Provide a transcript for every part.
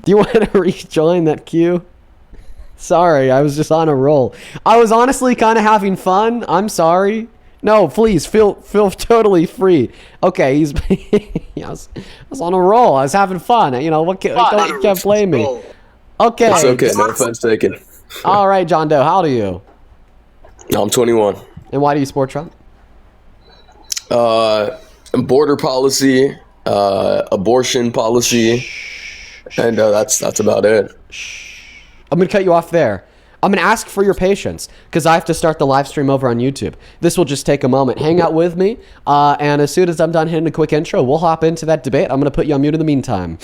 Do you want to rejoin that queue? Sorry, I was just on a roll. I was honestly kind of having fun. I'm sorry. No, please feel totally free. Okay, I was on a roll. I was having fun. You know what? You can't blame me. Okay. It's okay. No offense taken. All right, John Doe. How old are you? I'm 21. And why do you support Trump? Border policy, abortion policy, and that's about it. I'm going to cut you off there. I'm going to ask for your patience because I have to start the live stream over on YouTube. This will just take a moment. Hang out with me, and as soon as I'm done hitting a quick intro, we'll hop into that debate. I'm going to put you on mute in the meantime.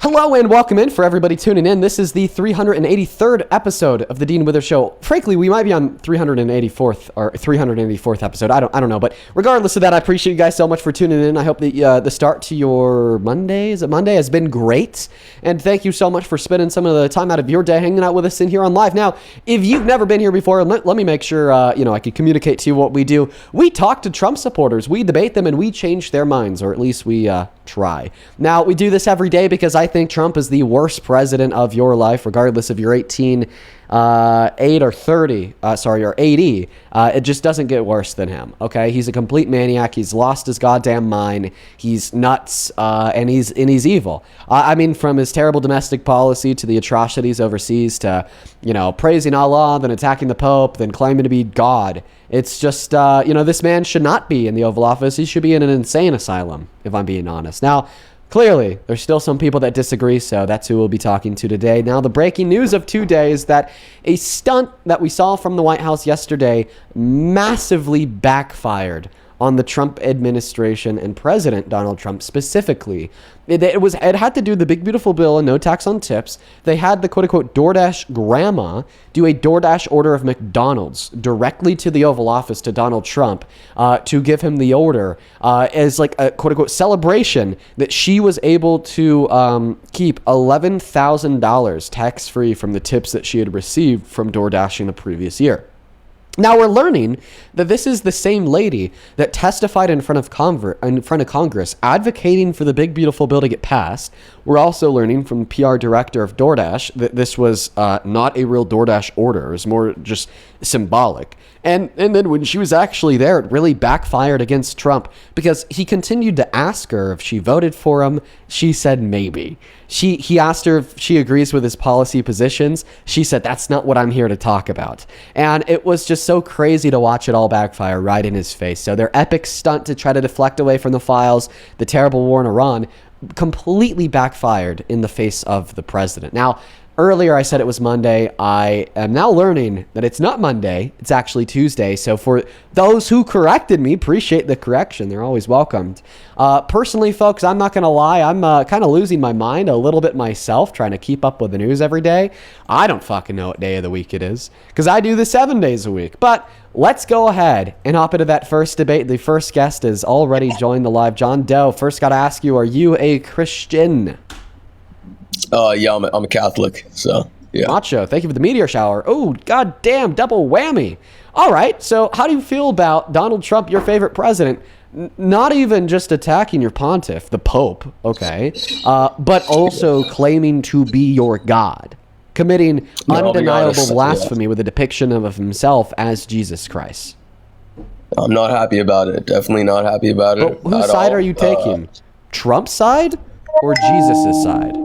Hello and welcome in for everybody tuning in. This is the 383rd episode of the Dean Withers Show. Frankly, we might be on 384th or 384th episode. I don't know, but regardless of that, I appreciate you guys so much for tuning in. I hope that the start to your Monday, is it Monday, has been great. And thank you so much for spending some of the time out of your day hanging out with us in here on live. Now, if you've never been here before, let me make sure I can communicate to you what we do. We talk to Trump supporters, we debate them, and we change their minds, or at least we try. Now, we do this every day because I think Trump is the worst president of your life, regardless if you're 18, 8 or 30, or 80. It just doesn't get worse than him, okay? He's a complete maniac. He's lost his goddamn mind. He's nuts, and he's evil. I mean, from his terrible domestic policy to the atrocities overseas to, praising Allah, then attacking the Pope, then claiming to be God. It's just, this man should not be in the Oval Office. He should be in an insane asylum, if I'm being honest. Now, clearly, there's still some people that disagree, so that's who we'll be talking to today. Now, the breaking news of today is that a stunt that we saw from the White House yesterday massively backfired on the Trump administration and President Donald Trump specifically. It had to do with the big beautiful bill and no tax on tips. They had the quote unquote DoorDash grandma do a DoorDash order of McDonald's directly to the Oval Office to Donald Trump to give him the order as like a quote unquote celebration that she was able to keep $11,000 tax free from the tips that she had received from DoorDashing the previous year. Now we're learning that this is the same lady that testified in front of Congress advocating for the big beautiful bill to get passed. We're also learning from the PR director of DoorDash that this was not a real DoorDash order. It was more just symbolic. And then when she was actually there, it really backfired against Trump because he continued to ask her if she voted for him. She said maybe. He asked her if she agrees with his policy positions. She said, that's not what I'm here to talk about. And it was just so crazy to watch it all backfire right in his face. So their epic stunt to try to deflect away from the files, the terrible war in Iran, completely backfired in the face of the president. Now, earlier I said it was Monday. I am now learning that it's not Monday. It's actually Tuesday. So for those who corrected me, appreciate the correction. They're always welcomed. Personally, folks, I'm not going to lie. I'm kind of losing my mind a little bit myself trying to keep up with the news every day. I don't fucking know what day of the week it is because I do this 7 days a week. But let's go ahead and hop into that first debate. The first guest has already joined the live. John Doe, first got to ask you, are you a Christian? Yeah, I'm a Catholic, so yeah. Macho, thank you for the meteor shower. Oh, goddamn, double whammy. All right, so how do you feel about Donald Trump, your favorite president, not even just attacking your pontiff, the Pope, okay, but also claiming to be your God, committing undeniable blasphemy with a depiction of himself as Jesus Christ? I'm not happy about it. Definitely not happy about it. Whose side are you taking? Trump's side or Jesus' side?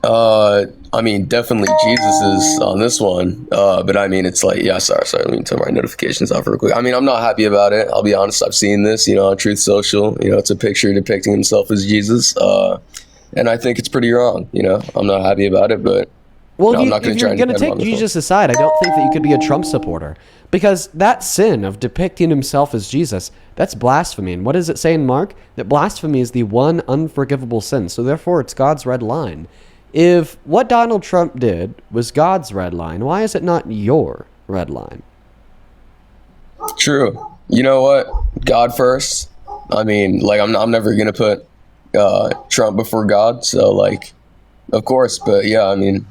I mean, definitely Jesus is on this one. But I mean, it's like, yeah, sorry. Let me turn my notifications off real quick. I mean, I'm not happy about it. I'll be honest. I've seen this, on Truth Social. It's a picture depicting himself as Jesus. And I think it's pretty wrong. I'm not happy about it, but well, I'm not going to try and take Jesus aside. I don't think that you could be a Trump supporter because that sin of depicting himself as Jesus, that's blasphemy. And what does it say in Mark? That blasphemy is the one unforgivable sin. So therefore, it's God's red line. If what Donald Trump did was God's red line, why is it not your red line? True. You know what? God first. I mean, like, I'm never going to put Trump before God. So, like, of course. But, yeah, I mean,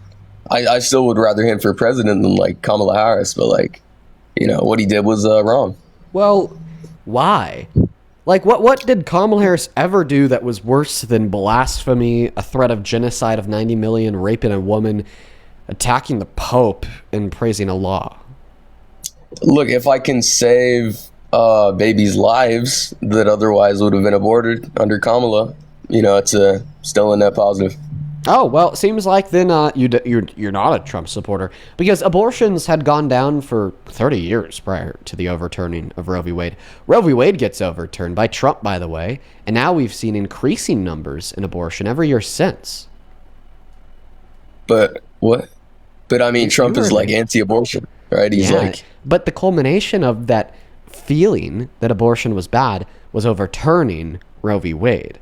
I still would rather him for president than, like, Kamala Harris. But, like, what he did was wrong. Well, why? Like, what did Kamala Harris ever do that was worse than blasphemy, a threat of genocide of 90 million, raping a woman, attacking the Pope, and praising Allah? Look, if I can save babies' lives that otherwise would have been aborted under Kamala, it's still a net positive. Oh, well, it seems like then you're not a Trump supporter, because abortions had gone down for 30 years prior to the overturning of Roe v. Wade. Roe v. Wade gets overturned by Trump, by the way, and now we've seen increasing numbers in abortion every year since. But what? But I mean, Trump is like anti-abortion, right? He's like... But the culmination of that feeling that abortion was bad was overturning Roe v. Wade.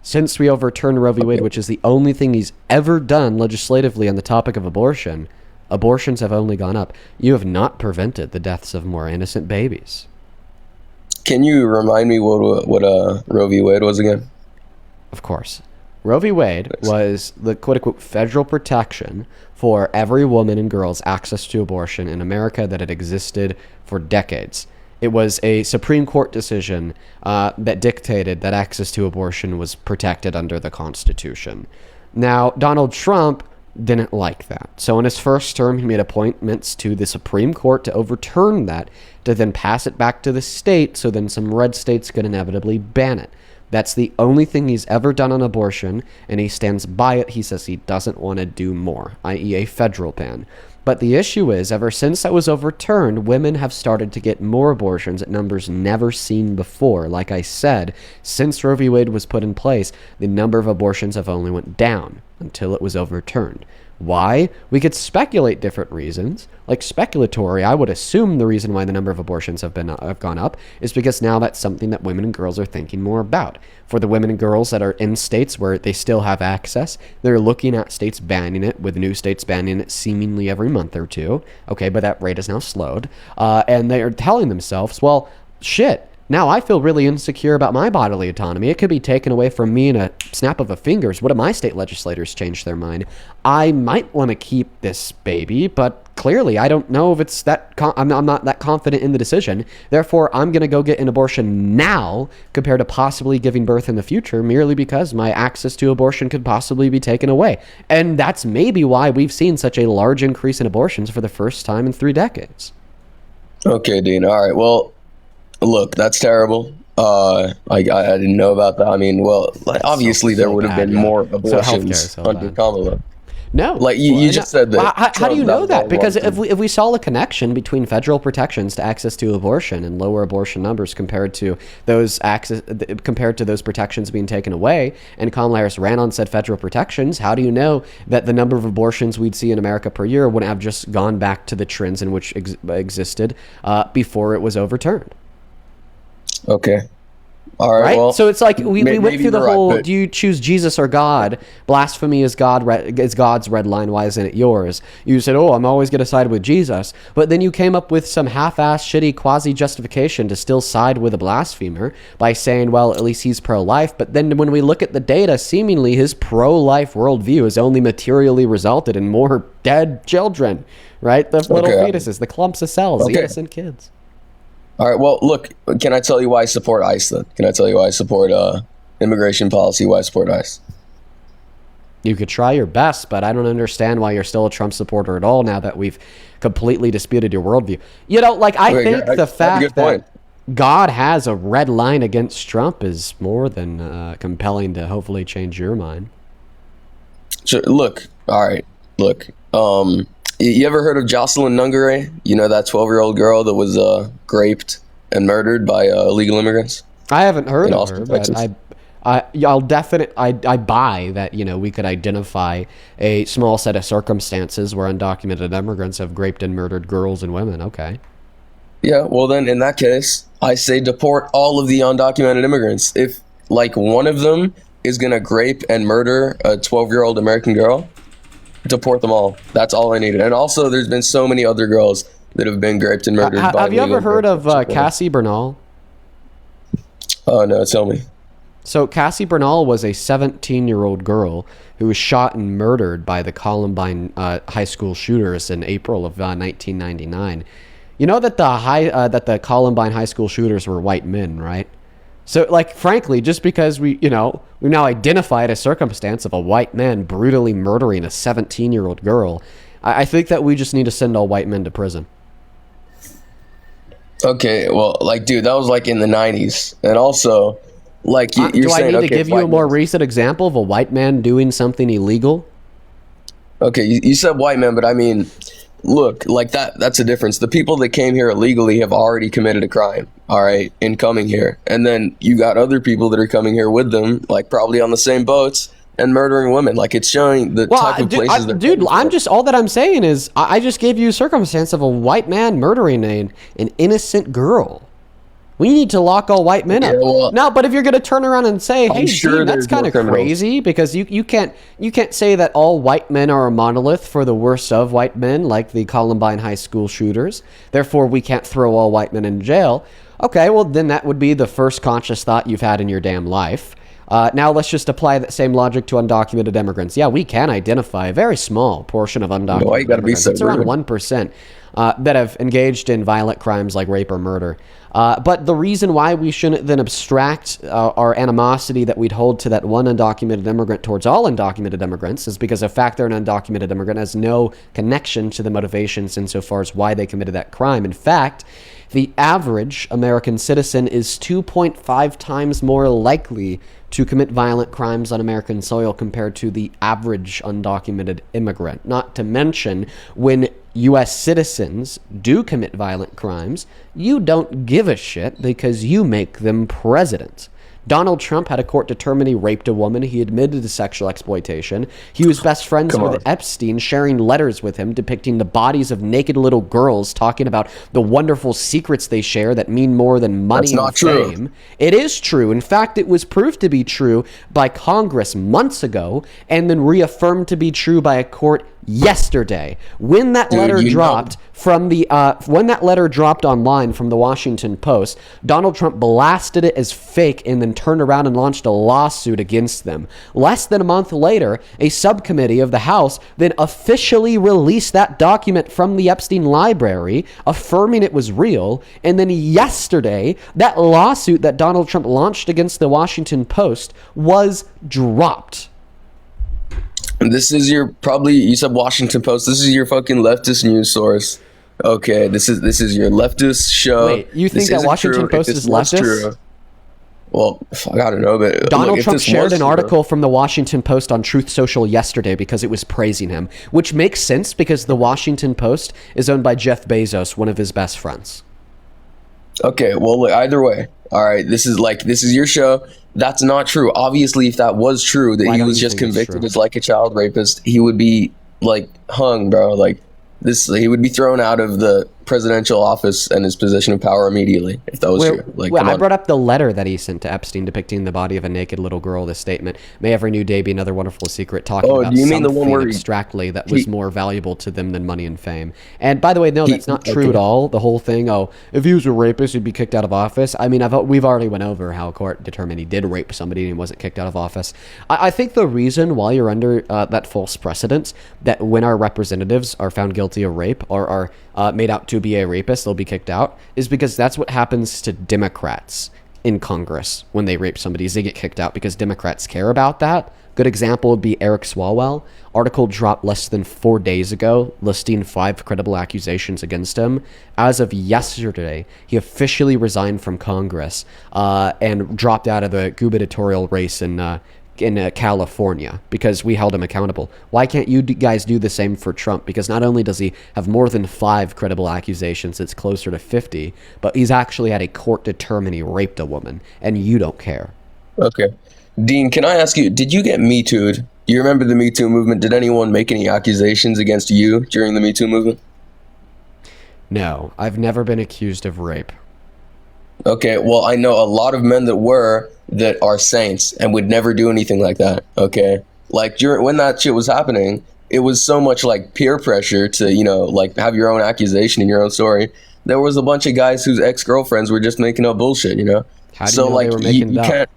Since we overturned Roe v. Wade, which is the only thing he's ever done legislatively on the topic of abortion, abortions have only gone up. You have not prevented the deaths of more innocent babies. Can you remind me what Roe v. Wade was again? Of course. Roe v. Wade was the quote-unquote federal protection for every woman and girl's access to abortion in America that had existed for decades. It was a Supreme Court decision that dictated that access to abortion was protected under the Constitution. Now, Donald Trump didn't like that. So in his first term, he made appointments to the Supreme Court to overturn that, to then pass it back to the state, so then some red states could inevitably ban it. That's the only thing he's ever done on abortion, and he stands by it. He says he doesn't want to do more, i.e. a federal ban. But the issue is, ever since that was overturned, women have started to get more abortions at numbers never seen before. Like I said, since Roe v. Wade was put in place, the number of abortions have only went down until it was overturned. Why? We could speculate different reasons. Like speculatory, I would assume the reason why the number of abortions have gone up is because now that's something that women and girls are thinking more about. For the women and girls that are in states where they still have access, they're looking at states banning it, with new states banning it seemingly every month or two. Okay, but that rate has now slowed. And they are telling themselves, well, shit, now I feel really insecure about my bodily autonomy. It could be taken away from me in a snap of a fingers. What if my state legislators change their mind? I might want to keep this baby, but clearly I don't know if it's that... I'm not that confident in the decision. Therefore, I'm going to go get an abortion now compared to possibly giving birth in the future, merely because my access to abortion could possibly be taken away. And that's maybe why we've seen such a large increase in abortions for the first time in 3 decades. Okay, Dean. All right. Well, look, that's terrible. I didn't know about that. I mean, well, like, obviously there would have been more abortions under Kamala. No, like you just said that. How do you know that? Because if we saw a connection between federal protections to access to abortion and lower abortion numbers compared to those protections being taken away, and Kamala Harris ran on said federal protections, how do you know that the number of abortions we'd see in America per year wouldn't have just gone back to the trends in which existed before it was overturned? Okay. All right. Well, so it's like we went through the whole, do you choose Jesus or God? Blasphemy is God's red line. Why isn't it yours? You said, oh, I'm always going to side with Jesus. But then you came up with some half-assed, shitty quasi-justification to still side with a blasphemer by saying, well, at least he's pro-life. But then when we look at the data, seemingly his pro-life worldview has only materially resulted in more dead children, right? The little fetuses, the clumps of cells, the innocent kids. All right. Well, look, can I tell you why I support ICE then? Can I tell you why I support immigration policy, why I support ICE? You could try your best, but I don't understand why you're still a Trump supporter at all now that we've completely disputed your worldview. You know, like, I think the fact that God has a red line against Trump is more than compelling to hopefully change your mind. Sure. Look, all right. Look, you ever heard of Jocelyn Nungaray? You know, that 12-year-old girl that was raped and murdered by illegal immigrants? I haven't heard of her, but I buy that, you know, we could identify a small set of circumstances where undocumented immigrants have raped and murdered girls and women. Okay. Yeah, well then, in that case, I say deport all of the undocumented immigrants. If, like, one of them is going to grape and murder a 12-year-old American girl, deport them all. That's all I needed. And also, there's been so many other girls that have been raped and murdered by Have you ever heard of Cassie Bernal? Oh, no, tell me. So Cassie Bernal was a 17-year-old girl who was shot and murdered by the Columbine high school shooters in April of 1999. You know that the Columbine high school shooters were white men, right? So, like, frankly, just because we've now identified a circumstance of a white man brutally murdering a 17-year-old girl, I think that we just need to send all white men to prison. Okay, well, like, dude, that was like in the 90s. And also, like, you're Do I saying, need to okay, give you a white more men. recent example of a white man doing something illegal? Okay, you said white men, but I mean, look, like that's a difference. The people that came here illegally have already committed a crime, all right, in coming here. And then you got other people that are coming here with them, like probably on the same boats and murdering women. Like, it's showing the type of places they're dude, coming I'm from. just, all that I'm saying is I just gave you a circumstance of a white man murdering an innocent girl. We need to lock all white men up. Yeah, well, No, but if you're going to turn around and say, "Hey, sure Dean, that's there's more kind of criminals." crazy," because you can't say that all white men are a monolith for the worst of white men, like the Columbine High School shooters. Therefore, we can't throw all white men in jail. Okay, well then that would be the first conscious thought you've had in your damn life. Now let's just apply that same logic to undocumented immigrants. Yeah, we can identify a very small portion of undocumented Why you gotta be immigrants. so It's around rude? 1% that have engaged in violent crimes like rape or murder. But the reason why we shouldn't then abstract our animosity that we'd hold to that one undocumented immigrant towards all undocumented immigrants is because the fact they're an undocumented immigrant has no connection to the motivations insofar as why they committed that crime. In fact, the average American citizen is 2.5 times more likely to commit violent crimes on American soil compared to the average undocumented immigrant. Not to mention, when U.S. citizens do commit violent crimes, you don't give a shit because you make them president. Donald Trump had a court determine he raped a woman. He admitted to sexual exploitation. He was best friends Come with on. Epstein, sharing letters with him depicting the bodies of naked little girls, talking about the wonderful secrets they share that mean more than money That's and not true. fame. It is true. In fact, it was proved to be true by Congress months ago and then reaffirmed to be true by a court yesterday. When that Dude, letter you know- dropped from the when that letter dropped online from the Washington Post, Donald Trump blasted it as fake and then turned around and launched a lawsuit against them. Less than a month later, a subcommittee of the House then officially released that document from the Epstein library, affirming it was real. And then yesterday, that lawsuit that Donald Trump launched against the Washington Post was dropped. This is your you said Washington Post. This is your fucking leftist news source. Okay, this is your leftist show. Wait, you think This that isn't Washington true. If Post this is was leftist? true- Well, fuck, I don't know, but Donald look, if Trump this shared was an true- article from the Washington Post on Truth Social yesterday because it was praising him, which makes sense because the Washington Post is owned by Jeff Bezos, one of his best friends. Okay, well, look, either way, all right. This is your show. That's not true. Obviously, if that was true, that Why he don't was you just think it's convicted true? as like a child rapist, he would be like hung, bro. Like this, he would be thrown out of the presidential office and his position of power immediately if that was true. Like, come I on. brought up the letter that he sent to Epstein depicting the body of a naked little girl. This statement, "May every new day be another wonderful secret," talking Oh, about do you mean the one something where he- abstractly that was more valuable to them than money and fame. And by the way, no, that's not true at all. The whole thing, oh, if he was a rapist, he'd be kicked out of office. I mean, we've already went over how a court determined he did rape somebody and he wasn't kicked out of office. I think the reason why you're under that false precedent that when our representatives are found guilty of rape or are made out to be a rapist, they'll be kicked out, is because that's what happens to Democrats in Congress when they rape somebody. Is they get kicked out because Democrats care about that. Good example would be Eric Swalwell. Article dropped less than 4 days ago listing 5 credible accusations against him. As of yesterday, he officially resigned from Congress and dropped out of the gubernatorial race in California because we held him accountable. Why can't you guys do the same for Trump? Because not only does he have more than 5 credible accusations, it's closer to 50, but he's actually had a court determine he raped a woman, and you don't care. Okay, Dean, can I ask you? Did you get Me Too'd? Do you remember the Me Too movement? Did anyone make any accusations against you during the Me Too movement? No, I've never been accused of rape. Okay, well, I know a lot of men that are saints and would never do anything like that. Okay, like when that shit was happening, it was so much like peer pressure to like have your own accusation and your own story. There was a bunch of guys whose ex-girlfriends were just making up bullshit. How do you know they were making it up? can't.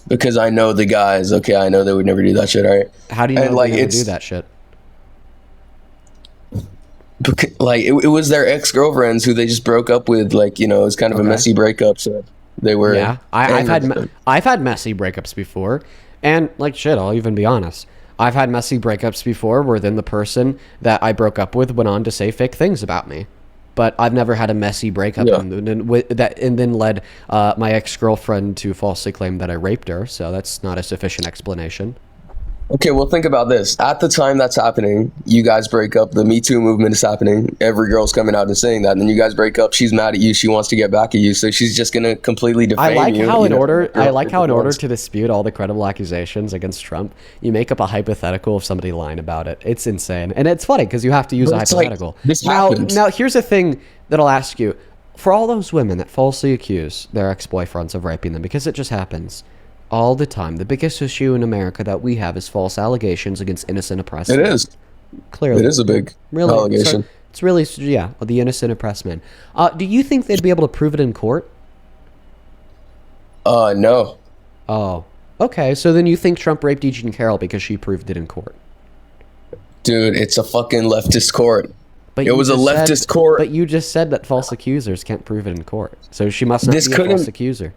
Because I know the guys. Okay, I know they would never do that shit. All right. How do you know And, they like, never it's- do that shit? Because, like it was their ex-girlfriends who they just broke up with. Like it was kind of a Okay. messy breakup. So They were. Yeah, I've had messy breakups before, and like shit, I'll even be honest. I've had messy breakups before where then the person that I broke up with went on to say fake things about me. But I've never had a messy breakup Yeah. and then led my ex-girlfriend to falsely claim that I raped her. So that's not a sufficient explanation. Okay, well, think about this. At the time that's happening, you guys break up. The Me Too movement is happening. Every girl's coming out and saying that. And then you guys break up. She's mad at you. She wants to get back at you. So she's just gonna completely defame I like you. how you in know, order for I like how in order once. to dispute all the credible accusations against Trump, you make up a hypothetical of somebody lying about it. It's insane, and it's funny because you have to use a But it's like, hypothetical. this now, happened. now here's a thing that I'll ask you: for all those women that falsely accuse their ex-boyfriends of raping them, because it just happens all the time. The biggest issue in America that we have is false allegations against innocent oppressed It men. is. Clearly, It is a big really allegation. So it's really the innocent oppressed men. Do you think they'd be able to prove it in court? No. Oh, okay. So then you think Trump raped E. Jean Carroll because she proved it in court? Dude, it's a fucking leftist court. But It you was a just leftist said, court. But you just said that false accusers can't prove it in court. So she must not This be a false couldn't- accuser.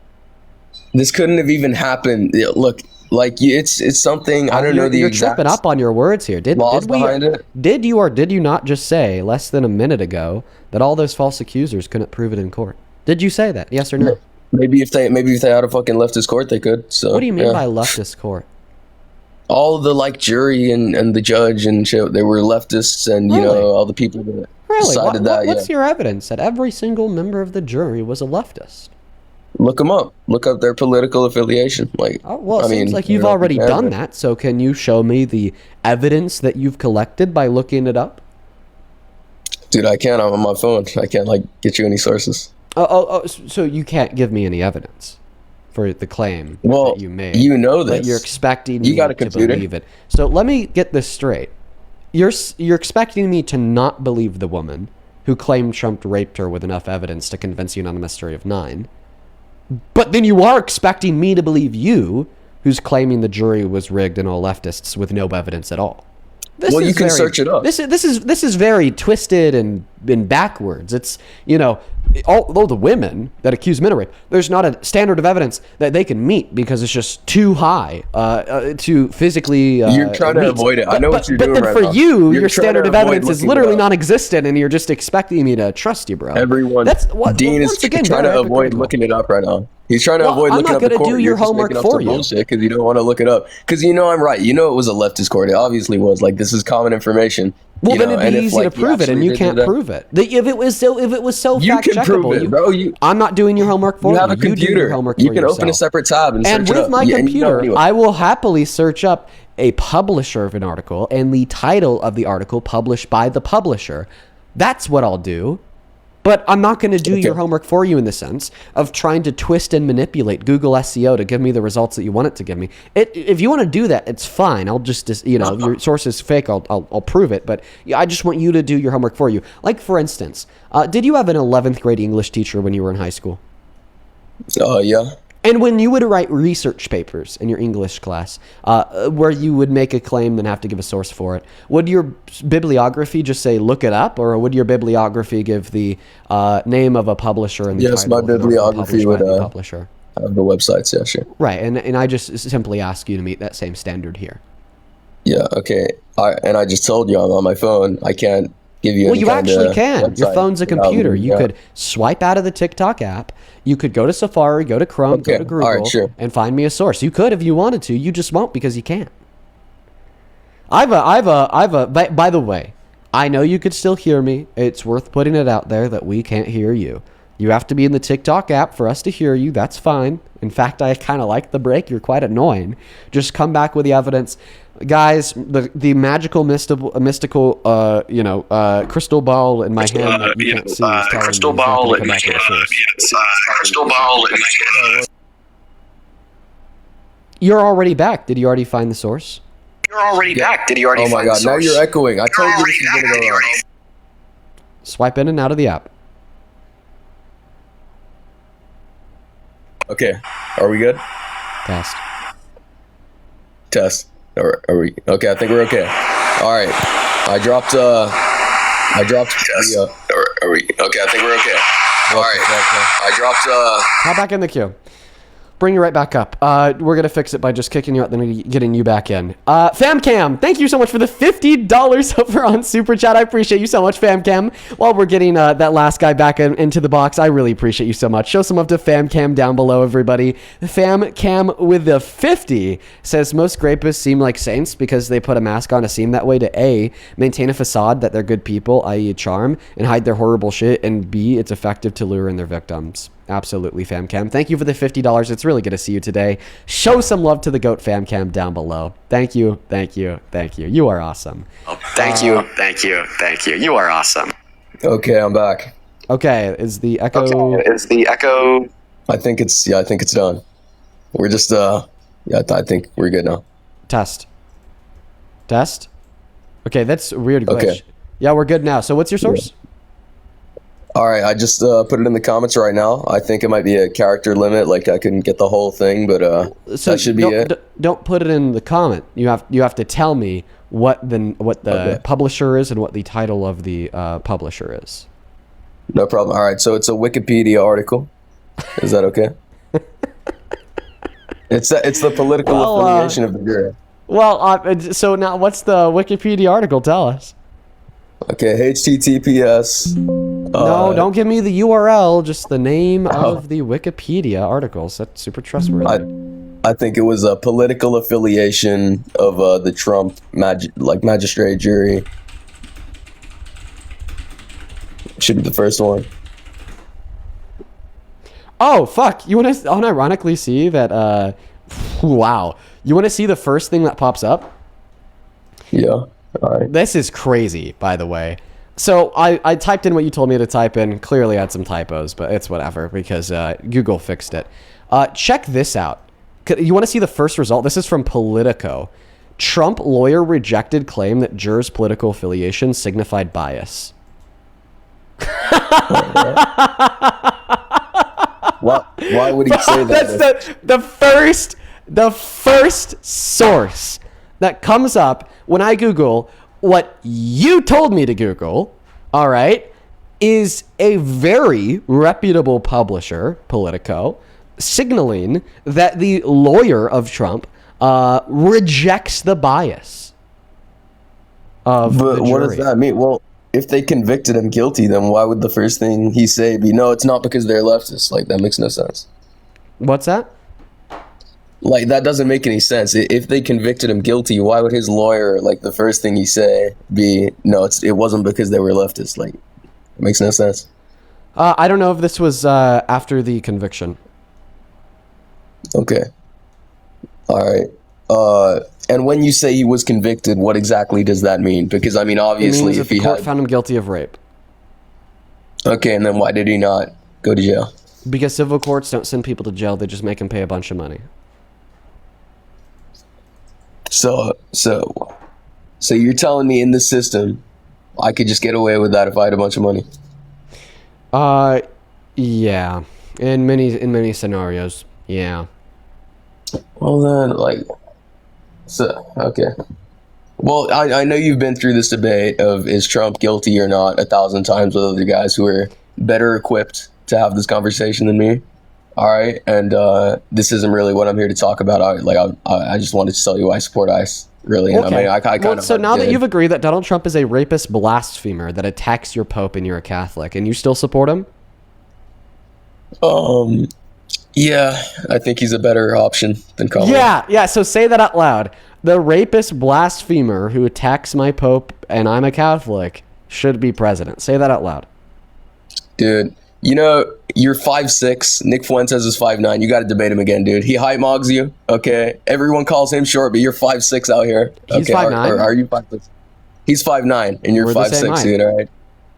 This couldn't have even happened. Yeah, look, like it's something. I don't know the You're exact tripping up on your words here. laws behind it. Did you or did you not just say less than a minute ago that all those false accusers couldn't prove it in court? Did you say that? Yes or no? Maybe if they had a fucking leftist court, they could. So What do you mean yeah. by leftist court? All the like jury and the judge and shit? They were leftists, and you Really? know all the people that Really? decided that. What's Yeah, your evidence that every single member of the jury was a leftist? look them up. Look up their political affiliation. Like, Oh, well, it I mean, seems like you you've know, already yeah, done but- that. So can you show me the evidence that you've collected by looking it up? Dude, I can't. I'm on my phone. I can't like get you any sources. So you can't give me any evidence for the claim Well, that you made. you know But this. you're expecting You me got a to computer? believe it. So let me get this straight. You're expecting me to not believe the woman who claimed Trump raped her with enough evidence to convince you on a mystery of 9. But then you are expecting me to believe you, who's claiming the jury was rigged and all leftists with no evidence at all. This Well, you is can search it up. This is very twisted and backwards. It's, you know, although the women that accuse men of rape, there's not a standard of evidence that they can meet because it's just too high to physically. You're trying to meet. avoid it. I know what you're doing But then right for now. you, You're your trying standard to of avoid evidence is looking it literally up. non-existent, and you're just expecting me to trust you, bro. Everyone, That's what. Dean is once again, trying to very avoid hypocritical. looking it up right now. He's trying to Well, avoid I'm looking not up the gonna court. do You're your just homework making up for some you. bullshit because you don't want to look it up. Because you know I'm right. You know it was a leftist court. It obviously was. Like, this is common information. Well, you then know, it'd and be if, easy like, to prove it, and actually you did can't that- prove it. If it was so You fact can prove checkable, it, bro. I'm not doing your homework for You you. have a You do your computer. homework You for can open a yourself. separate tab and And search it with up. my Yeah, and you know computer, anyway. I will happily search up a publisher of an article and the title of the article published by the publisher. That's what I'll do. But I'm not going to do your homework for you in the sense of trying to twist and manipulate Google SEO to give me the results that you want it to give me. If you want to do that, it's fine. I'll just, you know, your source is fake. I'll prove it. But I just want you to do your homework for you. Like, for instance, did you have an 11th grade English teacher when you were in high school? Yeah. And when you would write research papers in your English class, where you would make a claim and have to give a source for it, would your bibliography just say "look it up," or would your bibliography give the name of a publisher and the Yes, title my of an article bibliography published by would, the publisher? Have the websites. Yeah, sure. Right, and I just simply ask you to meet that same standard here. Yeah. Okay. I just told you I'm on my phone. I can't give you. Well, any you kind actually of can. Your website phone's a without computer. looking You it up. could swipe out of the TikTok app. You could go to Safari, go to Chrome, go Okay, to Google, all right, sure. and find me a source. You could if you wanted to. You just won't because you can't. By the way, I know you could still hear me. It's worth putting it out there that we can't hear you. You have to be in the TikTok app for us to hear you. That's fine. In fact, I kind of like the break. You're quite annoying. Just come back with the evidence. Guys, the magical mystical crystal ball in my hand that you can't see is telling me crystal he's not ball gonna in come my back with a source. crystal ball in my You're already back. Did you already find the source? You're already back. Did you already Oh my find god! the Now source? you're echoing. I told you already this was back. gonna Did you go wrong. already- Swipe in and out of the app. Okay. Are we good? Test. Test. Are we okay? I think we're okay. All right. I dropped. Test. Are we okay? I think we're okay. All right. I dropped. Hop back in the queue. Bring you right back up. We're going to fix it by just kicking you out, then getting you back in. FamCam, thank you so much for the $50 over on Super Chat. I appreciate you so much, FamCam. While we're getting that last guy back into the box, I really appreciate you so much. Show some love to FamCam down below, everybody. FamCam with the 50 says, most rapists seem like saints because they put a mask on to seem that way to A, maintain a facade that they're good people, i.e. a charm, and hide their horrible shit, and B, it's effective to lure in their victims. Absolutely, FamCam. Thank you for the $50. It's really good to see you today. Show some love to the GOAT FamCam down below. Thank you, thank you, thank you. You are awesome. Thank you, thank you, thank you. You are awesome. Okay, I'm back. Okay, is the echo... Is the echo... I think it's done. We're just I think we're good now. Test. Okay, that's a weird glitch. Okay. Yeah, we're good now. So what's your source? All right, I just put it in the comments right now. I think it might be a character limit, like I couldn't get the whole thing, but So that should be it. Don't put it in the comment. You have to tell me what the Okay. publisher is and what the title of the publisher is. No problem. All right, so it's a Wikipedia article. Is that okay? It's the political affiliation of the bureau. Well, so now what's the Wikipedia article? Tell us. Okay, HTTPS. No, don't give me the URL, just the name of the Wikipedia articles. That's super trustworthy. I think it was a political affiliation of the Trump magistrate jury. Should be the first one. Oh, fuck. You want to unironically see that, wow. You want to see the first thing that pops up? Yeah, all right. This is crazy, by the way. So I typed in what you told me to type in. Clearly I had some typos, but it's whatever because Google fixed it. Check this out. You want to see the first result? This is from Politico. Trump lawyer rejected claim that jurors' political affiliation signified bias. Why would he say that? That's the first source that comes up when I Google what you told me to Google, all right, is a very reputable publisher, Politico, signaling that the lawyer of Trump rejects the bias of the jury. What does that mean? Well, if they convicted him guilty, then why would the first thing he say be, no, it's not because they're leftists? Like, that makes no sense. What's that? Like, that doesn't make any sense. If they convicted him guilty, why would his lawyer, like, the first thing he say be, no, it wasn't because they were leftists? Like, it makes no sense. I don't know if this was after the conviction. Okay. All right. And when you say he was convicted, what exactly does that mean? Because, I mean, obviously, It means if that the he court had... found him guilty of rape. Okay, and then why did he not go to jail? Because civil courts don't send people to jail, they just make them pay a bunch of money. So you're telling me in this system, I could just get away with that if I had a bunch of money? Yeah. In many scenarios, yeah. Well then, okay. Well, I know you've been through this debate of is Trump guilty or not 1,000 times with other guys who are better equipped to have this conversation than me. All right, and this isn't really what I'm here to talk about. I just wanted to tell you I support ICE. Really, and Okay. I kind of. So now that you've agreed that Donald Trump is a rapist blasphemer that attacks your Pope and you're a Catholic, and you still support him? Yeah, I think he's a better option than Kamala. Yeah. So say that out loud. The rapist blasphemer who attacks my Pope and I'm a Catholic should be president. Say that out loud. Dude, you know, you're 5'6". Nick Fuentes is 5'9". You got to debate him again, dude. He height mogs you, okay? Everyone calls him short, but you're 5'6" out here. He's okay, 5'9"? Are you 5'6"? He's 5'9", and you're We're the same 5'6", height. dude, all right?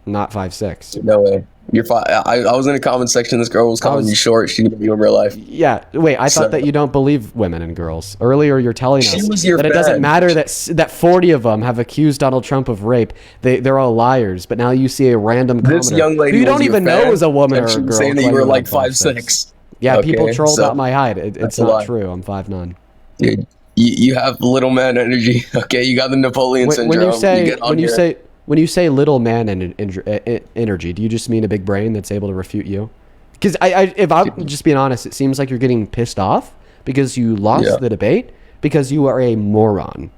Not 5'6". No way. You're I was in a comment section. This girl was calling you short. She knew you in real life. Yeah. Wait, I thought that you don't believe women and girls. Earlier, you're telling us was your that it doesn't friend. matter that 40 of them have accused Donald Trump of rape. They're all liars. But now you see a random This commenter young lady who you don't was your even know fan, is a woman and or she a was girl. saying that you claiming were like I'm 5'6". Yeah, people Okay, troll so about my height. It's that's a not lie. true. I'm 5'9". Dude, you have little man energy. Okay, you got the Napoleon syndrome. When you say get on when you here. say When you say little man energy, do you just mean a big brain that's able to refute you? Because if I'm just being honest, it seems like you're getting pissed off because you lost the debate because you are a moron.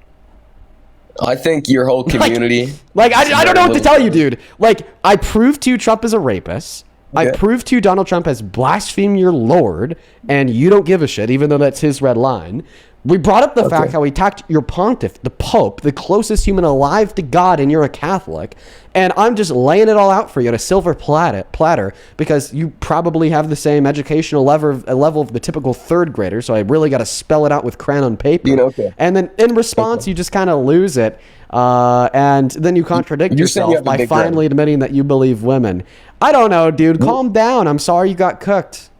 I think your whole community. I don't know what to tell you, dude. Like, I proved to you Trump is a rapist. I proved to you Donald Trump has blasphemed your Lord, and you don't give a shit, even though that's his red line. We brought up the fact how he attacked your pontiff, the Pope, the closest human alive to God, and you're a Catholic. And I'm just laying it all out for you on a silver platter because you probably have the same educational level of the typical third grader, so I really got to spell it out with crayon on paper. And then in response, you just kind of lose it, and then you contradict yourself by finally admitting that you believe women. I don't know, dude. Calm down. I'm sorry you got cooked.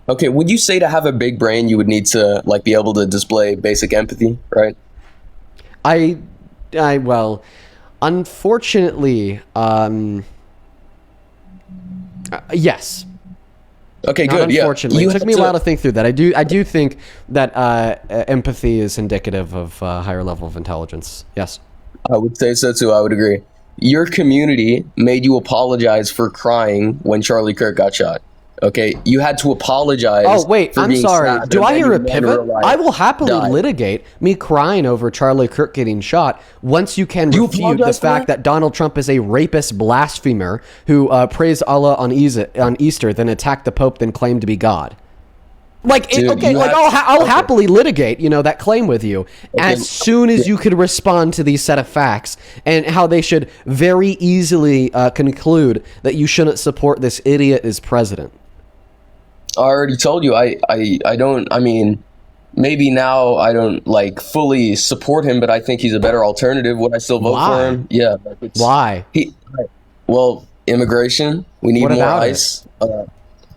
Okay, would you say to have a big brain, you would need to like be able to display basic empathy, right? Well, unfortunately, yes. Okay, Not good. Unfortunately, Yeah, it took me a while to think through that. I do think that empathy is indicative of a higher level of intelligence. Yes. I would say so too. I would agree. Your community made you apologize for crying when Charlie Kirk got shot. Okay, you had to apologize. Oh wait, I'm sorry. sad Do and I then hear your a men pivot? were like, I will happily died. litigate me crying over Charlie Kirk getting shot once you can You refute the apologize for fact that Donald Trump is a rapist blasphemer who praised Allah on Easter, then attacked the Pope, then claimed to be God. Like, Dude, I'll happily litigate, that claim with you as soon as you could respond to these set of facts and how they should very easily conclude that you shouldn't support this idiot as president. I already told you. I don't. I mean, maybe now I don't like fully support him, but I think he's a better alternative. Would I still vote for him? Yeah. Why? Well, immigration. We need What more about ICE.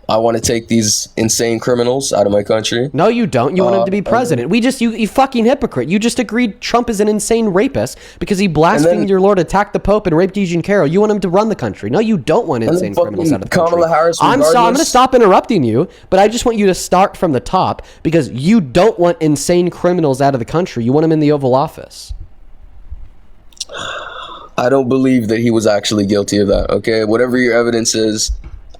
I want to take these insane criminals out of my country. No, you don't. You want him to be president. You fucking hypocrite. You just agreed Trump is an insane rapist because he blasphemed your Lord, attacked the Pope, and raped Eugene Carroll. You want him to run the country. No, you don't want insane criminals out of the country. Kamala Harris, I'm going to stop interrupting you, but I just want you to start from the top because you don't want insane criminals out of the country. You want them in the Oval Office. I don't believe that he was actually guilty of that. Okay, whatever your evidence is,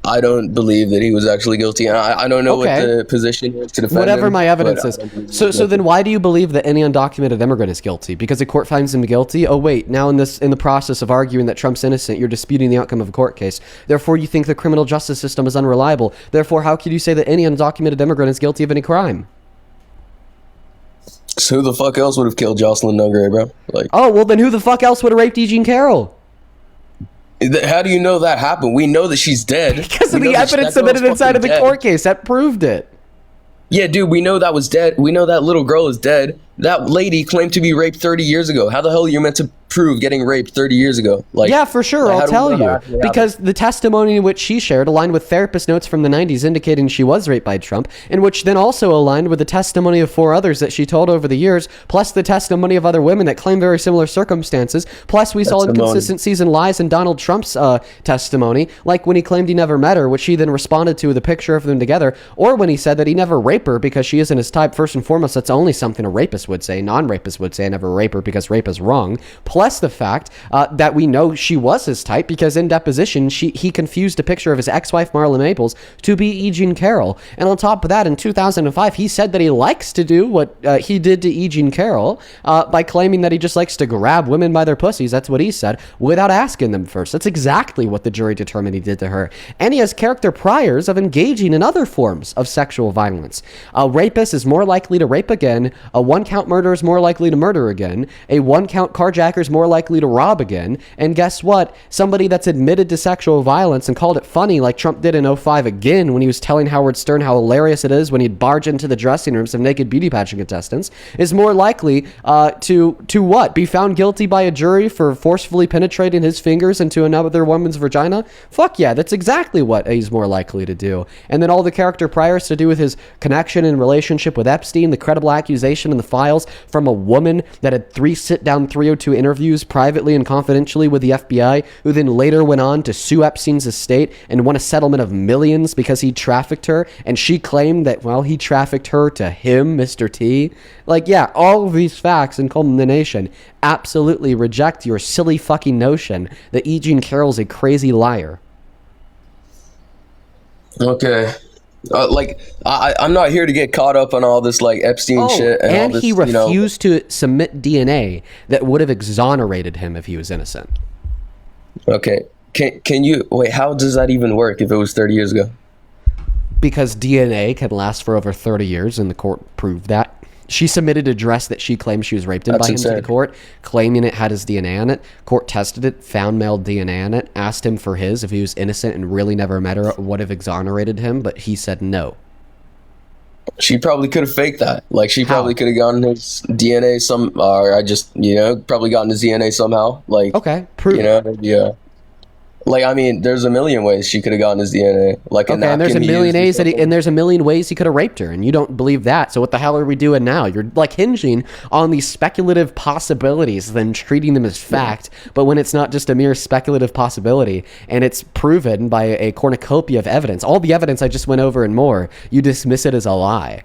I don't believe that he was actually guilty. And I don't know what the position is to defend Whatever him, my evidence but is. So then why do you believe that any undocumented immigrant is guilty? Because the court finds him guilty? Oh wait, now in the process of arguing that Trump's innocent, you're disputing the outcome of a court case. Therefore, you think the criminal justice system is unreliable. Therefore, how could you say that any undocumented immigrant is guilty of any crime? So who the fuck else would have killed Jocelyn Nungray, bro? Like, oh, well then who the fuck else would have raped Eugene Carroll? how do you know that happened? We know that she's dead. Because of the evidence submitted inside of the court case. That proved it. Yeah, dude, we know that was dead. We know that little girl is dead. That lady claimed to be raped 30 years ago. How the hell are you meant to prove getting raped 30 years ago? Like, yeah, for sure. I'll tell you. Because the testimony in which she shared aligned with therapist notes from the 90s indicating she was raped by Trump, in which then also aligned with the testimony of 4 others that she told over the years, plus the testimony of other women that claim very similar circumstances. Plus, we saw inconsistencies and lies in Donald Trump's testimony, like when he claimed he never met her, which he then responded to with a picture of them together, or when he said that he never raped her because she isn't his type. First and foremost, that's only something a rapist would say. Non-rapists would say I never rape her because rape is wrong. Plus the fact that we know she was his type because in deposition he confused a picture of his ex-wife Marla Maples to be Eugene Carroll. And on top of that, in 2005, he said that he likes to do what he did to Eugene Carroll by claiming that he just likes to grab women by their pussies. That's what he said without asking them first. That's exactly what the jury determined he did to her. And he has character priors of engaging in other forms of sexual violence. A rapist is more likely to rape again. A one-count murderer is more likely to murder again. A one-count carjacker is more likely to rob again. And guess what? Somebody that's admitted to sexual violence and called it funny like Trump did in 2005 again when he was telling Howard Stern how hilarious it is when he'd barge into the dressing rooms of naked beauty pageant contestants is more likely to what? Be found guilty by a jury for forcefully penetrating his fingers into another woman's vagina? Fuck yeah, that's exactly what he's more likely to do. And then all the character priors to do with his connection and relationship with Epstein, the credible accusation in the files from a woman that had 3 sit-down 302 interviews interviews privately and confidentially with the FBI, who then later went on to sue Epstein's estate and won a settlement of millions because he trafficked her, and she claimed that, well, he trafficked her to him, Mr. T. Like, yeah, all of these facts in culmination absolutely reject your silly fucking notion that E. Jean Carroll's a crazy liar. Okay. I'm not here to get caught up on all this like Epstein shit and all this, he refused to submit DNA that would have exonerated him if he was innocent. Okay. Can you wait? How does that even work if it was 30 years ago? Because DNA can last for over 30 years, and the court proved that. She submitted a dress that she claimed she was raped in That's by him insane. to the court, claiming it had his DNA on it. Court tested it, found male DNA on it, asked him for his, if he was innocent and really never met her, would have exonerated him, but he said no. She probably could have faked that. Like she How? probably could have gotten his DNA probably gotten his DNA somehow. Like Okay, prove you it. know, yeah. Like I mean, there's a million ways she could have gotten his DNA. Like Okay, and there's a million ways there's a million ways he could have raped her, and you don't believe that. So what the hell are we doing now? You're like hinging on these speculative possibilities, then treating them as fact. But when it's not just a mere speculative possibility, and it's proven by a cornucopia of evidence, all the evidence I just went over and more, you dismiss it as a lie.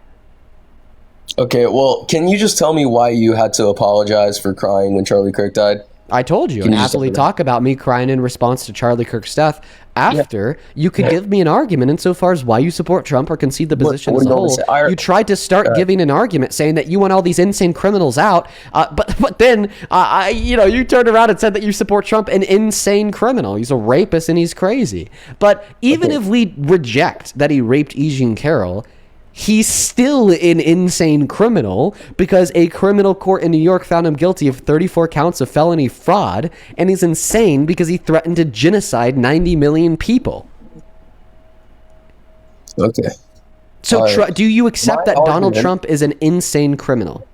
Okay, well, can you just tell me why you had to apologize for crying when Charlie Kirk died? I told you, Can and you just happily tell me talk about me crying in response to Charlie Kirk's death after you could give me an argument insofar as why you support Trump or concede the position what as a do you want whole. to say? You tried to start giving an argument saying that you want all these insane criminals out, but then you turned around and said that you support Trump, an insane criminal. He's a rapist and he's crazy. But even if we reject that he raped E. Jean Carroll, he's still an insane criminal because a criminal court in New York found him guilty of 34 counts of felony fraud, and he's insane because he threatened to genocide 90 million people. Okay. So do you accept My that Donald argument- Trump is an insane criminal?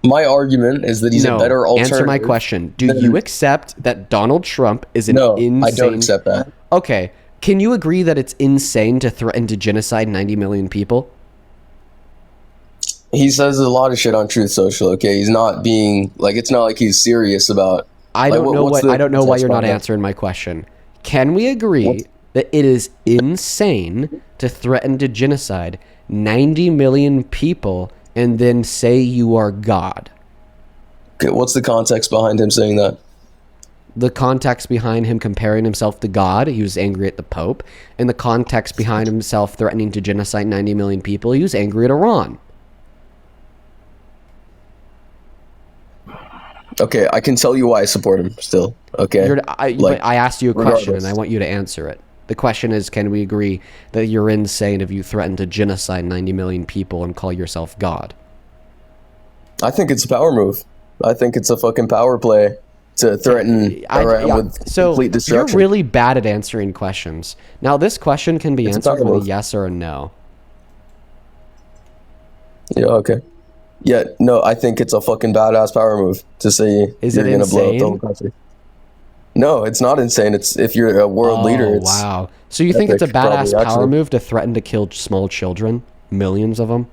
My argument is that he's a better alternative. Answer my question. Do you accept that Donald Trump is an No, insane... I don't accept that. Okay. Can you agree that it's insane to threaten to genocide 90 million people? He says a lot of shit on Truth Social. Okay, he's not being like it's not like he's serious about. I like, don't know what's what. the I don't know why context you're not behind that? answering my question. Can we agree that it is insane to threaten to genocide 90 million people and then say you are God? Okay, what's the context behind him saying that? The context behind him comparing himself to God, he was angry at the Pope. And the context behind himself threatening to genocide 90 million people, he was angry at Iran. Okay, I can tell you why I support him still. Okay, But I asked you a question regardless. and I want you to answer it. The question is, can we agree that you're insane if you threaten to genocide 90 million people and call yourself God? I think it's a power move. I think it's a fucking power play to threaten Iran with complete destruction. You're really bad at answering questions. Now, this question can be It's a answered power with a move. yes or a no. Yeah, okay. Yeah, no, I think it's a fucking badass power move to say Is you're it gonna blow up the insane? whole country. No, it's not insane. It's if you're a world leader. It's Wow. So you think it's a epic, probably, badass power actually. move to threaten to kill small children? Millions of them?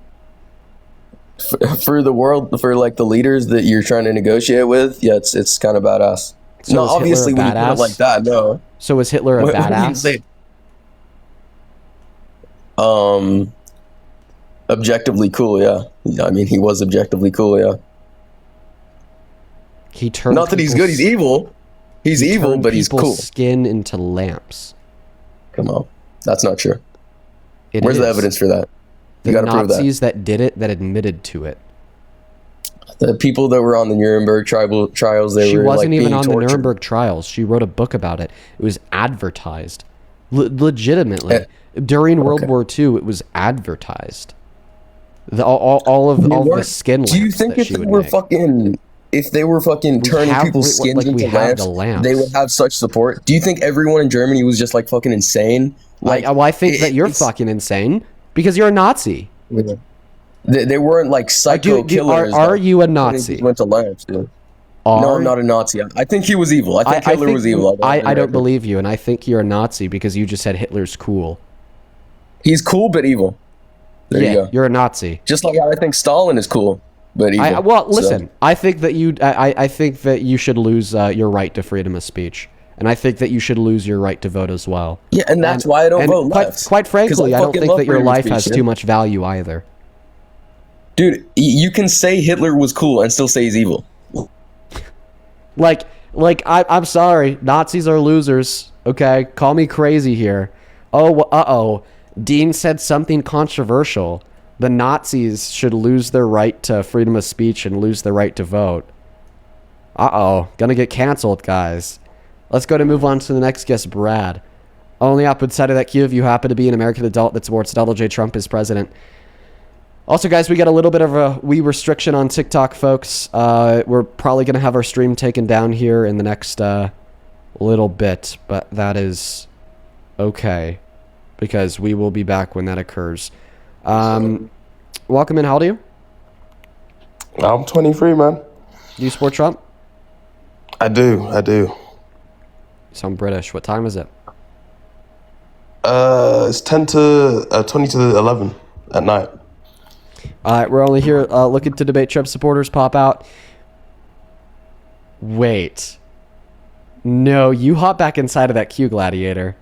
for the world, for like the leaders that you're trying to negotiate with. Yeah, it's kind of badass. So No, is Hitler obviously a when you put badass? it like that, no. So was Hitler a What do you badass? say? Objectively cool, yeah. I mean, he was objectively cool, yeah. He turned Not that he's people's- good, he's evil. He's he evil, turned but he's people's cool. skin into lamps. Come on. That's not true. It Where's the is. evidence for that? The You gotta prove that. Nazis that did it, that admitted to it. The people that were on the Nuremberg trials, they She were wasn't like even being on tortured. the Nuremberg trials. She wrote a book about it. It was advertised. Legitimately. During World War II, it was advertised. All of the skin lamps Do you think that if she they would were make. fucking turning have- people's skins like we into have lamps, the lamps. they would have such support? Do you think everyone in Germany was just like fucking insane? Like, I think that you're it's- fucking insane because you're a Nazi. They weren't like psycho killers. Are that you a Nazi? Went to lamps, dude. Are- No, I'm not a Nazi. I think he was evil. I think Hitler was evil. I don't believe you, and I think you're a Nazi because you just said Hitler's cool. He's cool but evil. There you Yeah, go. you're a Nazi. Just like how I think Stalin is cool. but evil. Well, So- listen. I think that I think that you should lose your right to freedom of speech, and I think that you should lose your right to vote as well. Yeah, and that's why I don't vote left. Quite 'Cause frankly, I don't fucking think love that your freedom of life speech, has man. too much value either. Dude, you can say Hitler was cool and still say he's evil. I'm sorry, Nazis are losers. Okay, call me crazy here. Oh, Dean said something controversial. The Nazis should lose their right to freedom of speech and lose their right to vote. Gonna get canceled, guys. Let's go to move on to the next guest, Brad. Only opposite side of that queue if you happen to be an American adult that supports Donald J. Trump as president. Also, guys, we got a little bit of a wee restriction on TikTok, folks. We're probably going to have our stream taken down here in the next little bit, but that is okay because we will be back when that occurs. Welcome in. How old are you? I'm 23, man. Do you support Trump? I do. You sound British. What time is it? It's 20 to 11 at night. All right, we're only here looking to debate Trump supporters. Pop out. Wait. No, you hop back inside of that queue, Gladiator.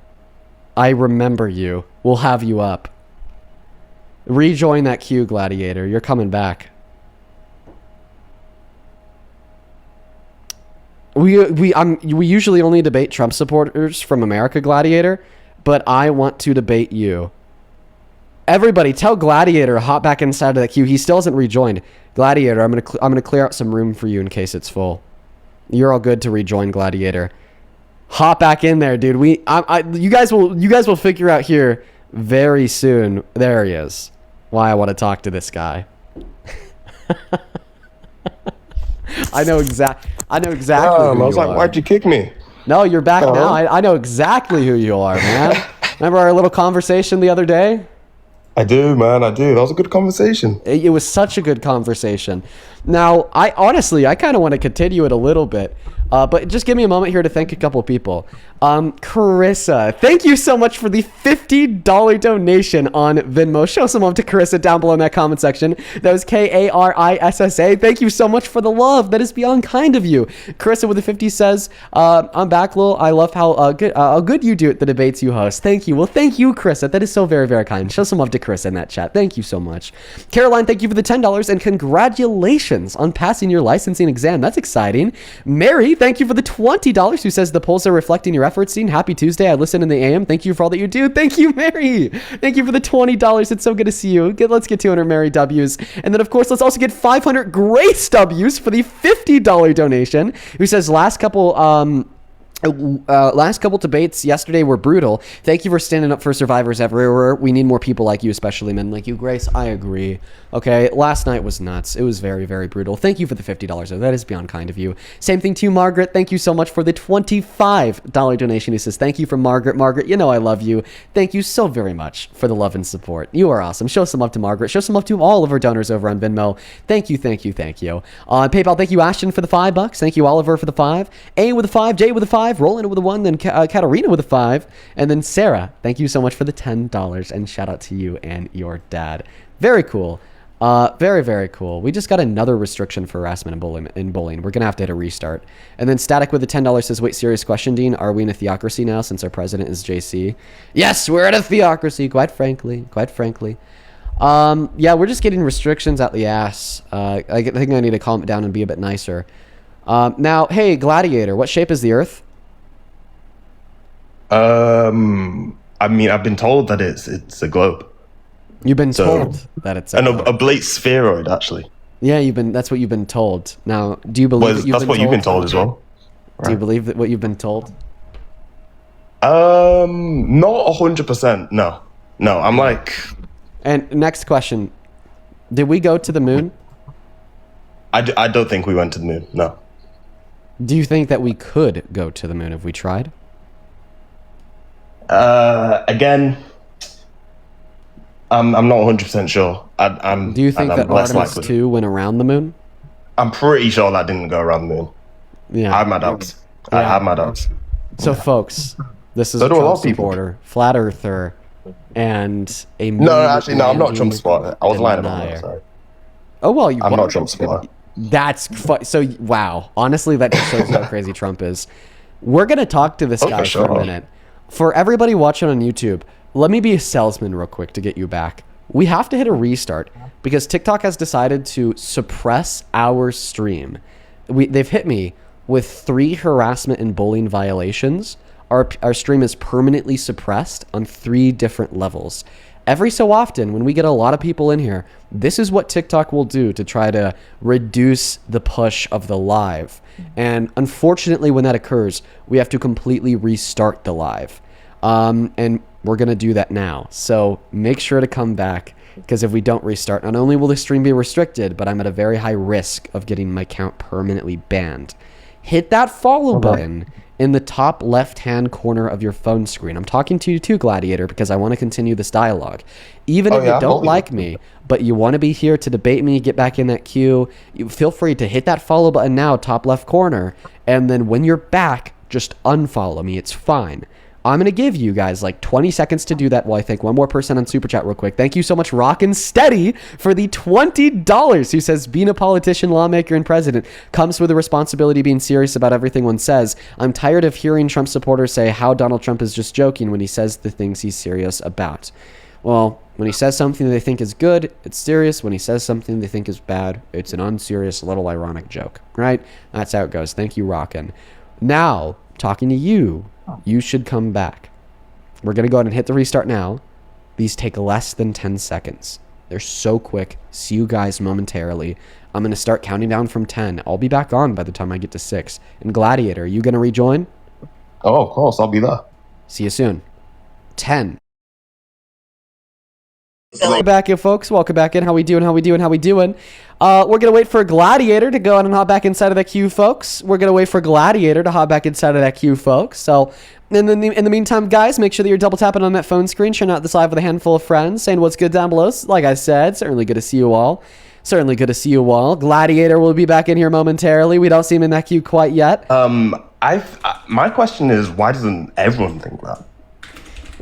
I remember you. We'll have you up. Rejoin that queue, Gladiator. You're coming back. We usually only debate Trump supporters from America, Gladiator, but I want to debate you. Everybody, tell Gladiator to hop back inside of that queue. He still hasn't rejoined. Gladiator, I'm gonna clear out some room for you in case it's full. You're all good to rejoin, Gladiator. Hop back in there, dude. You guys will figure out here very soon. There he is. Why I want to talk to this guy. I know exactly. I who was you like, are. why'd you kick me? No, you're back Oh. now. I know exactly who you are, man. Remember our little conversation the other day? I do, man. I do. That was a good conversation. It was such a good conversation. Now, I kind of want to continue it a little bit, but just give me a moment here to thank a couple of people. Carissa, thank you so much for the $50 donation on Venmo. Show some love to Carissa down below in that comment section. That was Karissa. Thank you so much for the love. That is beyond kind of you. Carissa with the 50 says, I'm back, Lil. I love how good you do at the debates you host. Thank you. Well, thank you, Carissa. That is so very, very kind. Show some love to Carissa in that chat. Thank you so much. Caroline, thank you for the $10 and congratulations on passing your licensing exam. That's exciting. Mary, thank you for the $20 who says the polls are reflecting your efforts. Dean, happy Tuesday. I listen in the AM. Thank you for all that you do. Thank you, Mary. Thank you for the $20. It's so good to see you. Let's get 200 Mary W's. And then, of course, let's also get 500 Grace W's for the $50 donation, who says last couple debates yesterday were brutal. Thank you for standing up for survivors everywhere. We need more people like you, especially men like you. Grace, I agree. Okay, last night was nuts. It was very, very brutal. Thank you for the $50, though. That is beyond kind of you. Same thing to you, Margaret. Thank you so much for the $25 donation. He says, thank you from Margaret. Margaret, you know I love you. Thank you so very much for the love and support. You are awesome. Show some love to Margaret. Show some love to all of our donors over on Venmo. Thank you, thank you, thank you. On PayPal, thank you, Ashton, for the $5. Thank you, Oliver, for the 5. A with a 5. J with a 5. Roland with a 1. Then Katarina with a 5. And then Sarah, thank you so much for the $10. And shout out to you and your dad. Very cool. Very, very cool. We just got another restriction for harassment in bullying. We're going to have to hit a restart. And then Static with the $10 says, wait, serious question, Dean. Are we in a theocracy now since our president is JC? Yes, we're in a theocracy, quite frankly. Yeah, we're just getting restrictions out the ass. I think I need to calm it down and be a bit nicer. Now, hey, Gladiator, what shape is the Earth? I mean, I've been told that it's a globe. You've been told that it's an oblate spheroid, actually. Yeah, that's what you've been told. Now, do you believe That's what you've been told as well. Do you believe that what you've been told? Not 100%. No, I'm like. And next question: did we go to the moon? I don't think we went to the moon. No. Do you think that we could go to the moon if we tried? Again, I'm not 100% sure. Do you think that Artemis 2 went around the moon? I'm pretty sure that didn't go around the moon. Yeah. I have my doubts. I have my doubts. So, folks, this is So a do a lot Trump of people. supporter, flat earther, and a No, actually, no, I'm not a Trump supporter. I was lying about that. Sorry. Oh well, you. I'm not a Trump supporter. So wow. Honestly, that just shows how crazy Trump is. We're gonna talk to this guy for a minute. For everybody watching on YouTube, let me be a salesman real quick to get you back. We have to hit a restart because TikTok has decided to suppress our stream. They've hit me with 3 harassment and bullying violations. Our stream is permanently suppressed on 3 different levels. Every so often, when we get a lot of people in here, this is what TikTok will do to try to reduce the push of the live. And unfortunately, when that occurs, we have to completely restart the live. And we're going to do that now. So make sure to come back, because if we don't restart, not only will the stream be restricted, but I'm at a very high risk of getting my account permanently banned. Hit that follow button in the top left-hand corner of your phone screen. I'm talking to you too, Gladiator, because I want to continue this dialogue. Even if you don't like me, but you want to be here to debate me, get back in that queue, you feel free to hit that follow button now, top left corner, and then when you're back, just unfollow me. It's fine. I'm going to give you guys like 20 seconds to do that while I thank one more person on Super Chat real quick. Thank you so much, Rockin' Steady, for the $20, who says, being a politician, lawmaker, and president comes with a responsibility of being serious about everything one says. I'm tired of hearing Trump supporters say how Donald Trump is just joking when he says the things he's serious about. Well, when he says something they think is good, it's serious. When he says something they think is bad, it's an unserious, little ironic joke, right? That's how it goes. Thank you, Rockin'. Now, talking to you, you should come back. We're going to go ahead and hit the restart now. These take less than 10 seconds. They're so quick. See you guys momentarily. I'm going to start counting down from 10. I'll be back on by the time I get to 6. And Gladiator, are you going to rejoin? Oh, of course. I'll be there. See you soon. 10. Welcome back in, folks. Welcome back in. How we doing? We're going to wait for Gladiator to go on and hop back inside of that queue, folks. So, in the meantime, guys, make sure that you're double tapping on that phone screen, sharing out this live with a handful of friends, saying what's good down below. Like I said, certainly good to see you all. Gladiator will be back in here momentarily. We don't see him in that queue quite yet. My question is, why doesn't everyone think that?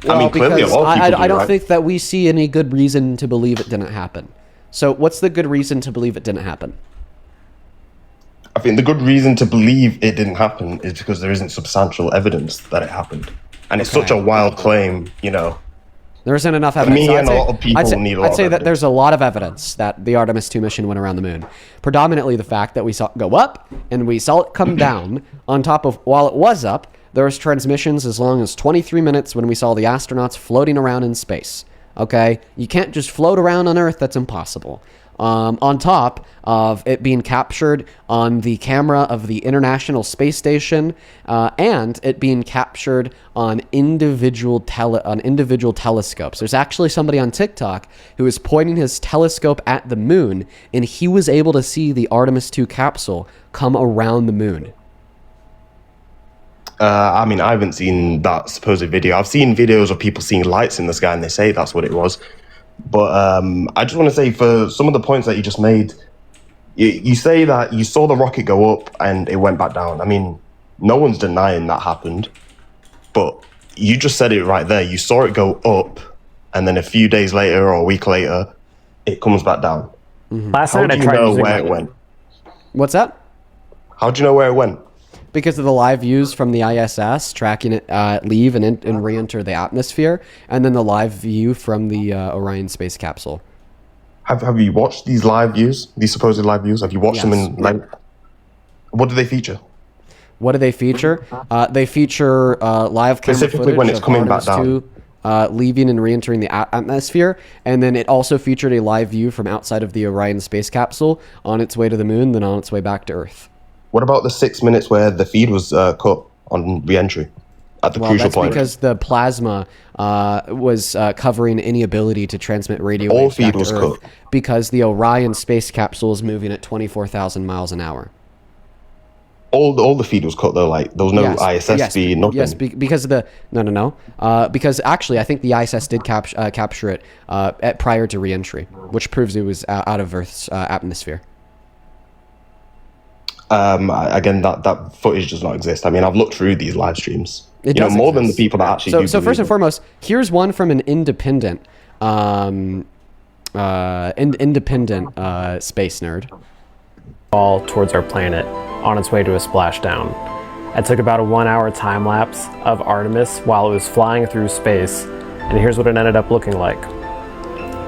Well, I mean, clearly a lot of people I don't right? think that we see any good reason to believe it didn't happen. So what's the good reason to believe it didn't happen? I think the good reason to believe it didn't happen is because there isn't substantial evidence that it happened. And it's such a wild claim, you know. There isn't enough evidence. Me and a lot of people need a lot I'd say of that evidence. there's a lot of evidence that the Artemis 2 mission went around the moon. Predominantly the fact that we saw it go up and we saw it come down on top of, while it was up, there was transmissions as long as 23 minutes when we saw the astronauts floating around in space. Okay? You can't just float around on Earth. That's impossible. On top of it being captured on the camera of the International Space Station, and it being captured on individual telescopes. There's actually somebody on TikTok who is pointing his telescope at the moon, and he was able to see the Artemis 2 capsule come around the moon. I mean, I haven't seen that supposed video. I've seen videos of people seeing lights in the sky and they say that's what it was. But I just want to say, for some of the points that you just made, you say that you saw the rocket go up and it went back down. I mean, no one's denying that happened. But you just said it right there. You saw it go up, and then a few days later or a week later, it comes back down. Mm-hmm. Last How night do I you tried know using where it went? What's that? How do you know where it went? Because of the live views from the ISS tracking it leave and re-enter the atmosphere, and then the live view from the Orion space capsule. Have you watched these live views? These supposed live views? Have you watched them in like? What do they feature? What do they feature? They feature live camera Specifically footage when it's of coming back Artemis 2, leaving and re-entering the atmosphere, and then it also featured a live view from outside of the Orion space capsule on its way to the moon, then on its way back to Earth. What about the 6 minutes where the feed was cut on re-entry at the crucial that's point? because the plasma was covering any ability to transmit radio All waves back feed to was Earth, cut. because the Orion space capsule is moving at 24,000 miles an hour. All the feed was cut though. Like there was no ISS feed, nothing. Yes, because of the because actually I think the ISS did capture it prior to re-entry, which proves it was out of Earth's atmosphere. Again, that footage does not exist. I mean, I've looked through these live streams. It you know, does more than the exist. people that actually. So first and foremost, here's one from an independent independent space nerd. Ball towards our planet on its way to a splashdown. I took about a 1 hour time lapse of Artemis while it was flying through space, and here's what it ended up looking like.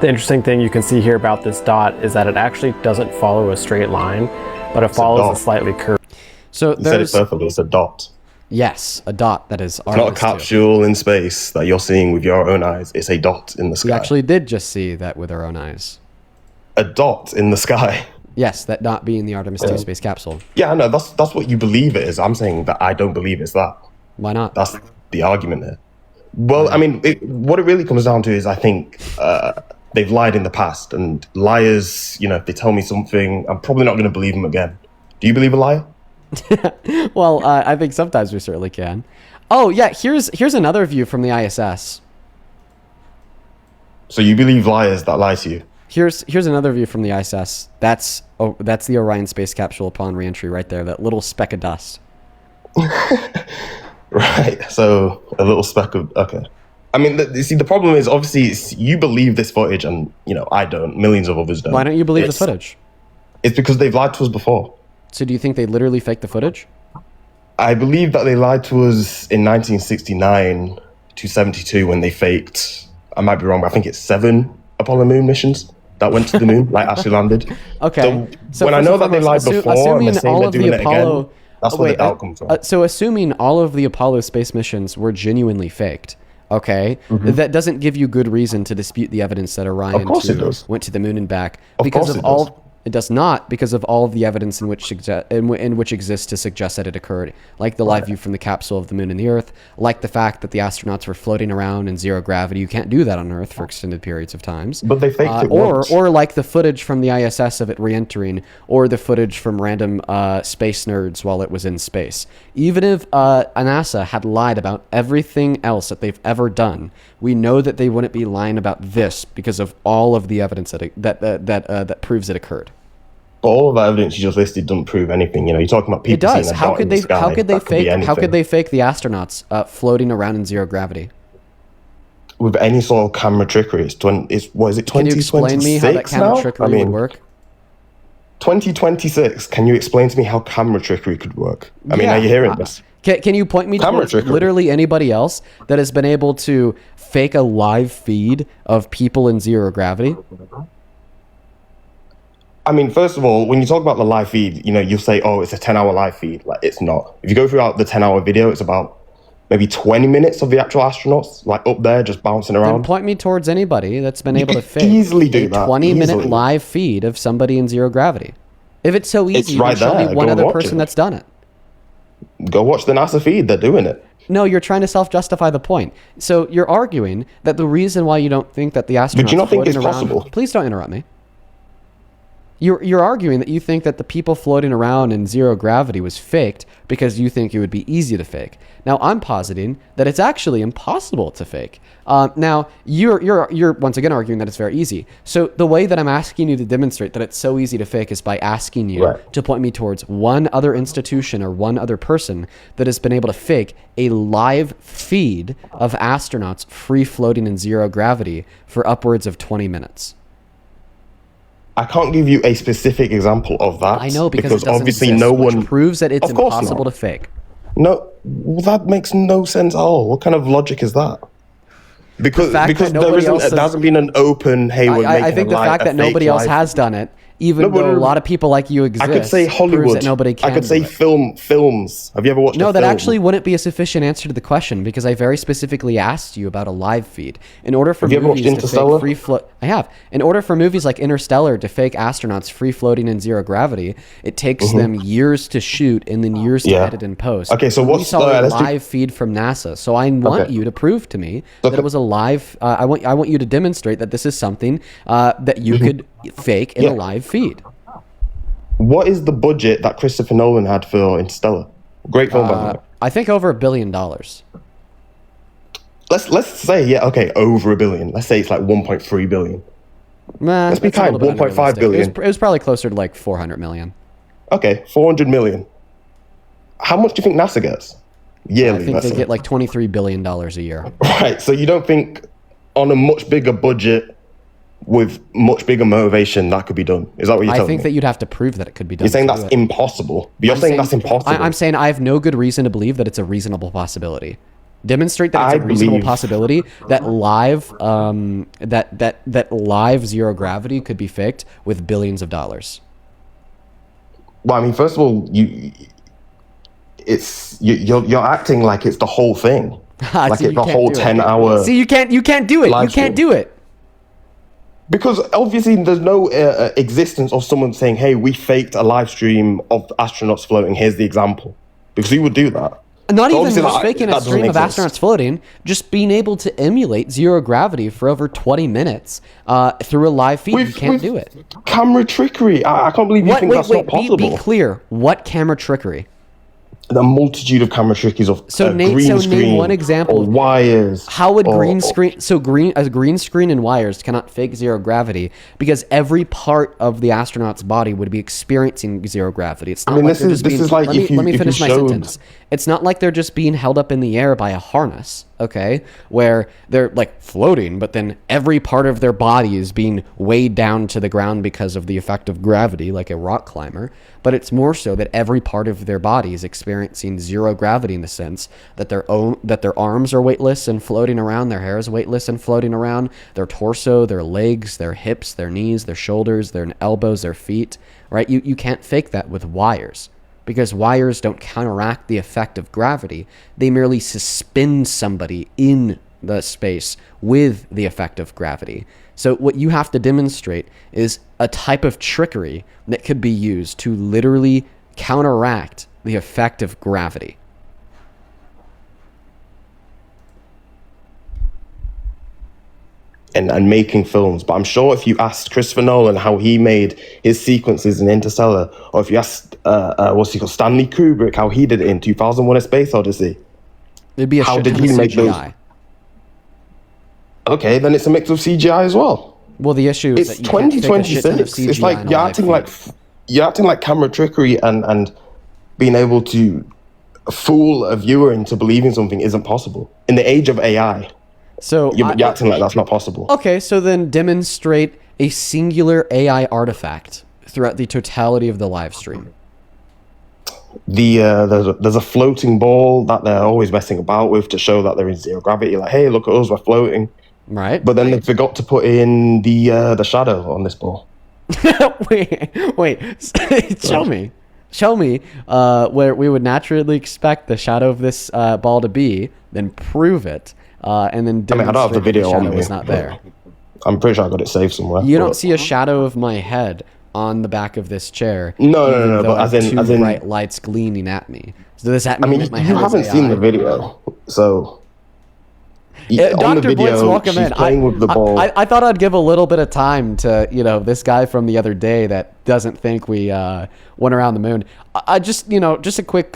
The interesting thing you can see here about this dot is that it actually doesn't follow a straight line, but it follows dot. a slightly curved. So You said it there's perfectly. It's a dot. yes, a dot that is It's not a Artemis 2. capsule in space that you're seeing with your own eyes. It's a dot in the We sky. actually did just see that with our own eyes. A dot in the sky. Yes, that not being the Artemis 2 space capsule. Yeah, I know. That's what you believe it is. I'm saying that I don't believe it's that. Why not? That's the argument here. Well, I mean, what it really comes down to is I think they've lied in the past, and liars, if they tell me something, I'm probably not going to believe them again. Do you believe a liar? Well, I think sometimes we certainly can. Oh yeah, here's another view from the ISS. So you believe liars that lie to you? Here's another view from the ISS. That's the Orion space capsule upon reentry right there. That little speck of dust. Right. So a little speck of okay. I mean, you see, the problem is obviously you believe this footage, and I don't. Millions of others don't. Why don't you believe the It's- footage? It's because they've lied to us before. So do you think they literally faked the footage? I believe that they lied to us in 1969 to 72 when they faked. I might be wrong, but I think it's 7 Apollo moon missions that went to the moon, like actually landed. Okay. So when I first know and that they lied foremost, before, and assuming they're saying all they're of the doing it Apollo, again, that's where the doubt comes from. So assuming all of the Apollo space missions were genuinely faked, okay, that doesn't give you good reason to dispute the evidence that Orion course it does. went to the moon and back Of because course of it all. does. It does not, because of all of the evidence in which exists to suggest that it occurred, like the live view from the capsule of the moon and the Earth, like the fact that the astronauts were floating around in zero gravity. You can't do that on Earth for extended periods of times. But they faked it or once. or like the footage from the ISS of it re-entering, or the footage from random space nerds while it was in space. Even if NASA had lied about everything else that they've ever done, we know that they wouldn't be lying about this because of all of the evidence that proves it occurred. But all of the evidence you just listed doesn't prove anything. You're talking about people It does. seeing a How dot could in the they? sky. How could they That could be fake? How could anything. they fake the astronauts floating around in zero gravity? With any sort of camera trickery? It's what is it? Can you explain me how that 2026 camera now? trickery would work? 2026. Can you explain to me how camera trickery could work? I mean, Yeah. are you hearing this? Can you point me Camera towards trickery. literally anybody else that has been able to fake a live feed of people in zero gravity? I mean, first of all, when you talk about the live feed, you'll say, "Oh, it's a 10-hour live feed." Like, it's not. If you go throughout the 10-hour video, it's about maybe 20 minutes of the actual astronauts, like up there, just bouncing Then around. point me towards anybody that's been able to could fake easily do a that, 20-minute easily. live feed of somebody in zero gravity. If it's so easy, then right show there. me one Go other watch person it. that's done it. Go watch the NASA feed; they're doing it. No, you're trying to self-justify the point. So you're arguing that the reason why you don't think that the astronauts you not think floating it's around- possible? Please don't interrupt me. You're arguing that you think that the people floating around in zero gravity was faked because you think it would be easy to fake. Now I'm positing that it's actually impossible to fake. Now you're once again arguing that it's very easy. So the way that I'm asking you to demonstrate that it's so easy to fake is by asking you Right. to point me towards one other institution or one other person that has been able to fake a live feed of astronauts free floating in zero gravity for upwards of 20 minutes. I can't give you a specific example of that. I know because it doesn't obviously exist, no which one proves that it's Of course impossible not. to fake. No, well, that makes no sense at all. What kind of logic is that? Because fact because that there nobody else there has- hasn't been an open. Hey, we're I making think a the live, fact a that fake nobody else live- has done it, even No, but- though a lot of people like you I exist, could say proves Hollywood. that nobody can I could say do it. films. Have you ever watched? No, a that film? actually wouldn't be a sufficient answer to the question because I very specifically asked you about a live feed. In order for Have you ever watched movies to fake Interstellar? free float, I have. In order for movies like Interstellar to fake astronauts free floating in zero gravity, it takes them years to shoot and then years to Mm-hmm. Yeah. edit and post. Okay, so we what's saw a let's do- live feed from NASA. So I want Okay. you to prove to me that it was a live. I want you to demonstrate that this is something that you could fake in Mm-hmm. Yeah. a live feed. What is the budget that Christopher Nolan had for Interstellar? Great film, by the way. I think over $1 billion. Let's say over $1 billion. Let's say it's like 1.3 billion. Let's be kind, 1.5 billion. It was probably closer to like 400 million. Okay, 400 million. How much do you think NASA gets yearly? I think let's they say? get like $23 billion a year. Right, so you don't think on a much bigger budget with much bigger motivation that could be done. Is that what you're I telling think me? that you'd have to prove that it could be done. You're saying to that's do it. impossible. But you're I'm saying that's impossible. I'm saying I have no good reason to believe that it's a reasonable possibility. Demonstrate that it's I a reasonable believe- possibility that live that live zero gravity could be faked with billions of dollars. Well, I mean, first of all, you're acting like it's the whole thing, like See, it's you the can't whole do it. 10-hour. See, you can't do it. You live can't stream. do it. Because obviously there's no existence of someone saying, "Hey, we faked a live stream of astronauts floating. Here's the example." Because who would do that? Not So even obviously just that- faking that a doesn't stream of exist. astronauts floating, just being able to emulate zero gravity for over 20 minutes through a live feed. You can't do it. Camera trickery. I can't believe you think that's not possible. Be clear. What camera trickery? The multitude of camera trickeries of So name- green so name screen one example or of- wires. How would or- green screen? So a green screen and wires cannot fake zero gravity because every part of the astronaut's body would be experiencing zero gravity. It's not mean, like this they're is- just this being, is like let me, if you- let me if you finish my showed- sentence. It's not like they're just being held up in the air by a harness, okay, where they're like floating, but then every part of their body is being weighed down to the ground because of the effect of gravity, like a rock climber. But it's more so that every part of their body is experiencing zero gravity in the sense that their arms are weightless and floating around, their hair is weightless and floating around, their torso, their legs, their hips, their knees, their shoulders, their elbows, their feet, right? You can't fake that with wires because wires don't counteract the effect of gravity. They merely suspend somebody in the space with the effect of gravity. So what you have to demonstrate is a type of trickery that could be used to literally counteract the effect of gravity. and making films. But I'm sure if you asked Christopher Nolan how he made his sequences in Interstellar, or if you asked what's he called, Stanley Kubrick, how he did it in 2001: A Space Odyssey, It'd be a How shit did ton he of make those- CGI. okay, then it's a mix of CGI as well. Well, the issue is It's that you can't fake a shit ton of 2026. It's CGI like in a you're live acting feed. like you're acting like camera trickery and being able to fool a viewer into believing something isn't possible in the age of AI. So You're acting like that's not possible. okay, so then demonstrate a singular AI artifact throughout the totality of the live stream. There's a floating ball that they're always messing about with to show that they're in zero gravity. Like, hey, look at us, we're floating. Right? But then they forgot to put in the shadow on this ball. wait. Show me where we would naturally expect the shadow of this ball to be, then prove it, and then I mean, I don't have the demonstrate video shadow on me. was not there. I'm pretty sure I got it saved somewhere. You don't but- see a shadow of my head on the back of this chair. No, even though but I as have in- two as in- bright lights gleaming at me. So does that I mean mean, that my you head is haven't seen AI? the video, so. on Dr. the Blitz, welcome she's in. playing with the ball. I thought I'd give a little bit of time to, this guy from the other day that doesn't think we went around the moon. I just, just a quick,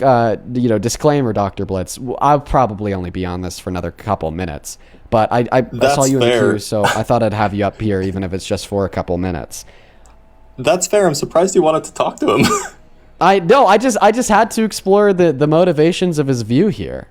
disclaimer, Dr. Blitz. I'll probably only be on this for another couple minutes, but I saw That's you in the fair. queue, so I thought I'd have you up here, even if it's just for a couple minutes. That's fair. I'm surprised you wanted to talk to him. I just had to explore the motivations of his view here.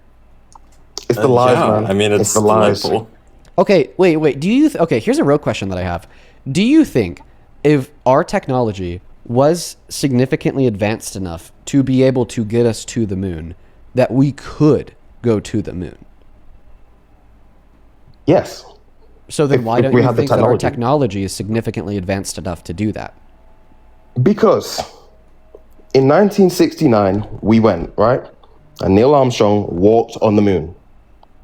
It's the lies, yeah, man. I mean, it's the lies. delightful. Okay, wait. Do you? Okay, here's a real question that I have. Do you think if our technology was significantly advanced enough to be able to get us to the moon, that we could go to the moon? Yes. So then, If- why if don't we you had the think that our technology. technology is significantly advanced enough to do that? Because in 1969, we went, right? And Neil Armstrong walked on the moon.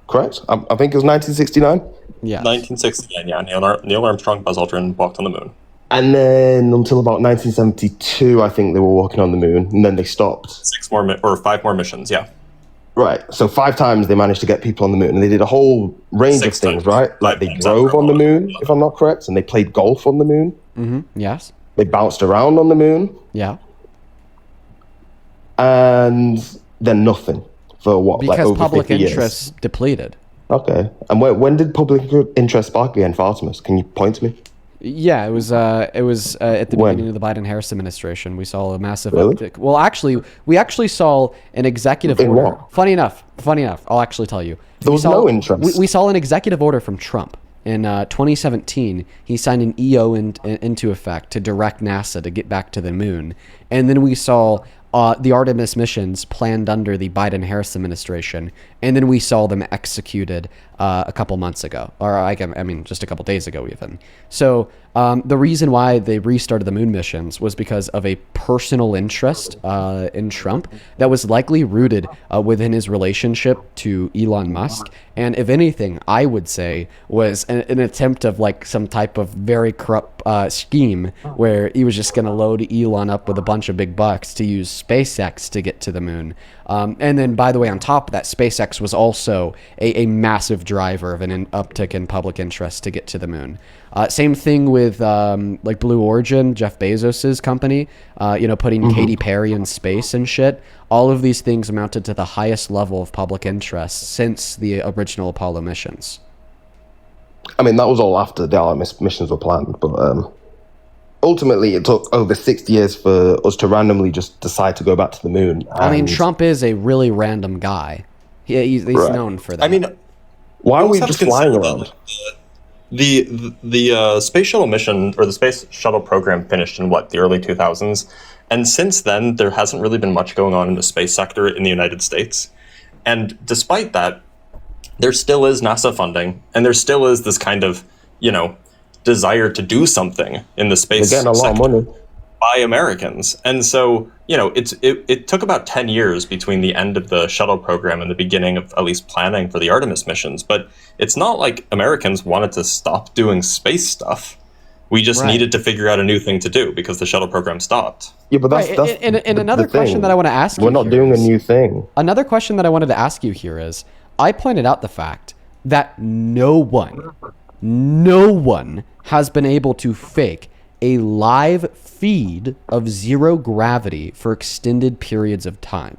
Correct? I think it was 1969. Yeah. 1969, yeah. Neil Armstrong, Buzz Aldrin walked on the moon. And then until about 1972, I think they were walking on the moon. And then they stopped. 5 more missions, yeah. Right. So 5 times they managed to get people on the moon. And they did a whole range 6 of things, times. right? Like they 5 times drove after on the all. moon, if I'm not correct. And they played golf on the moon. Yes. They bounced around on the moon. Yeah. And then nothing for what? like Because over public 50 interest depleted. Years. Okay. And when did public interest spark again for Artemis? Can you point to me? Yeah, it was at the When? beginning of the Biden-Harris administration. We saw a massive Really? uptick. Well, actually, we actually saw an executive In order. what? Funny enough, I'll actually tell you. There was no interest. We saw an executive order from Trump in 2017, he signed an EO into effect to direct NASA to get back to the moon. And then we saw the Artemis missions planned under the Biden-Harris administration, and then we saw them executed a couple months ago, or I mean, just a couple days ago even. So the reason why they restarted the moon missions was because of a personal interest in Trump that was likely rooted within his relationship to Elon Musk, and if anything, I would say was an attempt of like some type of very corrupt scheme where he was just going to load Elon up with a bunch of big bucks to use SpaceX to get to the moon. And then, by the way, on top of that, SpaceX was also a massive driver of an uptick in public interest to get to the moon. Same thing with like Blue Origin, Jeff Bezos's company, putting Katy Perry in space and shit. All of these things amounted to the highest level of public interest since the original Apollo missions. I mean, that was all after the Artemis missions were planned, but ultimately it took over 60 years for us to randomly just decide to go back to the moon. I mean, Trump is a really random guy. He's Right. known for that. I mean, why are we also have just to flying consider, around? The space shuttle mission, or the space shuttle program, finished in the early 2000s, and since then there hasn't really been much going on in the space sector in the United States. And despite that, there still is NASA funding, and there still is this kind of desire to do something in the space They're getting a lot sector of money. by Americans. And so, it took about 10 years between the end of the shuttle program and the beginning of at least planning for the Artemis missions. But it's not like Americans wanted to stop doing space stuff. We just Right. needed to figure out a new thing to do because the shuttle program stopped. Yeah, but that's, Right, that's and another the thing. question that I want to ask you We're not here doing is- a new thing. Another question that I wanted to ask you here is, I pointed out the fact that no one has been able to fake a live feed of zero gravity for extended periods of time.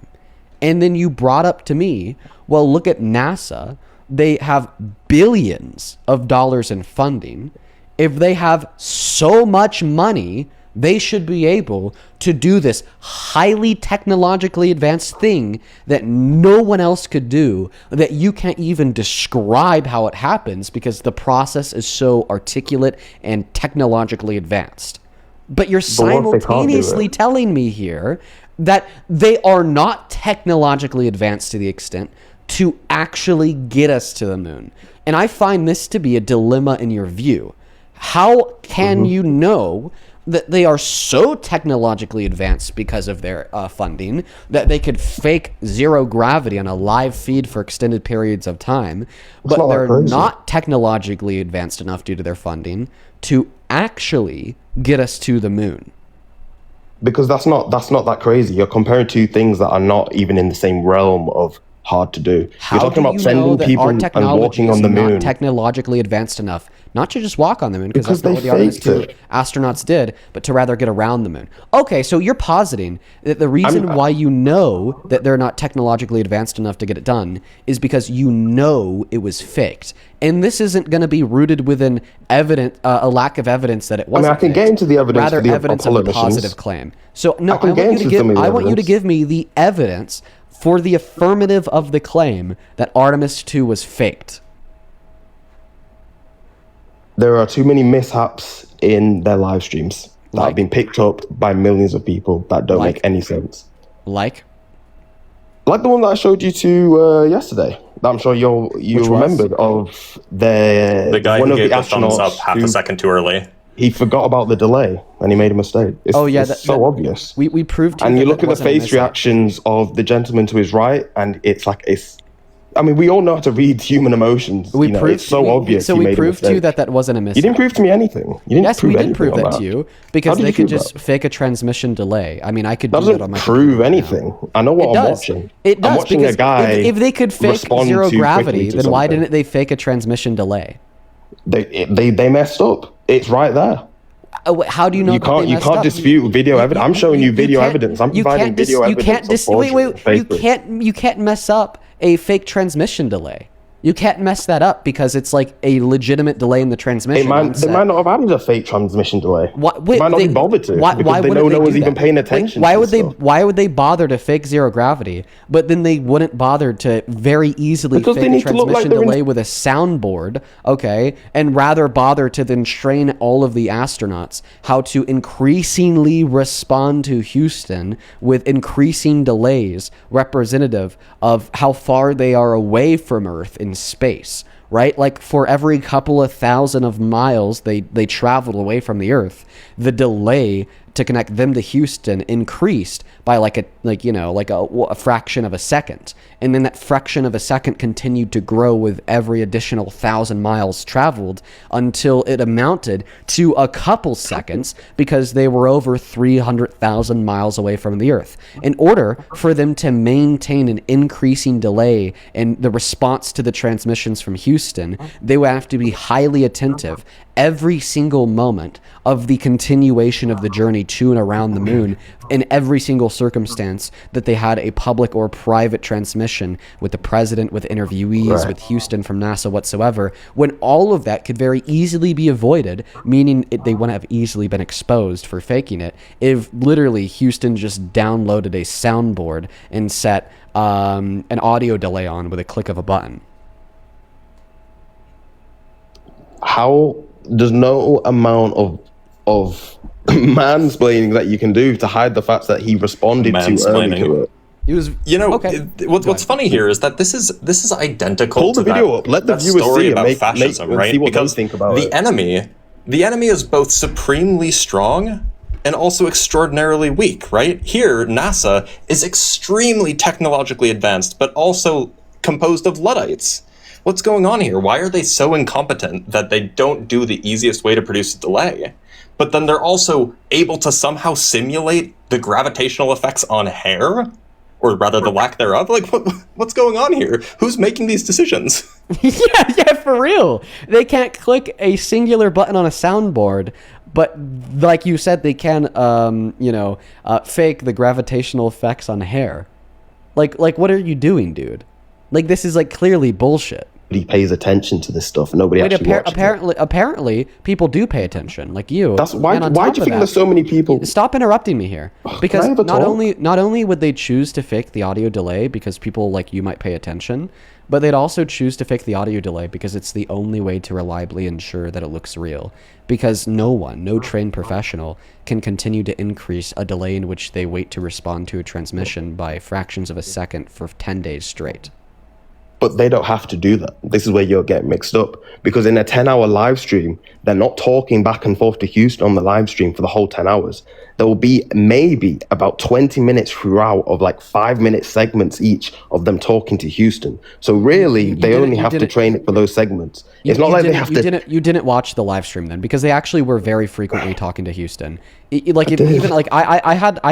And then you brought up to me, well, look at NASA. They have billions of dollars in funding. If they have so much money, they should be able to do this highly technologically advanced thing that no one else could do, that you can't even describe how it happens because the process is so articulate and technologically advanced. But you're But what if they can't do simultaneously it? telling me here that they are not technologically advanced to the extent to actually get us to the moon. And I find this to be a dilemma in your view. How can you know that they are so technologically advanced because of their funding that they could fake zero gravity on a live feed for extended periods of time, but not that they're crazy. not technologically advanced enough due to their funding to actually get us to the moon? Because that's not that crazy. You're comparing two things that are not even in the same realm of hard to do. How You're talking do about you know sending that people our and technology walking is on the not moon. technologically advanced enough not to just walk on the moon, because Because that's not what they the Artemis faked 2 astronauts did, but to rather get around the moon. Okay, so you're positing that the reason why you know that they're not technologically advanced enough to get it done is because you know it was faked. And this isn't going to be rooted within a lack of evidence that it wasn't I can get faked, into the evidence rather for the evidence of Apollo a missions. positive claim. So no, I can I get want you to into some of the I want you to evidence. give me the evidence for the affirmative of the claim that Artemis 2 was faked. There are too many mishaps in their live streams that Like? have been picked up by millions of people that don't Like? make any sense. Like? Like the one that I showed you to yesterday. That I'm sure you Which was? remembered of The guy one who of gave the the thumbs up astronauts half who a second too early. he forgot about the delay and he made a mistake. It's, Oh, yeah, it's so obvious. We proved to And that you look that at the wasn't a face mishap. reactions of the gentleman to his right, and it's like I mean, we all know how to read human emotions. We proved it's so we- obvious. So he we made a proved to you mistake. that wasn't a mistake. You didn't prove to me anything. You didn't Yes, prove we did anything prove on that to you How because did they you could prove just that? fake a transmission delay. I mean, I could That do that doesn't on my prove computer right now. anything. I know what It I'm does. watching. It does I'm watching because a guy if they could fake respond zero too gravity, quickly to then why something. didn't they fake a transmission delay? They messed up. It's right there. How do you know You that can't they you messed can't up? dispute video evidence. I'm showing you video can't- evidence. I'm you providing can't dis- video you evidence. can't of dis- wait, forgery on you Facebook. can't you can't mess up a fake transmission delay. You can't mess that up because it's like a legitimate delay in the transmission. They might not have added a fake transmission delay. Wait, they might not be bothered to because they know no one's even paying attention. Why would they bother to fake zero gravity? But then they wouldn't bother to very easily Because they fake need to look like transmission they're in- delay with a soundboard, okay, and rather bother to then train all of the astronauts how to increasingly respond to Houston with increasing delays representative of how far they are away from Earth in space, right? Like for every couple of thousand of miles they traveled away from the Earth, the delay to connect them to Houston increased by a fraction of a second, and then that fraction of a second continued to grow with every additional 1,000 miles traveled until it amounted to a couple seconds because they were over 300,000 miles away from the Earth. In order for them to maintain an increasing delay in the response to the transmissions from Houston, they would have to be highly attentive every single moment of the continuation of the journey to and around the moon in every single circumstance that they had a public or private transmission with the president, with interviewees, with Houston from NASA whatsoever, when all of that could very easily be avoided, meaning they wouldn't have easily been exposed for faking it if literally Houston just downloaded a soundboard and set an audio delay on with a click of a button. How there's no amount of mansplaining that you can do to hide the fact that he responded too early to it. It was, okay. What's funny here is that this is identical Pull to the video up. Let the that viewers story see it. about fascism, right? See what Because they think about the it. enemy is both supremely strong and also extraordinarily weak, right? Here, NASA is extremely technologically advanced, but also composed of Luddites. What's going on here? Why are they so incompetent that they don't do the easiest way to produce a delay? But then they're also able to somehow simulate the gravitational effects on hair? Or rather, the lack thereof? Like, what's going on here? Who's making these decisions? yeah, for real. They can't click a singular button on a soundboard, but like you said, they can, fake the gravitational effects on hair. Like, what are you doing, dude? Like, this is like clearly bullshit. He pays attention to this stuff. Nobody actually watches it. Apparently, people do pay attention, like you. That's why. And on Why top do you of think that, there's so many people? Stop interrupting me here, because I have a not talk? only would they choose to fake the audio delay because people like you might pay attention, but they'd also choose to fake the audio delay because it's the only way to reliably ensure that it looks real. Because no trained professional can continue to increase a delay in which they wait to respond to a transmission by fractions of a second for 10 days straight. But they don't have to do that. This is where you're getting mixed up. Because in a 10-hour live stream, they're not talking back and forth to Houston on the live stream for the whole 10 hours. There will be maybe about 20 minutes throughout of like 5-minute segments each of them talking to Houston. So really, they only have to train it for those segments. It's not like they have to... You didn't watch the live stream then, because they actually were very frequently talking to Houston. I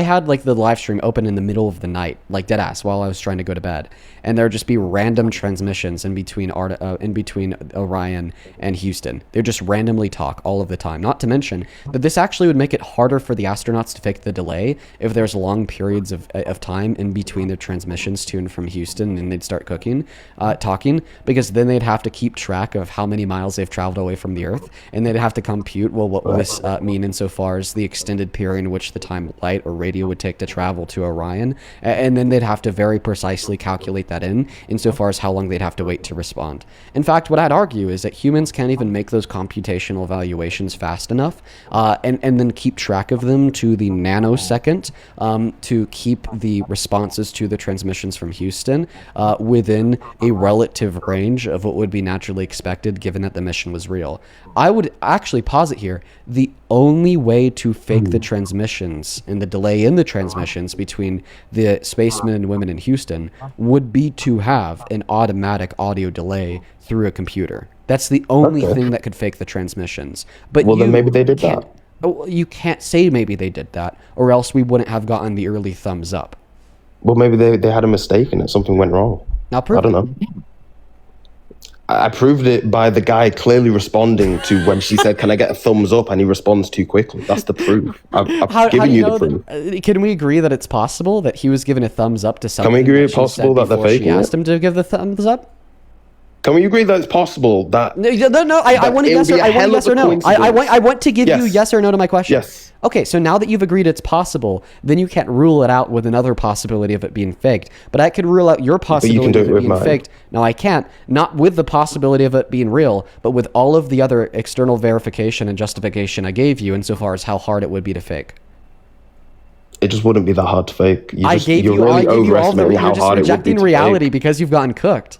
had like the live stream open in the middle of the night, like dead ass, while I was trying to go to bed, and there'd just be random transmissions in between Orion and Houston. They'd just randomly talk all of the time. Not to mention that this actually would make it harder for the astronauts to fake the delay if there's long periods of time in between their transmissions to and from Houston, and they'd start talking, because then they'd have to keep track of how many miles they've traveled away from the Earth, and they'd have to compute, well, what will this mean insofar as the extended period in which the time light or radio would take to travel to Orion, and then they'd have to very precisely calculate that insofar as how long they'd have to wait to respond. In fact, what I'd argue is that humans can't even make those computational evaluations fast enough, and then keep track of them to the nanosecond, to keep the responses to the transmissions from Houston within a relative range of what would be naturally expected given that the mission was real. I would actually posit here, the only way to fake the transmissions and the delay in the transmissions between the spacemen and women in Houston would be to have an automatic audio delay through a computer. That's the only thing that could fake the transmissions. But then maybe they did that. You can't say maybe they did that, or else we wouldn't have gotten the early thumbs up. Well, maybe they had a mistake in it. Something went wrong. Now prove I don't know. I proved it by the guy clearly responding to when she said, "Can I get a thumbs up?" and he responds too quickly. That's the proof. I've given you the proof. Can we agree that it's possible that he was giving a thumbs up to something? Can we agree that it's she possible said that they're before she faking asked it? him to give the thumbs up? Can we agree that it's possible that? No. I want a it yes would or be a I want a hell yes of or a no. coincidence. I want to give you Yes. yes or no to my question. Yes. Okay, so now that you've agreed it's possible, then you can't rule it out with another possibility of it being faked. But I could rule out your possibility do of it it with being mine. faked. No, I can't. Not with the possibility of it being real, but with all of the other external verification and justification I gave you insofar as how hard it would be to fake. It just wouldn't be that hard to fake. I gave you all the overestimating you're how just hard it would be rejecting to reality fake. because you've gotten cooked.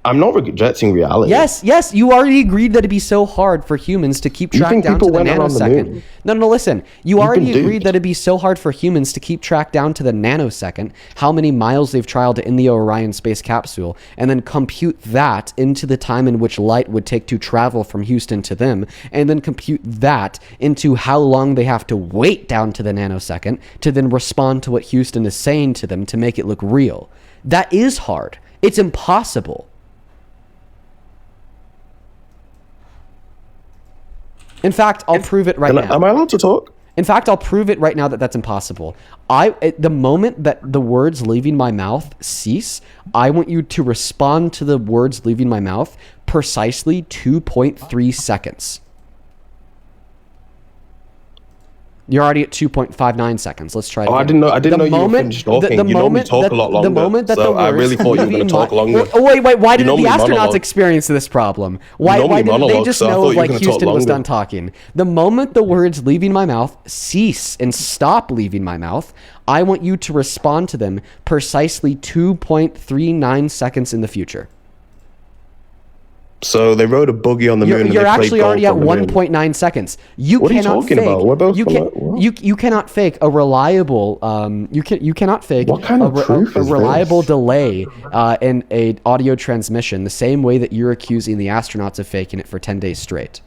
I'm not rejecting reality. Yes, you already agreed that it'd be so hard for humans to keep You track think down to people the went around the nanosecond. moon? No, listen. You already been agreed duped. that it'd be so hard for humans to keep track down to the nanosecond how many miles they've traveled in the Orion space capsule, and then compute that into the time in which light would take to travel from Houston to them, and then compute that into how long they have to wait down to the nanosecond to then respond to what Houston is saying to them to make it look real. That is hard. It's impossible. In fact, I'll prove it right now. Am I allowed to talk? In fact, I'll prove it right now that that's impossible. At the moment that the words leaving my mouth cease, I want you to respond to the words leaving my mouth precisely 2.3 seconds. You're already at 2.59 seconds. Let's try it. Oh, I again. didn't know you were finished talking. You normally talk a lot longer. The moment that so the words I really thought you were going leaving to talk my- longer. Oh, wait. Why didn't the normally astronauts monologue. experience this problem? Why normally didn't they monologue, just so I know thought you were like gonna talk Houston was longer. done talking? The moment the words leaving my mouth cease and stop leaving my mouth, I want you to respond to them precisely 2.39 seconds in the future. So they rode a buggy on the moon. and You're they played actually already at golf on the moon. 1.9 seconds. You What are you cannot talking fake. about? We're both you, on can, a- what? you cannot fake a reliable. You cannot fake What kind of proof a is reliable this? delay in a audio transmission. The same way that you're accusing the astronauts of faking it for 10 days straight.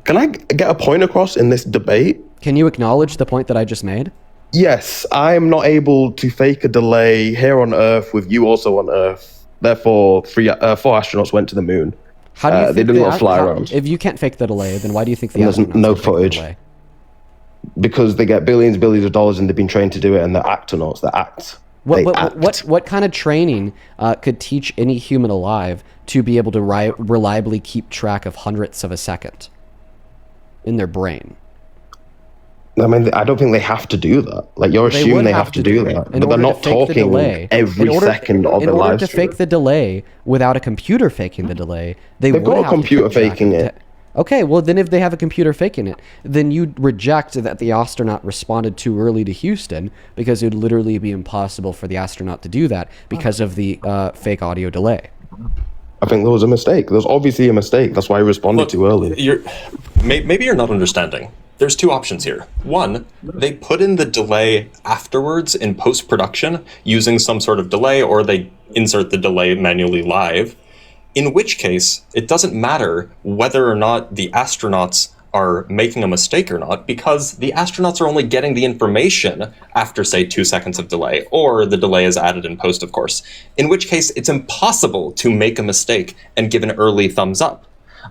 Can I get a point across in this debate? Can you acknowledge the point that I just made? Yes, I am not able to fake a delay here on Earth with you also on Earth. Therefore, 4 astronauts went to the moon. How do you They think did a little fly how- around. If you can't fake the delay, then why do you think the And there's astronauts no would fake the footage. delay? Because they get billions of dollars and they've been trained to do it, and they're actonauts. They act. They act. What kind of training could teach any human alive to be able to reliably keep track of hundredths of a second in their brain? I mean, I don't think they have to do that. Like, you're They assuming would they have to do it that. in But they're order to not fake the talking delay. every second of in their order live to stream. fake the delay without a computer faking the delay, they They've would got a have to computer keep track faking of it. Okay, well then if they have a computer faking it, then you'd reject that the astronaut responded too early to Houston because it would literally be impossible for the astronaut to do that because of the fake audio delay. I think there was a mistake. There was obviously a mistake. That's why I responded too early. Maybe you're not understanding. There's two options here. One, they put in the delay afterwards in post-production using some sort of delay, or they insert the delay manually live, in which case it doesn't matter whether or not the astronauts are making a mistake or not, because the astronauts are only getting the information after, say, 2 seconds of delay, or the delay is added in post, of course, in which case it's impossible to make a mistake and give an early thumbs up.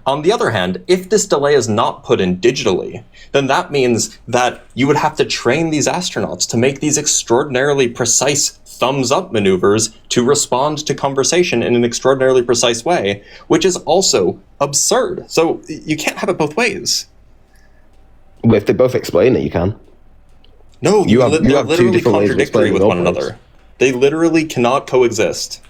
On the other hand, if this delay is not put in digitally, then that means that you would have to train these astronauts to make these extraordinarily precise thumbs up maneuvers to respond to conversation in an extraordinarily precise way, which is also absurd. So you can't have it both ways. But if they both explain it, you can. No, You have- they're you have two literally different ways of contradictory explaining with your one points. another. They literally cannot coexist.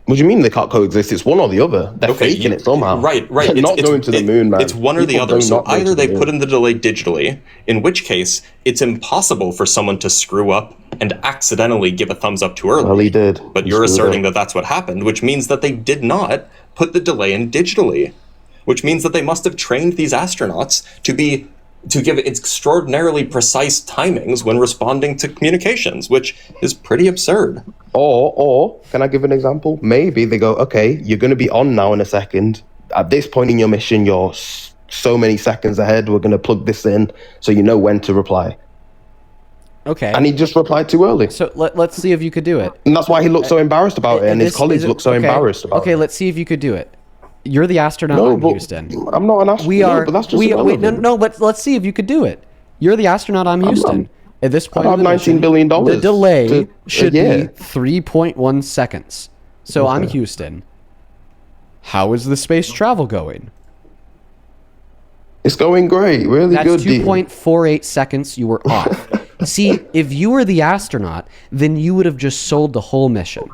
What do you mean they can't coexist? It's one or the other. They're faking it somehow. Right. They're It's- not it's- going to the moon, man. It's one or the People other. do So not go to either the they moon. put in the delay digitally, in which case it's impossible for someone to screw up and accidentally give a thumbs up too early. Well, he did. But He you're screwed asserting up. that that's what happened, which means that they did not put the delay in digitally, which means that they must have trained these astronauts to give extraordinarily precise timings when responding to communications, which is pretty absurd. Or can I give an example? Maybe they go, okay, you're going to be on now in a second. At this point in your mission, you're so many seconds ahead. We're going to plug this in so you know when to reply. Okay. And he just replied too early. So let's see if you could do it. And that's why he looked so embarrassed about it, and his This- colleagues is it- looked so okay, embarrassed about Okay, it. let's see if you could do it. You're the astronaut No, in but Houston. I'm not an astronaut. We are. but that's just wait, no, irrelevant. no. Let's see if you could do it. You're the astronaut. I'm Houston. At this point, I of have the mission, $19 billion The delay to- should yeah. be 3.1 seconds. So I'm Okay. Houston. How is the space travel going? It's going great. Really That's good, Dean. 2.48 seconds you were off. See, if you were the astronaut, then you would have just sold the whole mission.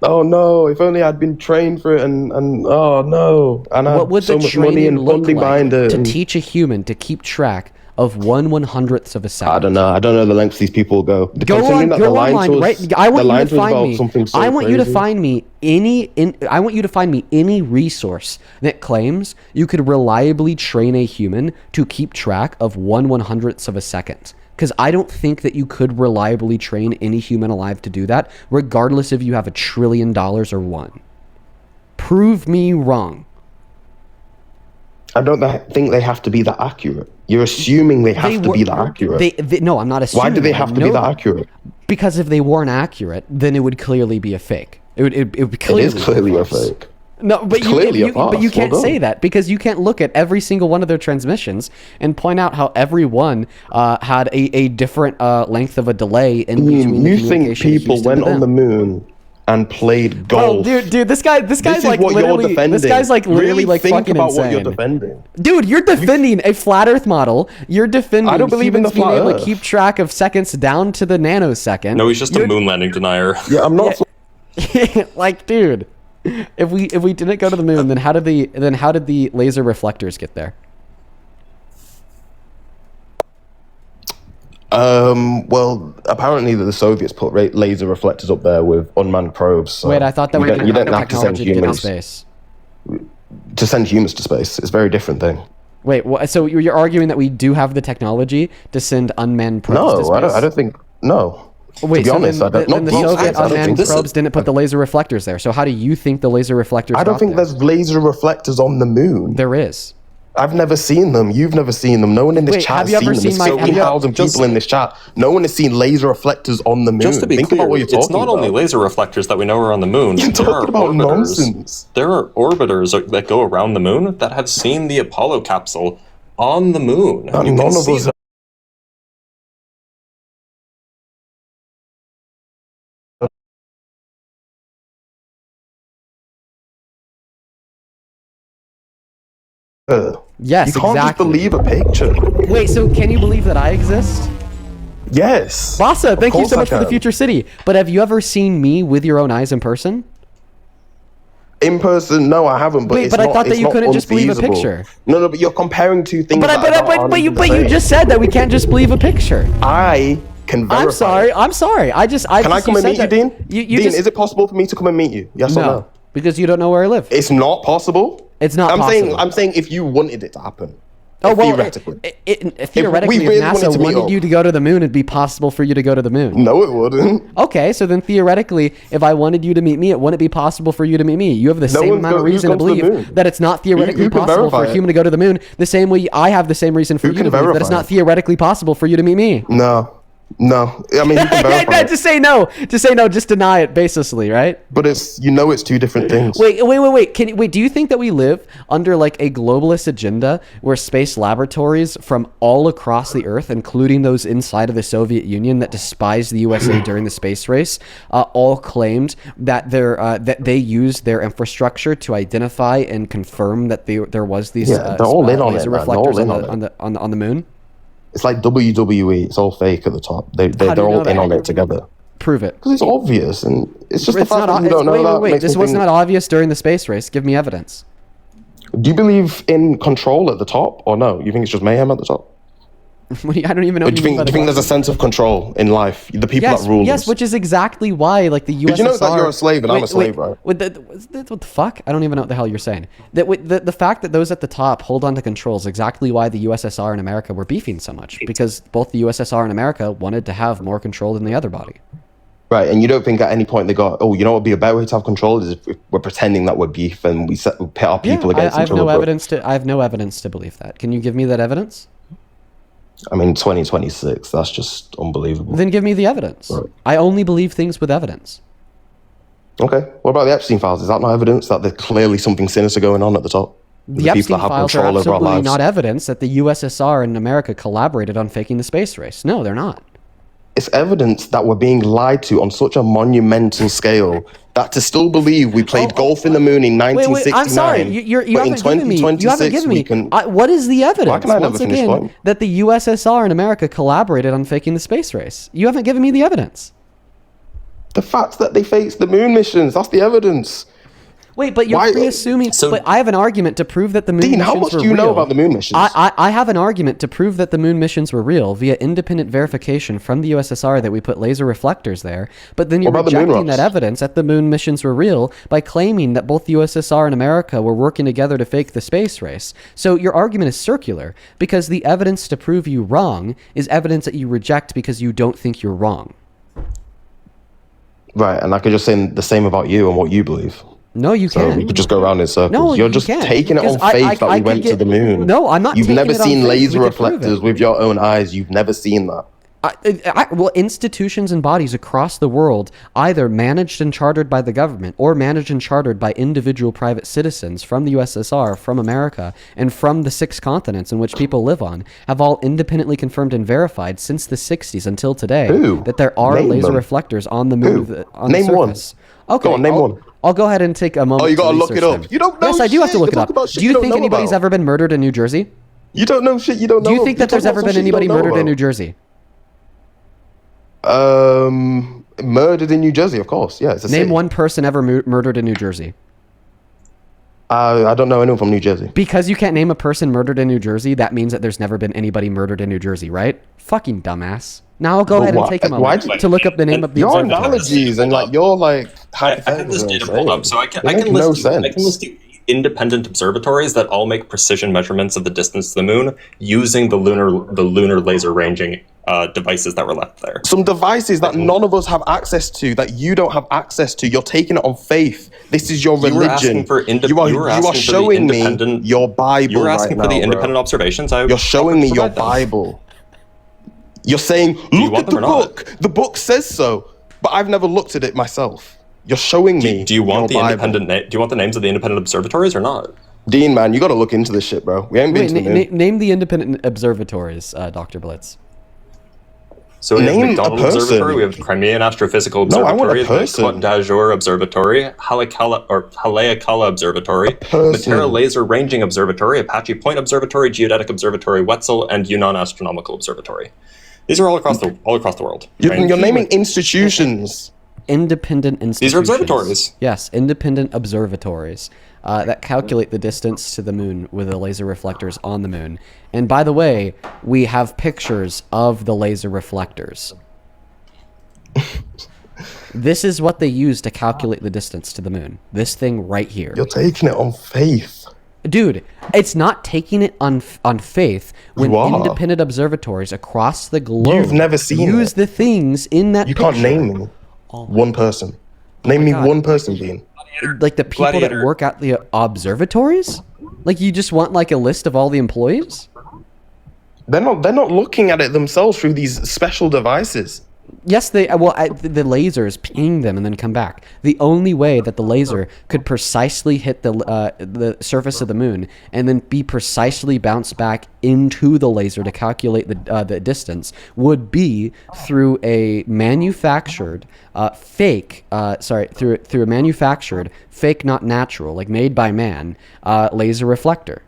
Oh no! If only I'd been trained for it, and oh no! And I What would had so the much money training and look funding like behind it. to and- teach a human to keep track of 1/100th of a second? I don't know. I don't know the lengths these people go. Go Considering on, that go the line online, was- right? I want the you line to was find about me. something so I want you to crazy. find me I want you to find me any resource that claims you could reliably train a human to keep track of 1/100th of a second. Because I don't think that you could reliably train any human alive to do that, regardless if you have $1 trillion or one. Prove me wrong. I don't think they have to be that accurate. You're assuming they have to be that accurate. No, I'm not assuming. Why do they I have to be know that accurate? Because if they weren't accurate, then it would clearly be a fake. It would It clearly is clearly a farce. fake. No, but Clearly you, a farce. but you can't Well say done. that because you can't look at every single one of their transmissions and point out how every one had a different length of a delay in between the You think communication of people Houston went to on the them. moon and played Bro, golf? dude, this guy's This like is what you're literally, defending. this guy's like literally really like think fucking about insane. what you're defending. Dude, you're defending a flat Earth model. You're defending I don't believe in humans the flat being able Earth. to keep track of seconds down to the nanosecond. No, he's just a moon landing denier. Yeah, I'm not. Like, dude, if we didn't go to the moon, then how did the laser reflectors get there? Well, apparently the Soviets put laser reflectors up there with unmanned probes. So Wait, I thought that you we don't, you didn't don't have have to send technology to get to humans space. to send humans to space. It's a very different thing. Wait, so you're arguing that we do have the technology to send unmanned probes to No, space? I don't think. No. Wait, to be so honest, then, I don't. then Not the deep Soviet space, I don't unmanned think. probes didn't put the laser reflectors there. So how do you think the laser reflectors I don't got think there? there's laser reflectors on the moon. There is. I've never seen them. You've never seen them. No one in this Wait, chat have has you ever seen them. seen There's my- have you- 16,000 people in this chat. No one has seen laser reflectors on the moon. Just to be Think clear, about what you're talking it's not about. only laser reflectors that we know are on the moon. You're There are talking about orbiters. nonsense. There are orbiters that go around the moon that have seen the Apollo capsule on the moon. And You can none of see us them. Yes, You can't exactly. just believe a picture. Wait, so can you believe that I exist? Yes. Bassa, thank you course so I much for the can. future city. But have you ever seen me with your own eyes in person? In person, no, I haven't. But Wait, it's but I not, thought that it's you not couldn't just believe a unfeasible. picture. No, but you're comparing two things. But that aren't you the same. just said that we can't just believe a picture. I can verify. I'm sorry. it. I'm sorry. I Can I just- come and said meet you, that- Dean? You Dean, just, is it possible for me to come and meet you? Yes or no, no? because you don't know where I live. It's not possible. It's not possible. I'm saying if you wanted it to happen. Oh well, theoretically. theoretically, we if really wanted NASA to meet wanted up. you to go to the moon, it'd be possible for you to go to the moon. No, it wouldn't. Okay, so then theoretically, if I wanted you to meet me, it wouldn't be possible for you to meet me. You have the same one's amount of who's reason to gone to the believe moon? that it's not theoretically You can possible for a verify it. human to go to the moon. The same way I have the same reason for Who you can to believe that it's verify not it? theoretically possible for you to meet me. No. I mean, you can verify it. Just say no. Just say no. Just deny it baselessly, right? But it's two different things. Wait. Do you think that we live under like a globalist agenda where space laboratories from all across the Earth, including those inside of the Soviet Union that despised the USA during the space race, all claimed that they used their infrastructure to identify and confirm that there was these Yeah, they're all in on laser it, man. They're all reflectors in on the moon? It's like WWE. It's all fake at the top. They're do you all know in that? on it together. Prove it. Because it's obvious, and it's just the It's fact not. that you don't know that. Wait. makes This me was think- not obvious during the space race. Give me evidence. Do you believe in control at the top, or no? You think it's just mayhem at the top? I don't even know. Or do you think there's a sense of control in life? The people that rule Yes, us. which is exactly why, like the USSR. Did you know that you're a slave and I'm a slave, right? What the fuck? I don't even know what the hell you're saying. The fact that those at the top hold on to control is exactly why the USSR and America were beefing so much, because both the USSR and America wanted to have more control than the other body. Right, and you don't think at any point they got, oh, you know what would be a better way to have control is if we're pretending that we're beef and we pit our people against I have each other. no but- evidence I have no evidence to believe that. Can you give me that evidence? I mean, 2026, that's just unbelievable. Then give me the evidence. Right. I only believe things with evidence. Okay, what about the Epstein files? Is that not evidence that there's clearly something sinister going on at the top? The Epstein files are over our absolutely lives? not evidence that the USSR and America collaborated on faking the space race. No, they're not. It's evidence that we're being lied to on such a monumental scale that to still believe we played golf in the moon in Wait, 1969. I'm sorry. You but in haven't given me. You haven't 2026 given we me. can. What is the evidence? Why can I never Once finish again, point? that the USSR and America collaborated on faking the space race. You haven't given me the evidence. The fact that they faked the moon missions, that's the evidence. Wait, but you're Why- pre-assuming. So- but I have an argument to prove that the moon Dean, missions how much were do you know real. about the moon missions? I have an argument to prove that the moon missions were real via independent verification from the USSR that we put laser reflectors there. But then you're What about the moon rejecting that rocks? evidence that the moon missions were real by claiming that both the USSR and America were working together to fake the space race. So your argument is circular because the evidence to prove you wrong is evidence that you reject because you don't think you're wrong. Right, and I could just say the same about you and what you believe. No, you So can't. we could just go around in circles. No, You're you just can't, taking it because on faith that we could went to get- the moon. No, I'm not You've taking never it on seen faith. laser We could prove reflectors it. with your own eyes. You've never seen that. Well, institutions and bodies across the world, either managed and chartered by the government or managed and chartered by individual private citizens from the USSR, from America, and from the 6 continents in which people live on, have all independently confirmed and verified since the 60s until today Who? that there are Name laser them. reflectors on the moon. Who? On Name the one. surface. Okay, Go on, name one. I'll go ahead and take a moment. Oh, you gotta to look it research up. them. You don't know Yes, I do have to shit. look You it talk up. about shit Do you you don't think know anybody's about. ever been murdered in New Jersey? You don't know shit you don't know. Do you think that there's talk ever about been some shit you anybody don't know murdered in New about. Jersey? Murdered in New Jersey, of course. Yeah, it's a Name city. one person ever murdered in New Jersey. I don't know anyone from New Jersey. Because you can't name a person murdered in New Jersey, that means that there's never been anybody murdered in New Jersey, right? Fucking dumbass. Now I'll go But ahead and why- take a why moment do- to look up the name of the Your observatory. analogies and like your like I have this hypotheticals data are pulled up, insane. so I can They make no list you, I sense. can list you independent observatories that all make precision measurements of the distance to the moon using the lunar laser ranging devices that were left there. Some devices that none of us have access to, that you don't have access to. You're taking it on faith. This is your You were religion. asking for you are showing me your Bible. You were asking right for the now, bro. independent observations. You're showing me your provide them. Bible. You're saying, you look want at the them or not? book. The book says so, but I've never looked at it myself. You're showing me. Do you want the your Bible. independent? Do you want the names of the independent observatories or not? Dean, man, you got to look into this shit, bro. We ain't been Wait, to the moon. name the independent observatories, Dr. Blitz. So we have Name a McDonald person. Observatory, we have Crimean Astrophysical No, I want a Observatory, the person. Côte d'Azur Observatory, Haleakala Observatory, person. Matera Laser Ranging Observatory, Apache Point Observatory, Geodetic Observatory, Wetzel, and Yunnan Astronomical Observatory. These are all across the world. You're, right? you're naming institutions. Independent institutions. These are observatories. Yes, independent observatories that calculate the distance to the moon with the laser reflectors on the moon. And by the way, we have pictures of the laser reflectors. This is what they use to calculate the distance to the moon. This thing right here. You're taking it on faith. Dude, it's not taking it on faith when You are. independent observatories across the globe You've never seen use it. the things in that You can't picture. name me one person. Name me God. one person, Dean. Like the people that Gladiator. work at the observatories? Like you just want like a list of all the employees? They're not looking at it themselves through these special devices. Yes, the lasers ping them and then come back. The only way that the laser could precisely hit the surface of the moon and then be precisely bounced back into the laser to calculate the distance would be through a manufactured fake not natural, like made by man, laser reflector.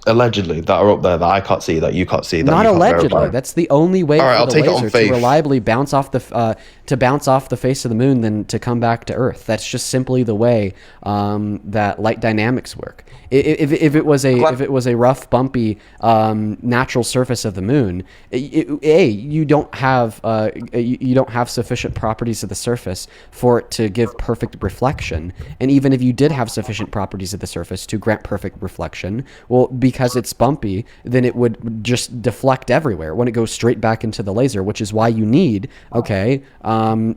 Allegedly, that are up there that I can't see, that you can't see. That Not you can't allegedly. verify. That's the only way All right, for I'll the take it on laser to faith. reliably bounce off the face of the moon than to come back to Earth. That's just simply the way that light dynamics work. If it was a rough, bumpy natural surface of the moon, you don't have sufficient properties of the surface for it to give perfect reflection. And even if you did have sufficient properties of the surface to grant perfect reflection, well, because it's bumpy, then it would just deflect everywhere when it goes straight back into the laser, which is why you need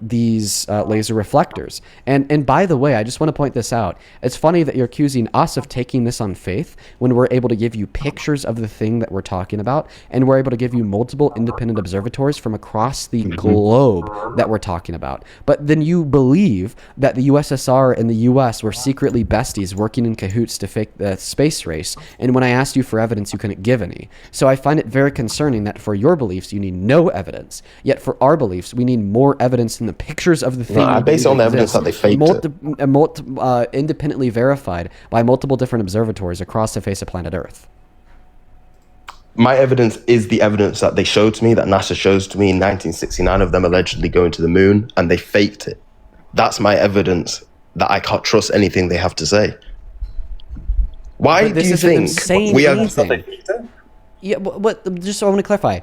these laser reflectors. And by the way, I just want to point this out. It's funny that you're accusing us of taking this on faith when we're able to give you pictures of the thing that we're talking about, and we're able to give you multiple independent observatories from across the globe that we're talking about. But then you believe that the USSR and the US were secretly besties working in cahoots to fake the space race. And when I ask asked you for evidence, you couldn't give any. So I find it very concerning that for your beliefs, you need no evidence. Yet for our beliefs, we need more evidence than the pictures of the thing. I we base it believe on the evidence exists, that they faked it. independently verified by multiple different observatories across the face of planet Earth. My evidence is the evidence that they showed to me, that NASA shows to me in 1969 of them allegedly going to the moon, and they faked it. That's my evidence that I can't trust anything they have to say. Why But do this you is an think insane we have... anything. Yeah, but just so I want to clarify,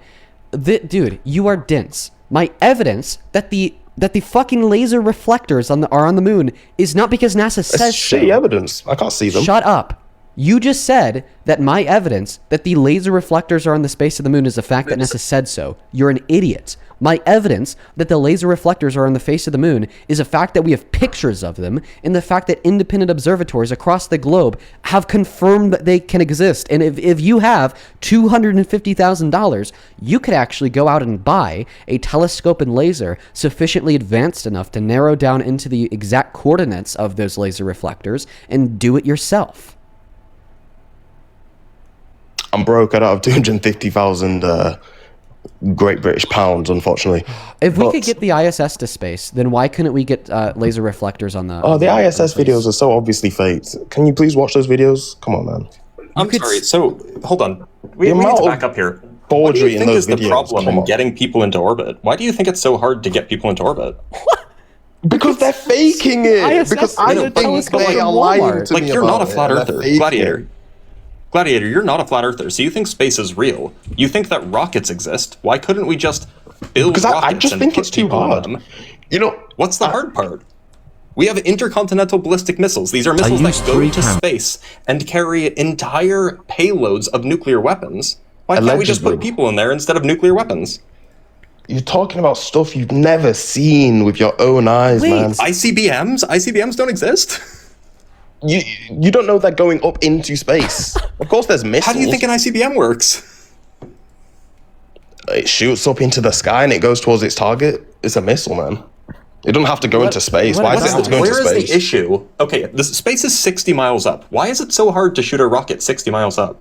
dude, you are dense. My evidence that the fucking laser reflectors are on the moon is not because NASA It's says so. shitty evidence. I can't see them. Shut up. You just said that my evidence that the laser reflectors are on the space of the moon is a fact that NASA said so. You're an idiot. My evidence that the laser reflectors are on the face of the moon is a fact that we have pictures of them, and the fact that independent observatories across the globe have confirmed that they can exist. And if you have $250,000, you could actually go out and buy a telescope and laser sufficiently advanced enough to narrow down into the exact coordinates of those laser reflectors and do it yourself. I'm broke. I don't have 250,000 Great British pounds, unfortunately. If we But- could get the ISS to space, then why couldn't we get laser reflectors on the... Oh, the ISS videos are so obviously faked. Can you please watch those videos? Come on, man. I'm sorry. So hold on. We need amount to of back up here. What do Forgery you in think those is the videos. problem Come in on. getting people into orbit? Why do you think it's so hard to get people into orbit? Because they're faking it. ISS Because I is a think telescope they from are lying Walmart. to Like me you're not a about flat it. They're earther, faking Gladiator. it. Gladiator, you're not a flat earther, so you think space is real. You think that rockets exist. Why couldn't we just build Because rockets I just and think put it's too people in hard. them? You know, What's the hard part? We have intercontinental ballistic missiles. These are missiles that used go three to cam- space and carry entire payloads of nuclear weapons. Why can't we just put Allegedly. people in there instead of nuclear weapons? you're talking about stuff you've never seen with your own eyes, man. ICBMs? ICBMs don't exist. You don't know they're going up into space. Of course, there's missiles. How do you think an ICBM works? It shoots up into the sky and it goes towards its target? It's a missile, man. It doesn't have to go into space. Why does it have to go into Where is space? the issue? Okay, the space is 60 miles up. Why is it so hard to shoot a rocket 60 miles up?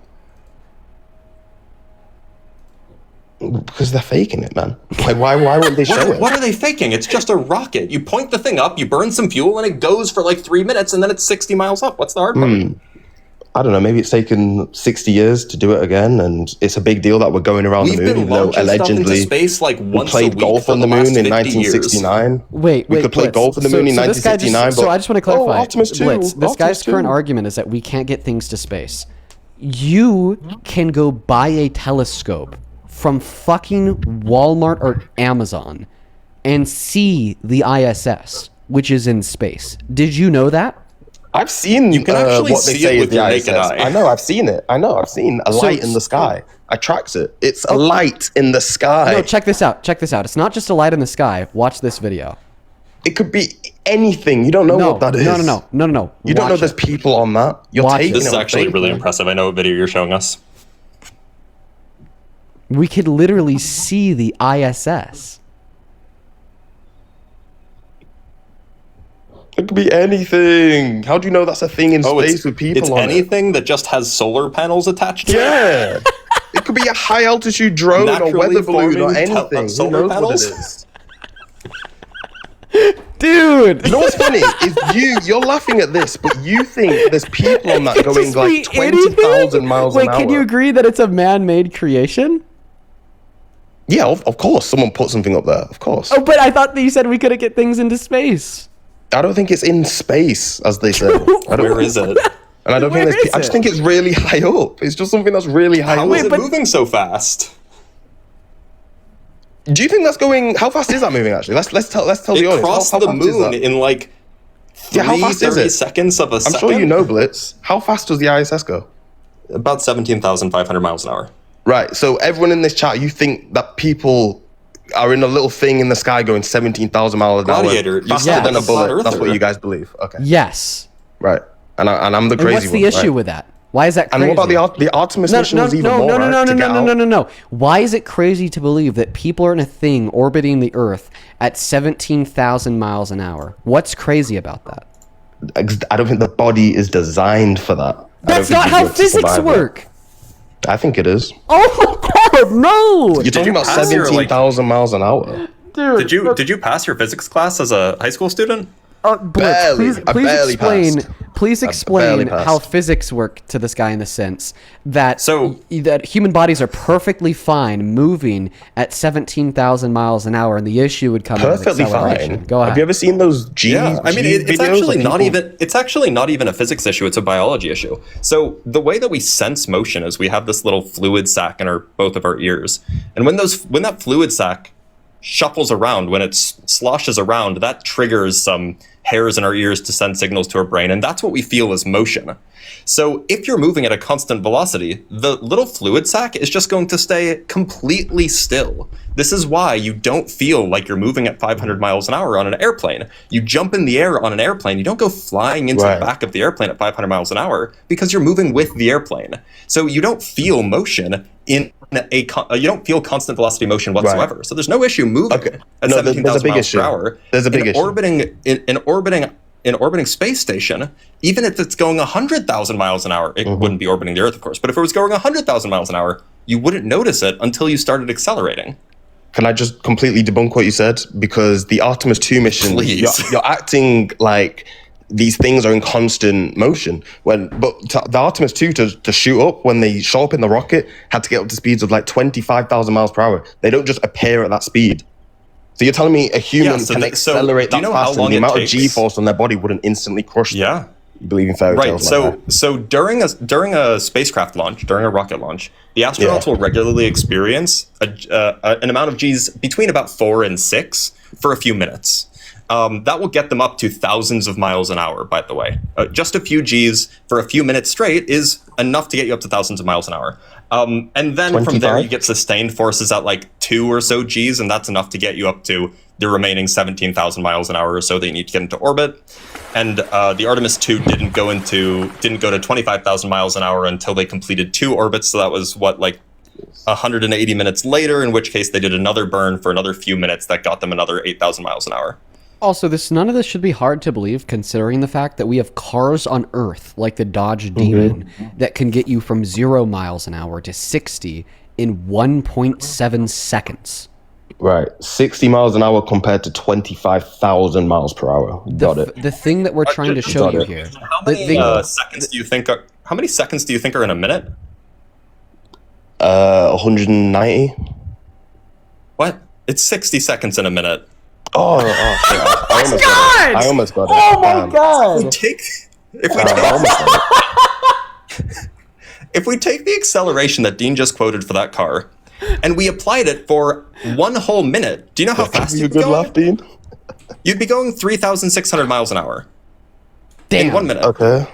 Because they're faking it, man. Like, why wouldn't they show it? What are they faking? It's just a rocket. You point the thing up, you burn some fuel, and it goes for like 3 minutes, and then it's 60 miles up. What's the hard part? I don't know. Maybe it's taken 60 years to do it again, and it's a big deal that we're going around We've the moon. been Even though launching stuff into allegedly space like we once a played week golf for on the last moon in 50 years. 1969. Wait, we could play Blitz. golf on the moon in this guy 1969. so I just want to clarify. Optimus 2. Blitz, this Optimus guy's 2. current argument is that we can't get things to space. You can go buy a telescope from fucking Walmart or Amazon and see the ISS, which is in space. Did you know that? I've seen You can actually what they see say it is with the your ISS. naked eye. I know. I've seen it. I've seen a light in the sky. I tracked it. It's a light in the sky. No, check this out. Check this out. It's not just a light in the sky. Watch this video. It could be anything. You don't know No, what that is. no. You don't know Watch there's it. people on that. You're Watch it. taking This is on actually faith, really man. impressive. I know what video you're showing us. We could literally see the ISS. It could be anything. How do you know that's a thing in space with people it's on anything that just has solar panels attached to it? it. Yeah. It could be a high altitude drone or Naturally weather balloon or forming anything. Who solar knows panels? what it is? Dude! You know what's funny is you're laughing at this, but you think there's people on that going Just be like 20,000 miles Wait, an hour. can you agree that it's a man-made creation? Yeah, of course. Someone put something up there. Of course. Oh, but I thought that you said we couldn't get things into space. I don't think it's in space, as they say. Where is it? And I don't Where think there's. is I just it? think it's really high up. It's just something that's really high How up. is it but- moving so fast? Do you think that's going? How fast is that moving? Actually, let's tell the It audience. crossed how the fast is moon that? in like Yeah, how fast is 30 it? seconds of a I'm second. sure you know, Blitz. How fast does the ISS go? About 17,500 miles an hour. Right. So everyone in this chat, you think that people are in a little thing in the sky going 17,000 miles an hour Gladiator, you faster said than a a flat bullet? That's what earther. you guys believe. Okay. Yes. Right. And I'm the And crazy what's the one. issue right? with that? Why is that crazy? And what about the Artemis mission was even more, right, to get out? No. Why is it crazy to believe that people are in a thing orbiting the Earth at 17,000 miles an hour? What's crazy about that? I don't think the body is designed for that. I don't That's think not you'd be how able to physics survive it. work. I think it is. Oh my god, no! You're talking about pass your, 17,000 miles an hour. Dude, Did you pass your physics class as a high school student? Blitz, Barely. I barely passed. Please barely explain passed. how physics work to this guy in the sense that So- that human bodies are perfectly fine moving at 17,000 miles an hour, and the issue would come Perfectly in acceleration. fine. Go ahead. Have you ever seen those G? Yeah, I mean, G it's videos actually of not people- even. It's actually not even a physics issue. It's a biology issue. So the way that we sense motion is we have this little fluid sac in both of our ears, and when that fluid sac shuffles around, when it sloshes around, that triggers some hairs in our ears to send signals to our brain, and that's what we feel as motion. So if you're moving at a constant velocity, the little fluid sac is just going to stay completely still. This is why you don't feel like you're moving at 500 miles an hour on an airplane. You jump in the air on an airplane, you don't go flying into Right. the back of the airplane at 500 miles an hour because you're moving with the airplane. So you don't feel motion you don't feel constant velocity motion whatsoever. So there's no issue moving Okay. at No, there's a 17,000 big miles issue. per hour. There's a big issue. In orbiting space station, even if it's going 100,000 miles an hour, it wouldn't be orbiting the Earth, of course. But if it was going 100,000 miles an hour, you wouldn't notice it until you started accelerating. Can I just completely debunk what you said? Because the Artemis 2 mission, Please. you're acting like these things are in constant motion. The Artemis 2 to shoot up, when they show up in the rocket, had to get up to speeds of like 25,000 miles per hour. They don't just appear at that speed. So you're telling me a human so can so accelerate do you that know how fast, long and the it amount takes? of G-force on their body wouldn't instantly crush them? Yeah. You believe in fairy Right. tales So like that. so during a spacecraft launch, during a rocket launch, the astronauts will regularly experience an amount of G's between about 4 and 6 for a few minutes. That will get them up to thousands of miles an hour, by the way. Just a few G's for a few minutes straight is enough to get you up to thousands of miles an hour. And then from there, 25? you get sustained forces at like 2 or so G's, and that's enough to get you up to the remaining 17,000 miles an hour or so that you need to get into orbit. And the Artemis 2 didn't go to 25,000 miles an hour until they completed 2 orbits. So that was 180 minutes later, in which case they did another burn for another few minutes that got them another 8,000 miles an hour. Also, none of this should be hard to believe, considering the fact that we have cars on Earth, like the Dodge Demon, that can get you from 0 miles an hour to 60 in 1.7 seconds. Right. 60 miles an hour compared to 25,000 miles per hour. Got it. The thing that we're trying to show got you it. here. How the many thing- seconds do you think are in a minute? 190? What? It's 60 seconds in a minute. Oh shit. I almost got it. Oh my Damn. god! If we take the acceleration that Dean just quoted for that car, and we applied it for 1 whole minute, do you know how fast You you'd be good going? laugh, Dean? You'd be going 3,600 miles an hour Damn. in 1 minute. Okay.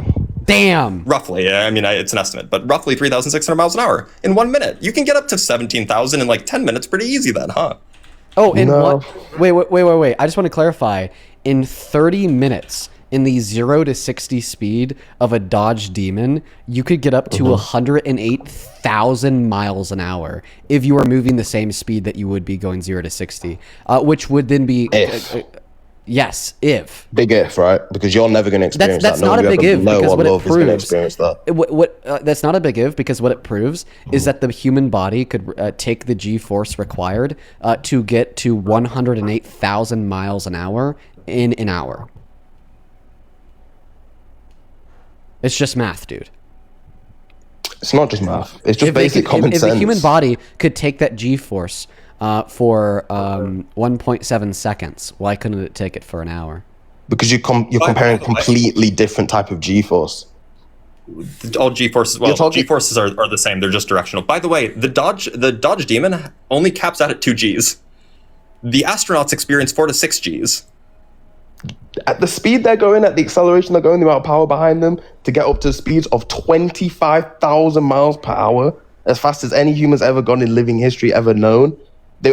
Damn. Roughly, yeah, I mean, it's an estimate, but roughly 3,600 miles an hour in 1 minute. You can get up to 17,000 in like 10 minutes pretty easy then, huh? Oh, in No. what? Wait. I just want to clarify. In 30 minutes, in the 0 to 60 speed of a Dodge Demon, you could get up to 108,000 miles an hour if you were moving the same speed that you would be going 0 to 60, which would then be... If. Yes, if. Big if, right? Because you're never going to experience That's that. not a big if, because what it is going to proves... experience that. That's not a big if, because what it proves is that the human body could take the G-force required to get to 108,000 miles an hour in an hour. It's just math, dude. It's not just math. It's just basic common if sense. the human body could take that G-force for 1.7 seconds, why couldn't it take it for an hour? Because you're comparing completely different type of G-force. All G-forces, G-forces are the same. They're just directional. By the way, the Dodge Demon only caps out at 2 Gs. The astronauts experience 4 to 6 Gs. At the speed they're going, at the acceleration they're going, the amount of power behind them, to get up to speeds of 25,000 miles per hour, as fast as any human's ever gone in living history ever known,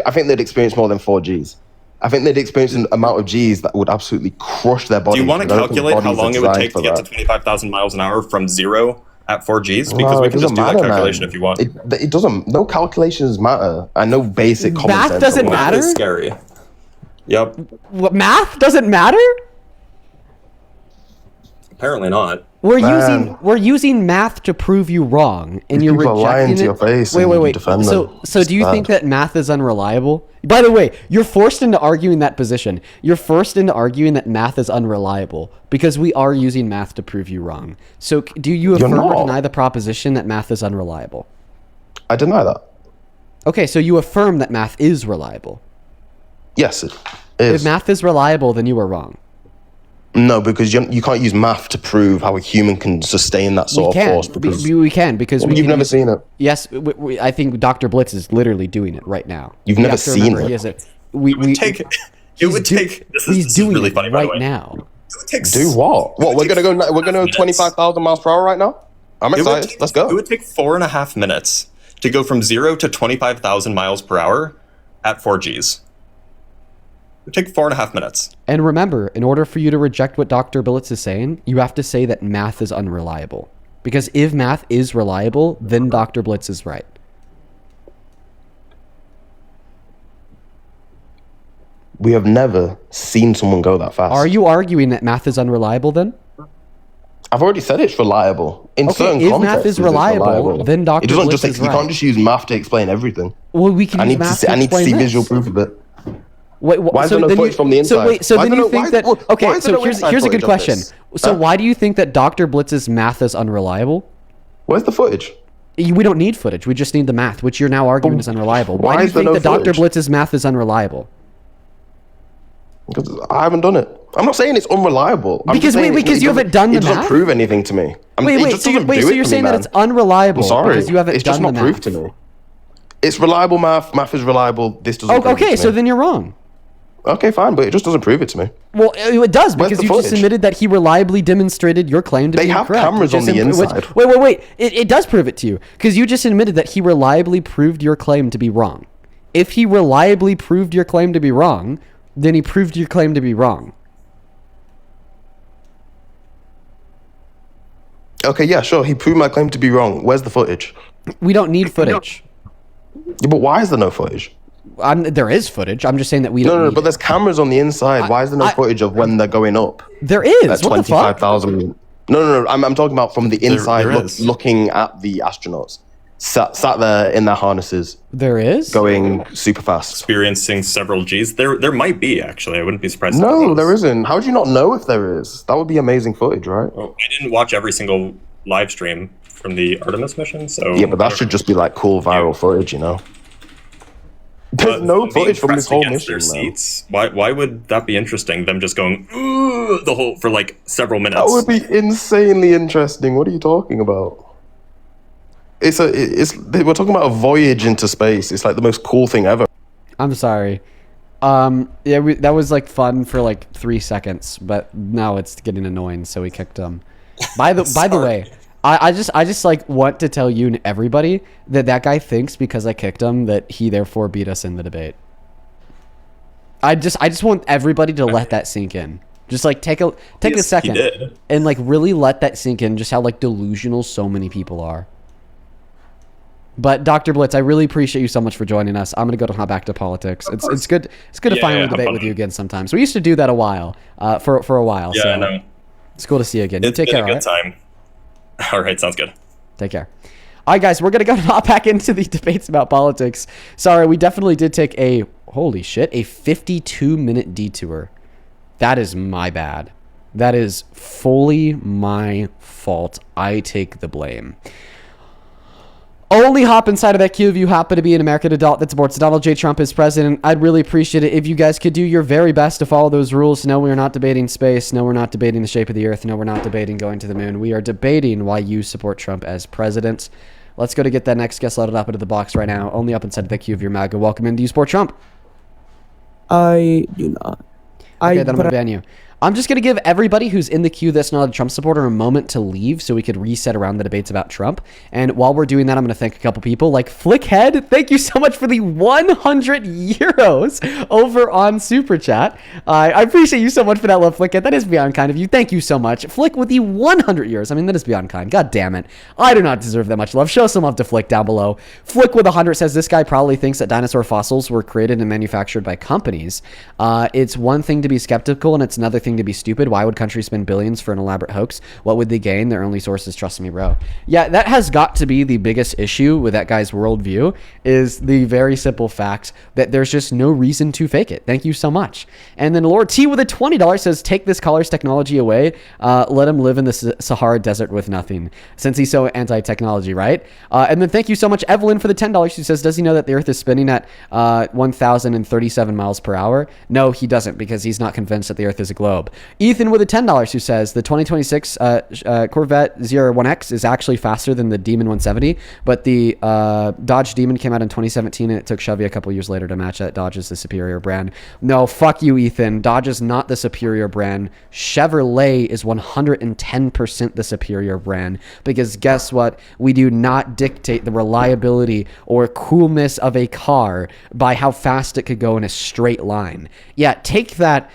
I think they'd experience more than 4 Gs. I think they'd experience an amount of Gs that would absolutely crush their body. Do you want to calculate how long it would take to get to 25,000 miles an hour from 0 at 4 Gs? Because we can just do that calculation if you want. It doesn't. No calculations matter. I know basic common Math sense. doesn't matter? It's scary. Yep. What, math doesn't matter? Apparently not. We're using math to prove you wrong, and you're people are rejecting lying it. to your face Wait, and wait, you wait. defend So, them. so It's do you think bad. that math is unreliable? By the way, you're forced into arguing that position. You're forced into arguing that math is unreliable because we are using math to prove you wrong. So, do you affirm or not. deny the proposition that math is unreliable? I deny that. Okay, so you affirm that math is reliable. Yes, it If is. math is reliable, then you are wrong. No, because you can't use math to prove how a human can sustain that We sort of can. force. Because We can because we you've can never use- seen it. Yes, I think Dr. Blitz is literally doing it right now. You've You never have to seen remember, it. He is a, we, It would take. It he's would do- take. This he's is doing really it funny, by the right way. now. It would take Do what? What? We're gonna go. We're gonna go 25,000 miles per hour right now. I'm It would excited. take- Let's go. It would take 4.5 minutes to go from 0 to 25,000 miles per hour at 4Gs. It would take 4.5 minutes. And remember, in order for you to reject what Dr. Blitz is saying, you have to say that math is unreliable. Because if math is reliable, then Dr. Blitz is right. We have never seen someone go that fast. Are you arguing that math is unreliable then? I've already said it's reliable. In Okay, certain if math contexts, is it's reliable, then Dr. It doesn't Blitz just. is You right. can't just use math to explain everything. Well, we can I use need to math see. to I need to explain see this. visual proof of it. Wait, Why is there no then footage from the So inside? wait, so Why then is there you no- think why- that why okay? is there So no here's inside here's a good footage of question. this? So Huh? why do you think that Dr. Blitz's math is unreliable? Where's the footage? We don't need footage. We just need the math, which you're now arguing is unreliable. Why why do you is there think no that Dr. footage? Blitz's math is unreliable? Because I haven't done it. I'm not saying it's unreliable. I'm Because- just saying wait, because you haven't done the It doesn't math? prove anything to me. Wait, it wait. just So you're, doesn't wait, do so it you're for saying me, that man. it's unreliable I'm sorry. because you haven't it's done just not the proof math. to me. It's reliable math. Math is reliable. This doesn't. Oh, prove it okay, to so me. then you're wrong. Okay, fine, but it just doesn't prove it to me. Well, it does Where's because the you just footage? admitted that he reliably demonstrated your claim to They be have incorrect. cameras which on the is inside. Wait. It does prove it to you because you just admitted that he reliably proved your claim to be wrong. If he reliably proved your claim to be wrong, then he proved your claim to be wrong. Okay, yeah, sure. He proved my claim to be wrong. Where's the footage? We don't need footage. Yeah, but why is there no footage? There is footage. I'm just saying that we No, don't no, need but it. there's cameras on the inside. Why is there no footage of when they're going up? There is. At What the fuck? 25,000. No. I'm talking about from the inside, there is. looking at the astronauts sat there in their harnesses, There is. going super fast. Experiencing several Gs. There might be, actually. I wouldn't be surprised. if No, was. there isn't. How do you not know if there is? That would be amazing footage, right? Well, I didn't watch every single live stream from the Artemis mission, so Yeah, but that should just be like cool viral footage, you know? There's no being footage from this pressed whole against mission, their man. seats. Why would that be interesting? Them just going "Ooh," the whole for like several minutes. That would be insanely interesting. What are you talking about? We're talking about a voyage into space. It's like the most cool thing ever. I'm sorry. Yeah, that was like fun for like 3 seconds, but now it's getting annoying, so we kicked him. By the way, I just like want to tell you and everybody that guy thinks because I kicked him that he therefore beat us in the debate. I just want everybody to let that sink in. Just like take a He second did. and like really let that sink in. Just how like delusional so many people are. But Dr. Blitz, I really appreciate you so much for joining us. I'm gonna go back to politics. It's good to Yeah, finally have debate fun. with you again sometimes. We used to do that for a while. Yeah, so I know. it's cool to see you again. You It's take been care. a good all right? time. All right, sounds good. Take care. All right, guys, we're going to go hop back into the debates about politics. Sorry, we definitely did take a 52-minute detour. That is my bad. That is fully my fault. I take the blame. Only hop inside of that queue if you happen to be an American adult that supports Donald J. Trump as president. I'd really appreciate it if you guys could do your very best to follow those rules. No, we are not debating space. No, we're not debating the shape of the earth. No, we're not debating going to the moon. We are debating why you support Trump as president. Let's go to get that next guest loaded up into the box right now. Only up inside of the queue if you're MAGA. Welcome in. Do you support Trump? I do not. Okay, then I'm going to ban you. I'm just going to give everybody who's in the queue that's not a Trump supporter a moment to leave so we could reset around the debates about Trump. And while we're doing that, I'm going to thank a couple people like Flickhead. Thank you so much for the 100 euros over on Super Chat. I appreciate you so much for that love, Flickhead. That is beyond kind of you. Thank you so much. Flick with the 100 euros. I mean, that is beyond kind. God damn it. I do not deserve that much love. Show some love to Flick down below. Flick with 100 says this guy probably thinks that dinosaur fossils were created and manufactured by companies. It's one thing to be skeptical and it's another thing everything to be stupid. Why would countries spend billions for an elaborate hoax? What would they gain? Their only source is trust me, bro. Yeah, that has got to be the biggest issue with that guy's worldview, is the very simple fact that there's just no reason to fake it. Thank you so much. And then Lord T with a $20 says, take this caller's technology away. Let him live in the Sahara Desert with nothing, since he's so anti-technology, right? And then thank you so much, Evelyn, for the $10. She says, does he know that the Earth is spinning at 1,037 miles per hour? No, he doesn't, because he's not convinced that the Earth is a globe. Ethan with a $10 who says, the 2026 Corvette ZR1X is actually faster than the Demon 170, but the Dodge Demon came out in 2017 and it took Chevy a couple years later to match that. Dodge is the superior brand. No, fuck you, Ethan. Dodge is not the superior brand. Chevrolet is 110% the superior brand, because guess what? We do not dictate the reliability or coolness of a car by how fast it could go in a straight line. Yeah, take that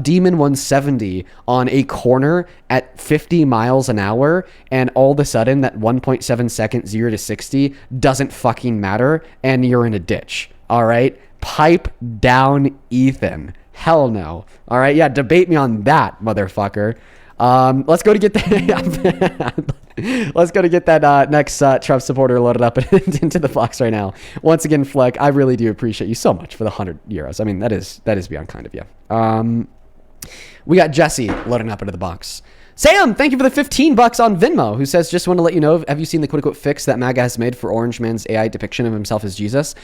Demon 170 on a corner at 50 miles an hour, and all of a sudden that 1.7 second 0 to 60 doesn't fucking matter, and you're in a ditch. All right? Pipe down, Ethan. Hell no. All right? Yeah, debate me on that, motherfucker. Let's go to get that. Let's go to get that next Trump supporter loaded up into the box right now. Once again, Fleck, I really do appreciate you so much for the €100. I mean, that is beyond kind of you. We got Jesse loading up into the box. Sam, thank you for the $15 on Venmo, who says, just want to let you know, have you seen the quote-unquote fix that MAGA has made for Orange Man's AI depiction of himself as Jesus?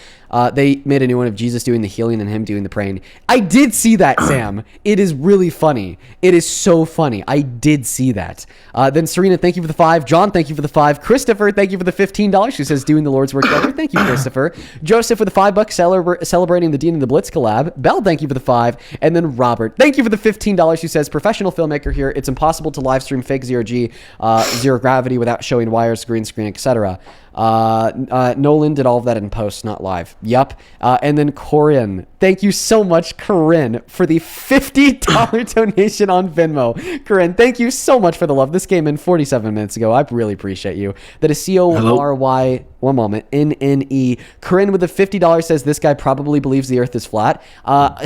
They made a new one of Jesus doing the healing and him doing the praying. I did see that, Sam. It is really funny. It is so funny. I did see that. Then Serena, thank you for the 5. John, thank you for the 5. Christopher, thank you for the $15. Who says, doing the Lord's work better. Thank you, Christopher. Joseph with the $5, celebrating the Dean and the Blitz collab. Bell, thank you for the 5. And then Robert, thank you for the $15. Who says, professional filmmaker here. It's impossible to live stream fake zero-G, zero gravity without showing wires, green screen, etc. Nolan did all of that in post, not live. Yup. And then Corinne, thank you so much, Corinne, for the $50 donation on Venmo. Corinne, thank you so much for the love. This came in 47 minutes ago. I really appreciate you. That is CORY, one moment, NNE. Corinne with the $50 says, this guy probably believes the earth is flat.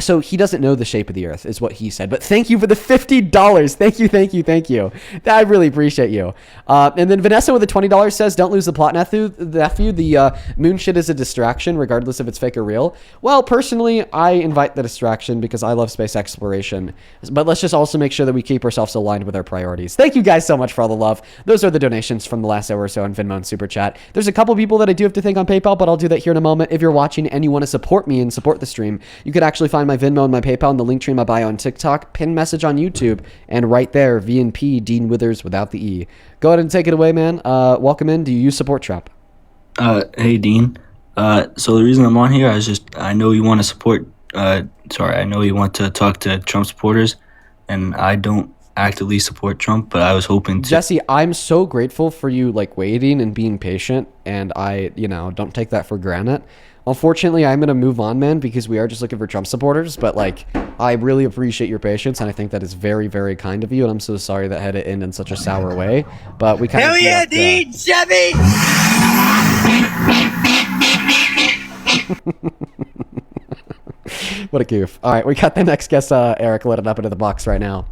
So he doesn't know the shape of the earth, is what he said. But thank you for the $50. Thank you. I really appreciate you. And then Vanessa with the $20 says, don't lose the plot, nephew. The moon shit is a distraction, regardless if it's fake or real. Well, personally, I invite the distraction because I love space exploration. But let's just also make sure that we keep ourselves aligned with our priorities. Thank you guys so much for all the love. Those are the donations from the last hour or so on Venmo and Super Chat. There's a couple people that I do have to thank on PayPal, but I'll do that here in a moment. If you're watching and you want to support me and support the stream, you could actually find my Venmo and my PayPal in the link tree in my bio on TikTok, pin message on YouTube, and right there, VNP, Dean Withers without the E. Go ahead and take it away, man. Welcome in. Do you use Support Trap? Hey Dean. So the reason I'm on here is just I know you want to support. I know you want to talk to Trump supporters, and I don't actively support Trump, but I was hoping to. Jesse, I'm so grateful for you waiting and being patient, and I don't take that for granted. Unfortunately, I'm going to move on, man, because we are just looking for Trump supporters, but I really appreciate your patience, and I think that is very, very kind of you, and I'm so sorry that had to end in such a sour way, but we kind of... Hell yeah, Dean! Chevy! What a goof. All right, we got the next guest, Eric, loaded up into the box right now.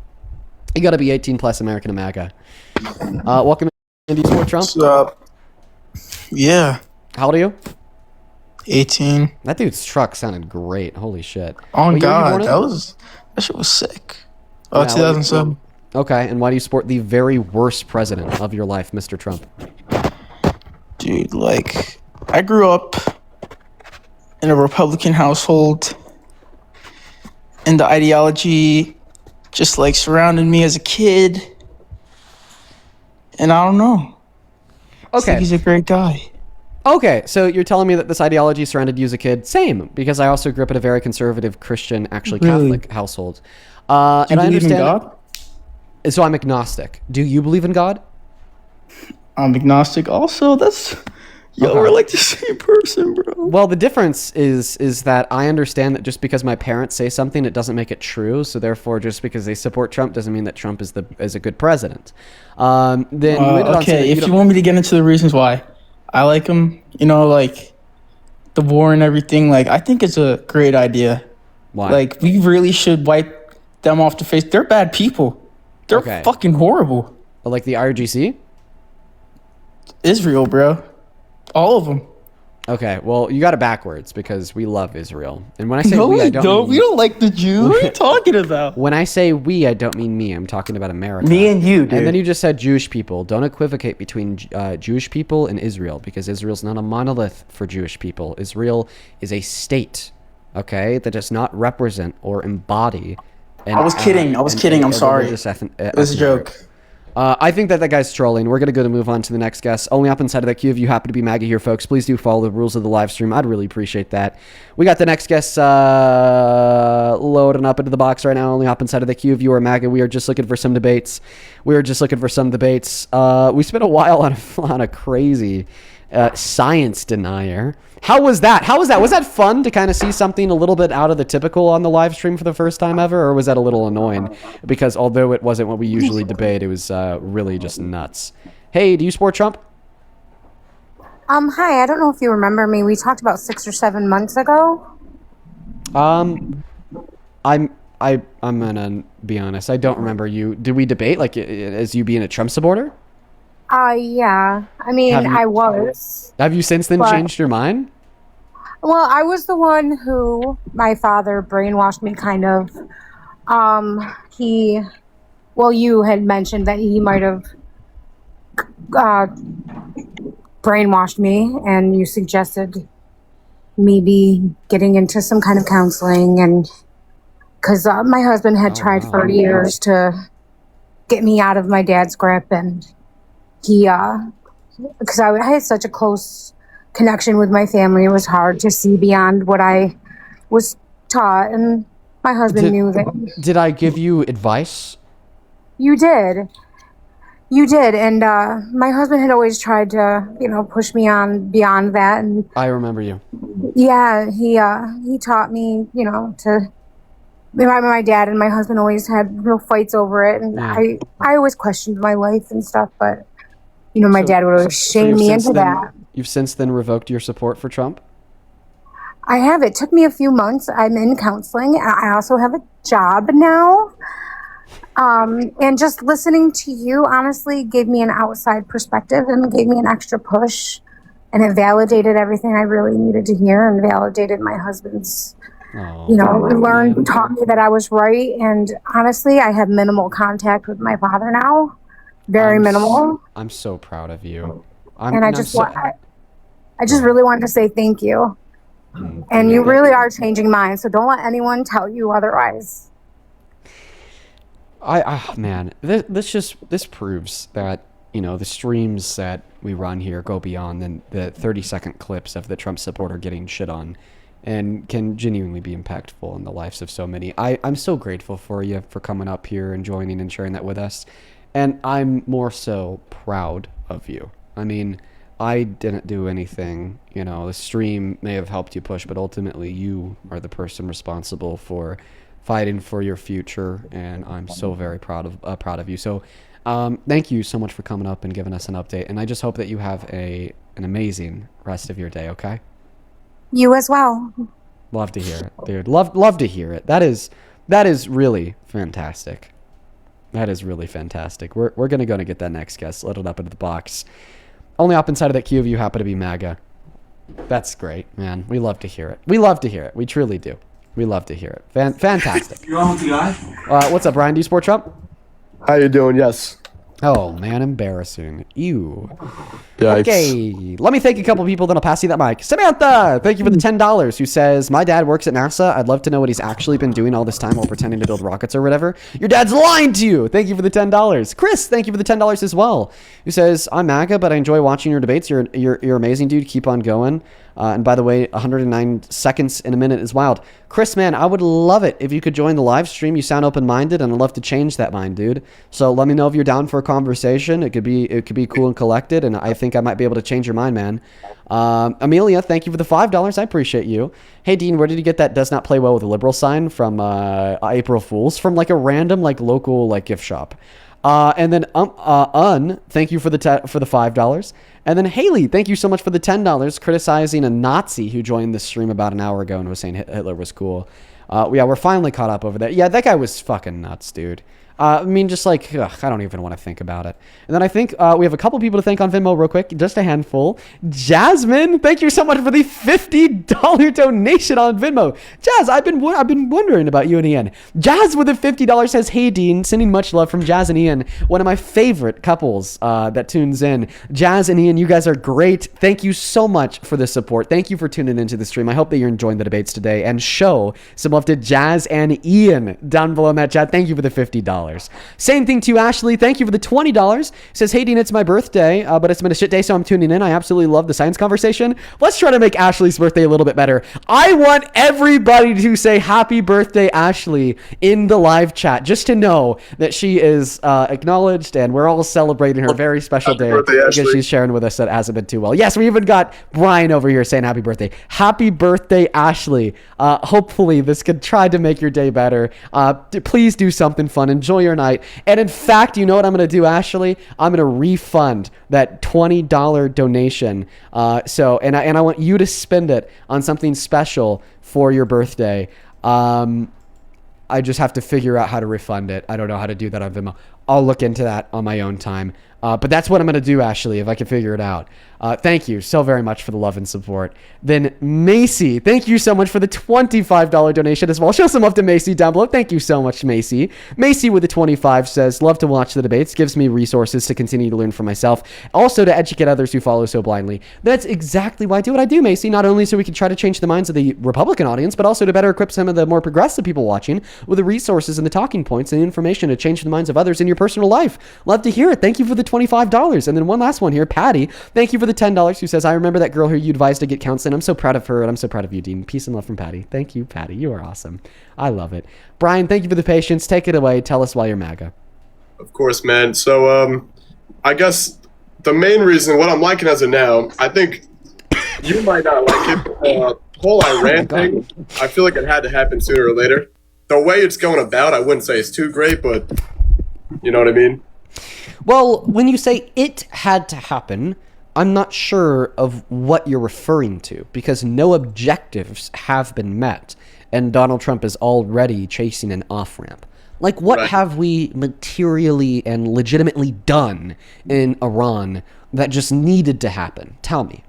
You got to be 18 plus American and MAGA. Welcome in. Do you support Trump? What's up? Yeah. How old are you? 18. That dude's truck sounded great. Holy shit. Oh What year were you born God, in? that shit was sick. Oh, Yeah, 2007. Okay, and why do you support the very worst president of your life, Mr. Trump? Dude, I grew up in a Republican household, and the ideology just surrounded me as a kid. And I don't know. It's Okay. he's a great guy. Okay, so you're telling me that this ideology surrounded you as a kid? Same, because I also grew up in a very conservative Christian, actually Really? Catholic household. Do you And I believe in understand. God? So I'm agnostic. Do you believe in God? I'm agnostic also. Okay. We're the same person, bro. Well, the difference is that I understand that just because my parents say something, it doesn't make it true. So therefore, just because they support Trump doesn't mean that Trump is a good president. Then you ended on saying Okay, that if you don't- want me to get into the reasons why I like him, the war and everything, I think it's a great idea. why? We really should wipe them off the face. They're bad people. They're Okay. fucking horrible. Like the IRGC? Israel, bro. All of them. Okay, well, you got it backwards because we love Israel. And when I say No, we, I we don't don't. mean, We don't like the Jews. What are you talking about? when I say we, I don't mean me. I'm talking about America. Me and you, dude. And then you just said Jewish people. Don't equivocate between Jewish people and Israel because Israel's not a monolith for Jewish people. Israel is a state, okay, that does not represent or embody. I was kidding. I'm sorry. It It was a joke. I think that guy's trolling. We're going to move on to the next guest. Only up inside of that queue. If you happen to be MAGA here, folks, please do follow the rules of the live stream. I'd really appreciate that. We got the next guest loading up into the box right now. Only up inside of the queue. If you are MAGA, we are just looking for some debates. We spent a while on a crazy science denier. How was that? Was that fun to kind of see something a little bit out of the typical on the live stream for the first time ever? Or was that a little annoying? Because although it wasn't what we usually debate, it was really just nuts. Hey, do you support Trump? Hi, I don't know if you remember me. We talked about 6 or 7 months ago. I'm gonna be honest. I don't remember you. Did we debate like as you being a Trump supporter? Yeah. I mean, I was. Have you since then changed your mind? Well, I was the one who my father brainwashed me, kind of. You had mentioned that he might have brainwashed me, and you suggested maybe getting into some kind of counseling, and because my husband had tried for years to get me out of my dad's grip, and he, because I had such a close connection with my family, it was hard to see beyond what I was taught, and my husband knew that. Did I give you advice? You did, and my husband had always tried to, push me on beyond that, and I remember you. yeah, he taught me, to. My dad and my husband always had real fights over it, and I always questioned my life and stuff, but my dad would always shame me into that. You've since then revoked your support for Trump? I have. It took me a few months. I'm in counseling. I also have a job now. And just listening to you honestly gave me an outside perspective and gave me an extra push. And it validated everything I really needed to hear and validated my husband's, taught me that I was right. And honestly, I have minimal contact with my father now. Very minimal. I'm so proud of you. I just really wanted to say thank you. And you really are changing minds, so don't let anyone tell you otherwise. Man, this proves that the streams that we run here go beyond than the 30-second clips of the Trump supporter getting shit on, and can genuinely be impactful in the lives of so many. I'm so grateful for you for coming up here and joining and sharing that with us. And I'm more so proud of you. I mean, I didn't do anything. The stream may have helped you push, but ultimately you are the person responsible for fighting for your future. And I'm so very proud of you. So thank you so much for coming up and giving us an update. And I just hope that you have an amazing rest of your day, okay? You as well. Love to hear it, dude. Love to hear it. That is really fantastic. That is really fantastic. We're going to get that next guest loaded up into the box. Only up inside of that queue if you happen to be MAGA. That's great, man. We love to hear it. We truly do. We love to hear it. Fantastic. You on with the guy? What's up, Brian? Do you support Trump? How you doing? Yes. Oh, man, embarrassing. Ew. Yikes. Okay, let me thank a couple people, then I'll pass you that mic. Samantha, thank you for the $10, who says, my dad works at NASA. I'd love to know what he's actually been doing all this time while pretending to build rockets or whatever. Your dad's lying to you. Thank you for the $10. Chris, thank you for the $10 as well, who says, I'm MAGA, but I enjoy watching your debates. You're amazing, dude. Keep on going. And by the way, 109 seconds in a minute is wild. Chris, man, I would love it if you could join the live stream. You sound open-minded, and I'd love to change that mind, dude. So let me know if you're down for a conversation. It could be cool and collected, and I think I might be able to change your mind, man. Amelia, thank you for the $5. I appreciate you. Hey, Dean, where did you get that does not play well with a liberal sign from April Fools? From like a random local gift shop. And then thank you for the $5. And then Haley, thank you so much for the $10, criticizing a Nazi who joined the stream about an hour ago and was saying Hitler was cool. Yeah, we're finally caught up over there. Yeah, that guy was fucking nuts, dude. I mean, just like, ugh, I don't even want to think about it. And then I think we have a couple people to thank on Venmo real quick, just a handful. Jasmine, thank you so much for the $50 donation on Venmo. Jazz, I've been wondering about you and Ian. Jazz with the $50 says, "Hey Dean, sending much love from Jazz and Ian, one of my favorite couples that tunes in. Jazz and Ian, you guys are great. Thank you so much for the support. Thank you for tuning into the stream. I hope that you're enjoying the debates today, and show some love to Jazz and Ian down below in that chat. Thank you for the $50. Same thing to Ashley. Thank you for the $20. Says, "Hey Dean, it's my birthday, but it's been a shit day, so I'm tuning in. I absolutely love the science conversation. Let's try to make Ashley's birthday a little bit better. I want everybody to say happy birthday, Ashley, in the live chat, just to know that she is acknowledged, and we're all celebrating her very special day because she's sharing with us that it hasn't been too well. Yes, we even got Brian over here saying happy birthday. Happy birthday, Ashley. Hopefully this could try to make your day better. Please do something fun. Enjoy your night. And in fact, you know what I'm going to do, Ashley? I'm going to refund that $20 donation. And I want you to spend it on something special for your birthday. I just have to figure out how to refund it. I don't know how to do that on Venmo. I'll look into that on my own time. But that's what I'm going to do, Ashley, if I can figure it out. Thank you so very much for the love and support. Then Macy, thank you so much for the $25 donation as well. Show some love to Macy down below. Thank you so much, Macy. Macy with the 25 says, "Love to watch the debates. Gives me resources to continue to learn for myself. Also to educate others who follow so blindly." That's exactly why I do what I do, Macy. Not only so we can try to change the minds of the Republican audience, but also to better equip some of the more progressive people watching with the resources and the talking points and the information to change the minds of others in your personal life. Love to hear it. Thank you for the $25. And then one last one here, Patty. Thank you for the $10, who says, "I remember that girl who you advised to get counseling. I'm so proud of her, and I'm so proud of you, Dean. Peace and love from Patty." Thank you, Patty. You are awesome. I love it. Brian, thank you for the patience. Take it away. Tell us why you're MAGA. Of course, man. So, I guess the main reason, what I'm liking as of now, I think you might not like it. Whole Iran thing, I feel like it had to happen sooner or later. The way it's going about, I wouldn't say it's too great, but you know what I mean? Well, when you say it had to happen, I'm not sure of what you're referring to, because no objectives have been met, and Donald Trump is already chasing an off-ramp. Like, what have we materially and legitimately done in Iran that just needed to happen? Tell me.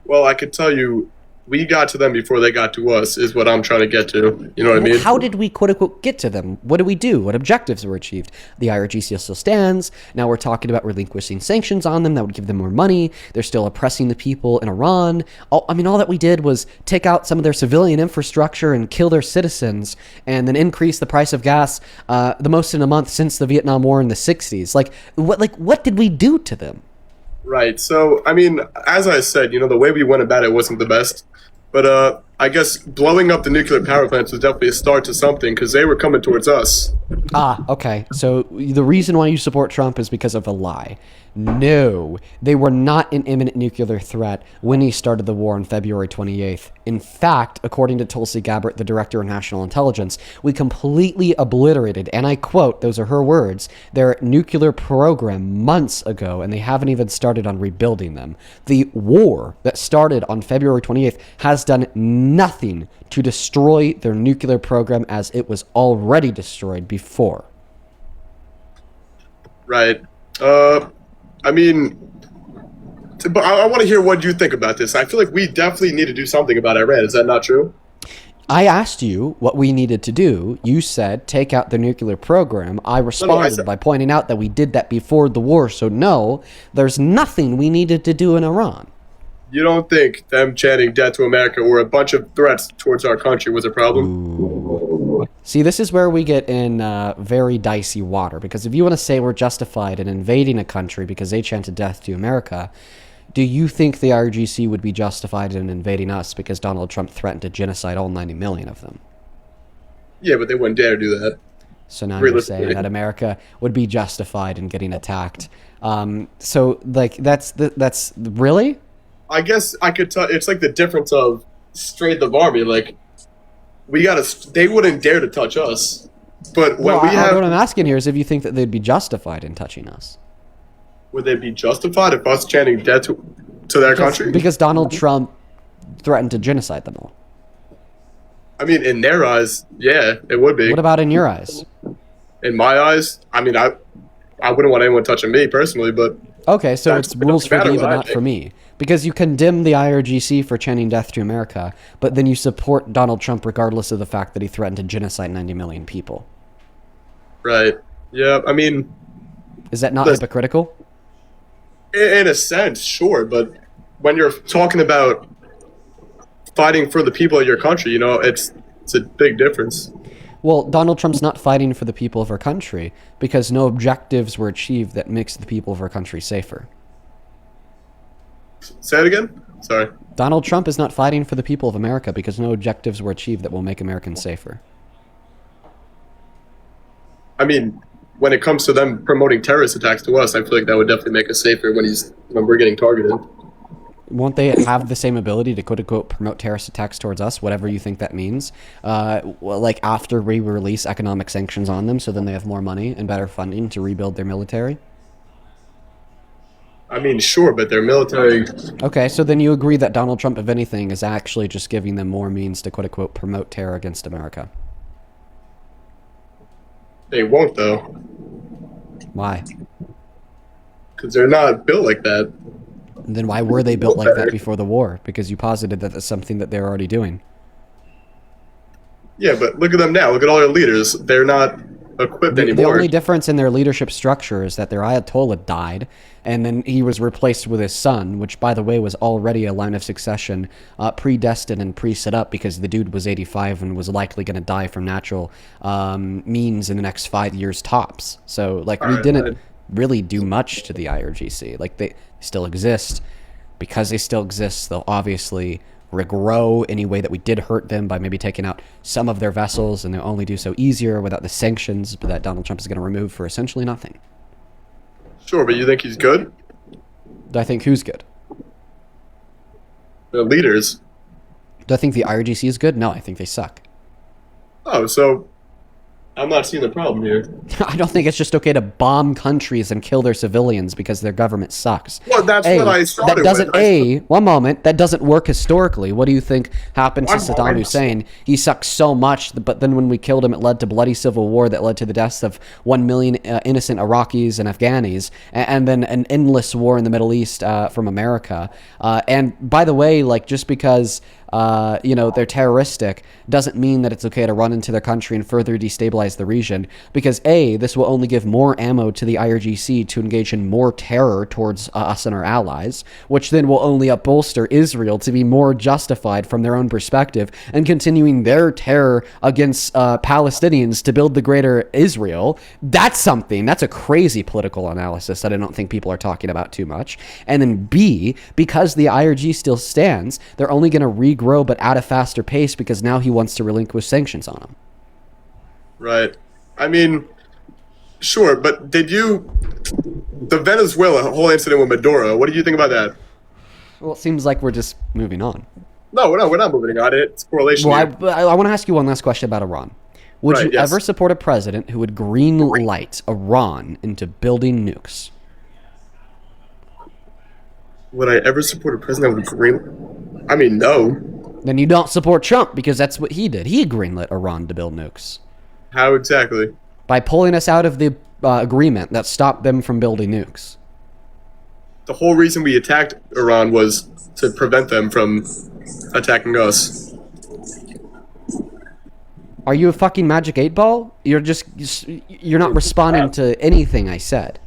Well, I could tell you, we got to them before they got to us, is what I'm trying to get to. You know what I mean? How did we, quote unquote, get to them? What did we do? What objectives were achieved? The IRGC still stands. Now we're talking about relinquishing sanctions on them. That would give them more money. They're still oppressing the people in Iran. All that we did was take out some of their civilian infrastructure and kill their citizens, and then increase the price of gas the most in a month since the Vietnam War in the 60s. What did we do to them? Right. So, I mean, as I said, the way we went about it wasn't the best. But I guess blowing up the nuclear power plants was definitely a start to something, because they were coming towards us. Okay. So the reason why you support Trump is because of a lie. No, they were not an imminent nuclear threat when he started the war on February 28th. In fact, according to Tulsi Gabbard, the director of national intelligence, we completely obliterated, and I quote, those are her words, their nuclear program months ago, and they haven't even started on rebuilding them. The war that started on February 28th has done nothing to destroy their nuclear program, as it was already destroyed before. Right. I mean, but I want to hear what you think about this. I feel like we definitely need to do something about Iran. Is that not true? I asked you what we needed to do. You said take out the nuclear program. I responded by pointing out that we did that before the war. So no, there's nothing we needed to do in Iran. You don't think them chanting death to America or a bunch of threats towards our country was a problem? Ooh. See, this is where we get in very dicey water, because if you want to say we're justified in invading a country because they chanted death to America, do you think the IRGC would be justified in invading us because Donald Trump threatened to genocide all 90 million of them? Yeah, but they wouldn't dare do that. So now you're saying that America would be justified in getting attacked. So, that's really? I guess I could tell. It's like the difference of straight of army. Like, they wouldn't dare to touch us. But when what I'm asking here is if you think that they'd be justified in touching us. Would they be justified if us chanting death to their country? Because Donald Trump threatened to genocide them all. I mean, in their eyes, yeah, it would be. What about in your eyes? In my eyes, I mean, I wouldn't want anyone touching me personally, but Okay, so it's rules for matter you, what but I not for think. me. Because you condemn the IRGC for chanting death to America, but then you support Donald Trump regardless of the fact that he threatened to genocide 90 million people. right. Yeah, I mean, Is that not Listen. hypocritical? in a sense, sure, but when you're talking about fighting for the people of your country, you know, it's a big difference. Well, Donald Trump's not fighting for the people of our country because no objectives were achieved that makes the people of our country safer. Say it again? Sorry. Donald Trump is not fighting for the people of America because no objectives were achieved that will make Americans safer. I mean, when it comes to them promoting terrorist attacks to us, I feel like that would definitely make us safer when we're getting targeted. Won't they have the same ability to quote unquote promote terrorist attacks towards us, whatever you think that means? Like after we release economic sanctions on them, so then they have more money and better funding to rebuild their military? I mean, sure, but their military. Okay, so then you agree that Donald Trump, if anything, is actually just giving them more means to quote unquote promote terror against America. They won't, though, Why? because they're not built like that. Then why were they built like that before the war? Because you posited that that's something that they're already doing. Yeah, but look at them now. Look at all their leaders. They're not equipped The anymore. only difference in their leadership structure is that their Ayatollah died, and then he was replaced with his son, which, by the way, was already a line of succession predestined and pre-set up because the dude was 85 and was likely going to die from natural means in the next 5 years tops. So, like, we didn't really do much to the IRGC. Like, they still exist. Because they still exist, they'll obviously regrow any way that we did hurt them by maybe taking out some of their vessels, and they'll only do so easier without the sanctions that Donald Trump is going to remove for essentially nothing. Sure, but you think he's good? Do I think who's good? The leaders. Do I think the IRGC is good? No, I think they suck. Oh, so I'm not seeing the problem here. I don't think it's just okay to bomb countries and kill their civilians because their government sucks. Well, that's what I started that doesn't, with. one moment, that doesn't work historically. What do you think happened to One Saddam moment. Hussein? He sucked so much, but then when we killed him, it led to bloody civil war that led to the deaths of 1 million innocent Iraqis and Afghanis, and then an endless war in the Middle East from America. And by the way, like, just because they're terroristic doesn't mean that it's okay to run into their country and further destabilize the region, because A, this will only give more ammo to the IRGC to engage in more terror towards us and our allies, which then will only upbolster Israel to be more justified from their own perspective and continuing their terror against Palestinians to build the greater Israel. That's a crazy political analysis that I don't think people are talking about too much. And then B, because the IRG still stands, they're only going to regrow but at a faster pace because now he wants to relinquish sanctions on them. Right. I mean, sure, but the Venezuela whole incident with Maduro, what do you think about that? Well, it seems like we're just moving on. No, we're not moving on. It's correlation. Well, here. I want to ask you one last question about Iran. Would Right, you yes. ever support a president who would green light Iran into building nukes? Would I ever support a president with green? I mean, no. Then you don't support Trump because that's what he did. He greenlit Iran to build nukes How exactly? by pulling us out of the agreement that stopped them from building nukes. The whole reason we attacked Iran was to prevent them from attacking us. Are you a fucking magic 8-ball? You're not responding to anything I said.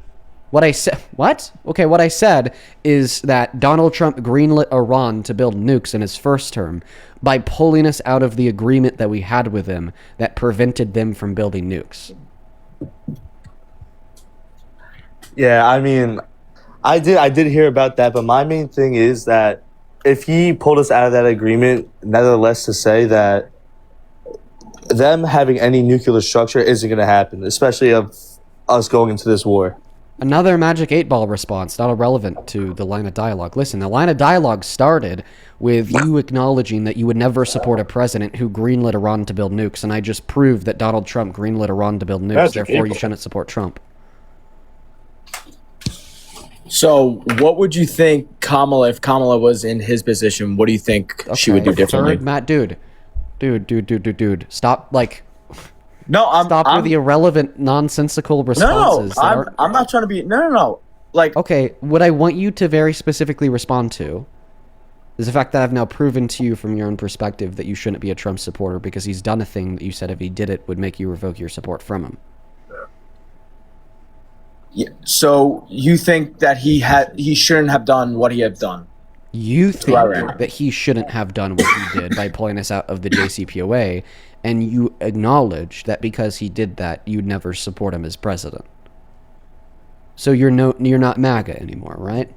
What I said, what? Okay, what I said is that Donald Trump greenlit Iran to build nukes in his first term by pulling us out of the agreement that we had with them that prevented them from building nukes. Yeah, I mean, I did hear about that, but my main thing is that if he pulled us out of that agreement, nevertheless to say that them having any nuclear structure isn't going to happen, especially of us going into this war. Another magic 8-ball response, not irrelevant to the line of dialogue. Listen, the line of dialogue started with you acknowledging that you would never support a president who greenlit Iran to build nukes, and I just proved that Donald Trump greenlit Iran to build nukes, Magic therefore you 8-ball. shouldn't support Trump. So, what would you think if Kamala was in his position? What do you think she would do differently? Third, Matt, dude, Dude. Stop, like... No, Stop with the irrelevant, nonsensical responses. No, I'm not trying to be... No. Like... Okay, what I want you to very specifically respond to is the fact that I've now proven to you from your own perspective that you shouldn't be a Trump supporter because he's done a thing that you said if he did it would make you revoke your support from him. Yeah, so you think that he shouldn't have done what he had done? You think that he shouldn't have done what he did by pulling us out of the JCPOA, and you acknowledge that because he did that, you'd never support him as president. So you're not MAGA anymore, right?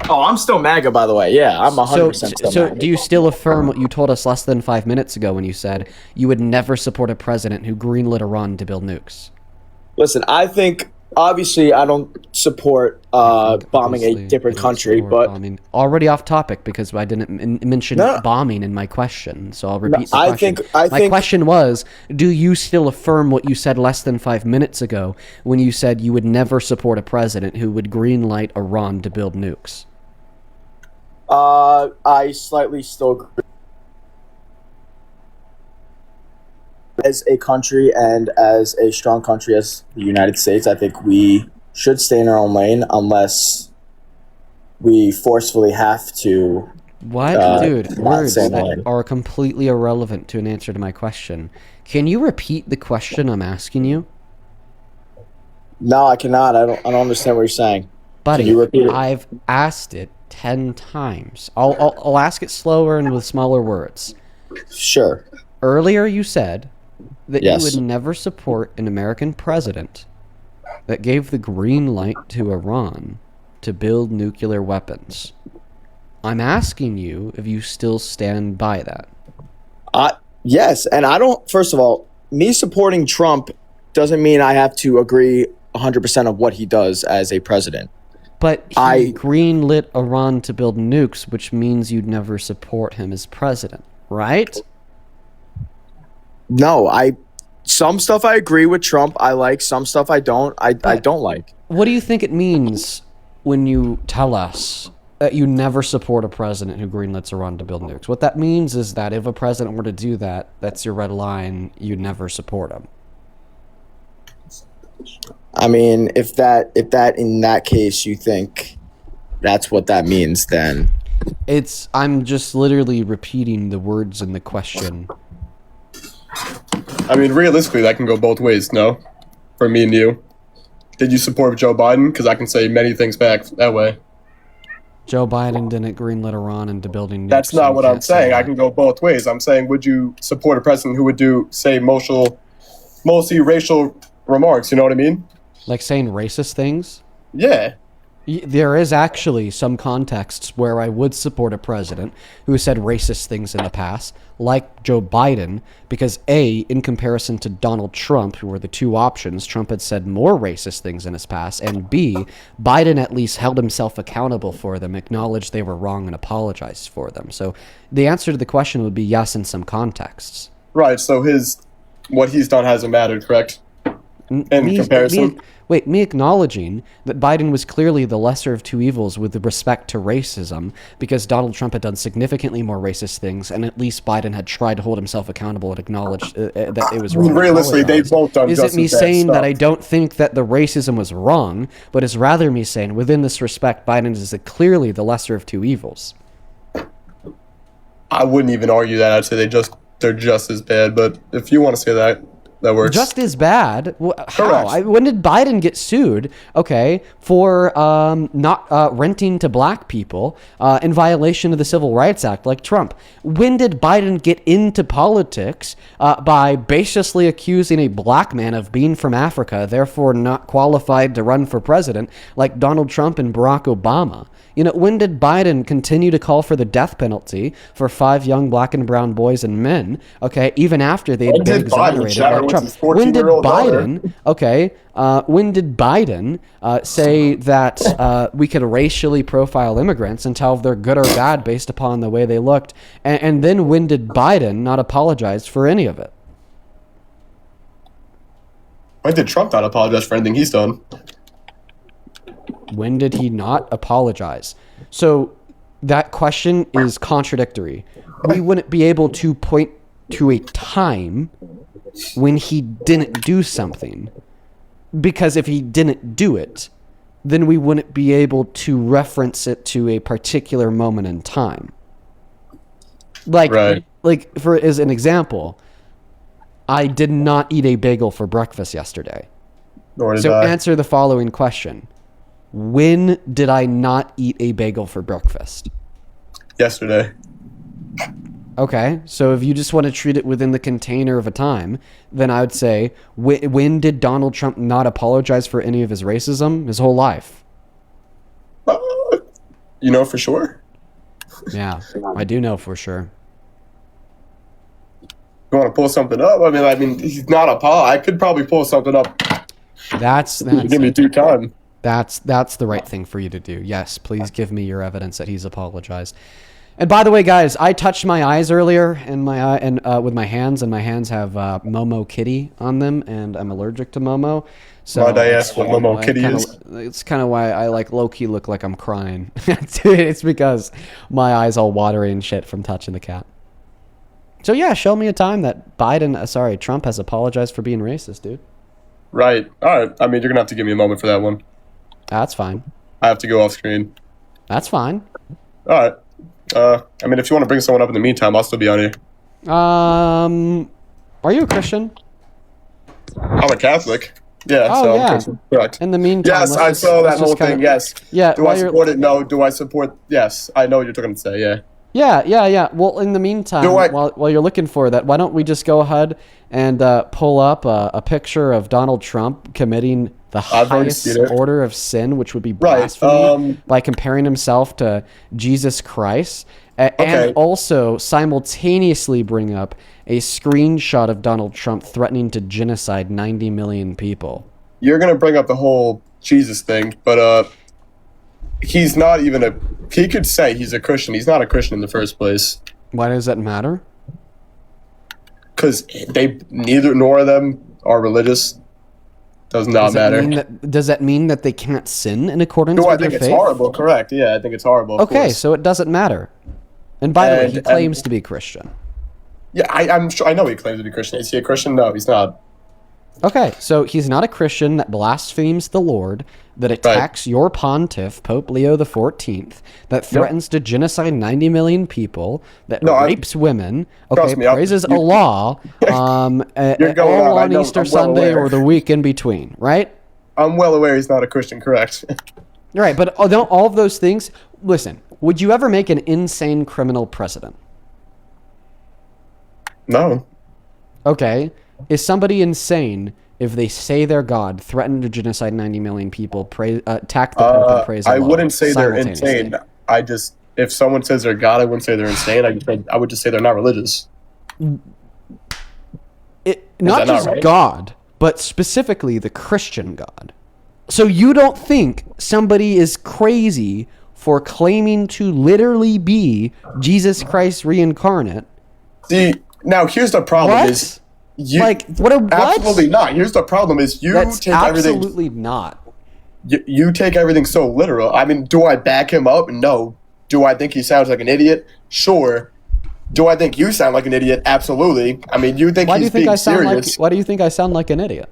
Oh, I'm still MAGA, by the way. Yeah, I'm 100% still So MAGA. do you still affirm what you told us less than 5 minutes ago when you said you would never support a president who greenlit Iran to build nukes? Listen, I think, obviously, I don't support bombing a different country, but... Bombing. Already off topic because I didn't mention bombing in my question, so I'll repeat the question. My question was, do you still affirm what you said less than 5 minutes ago when you said you would never support a president who would greenlight Iran to build nukes? I slightly still agree. As a country and as a strong country as the United States, I think we should stay in our own lane unless we forcefully have to. What? Dude, words that that are completely irrelevant to an answer to my question. Can you repeat the question I'm asking you? No, I cannot. I don't understand what you're saying. Buddy, Can you repeat it? I've asked it 10 times. I'll ask it slower and with smaller words. Sure. Earlier you said that Yes. you would never support an American president that gave the green light to Iran to build nuclear weapons. I'm asking you if you still stand by that. Yes, and I don't. First of all, me supporting Trump doesn't mean I have to agree 100% of what he does as a president. But he greenlit Iran to build nukes, which means you'd never support him as president, right? No, some stuff I agree with Trump. I like some stuff I don't. I don't like. What do you think it means when you tell us that you never support a president who greenlets Iran to build nukes? What that means is that if a president were to do that, that's your red line. You'd never support him. I mean, if that in that case you think that's what that means, then I'm just literally repeating the words in the question. I mean, realistically, that can go both ways, no? For me and you. Did you support Joe Biden? Because I can say many things back that way. Joe Biden didn't greenlit Iran into building nukes. That's not what I'm saying. I can go both ways. I'm saying, would you support a president who would do, say, mostly racial remarks? You know what I mean? Like saying racist things? Yeah. There is actually some contexts where I would support a president who has said racist things in the past, like Joe Biden, because A, in comparison to Donald Trump, who were the two options, Trump had said more racist things in his past, and B, Biden at least held himself accountable for them, acknowledged they were wrong, and apologized for them. So the answer to the question would be yes in some contexts. Right, so what he's done hasn't mattered, correct? In comparison? Me acknowledging that Biden was clearly the lesser of two evils with respect to racism because Donald Trump had done significantly more racist things, and at least Biden had tried to hold himself accountable and acknowledge that it was wrong. Realistically, they've both done just Is it me as bad saying stuff. that I don't think that the racism was wrong, but it's rather me saying within this respect, Biden is clearly the lesser of two evils? I wouldn't even argue that. I'd say they're just as bad, but if you want to say that, that works. Just as bad? Correct. How? When did Biden get sued, for not renting to black people in violation of the Civil Rights Act like Trump? When did Biden get into politics by basically accusing a black man of being from Africa, therefore not qualified to run for president like Donald Trump and Barack Obama? When did Biden continue to call for the death penalty for 5 young black and brown boys and men, even after they had been exonerated by Trump? When did Biden say that we could racially profile immigrants and tell if they're good or bad based upon the way they looked? And then when did Biden not apologize for any of it? When did Trump not apologize for anything he's done? When did he not apologize? So that question is contradictory. we wouldn't be able to point to a time when he didn't do something. Because if he didn't do it, then we wouldn't be able to reference it to a particular moment in time. Like, Right. like for as an example, I did not eat a bagel for breakfast yesterday. Nor did So I. answer the following question. When did I not eat a bagel for breakfast? Yesterday. Okay, so if you just want to treat it within the container of a time, then I would say, when did Donald Trump not apologize for any of his racism? His whole life. You know for sure? Yeah, I do know for sure. You want to pull something up? I mean, he's not I could probably pull something up. That's Give me due time. That's the right thing for you to do. Yes, please give me your evidence that he's apologized. And by the way, guys, I touched my eyes earlier and with my hands, and my hands have Momo Kitty on them, and I'm allergic to Momo. So Why'd I ask what Momo Kitty is? It's kind of why I like low-key look like I'm crying. It's because my eyes all watery and shit from touching the cat. So yeah, show me a time that Trump has apologized for being racist, dude. Right. All right. I mean, you're gonna have to give me a moment for that one. That's fine. I have to go off screen. That's fine. All right. I mean, if you want to bring someone up in the meantime, I'll still be on here. Are you a Christian? I'm a Catholic. Yeah. Oh, so yeah. I'm Christian. Correct. In the meantime, Yes, let's I just- saw that let's whole just kinda- thing. Yes. Yeah. Do I support it? No. Do I support? Yes. I know what you're going to say. Yeah. Yeah. Well, in the meantime, while you're looking for that, why don't we just go ahead and pull up a picture of Donald Trump committing the I've already highest seen it. order of sin, which would be Right, blasphemy, by comparing himself to Jesus Christ, and Okay. also simultaneously bring up a screenshot of Donald Trump threatening to genocide 90 million people. You're going to bring up the whole Jesus thing, but he's not even he could say he's a Christian. He's not a Christian in the first place. Why does that matter? Because neither nor of them are religious. Does not matter. Does that mean that they can't sin in accordance No, with I think their it's faith? horrible. Correct. Yeah, I think it's horrible. Of Okay, course. so it doesn't matter. And by the way, he And- claims to be Christian. Yeah, I'm sure. I know he claims to be Christian. Is he a Christian? No, he's not. Okay, so he's not a Christian that blasphemes the Lord, that attacks your pontiff, Pope Leo the 14th, that threatens to genocide 90 million people, that rapes women, Trust me, praises Allah, You're going all on. I on know, Easter I'm well Sunday aware. or the week in between, right? I'm well aware he's not a Christian. Correct. Right, but all of those things, listen, would you ever make an insane criminal president? No. Okay. Is somebody insane if they say they're God, threaten to genocide 90 million people, attack the Pope and praise I Allah wouldn't say they're simultaneously? insane. If someone says they're God, I wouldn't say they're insane. I would just say they're not religious. Not that not just right? God, but specifically the Christian God. So you don't think somebody is crazy for claiming to literally be Jesus Christ reincarnate? See, now here's the problem What? is you what? Absolutely not. Here's the problem is you That's take everything absolutely not. you take everything so literal. I mean, do I back him up? No. Do I think he sounds like an idiot? Sure. Do I think you sound like an idiot? Absolutely. I mean, you think Why do you he's think being I sound serious. why do you think I sound like an idiot?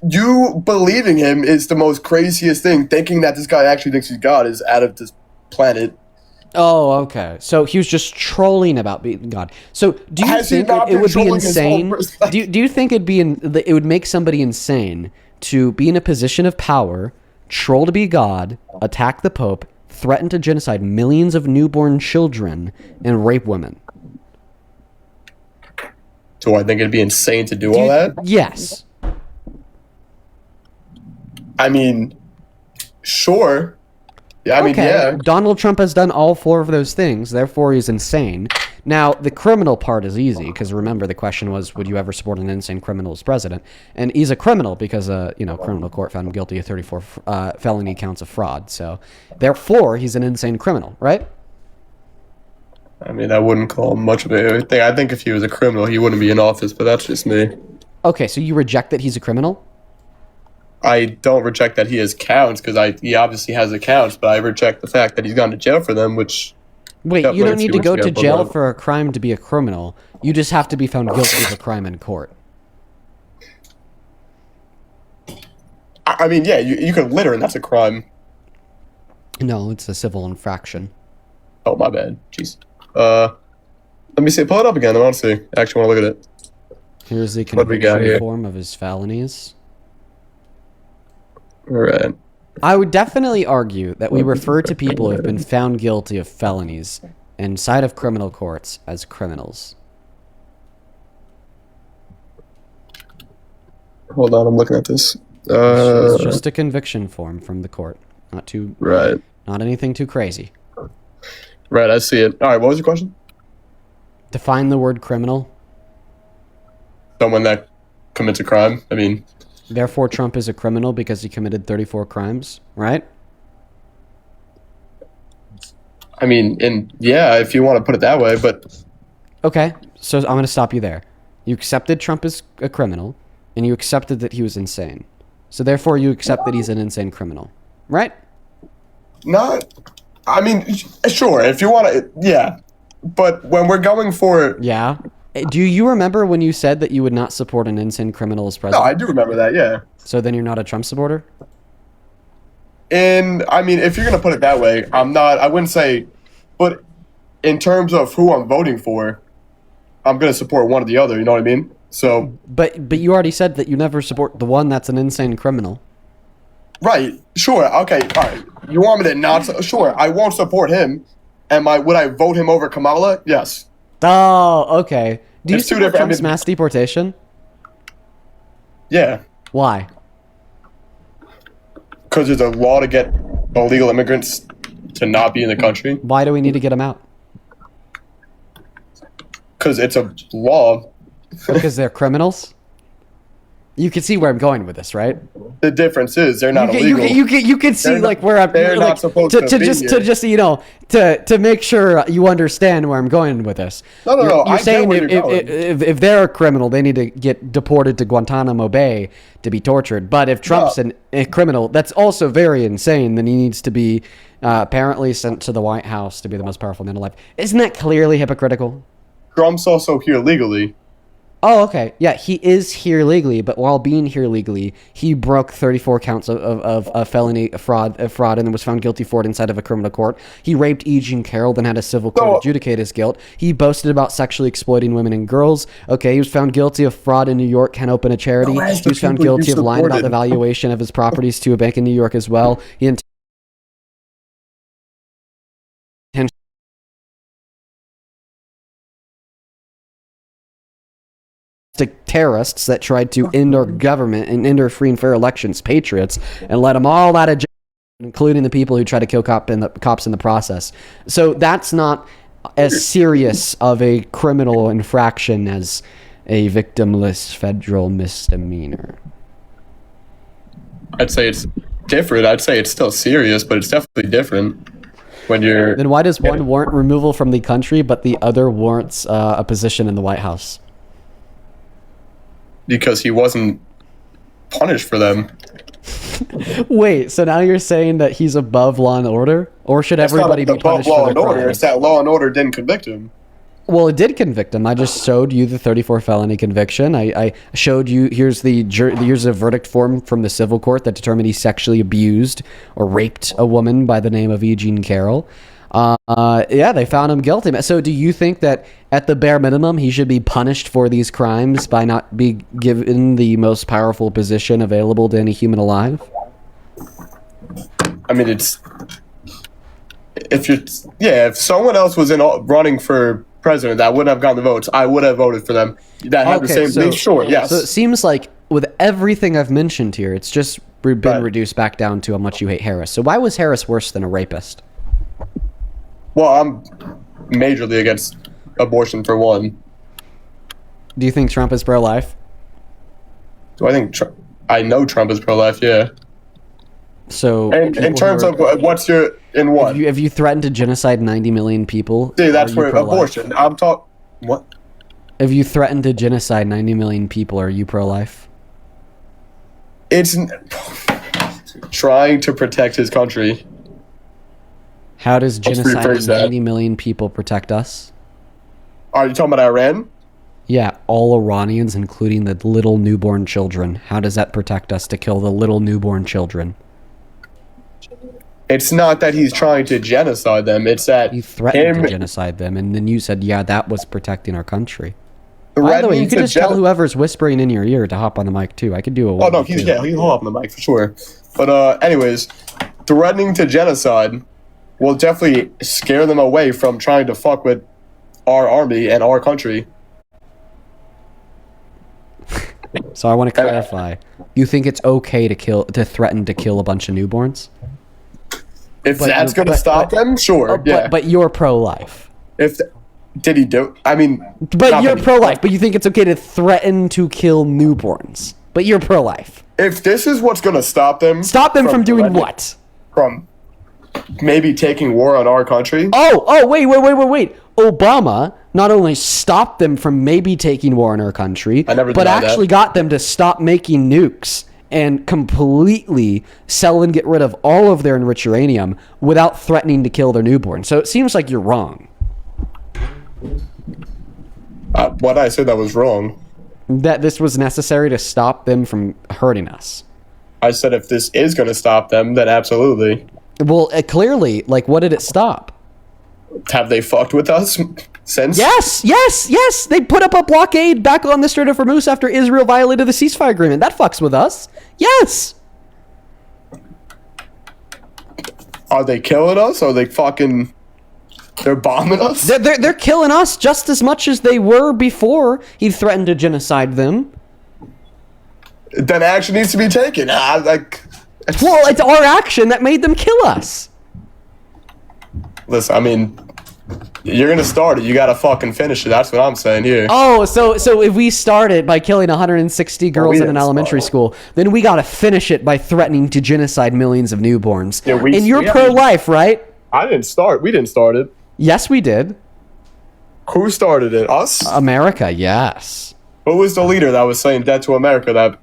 You believing him is the most craziest thing. Thinking that this guy actually thinks he's God is out of this planet. Oh, okay. So he was just trolling about being God. So do you Has he think not it been would be trolling his whole insane? person? Do you think it would make somebody insane to be in a position of power, troll to be God, attack the Pope, threaten to genocide millions of newborn children, and rape women? Do I think it'd be insane to do all that? Yes. I mean, sure. Yeah, I mean, yeah. Donald Trump has done all four of those things, therefore he's insane. Now, the criminal part is easy, because remember the question was, would you ever support an insane criminal as president? And he's a criminal because, criminal court found him guilty of 34 felony counts of fraud. So, therefore, he's an insane criminal, right? I mean, I wouldn't call him much of a thing. I think if he was a criminal, he wouldn't be in office, but that's just me. Okay, so you reject that he's a criminal? I don't reject that he has counts, because he obviously has accounts, but I reject the fact that he's gone to jail for them, which Wait, Yep, you don't let's see need to what go you to got, jail brother. for a crime to be a criminal. You just have to be found guilty of a crime in court. I mean, yeah, you can litter, and that's a crime. No, it's a civil infraction. Oh, my bad. Jeez. Let me see. Pull it up again. I want to see. I actually want to look at it. Here's the What do we got conviction here? form of his felonies. All right. I would definitely argue that we refer to people who have been found guilty of felonies inside of criminal courts as criminals. Hold on. I'm looking at this. It's just a conviction form from the court. Right. Not anything too crazy. Right. I see it. All right. What was your question? Define the word criminal. Someone that commits a crime. I mean, Therefore, Trump is a criminal because he committed 34 crimes, right? yeah, if you want to put it that way, but Okay, so I'm going to stop you there. You accepted Trump as a criminal, and you accepted that he was insane. So therefore, you accept that he's an insane criminal, right? not. I mean, sure, if you want to, yeah. But when we're going for, Yeah. Do you remember when you said that you would not support an insane criminal as no, president? I do remember that. Yeah. So then you're not a Trump supporter? And I mean, if you're gonna put it that way, I'm not. I wouldn't say, but in terms of who I'm voting for, I'm gonna support one or the other. You know what I mean? So, But you already said that you never support the one that's an insane criminal. right, sure, okay, all right. You want me to not? Sure, I won't support him. Would I vote him over Kamala? Yes. Oh, okay. Do you It's two support different- Trump's mass deportation? Yeah, Why? because there's a law to get illegal immigrants to not be in the country. Why do we need to get them out? Because it's a law. Because they're criminals? You can see where I'm going with this, right? The difference is they're not illegal. You can see They're not- like where I'm they're like, not supposed to to be just here. to just you know to make sure you understand where I'm going with this. No, You're I get saying where you're going. if they're a criminal, they need to get deported to Guantanamo Bay to be tortured. But if Trump's a criminal, that's also very insane. Then he needs to be apparently sent to the White House to be the most powerful man alive. Isn't that clearly hypocritical? Trump's also here legally. Oh, okay. Yeah, he is here legally, but while being here legally, he broke 34 counts of felony fraud, and then was found guilty for it inside of a criminal court. He raped E. Jean Carroll, then had a civil court adjudicate his guilt. He boasted about sexually exploiting women and girls. Okay, he was found guilty of fraud in New York, can't open a charity. No, as He the was found people you guilty of lying about the supported. valuation of his properties to a bank in New York as well. He terrorists that tried to end our government and end our free and fair elections, patriots, and let them all out of jail, including the people who tried to kill cops in the process. So that's not as serious of a criminal infraction as a victimless federal misdemeanor. I'd say it's different. I'd say it's still serious, but it's definitely different when you're. Then why does one warrant removal from the country, but the other warrants a position in the White House? Because he wasn't punished for them. Wait, so now you're saying that he's above law and order? Or should It's not everybody be above punished law for and their order. crimes? It's that law and order didn't convict him. Well, it did convict him. I just showed you the 34 felony conviction. I showed you, here's a verdict form from the civil court that determined he sexually abused or raped a woman by the name of E. Jean Carroll. Yeah, they found him guilty. So do you think that at the bare minimum, he should be punished for these crimes by not be given the most powerful position available to any human alive? I mean, if someone else was running for president that wouldn't have gotten the votes, I would have voted for them. That had the same belief, sure, yes. So it seems like with everything I've mentioned here, it's just been reduced back down to how much you hate Harris. So why was Harris worse than a rapist? Well, I'm majorly against abortion for one. Do you think Trump is pro-life? Do I think I know Trump is pro-life? Yeah. So And in terms of what's your in what? Have you threatened to genocide 90 million people? See, that's Are you where pro-life? abortion. I'm talking. What? Have you threatened to genocide 90 million people? Are you pro-life? It's trying to protect his country. How does Let's genocide rephrase that. 90 million people protect us? Are you talking about Iran? Yeah, all Iranians, including the little newborn children. How does that protect us to kill the little newborn children? It's not that he's trying to genocide them. It's that He threatened him to genocide them, and then you said, yeah, that was protecting our country. By the way, you threatening could to just tell whoever's whispering in your ear to hop on the mic, too. I could do a Oh no, one, he's too. yeah, he'll hop on the mic for sure. But anyways, threatening to genocide will definitely scare them away from trying to fuck with our army and our country. So I want to clarify. You think it's okay to threaten to kill a bunch of newborns? If But- that's gonna but- stop them, sure. yeah. But you're pro-life. If did he do? I mean, But not you're that he- pro-life, but you think it's okay to threaten to kill newborns. But you're pro-life. If this is what's gonna stop them, from doing threatening- what? From maybe taking war on our country. Oh, wait. Obama not only stopped them from maybe taking war on our country, but denied that. actually got them to stop making nukes and completely sell and get rid of all of their enriched uranium without threatening to kill their newborn. So it seems like you're wrong. What I said that was wrong. That this was necessary to stop them from hurting us. I said if this is gonna stop them, then absolutely. Well, clearly, like, what did it stop? Have they fucked with us since? Yes. They put up a blockade back on the Strait of Hormuz after Israel violated the ceasefire agreement. That fucks with us. Yes. Are they killing us? Are they fucking? They're bombing us. They're killing us just as much as they were before he threatened to genocide them. Then action needs to be taken. Well, it's our action that made them kill us. Listen, I mean, you're gonna start it. You gotta fucking finish it. That's what I'm saying here. Oh, so if we started by killing 160 girls in an elementary school, then we gotta finish it by threatening to genocide millions of newborns. Yeah, and you're pro-life, right? I didn't start. We didn't start it. Yes, we did. Who started it? Us? America, yes. Who was the leader that was saying death to America? That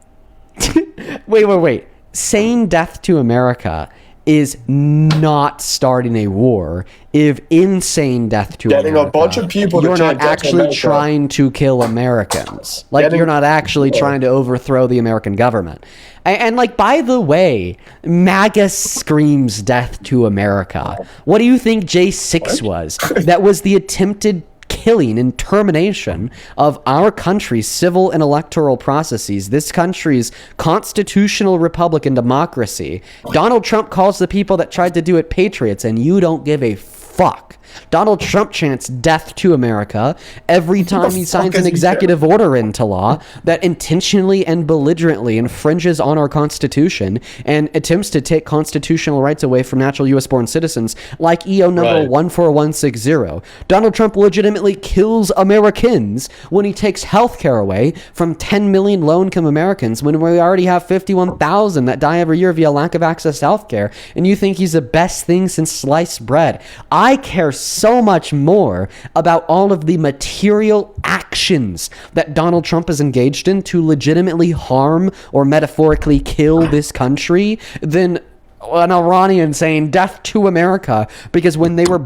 Wait. Saying death to America is not starting a war. If insane death to getting America, a bunch of people to you're chant not death to actually America. trying to kill Americans. Like, Getting- you're not actually trying to overthrow the American government. And like, by the way, MAGA screams death to America. What do you think J6 was? That was the attempted killing and termination of our country's civil and electoral processes, this country's constitutional republic and democracy. Donald Trump calls the people that tried to do it patriots, and you don't give a fuck. Donald Trump chants death to America every time he signs an executive order into law that intentionally and belligerently infringes on our Constitution and attempts to take constitutional rights away from natural U.S.-born citizens, like EO number 14160. Donald Trump legitimately kills Americans when he takes health care away from 10 million low-income Americans when we already have 51,000 that die every year via lack of access to health care, and you think he's the best thing since sliced bread. I care so much more about all of the material actions that Donald Trump is engaged in to legitimately harm or metaphorically kill this country than an Iranian saying death to America, because when they were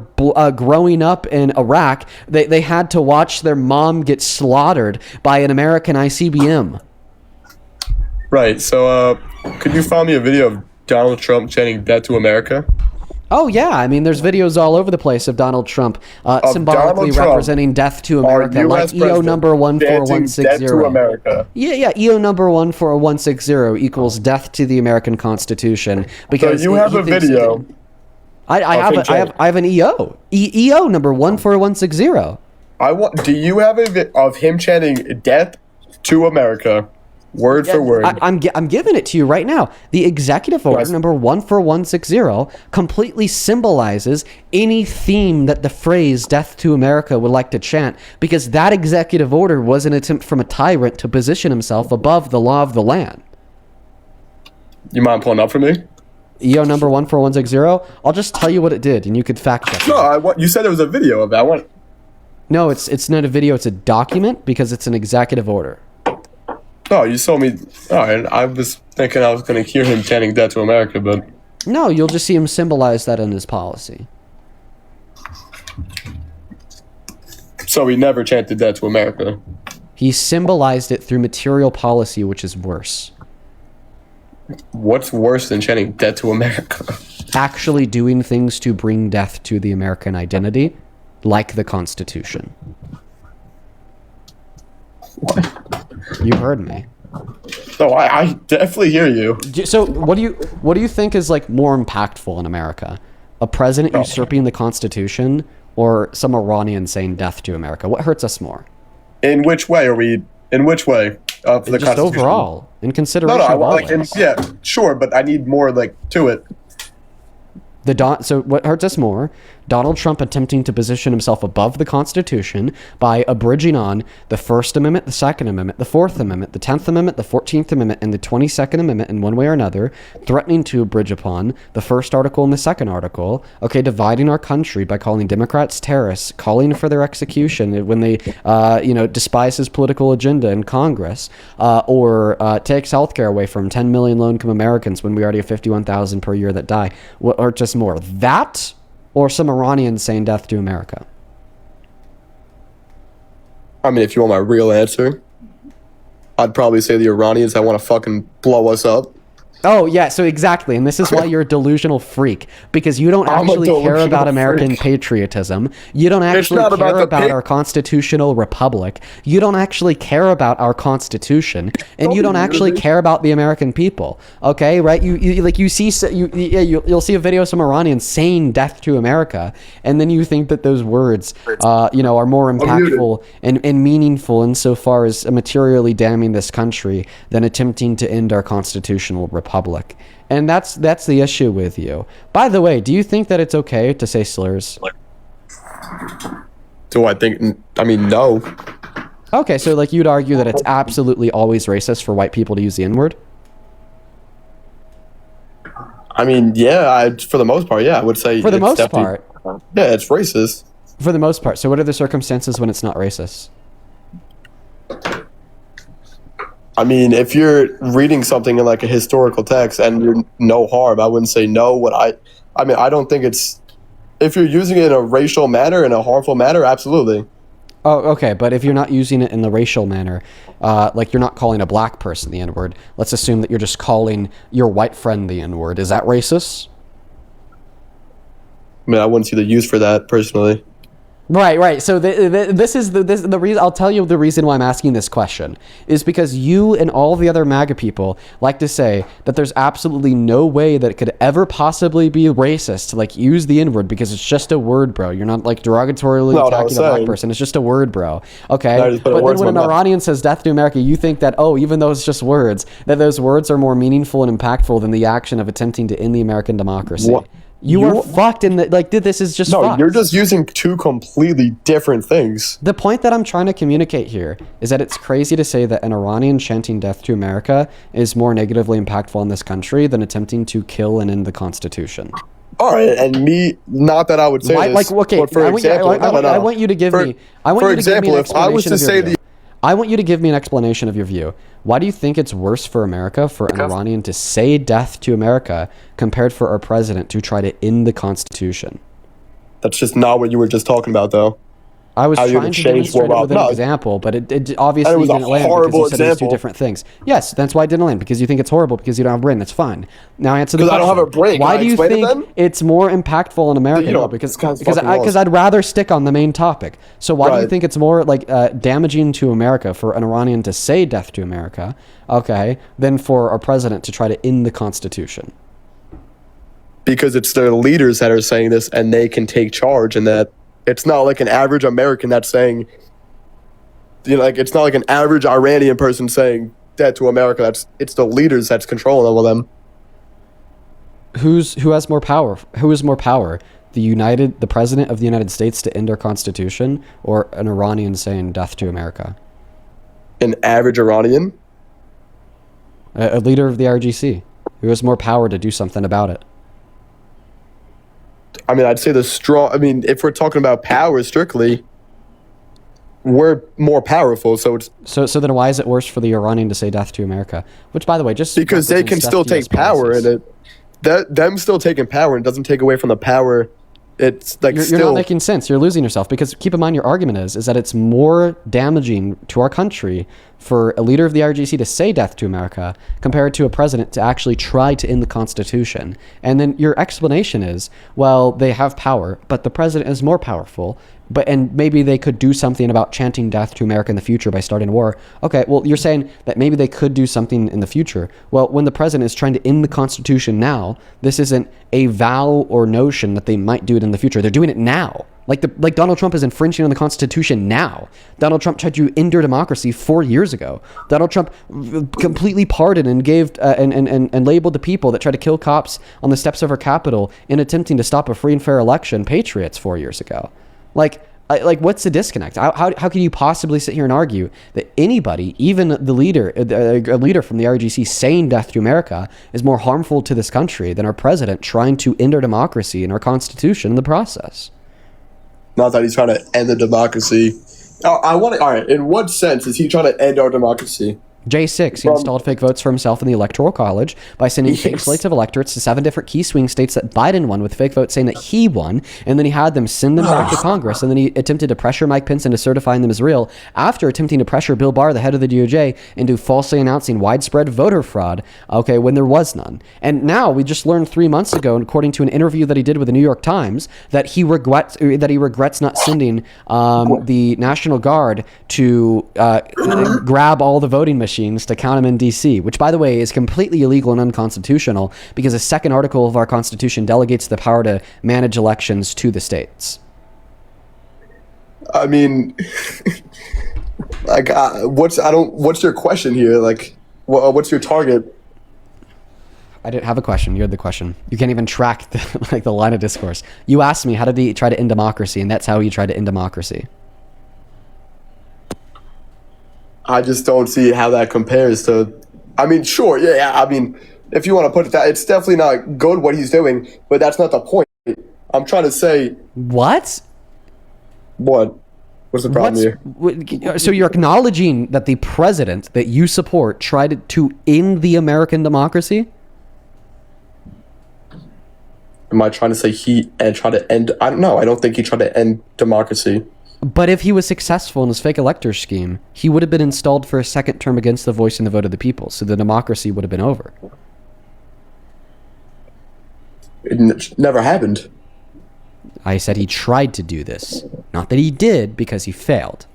growing up in Iraq, they had to watch their mom get slaughtered by an American ICBM. right. So, could you find me a video of Donald Trump chanting death to America? Oh, yeah. I mean, there's videos all over the place of Donald Trump symbolically Donald Trump, representing death to our America, US like EO president, number chanting death to 14160. America. Yeah, EO number 14160 equals death to the American Constitution. Because So you have he a thinks video. that- I have an EO. EO number 14160. Do you have of him chanting death to America, word for word? I'm giving it to you right now. The executive order number 14160 completely symbolizes any theme that the phrase death to America would like to chant, because that executive order was an attempt from a tyrant to position himself above the law of the land. You mind pulling up for me? EO number 14160. I'll just tell you what it did, and you could fact check it. No, you said there was a video of that. No, it's not a video. It's a document, because it's an executive order. No, you told me. All right, I was thinking I was going to hear him chanting death to America, but No, you'll just see him symbolize that in his policy. So he never chanted death to America. He symbolized it through material policy, which is worse. What's worse than chanting death to America? Actually doing things to bring death to the American identity, like the Constitution. What? You heard me. No, I definitely hear you. So what do you think is like more impactful in America? A president usurping the Constitution or some Iranian saying death to America? What hurts us more? In which way are we? In which way of the Just Constitution? overall, in consideration No, of all like, this. yeah, sure, but I need more like to it. So what hurts us more? Donald Trump attempting to position himself above the Constitution by abridging on the First Amendment, the Second Amendment, the Fourth Amendment, the 10th Amendment, the 14th Amendment, and the 22nd Amendment in one way or another, threatening to abridge upon the first article and the second article, dividing our country by calling Democrats terrorists, calling for their execution when they, despise his political agenda in Congress, or takes healthcare away from 10 million low-income Americans when we already have 51,000 per year that die. What hurts us more? That or some Iranians saying death to America? I mean, if you want my real answer, I'd probably say the Iranians that want to fucking blow us up. Oh, yeah, so exactly. And this is why you're a delusional freak, because you don't I'm a actually care delusional about American freak. patriotism. You don't actually not care about about the our constitutional republic. You don't actually care about our Constitution, and you don't actually care about the American people. Okay, right? You'll see a video of some Iranians saying death to America, and then you think that those words, are more impactful and meaningful insofar as materially damning this country than attempting to end our constitutional republic. And that's the issue with you. By the way, do you think that it's okay to say slurs? Do I think? I mean, no. Okay, so you'd argue that it's absolutely always racist for white people to use the N-word? I mean, yeah, for the most part, yeah, I would say. For the it's most definitely- part. Yeah, it's racist. For the most part. So what are the circumstances when it's not racist? I mean, if you're reading something in like a historical text and you're no harm, I wouldn't say no. I mean, I don't think it's, if you're using it in a racial manner, in a harmful manner, absolutely. Oh, okay, but if you're not using it in the racial manner, you're not calling a black person the N-word, let's assume that you're just calling your white friend the N-word. Is that racist? I mean, I wouldn't see the use for that personally. Right. So this is the reason. I'll tell you the reason why I'm asking this question is because you and all the other MAGA people like to say that there's absolutely no way that it could ever possibly be racist to use the N-word because it's just a word, bro. You're not derogatorily attacking a black person. It's just a word, bro. Okay. But then when an Iranian says death to America, you think that even though it's just words, that those words are more meaningful and impactful than the action of attempting to end the American democracy. What? You are fucked in the this is just fucked. You're just using two completely different things. The point that I'm trying to communicate here is that it's crazy to say that an Iranian chanting death to America is more negatively impactful in this country than attempting to kill and end the Constitution. All right, and me, not that I would say this, but for example, I want you to give me. I want you to give me an explanation of your view. I want you to give me an explanation of your view. Why do you think it's worse for America for an Iranian to say death to America compared for our president to try to end the Constitution? That's just not what you were just talking about, though. I was trying to demonstrate it with an example, but it obviously didn't land because you said it was two different things. Yes, that's why it didn't land, because you think it's horrible because you don't have a brain. That's fine. Now answer the question. Because I don't have a brain. Why do you think it's more impactful in America? No, because I'd rather stick on the main topic. So why do you think it's more damaging to America for an Iranian to say death to America, than for our president to try to end the Constitution? Because it's their leaders that are saying this, and they can take charge, and that it's not like an average American that's saying, it's not like an average Iranian person saying death to America. It's the leaders that's controlling all of them. Who has more power? Who has more power? The president of the United States to end our Constitution, or an Iranian saying death to America? An average Iranian? A leader of the RGC. Who has more power to do something about it? I mean, I'd say if we're talking about power strictly, we're more powerful. So then why is it worse for the Iranian to say death to America? Which, by the way, just because they can still take power, and them still taking power, and doesn't take away from the power It's like You're not making sense. You're losing yourself, because keep in mind your argument is that it's more damaging to our country for a leader of the RGC to say death to America compared to a president to actually try to end the Constitution. And then your explanation is, well, they have power, but the president is more powerful. And maybe they could do something about chanting death to America in the future by starting a war. Okay, well, you're saying that maybe they could do something in the future. Well, when the president is trying to end the Constitution now, this isn't a vow or notion that they might do it in the future. They're doing it now. Like Donald Trump is infringing on the Constitution now. Donald Trump tried to end our democracy 4 years ago. Donald Trump completely pardoned and gave and labeled the people that tried to kill cops on the steps of our Capitol in attempting to stop a free and fair election patriots 4 years ago. Like what's the disconnect? How can you possibly sit here and argue that anybody, even the leader, a leader from the RGC saying death to America is more harmful to this country than our president trying to end our democracy and our Constitution in the process? Not that he's trying to end the democracy. All right, in what sense is he trying to end our democracy? J6, he installed fake votes for himself in the Electoral College by sending fake slates of electorates to 7 different key swing states that Biden won with fake votes saying that he won, and then he had them send them back to Congress, and then he attempted to pressure Mike Pence into certifying them as real after attempting to pressure Bill Barr, the head of the DOJ, into falsely announcing widespread voter fraud, okay, when there was none. And now we just learned 3 months ago, according to an interview that he did with the New York Times, that he regrets not sending the National Guard to grab all the voting machines to count them in DC, which, by the way, is completely illegal and unconstitutional because the second article of our Constitution delegates the power to manage elections to the states. I mean, like, what's your question here? Like, what's your target? I didn't have a question. You had the question. You can't even track the line of discourse. You asked me, how did he try to end democracy? And that's how he tried to end democracy. I just don't see how that compares to. I mean, sure, yeah. I mean, if you want to put it that, it's definitely not good what he's doing, but that's not the point. I'm trying to say. What? What? What's the problem here? So you're acknowledging that the president that you support tried to end the American democracy? Am I trying to say try to end? I don't know. I don't think he tried to end democracy. But if he was successful in his fake elector scheme, he would have been installed for a second term against the voice and the vote of the people. So the democracy would have been over. It never happened. I said he tried to do this. Not that he did, because he failed.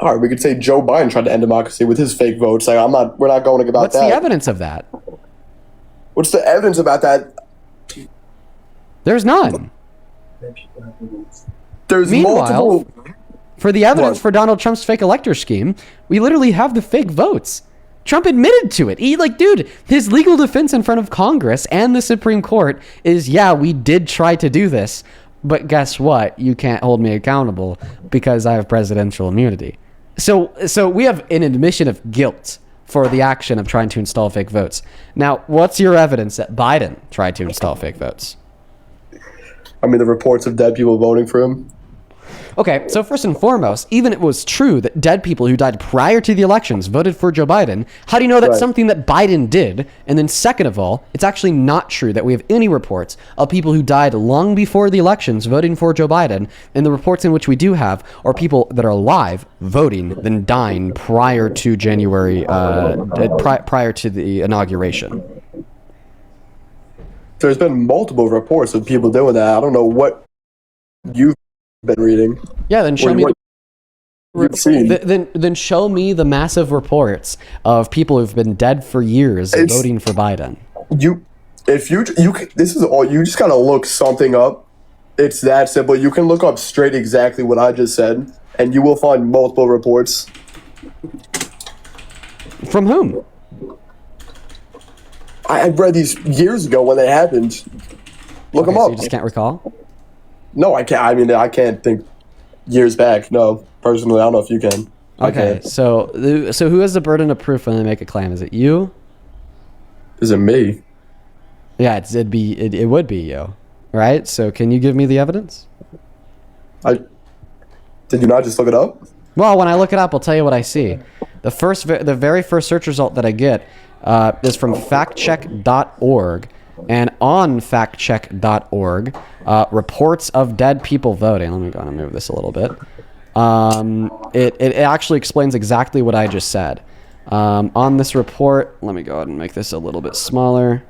All right, we could say Joe Biden tried to end democracy with his fake votes. Like, we're not going about What's that. the evidence of that? What's the evidence about that? There's none. There's Meanwhile, multiple. For the evidence for Donald Trump's fake elector scheme, we literally have the fake votes. Trump admitted to it. Dude, his legal defense in front of Congress and the Supreme Court is, yeah, we did try to do this, but guess what? You can't hold me accountable because I have presidential immunity. So we have an admission of guilt for the action of trying to install fake votes. Now, what's your evidence that Biden tried to install fake votes? I mean, the reports of dead people voting for him. Okay, so first and foremost, even if it was true that dead people who died prior to the elections voted for Joe Biden, how do you know that's something that Biden did? And then second of all, it's actually not true that we have any reports of people who died long before the elections voting for Joe Biden. And the reports in which we do have are people that are alive voting, then dying prior to January, prior to the inauguration. There's been multiple reports of people doing that. I don't know what you've been reading. Yeah, then show me. Then show me the massive reports of people who've been dead for years voting for Biden. This is all. You just gotta look something up. It's that simple. You can look up straight exactly what I just said, and you will find multiple reports. From whom? I read these years ago when they happened. Look them up. So you just can't recall? No, I can't. I mean, I can't think years back. No, personally, I don't know if you can. Okay, so who has the burden of proof when they make a claim? Is it you? Is it me? Yeah, it would be you, right? So can you give me the evidence? Did you not just look it up? Well, when I look it up, I'll tell you what I see. The very first search result that I get is from factcheck.org, And on factcheck.org, reports of dead people voting. Let me go and move this a little bit. It actually explains exactly what I just said. On this report, let me go ahead and make this a little bit smaller.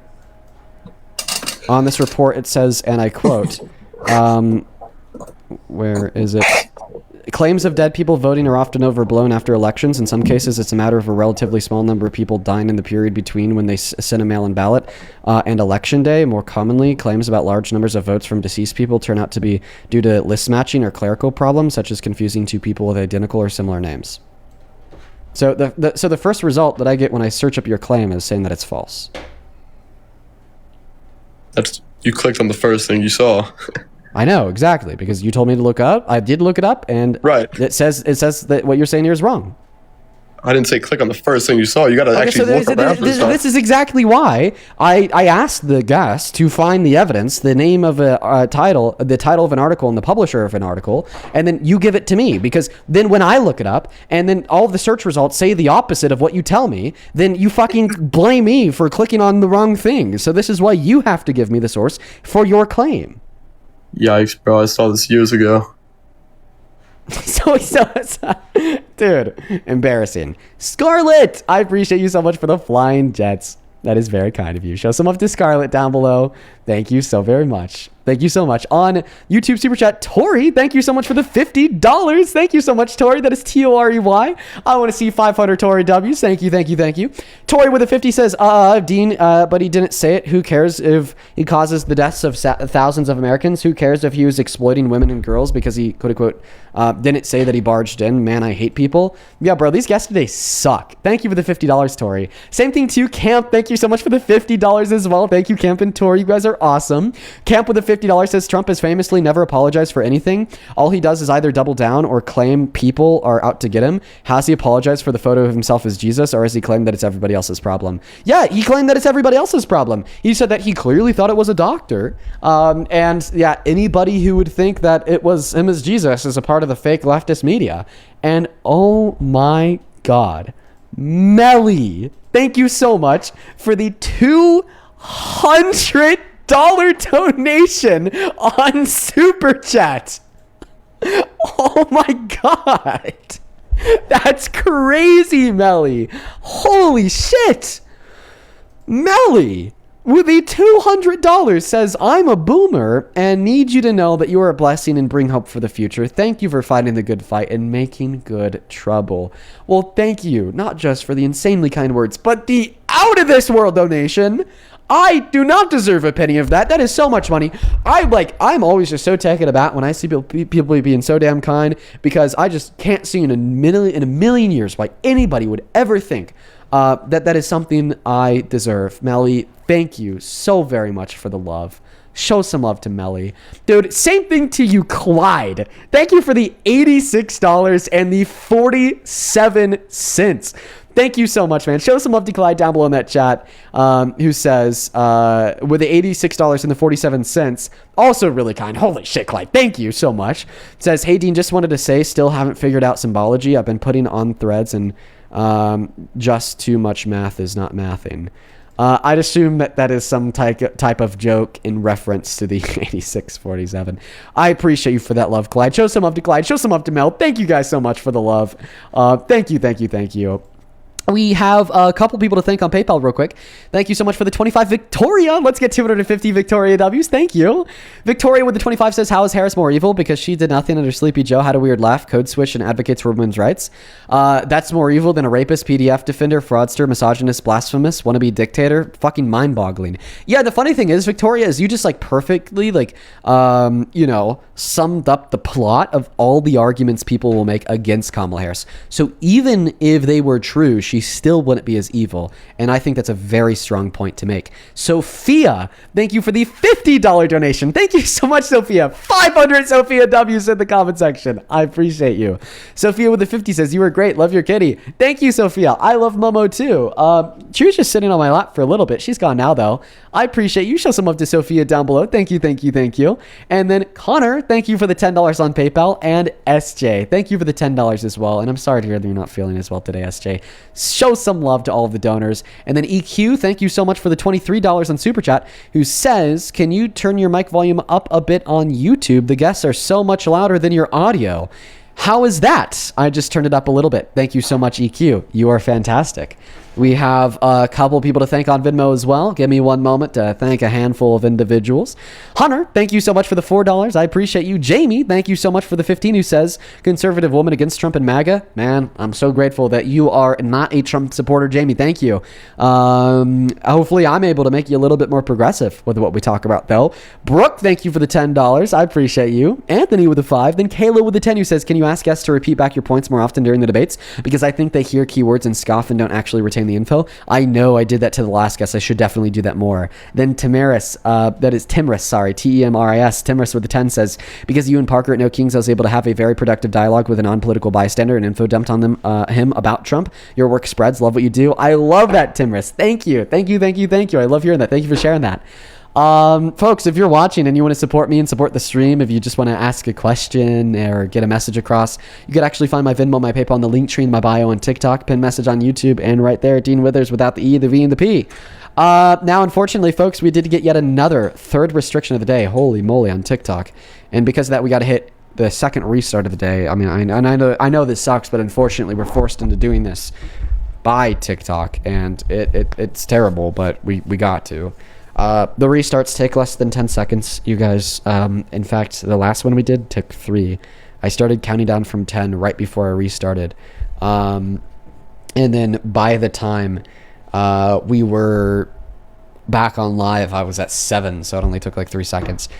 On this report, it says, and I quote, where is it? Claims of dead people voting are often overblown after elections. In some cases, it's a matter of a relatively small number of people dying in the period between when they send a mail-in ballot and election day. More commonly, claims about large numbers of votes from deceased people turn out to be due to list matching or clerical problems, such as confusing two people with identical or similar names. So the first result that I get when I search up your claim is saying that it's false. You clicked on the first thing you saw. I know, exactly, because you told me to look up. I did look it up, and it says that what you're saying here is wrong. I didn't say click on the first thing you saw. You got to actually look around for stuff. This is exactly why I asked the guest to find the evidence, the name of a title, the title of an article, and the publisher of an article, and then you give it to me. Because then when I look it up, and then all of the search results say the opposite of what you tell me, then you fucking blame me for clicking on the wrong thing. So this is why you have to give me the source for your claim. Yikes, bro! I saw this years ago. Dude, embarrassing. Scarlett, I appreciate you so much for the flying jets. That is very kind of you. Show some love to Scarlett down below. Thank you so very much. Thank you so much. On YouTube Super Chat, Tori, thank you so much for the $50. Thank you so much, Tori. That is Torey. I want to see 500 Tori W's. Thank you, thank you, thank you. Tori with a 50 says, Dean, but he didn't say it. Who cares if he causes the deaths of thousands of Americans? Who cares if he was exploiting women and girls because he, quote unquote, didn't say that he barged in? Man, I hate people. Yeah, bro, these guests today suck. Thank you for the $50, Tori. Same thing to Camp. Thank you so much for the $50 as well. Thank you, Camp and Tori. You guys are awesome. Camp with a $50 says Trump has famously never apologized for anything. All he does is either double down or claim people are out to get him. Has he apologized for the photo of himself as Jesus, or has he claimed that it's everybody else's problem? Yeah, he claimed that it's everybody else's problem. He said that he clearly thought it was a doctor. And yeah, anybody who would think that it was him as Jesus is a part of the fake leftist media. And oh my God, Melly, thank you so much for the $200 donation on Super Chat. Oh my God. That's crazy, Melly. Holy shit. Melly with the $200 says, I'm a boomer and need you to know that you are a blessing and bring hope for the future. Thank you for fighting the good fight and making good trouble. Well, thank you, not just for the insanely kind words, but the out of this world donation. I do not deserve a penny of that. That is so much money. I'm always just so taken aback when I see people being so damn kind, because I just can't see in a million years why anybody would ever think that is something I deserve. Melly, thank you so very much for the love. Show some love to Melly. Dude, same thing to you, Clyde. Thank you for the $86 and the 47 cents. Thank you so much, man. Show some love to Clyde down below in that chat, who says, with the $86 and the 47 cents, also really kind. Holy shit, Clyde. Thank you so much. Says, hey, Dean, just wanted to say, still haven't figured out symbology. I've been putting on threads and just too much math is not mathing. I'd assume that is some type of joke in reference to the 8647. I appreciate you for that love, Clyde. Show some love to Clyde. Show some love to Mel. Thank you guys so much for the love. Thank you. We have a couple people to thank on PayPal real quick. Thank you so much for the 25, Victoria. Let's get 250 Victoria W's. Thank you. Victoria with the 25 says, how is Harris more evil? Because she did nothing under Sleepy Joe, had a weird laugh, code switch, and advocates for women's rights. That's more evil than a rapist, PDF defender, fraudster, misogynist, blasphemous, wannabe dictator. Fucking mind-boggling. Yeah, the funny thing is, Victoria, is you just perfectly summed up the plot of all the arguments people will make against Kamala Harris. So even if they were true, she still wouldn't be as evil. And I think that's a very strong point to make. Sophia, thank you for the $50 donation. Thank you so much, Sophia. 500 Sophia W's in the comment section. I appreciate you. Sophia with the 50 says, you were great. Love your kitty. Thank you, Sophia. I love Momo too. She was just sitting on my lap for a little bit. She's gone now though. I appreciate you. Show some love to Sophia down below. Thank you. And then Connor, thank you for the $10 on PayPal. And SJ, thank you for the $10 as well. And I'm sorry to hear that you're not feeling as well today, SJ. Show some love to all of the donors. And then EQ, thank you so much for the $23 on Super Chat, who says, can you turn your mic volume up a bit on YouTube? The guests are so much louder than your audio. How is that? I just turned it up a little bit. Thank you so much, EQ. You are fantastic. We have a couple people to thank on Venmo as well. Give me one moment to thank a handful of individuals. Hunter, thank you so much for the $4. I appreciate you. Jamie, thank you so much for the 15, who says, conservative woman against Trump and MAGA. Man, I'm so grateful that you are not a Trump supporter, Jamie. Thank you. Hopefully I'm able to make you a little bit more progressive with what we talk about, though. Brooke, thank you for the $10. I appreciate you. Anthony with the 5. Then Kayla with the 10, who says, can you ask guests to repeat back your points more often during the debates? Because I think they hear keywords and scoff and don't actually retain the info. I know I did that to the last guest. I should definitely do that more. Then Tamaris, that is Timris, sorry, T-E-M-R-I-S. Timris with the 10 says, because you and Parker at No Kings, I was able to have a very productive dialogue with a non-political bystander and info dumped on him about Trump. Your work spreads. Love what you do. I love that, Timris. Thank you. Thank you, thank you, thank you. I love hearing that. Thank you for sharing that. Folks, if you're watching and you want to support me and support the stream, if you just want to ask a question or get a message across, you could actually find my Venmo, my PayPal, and the link tree in my bio on TikTok, pin message on YouTube, and right there, Dean Withers without the E, the V, and the P. Now, unfortunately, folks, we did get yet another third restriction of the day. Holy moly, on TikTok. And because of that, we got to hit the second restart of the day. I mean, I know this sucks, but unfortunately, we're forced into doing this by TikTok, and it's terrible, but we got to. The restarts take less than 10 seconds, you guys. In fact, the last one we did took 3. I started counting down from 10 right before I restarted. And then by the time we were back on live, I was at 7, so it only took like 3 seconds.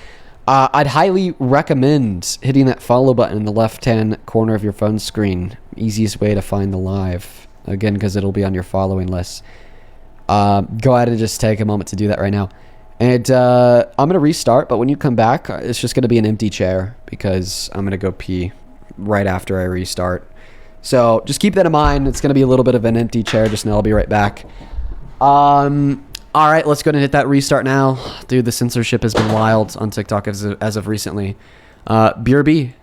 I'd highly recommend hitting that follow button in the left-hand corner of your phone screen. Easiest way to find the live. Again, because it'll be on your following list. Go ahead and just take a moment to do that right now. And I'm going to restart, but when you come back, it's just going to be an empty chair because I'm going to go pee right after I restart. So just keep that in mind. It's going to be a little bit of an empty chair. Just know I'll be right back. All right, let's go ahead and hit that restart now. Dude, the censorship has been wild on TikTok as of recently. BRB.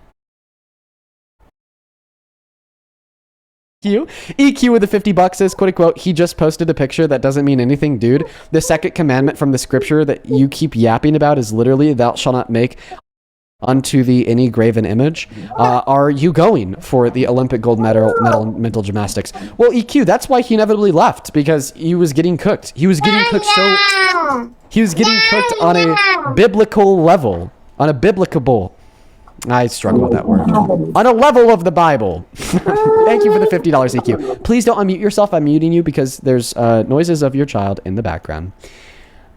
EQ with the $50 says, quote unquote, he just posted a picture that doesn't mean anything, dude. The second commandment from the scripture that you keep yapping about is literally, thou shalt not make unto thee any graven image. Are you going for the Olympic gold medal in mental gymnastics? Well, EQ, that's why he inevitably left, because he was getting cooked. He was getting cooked on a biblical level. On a biblical. I struggle with that word. On a level of the Bible. Thank you for the $50, EQ. Please don't unmute yourself. I'm muting you because there's noises of your child in the background.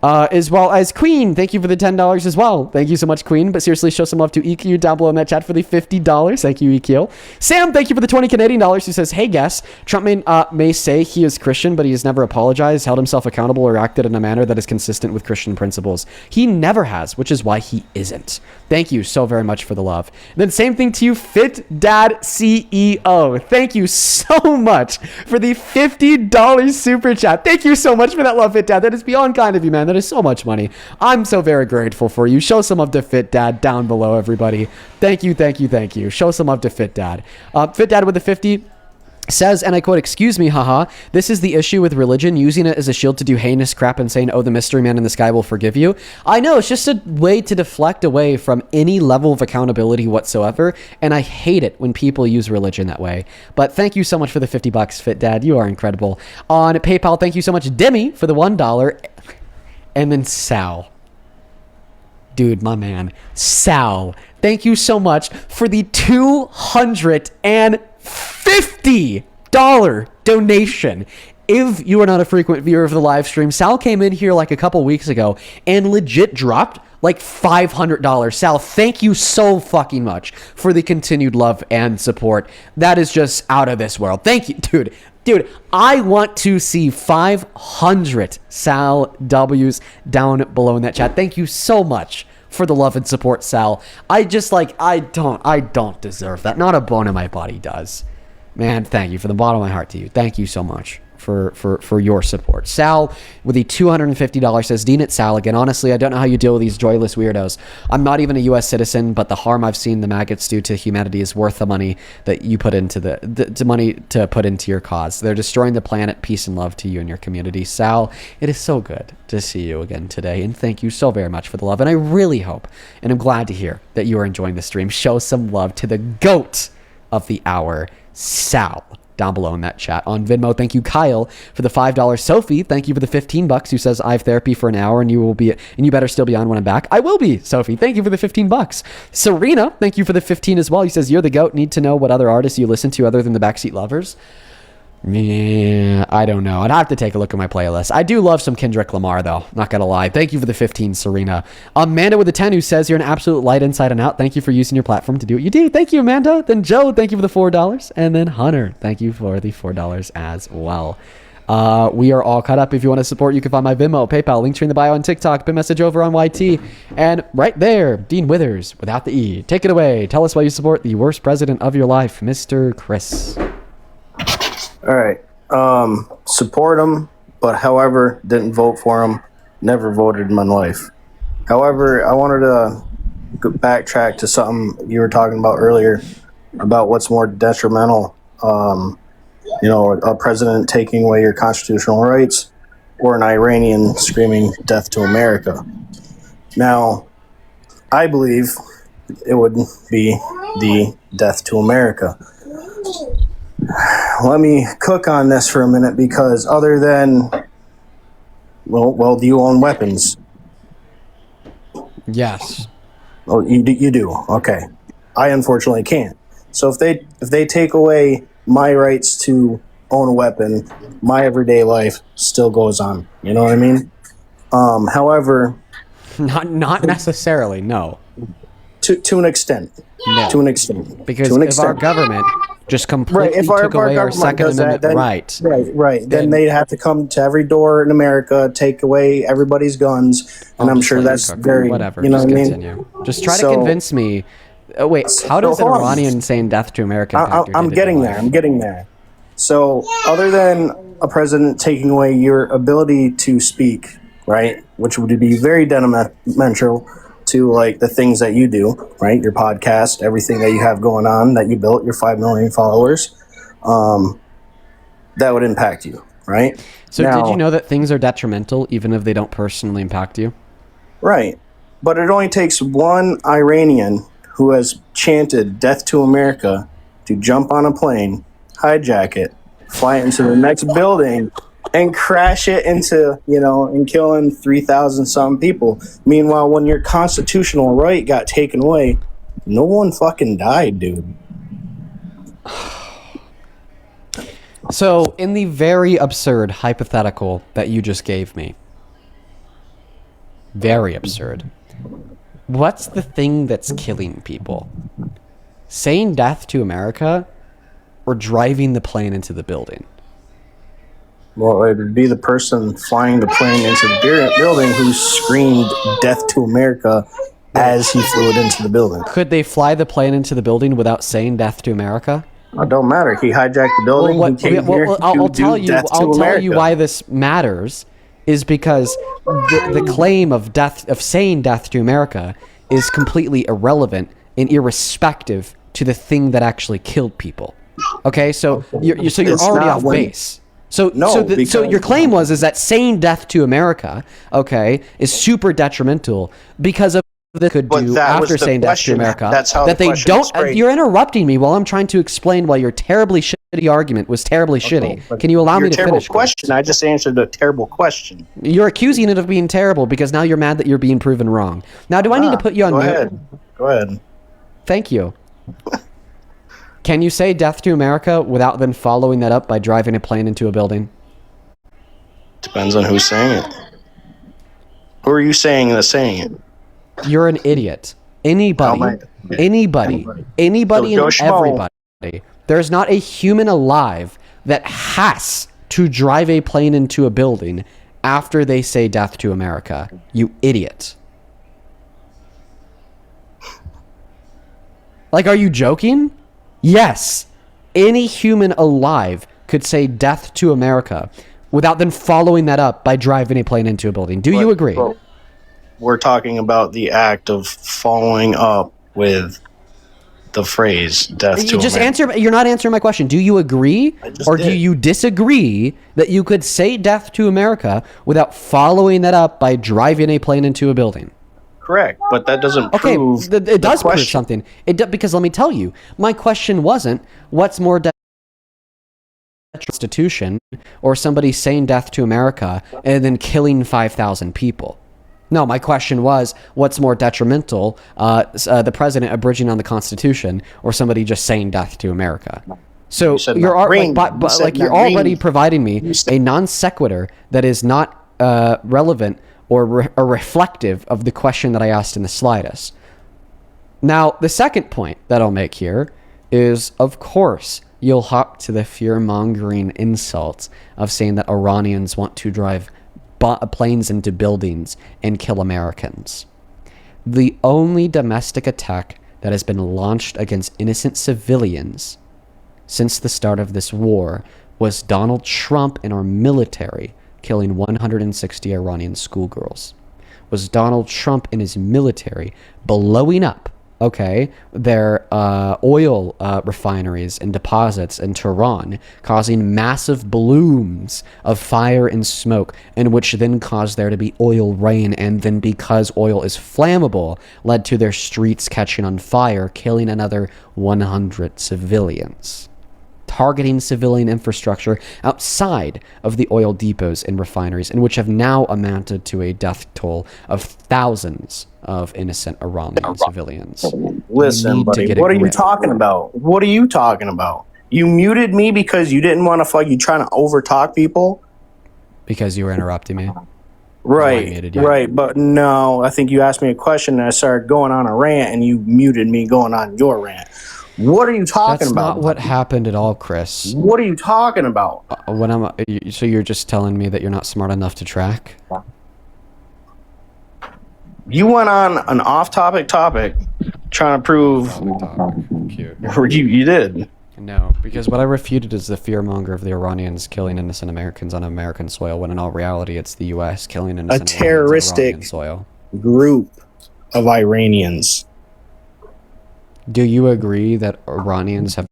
As well as Queen, thank you for the $10 as well. Thank you so much, Queen. But seriously, show some love to EQ down below in that chat for the $50. Thank you, EQ. Sam, thank you for the 20 Canadian dollars. Who says, hey, guess Trump may say he is Christian, but he has never apologized, held himself accountable, or acted in a manner that is consistent with Christian principles. He never has, which is why he isn't. Thank you so very much for the love. And then same thing to you, Fit Dad CEO. Thank you so much for the $50 super chat. Thank you so much for that love, Fit Dad. That is beyond kind of you, man. That is so much money. I'm so very grateful for you. Show some love to Fit Dad down below, everybody. Thank you, thank you, thank you. Show some love to Fit Dad. Fit Dad with the 50 says, and I quote, excuse me, haha, this is the issue with religion, using it as a shield to do heinous crap and saying, oh, the mystery man in the sky will forgive you. I know, it's just a way to deflect away from any level of accountability whatsoever, and I hate it when people use religion that way. But thank you so much for the $50, Fit Dad. You are incredible. On PayPal, thank you so much, Demi, for the $1. And then Sal. Dude, my man. Sal, thank you so much for the $250 donation. If you are not a frequent viewer of the live stream, Sal came in here like a couple weeks ago and legit dropped like $500. Sal, thank you so fucking much for the continued love and support. That is just out of this world. Thank you, dude. Dude, I want to see 500 Sal W's down below in that chat. Thank you so much for the love and support, Sal. I don't deserve that. Not a bone in my body does. Man, thank you from the bottom of my heart to you. Thank you so much. for your support. Sal with the $250 says, Dean, it's Sal again. Honestly, I don't know how you deal with these joyless weirdos. I'm not even a U.S. citizen, but the harm I've seen the maggots do to humanity is worth the money that you put into the money to put into your cause. They're destroying the planet. Peace and love to you and your community. Sal, it is so good to see you again today, and thank you so very much for the love. And I really hope, and I'm glad to hear that you are enjoying the stream. Show some love to the GOAT of the hour, Sal, down below in that chat on Venmo. Thank you, Kyle, for the $5. Sophie, thank you for the $15, who says I have therapy for an hour and you better still be on when I'm back. I will be, Sophie. Thank you for the $15. Serena, thank you for the 15 as well. He says, you're the GOAT. Need to know what other artists you listen to other than the Backseat Lovers. Yeah, I don't know. I'd have to take a look at my playlist. I do love some Kendrick Lamar, though. Not gonna lie. Thank you for the 15, Serena. Amanda with the 10, who says you're an absolute light inside and out. Thank you for using your platform to do what you do. Thank you, Amanda. Then Joe, thank you for the $4. And then Hunter, thank you for the $4 as well. We are all caught up. If you want to support, you can find my Venmo, PayPal, link tree in the bio on TikTok, bin message over on YT, and right there, Dean Withers without the E. Take it away. Tell us why you support the worst president of your life, Mr. Chris. All right. Support him, but however, didn't vote for him. Never voted in my life. However, I wanted to backtrack to something you were talking about earlier about what's more detrimental. A president taking away your constitutional rights or an Iranian screaming death to America. Now, I believe it would be the death to America. Let me cook on this for a minute, because other than, do you own weapons? Yes. Oh, you do. Okay. I unfortunately can't. So if they take away my rights to own a weapon, my everyday life still goes on. You know what I mean? However, not necessarily. No. To an extent. No. To an extent. Because to an if extent. our government just completely took away our Second Amendment right. Right. Then they'd have to come to every door in America, take away everybody's guns, and I'm sure that's very, whatever. you know Just what I mean? continue. Just try to convince me. Oh, wait, how does an hold on. Iranian saying death to America impact your I'm day-to-day getting life? there. I'm getting there. So, other than a president taking away your ability to speak, right, which would be very detrimental to like the things that you do, right, your podcast, everything that you have going on that you built, your 5 million followers, that would impact you, right? So, did you know that things are detrimental even if they don't personally impact you? Right. But it only takes one Iranian who has chanted death to America to jump on a plane, hijack it, fly it into the next building, and crash it into, and killing 3,000 some people. Meanwhile, when your constitutional right got taken away, no one fucking died, dude. So, in the very absurd hypothetical that you just gave me, very absurd, what's the thing that's killing people? Saying death to America or driving the plane into the building? Well, it would be the person flying the plane into the building who screamed death to America as he flew it into the building. Could they fly the plane into the building without saying death to America? It don't matter. He hijacked the building. I'll tell you why this matters is because the claim of saying death to America is completely irrelevant and irrespective to the thing that actually killed people. Okay, so you're already off base. So your claim is that saying death to America, okay, is super detrimental because of they could do after saying death to America. That's how that the they question don't. was framed. You're interrupting me while I'm trying to explain why your terribly shitty argument was terribly shitty. Can you allow me to terrible finish? Question. I just answered a terrible question. You're accusing it of being terrible because now you're mad that you're being proven wrong. Now, do I need to put you on mute? Go ahead. Thank you. Can you say death to America without then following that up by driving a plane into a building? Depends on who's saying it. Who are you saying that's saying it? You're an idiot. Anybody and everybody. There's not a human alive that has to drive a plane into a building after they say death to America. You idiot. Like, are you joking? Yes. Any human alive could say death to America without then following that up by driving a plane into a building. Do you agree? But we're talking about the act of following up with the phrase "death to You just America." answer. You're not answering my question. Do you agree or do did. you disagree that you could say death to America without following that up by driving a plane into a building? Correct, but that doesn't prove. It does prove question. something. Because let me tell you, my question wasn't what's more Constitution or somebody saying death to America and then killing 5,000 people. No, my question was what's more detrimental, the president abridging on the Constitution or somebody just saying death to America. So you're you're already providing me a non sequitur that is not relevant or reflective of the question that I asked in the slightest. Now, the second point that I'll make here is, of course, you'll hop to the fear-mongering insults of saying that Iranians want to drive planes into buildings and kill Americans. The only domestic attack that has been launched against innocent civilians since the start of this war was Donald Trump and our military killing 160 Iranian schoolgirls. Was Donald Trump and his military blowing up, their oil refineries and deposits in Tehran, causing massive blooms of fire and smoke, in which then caused there to be oil rain, and then because oil is flammable, led to their streets catching on fire, killing another 100 civilians. Targeting civilian infrastructure outside of the oil depots and refineries, and which have now amounted to a death toll of thousands of innocent Iranian civilians. Listen, buddy, what are you talking about? What are you talking about? You muted me because you didn't want to you trying to overtalk people? Because you were interrupting me. Right, right. But no, I think you asked me a question and I started going on a rant and you muted me going on your rant. What are you talking about? That's not what happened at all, Chris. What are you talking about? So you're just telling me that you're not smart enough to track? You went on an off-topic topic trying to prove you did. No, because what I refuted is the fearmonger of the Iranians killing innocent Americans on American soil, when in all reality it's the U.S. killing innocent Iranians on Iranian soil. Group of Iranians. Do you agree that Iranians have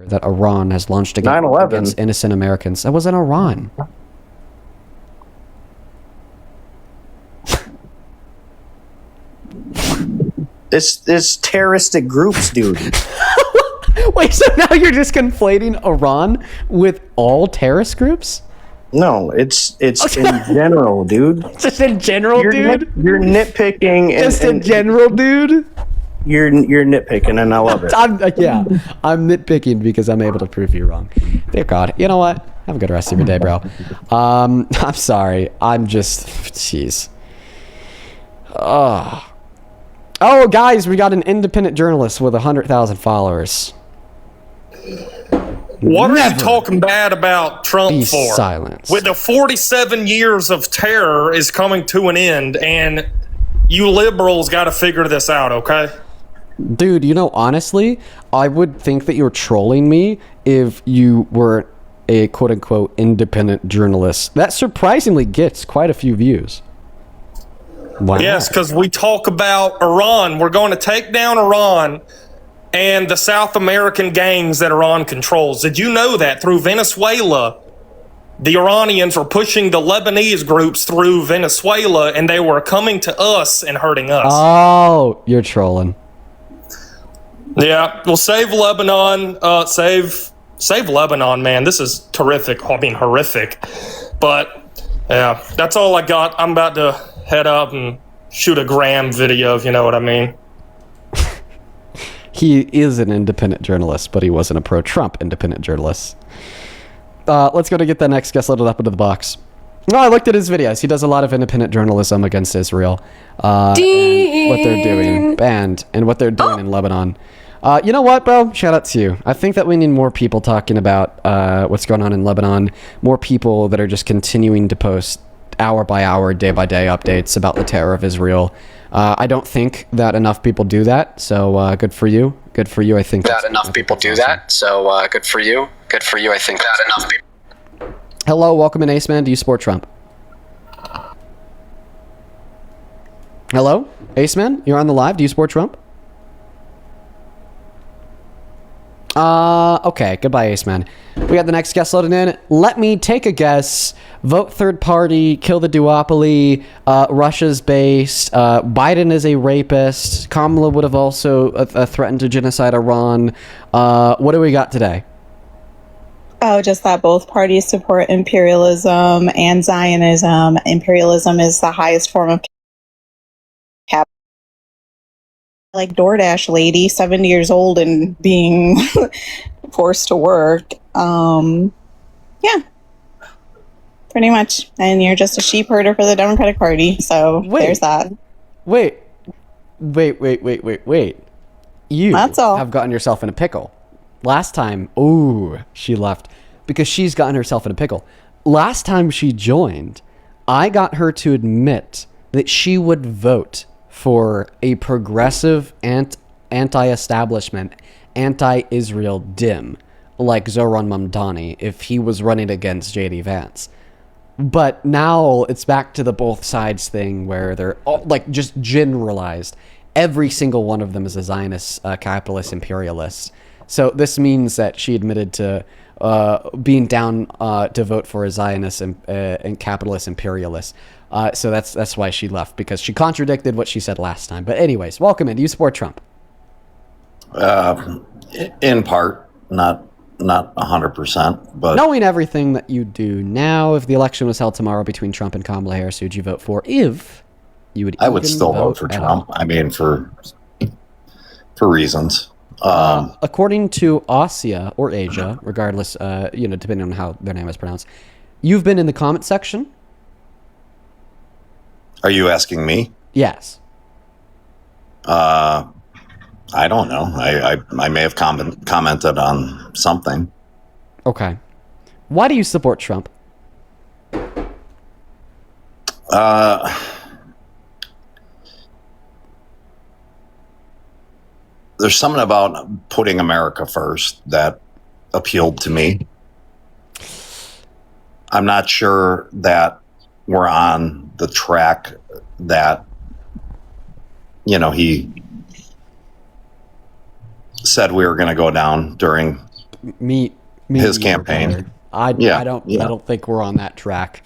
that Iran has launched against innocent Americans? That was in Iran. It's terroristic groups, dude. Wait, so now you're just conflating Iran with all terrorist groups? No, it's in general, dude. Just in general, dude? You're nitpicking. Just in general, dude? You're nitpicking, and I love it. I'm nitpicking because I'm able to prove you wrong. Dear God, you know what? Have a good rest of your day, bro. I'm sorry. I'm just, jeez. Oh, guys, we got an independent journalist with 100,000 followers. What are you talking bad about Trump for? Silence. With the 47 years of terror is coming to an end, and you liberals got to figure this out, okay? Dude, you know, honestly, I would think that you're trolling me if you were a quote-unquote independent journalist. That surprisingly gets quite a few views. Wow. Yes, because we talk about Iran. We're going to take down Iran and the South American gangs that Iran controls. Did you know that through Venezuela, the Iranians were pushing the Lebanese groups through Venezuela, and they were coming to us and hurting us? Oh, you're trolling. Yeah, well, save Lebanon. Save Lebanon, man. This is terrific. I mean, horrific. But, yeah, that's all I got. I'm about to head up and shoot a Graham video, if you know what I mean. He is an independent journalist, but he wasn't a pro-Trump independent journalist. Let's go to get the next guest loaded up into the box. No, I looked at his videos. He does a lot of independent journalism against Israel. And what they're doing, and what they're doing in Lebanon. You know what, bro? Shout out to you. I think that we need more people talking about what's going on in Lebanon. More people that are just continuing to post hour by hour, day by day updates about the terror of Israel. I don't think that enough people do that, so good for you. Good for you, I think. That enough people do that, so good for you. Good for you, I think. That enough people. Hello, welcome in, Ace Man. Do you support Trump? Hello, Ace Man? You're on the live. Do you support Trump? Okay. Goodbye, Ace Man. We got the next guest loaded in. Let me take a guess. Vote third party, kill the duopoly, Russia's based, Biden is a rapist, Kamala would have also threatened to genocide Iran. What do we got today? Oh, just that both parties support imperialism and Zionism. Imperialism is the highest form of cap. Like DoorDash lady, 70 years old and being forced to work. Yeah, pretty much. And you're just a sheep herder for the Democratic Party. So there's that. Wait. You That's all. have gotten yourself in a pickle. Last time, ooh, she left because she's gotten herself in a pickle. Last time she joined, I got her to admit that she would vote for a progressive anti-establishment, anti-Israel dim like Zoran Mamdani if he was running against J.D. Vance. But now it's back to the both sides thing where they're all, like, just generalized. Every single one of them is a Zionist, capitalist, imperialist. So this means that she admitted to being down to vote for a Zionist and capitalist imperialist. So that's why she left, because she contradicted what she said last time. But anyways, welcome in. Do you support Trump? In part, not 100%, but knowing everything that you do now, if the election was held tomorrow between Trump and Kamala Harris, who'd you vote for? If you would, I would still vote for Trump. I mean, for reasons. According to Asia or Asia, regardless, depending on how their name is pronounced, you've been in the comment section. Are you asking me? Yes. I don't know. I may have commented on something. Okay. Why do you support Trump? There's something about putting America first that appealed to me. I'm not sure that we're on the track that, he said we were going to go down during his campaign. I don't think we're on that track.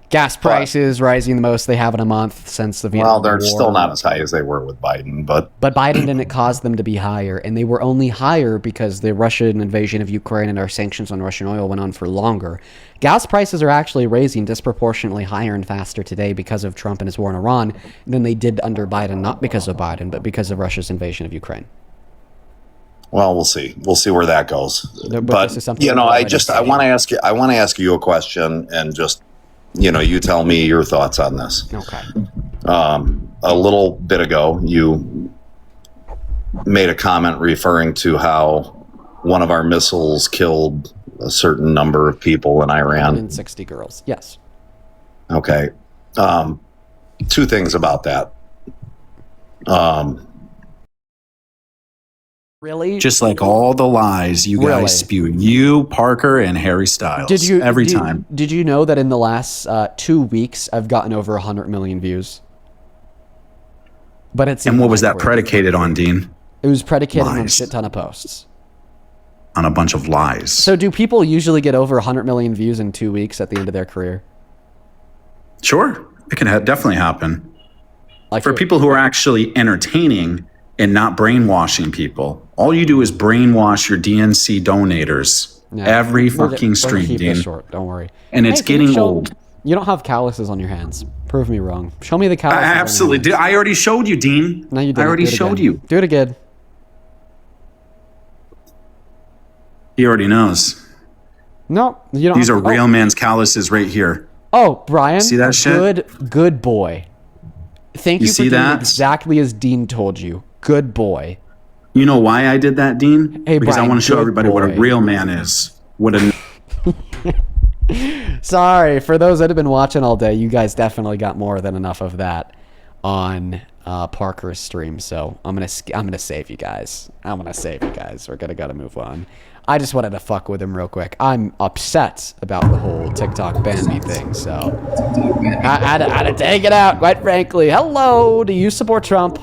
Gas prices rising the most they have in a month since the Vietnam War. Well, they're still not as high as they were with Biden, but Biden didn't cause them to be higher, and they were only higher because the Russian invasion of Ukraine and our sanctions on Russian oil went on for longer. Gas prices are actually raising disproportionately higher and faster today because of Trump and his war in Iran than they did under Biden, not because of Biden, but because of Russia's invasion of Ukraine. Well, we'll see. We'll see where that goes. But I want to ask you a question, and just you tell me your thoughts on this. Okay. A little bit ago, you made a comment referring to how one of our missiles killed a certain number of people in Iran. 160 girls. Yes. Okay. Two things about that. Really? Just like all the lies you guys spew. You, Parker, and Harry Styles. Every time. Did you know that in the last 2 weeks, I've gotten over 100 million views? But it's and what was that predicated on, Dean? It was predicated on a shit ton of posts. On a bunch of lies. So do people usually get over 100 million views in 2 weeks at the end of their career? Sure. It can definitely happen. For people who are actually entertaining and not brainwashing people, all you do is brainwash your DNC donators every fucking stream, Dean. Short, don't worry. And it's getting old. You don't have calluses on your hands. Prove me wrong. Show me the calluses. I absolutely did. I already showed you, Dean. No, you didn't. I already showed you. Do it again. He already knows. No, you don't. These are real man's calluses right here. Oh, Brian. See that shit? Good boy. Thank you for doing exactly as Dean told you. Good boy. You know why I did that, Dean? Hey, because Brian, I want to show everybody what a real man is. What a Sorry for those that have been watching all day. You guys definitely got more than enough of that on Parker's stream. So I'm gonna save you guys. I'm gonna save you guys. We're gotta move on. I just wanted to fuck with him real quick. I'm upset about the whole TikTok ban me thing. So I had to take it out. Quite frankly. Hello. Do you support Trump?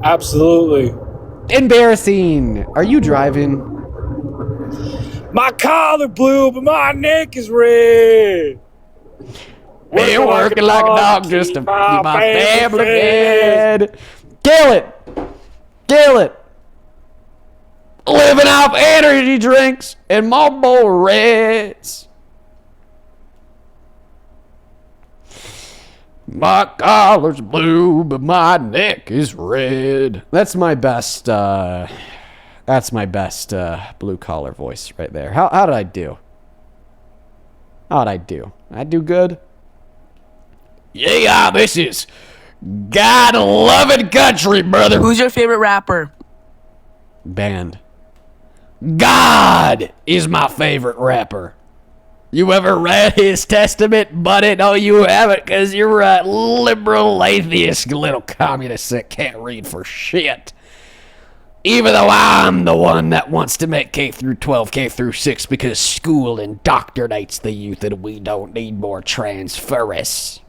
Absolutely. Embarrassing. Are you driving? My collar blue, but my neck is red. Been working like a dog just to keep my family fed. Kill it. Kill it. Living off energy drinks and Marlboro Reds. My collar's blue, but my neck is red. That's my best. That's my best blue collar voice right there. How did I do? How'd I do? I do good. Yeah, this is God-loving country, brother. Who's your favorite rapper? Band. God is my favorite rapper. You ever read his testament, buddy? No, you haven't, because you're a liberal atheist little communist that can't read for shit. Even though I'm the one that wants to make K through 12, K through 6, because school indoctrinates the youth and we don't need more transferists.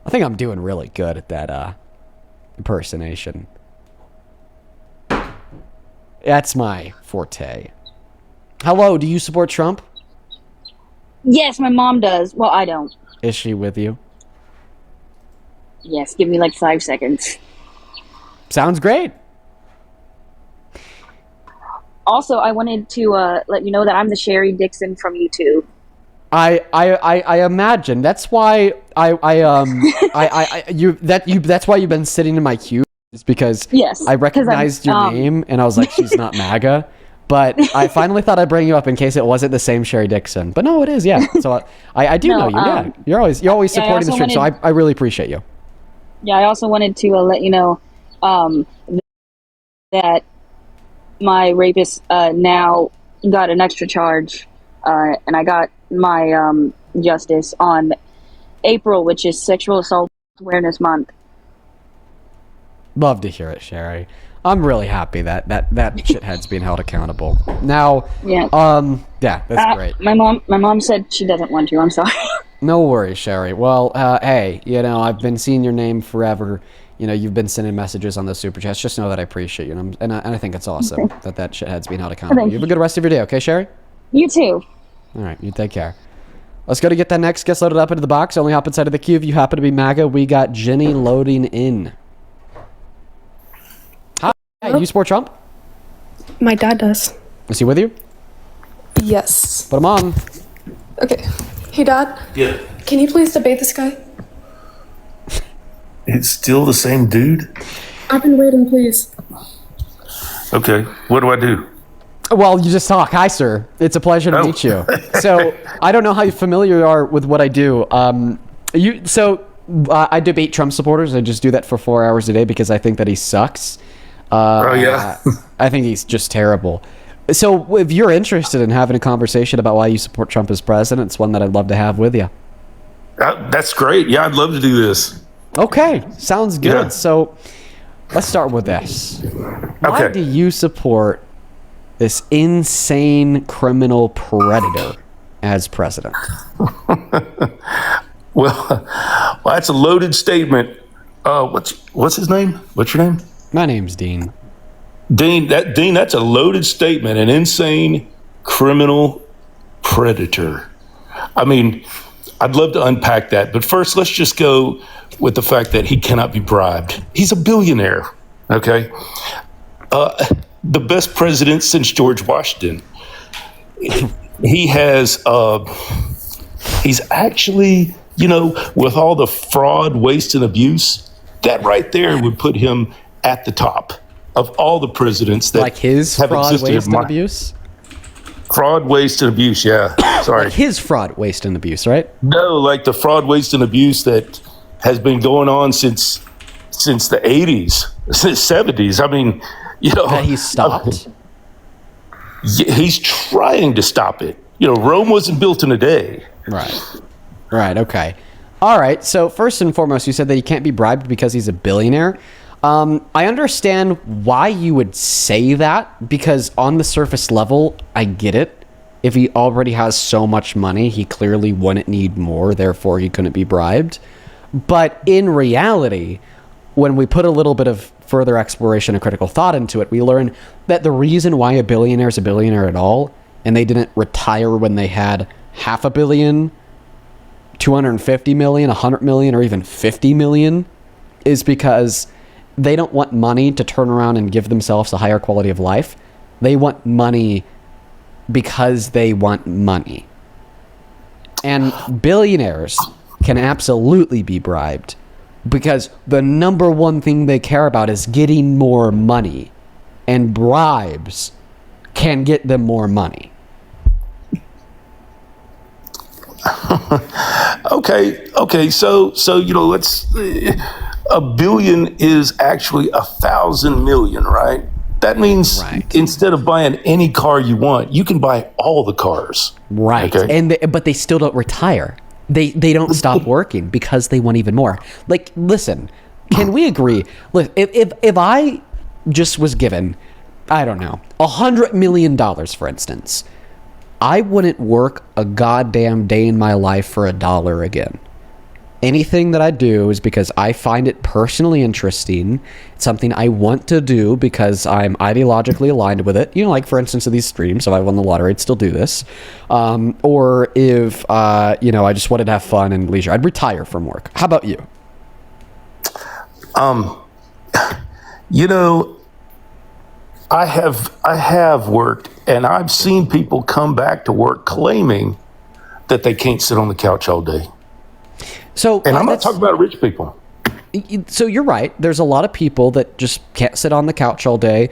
I think I'm doing really good at that impersonation. That's my forte. Hello, do you support Trump? Yes, my mom does. Well, I don't. Is she with you? Yes, give me like 5 seconds. Sounds great. Also, I wanted to let you know that I'm the Sherry Dixon from YouTube. I imagine that's why that's why you've been sitting in my queue. It's because yes, I recognized your name and I was like, she's not MAGA. But I finally thought I'd bring you up in case it wasn't the same Sherry Dixon. But no, it is, yeah. So I do know you, yeah. You're always supporting the stream, so I really appreciate you. Yeah, I also wanted to let you know that my rapist now got an extra charge, and I got my justice on April, which is Sexual Assault Awareness Month. Love to hear it, Sherry. I'm really happy that shithead's being held accountable. Now, yeah, that's great. My mom said she doesn't want to. I'm sorry. No worries, Sherry. Well, hey, I've been seeing your name forever. You've been sending messages on the super chats. Just know that I appreciate you, and I think it's awesome that shithead's being held accountable. You have a good rest of your day, okay, Sherry? You too. All right, you take care. Let's go to get that next guest loaded up into the box. Only hop inside of the queue if you happen to be MAGA. We got Jenny loading in. Hi, you support Trump? My dad does. Is he with you? Yes. Put him on. Okay. Hey, Dad. Yeah. Can you please debate this guy? It's still the same dude? I've been waiting, please. Okay. What do I do? Well, you just talk. Hi, sir. It's a pleasure to meet you. So, I don't know how familiar you are with what I do. I debate Trump supporters. I just do that for 4 hours a day because I think that he sucks. I think he's just terrible. So if you're interested in having a conversation about why you support Trump as president, it's one that I'd love to have with you. That's great. Yeah, I'd love to do this. Okay, sounds good. Yeah. So let's start with this. Why do you support this insane criminal predator as president? Well, that's a loaded statement. What's his name? What's your name? My name's Dean. Dean, that's a loaded statement. An insane criminal predator. I mean, I'd love to unpack that, but first, let's just go with the fact that he cannot be bribed. He's a billionaire. Okay, the best president since George Washington. He has. He's actually, with all the fraud, waste, and abuse, that right there would put him at the top of all the presidents that like his have fraud, existed. Waste, and abuse. Fraud, waste, and abuse. Yeah, sorry. Like his fraud, waste, and abuse, right? No, like the fraud, waste, and abuse that has been going on since the 80s, since 70s. I mean, that he stopped. he's trying to stop it. Rome wasn't built in a day. Right. Okay. All right. So first and foremost, you said that he can't be bribed because he's a billionaire. I understand why you would say that, because on the surface level, I get it. If he already has so much money, he clearly wouldn't need more, therefore he couldn't be bribed. But in reality, when we put a little bit of further exploration and critical thought into it, we learn that the reason why a billionaire is a billionaire at all, and they didn't retire when they had $500 million, $250 million, $100 million, or even $50 million, is because they don't want money to turn around and give themselves a higher quality of life. They want money because they want money. And billionaires can absolutely be bribed because the number one thing they care about is getting more money, and bribes can get them more money. Okay. So let's. $1 billion is actually 1,000 million, right? That means instead of buying any car you want, you can buy all the cars. Right. Okay? But they still don't retire. They don't stop working because they want even more. Like, listen, can we agree? Look, if I just was given, I don't know, $100 million, for instance, I wouldn't work a goddamn day in my life for $1 again. Anything that I do is because I find it personally interesting. It's something I want to do because I'm ideologically aligned with it. Like, for instance, of these streams, if I won the lottery, I'd still do this. Or if, I just wanted to have fun and leisure, I'd retire from work. How about you? I have worked, and I've seen people come back to work claiming that they can't sit on the couch all day. And I'm not talking about rich people. So you're right. There's a lot of people that just can't sit on the couch all day,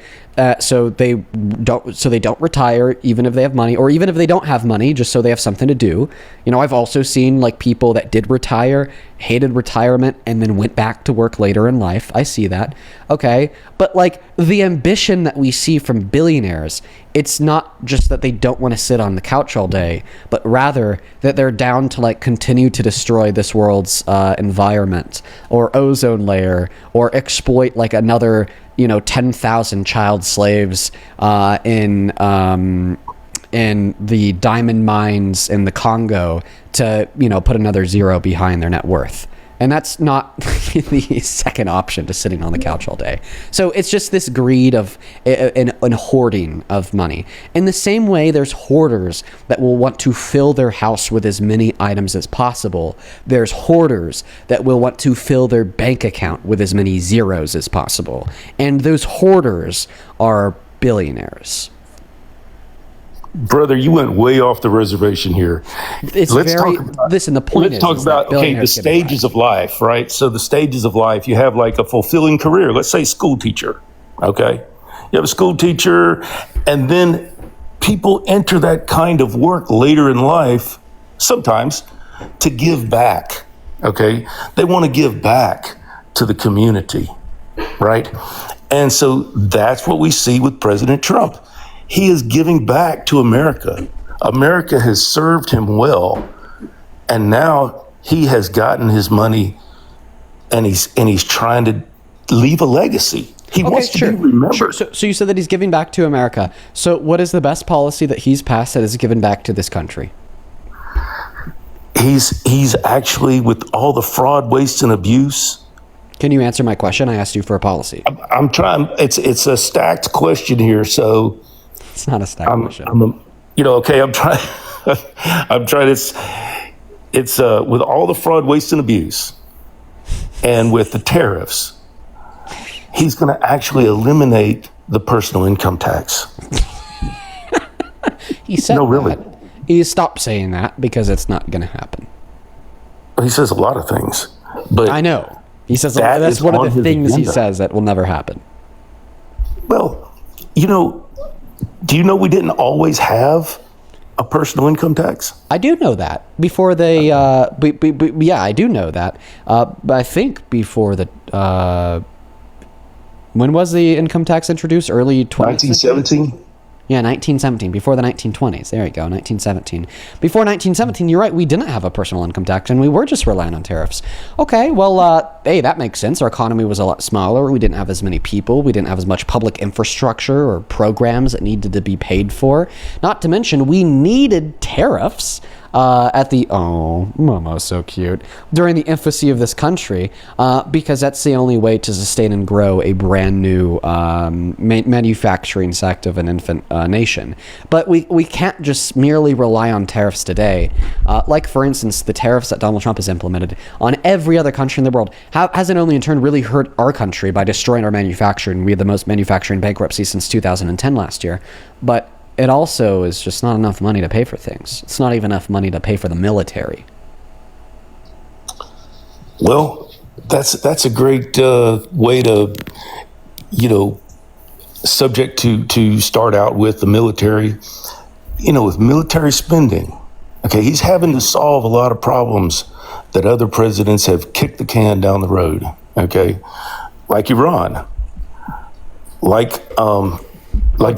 so they don't retire even if they have money, or even if they don't have money, just so they have something to do. I've also seen like people that did retire, hated retirement, and then went back to work later in life. I see that. Okay, but like the ambition that we see from billionaires, it's not just that they don't want to sit on the couch all day, but rather that they're down to like continue to destroy this world's environment or ozone layer, or exploit like another 10,000 child slaves in the diamond mines in the Congo to put another zero behind their net worth. And that's not the second option to sitting on the couch all day. So it's just this greed of and hoarding of money. In the same way, there's hoarders that will want to fill their house with as many items as possible. There's hoarders that will want to fill their bank account with as many zeros as possible. And those hoarders are billionaires. Brother, you went way off the reservation here. Let's talk about the stages of life, right? So the stages of life, you have like a fulfilling career. Let's say school teacher, okay? You have a school teacher, and then people enter that kind of work later in life, sometimes, to give back, okay? They want to give back to the community, right? And so that's what we see with President Trump. He is giving back to America. America has served him well, and now he has gotten his money, and he's trying to leave a legacy. He wants to be remembered. Sure. So you said that he's giving back to America. So what is the best policy that he's passed that has given back to this country? He's actually, with all the fraud, waste, and abuse. Can you answer my question? I asked you for a policy. I'm trying. It's a stacked question here, so. It's not a stack question. I'm trying. I'm trying. It's with all the fraud, waste, and abuse, and with the tariffs, he's going to actually eliminate the personal income tax. He said no, really. That. He stopped saying that because it's not going to happen. He says a lot of things, but I know he says that's one of the things he says that will never happen. Well, do you know we didn't always have a personal income tax? I do know that. Before they, yeah, I do know that. But I think before the, when was the income tax introduced? Early 20th 1917? Yeah, 1917, before the 1920s. There you go, 1917. Before 1917, you're right, we didn't have a personal income tax, and we were just relying on tariffs. Okay, well, hey, that makes sense. Our economy was a lot smaller. We didn't have as many people. We didn't have as much public infrastructure or programs that needed to be paid for. Not to mention, we needed tariffs Momo's so cute, during the infancy of this country, because that's the only way to sustain and grow a brand new manufacturing sect of an infant nation. But we can't just merely rely on tariffs today. Like, for instance, the tariffs that Donald Trump has implemented on every other country in the world hasn't only in turn really hurt our country by destroying our manufacturing. We had the most manufacturing bankruptcy since 2010 last year, but it also is just not enough money to pay for things. It's not even enough money to pay for the military. Well, that's a great way to, subject to start out with the military. With military spending, okay, he's having to solve a lot of problems that other presidents have kicked the can down the road. Okay, like Iran, like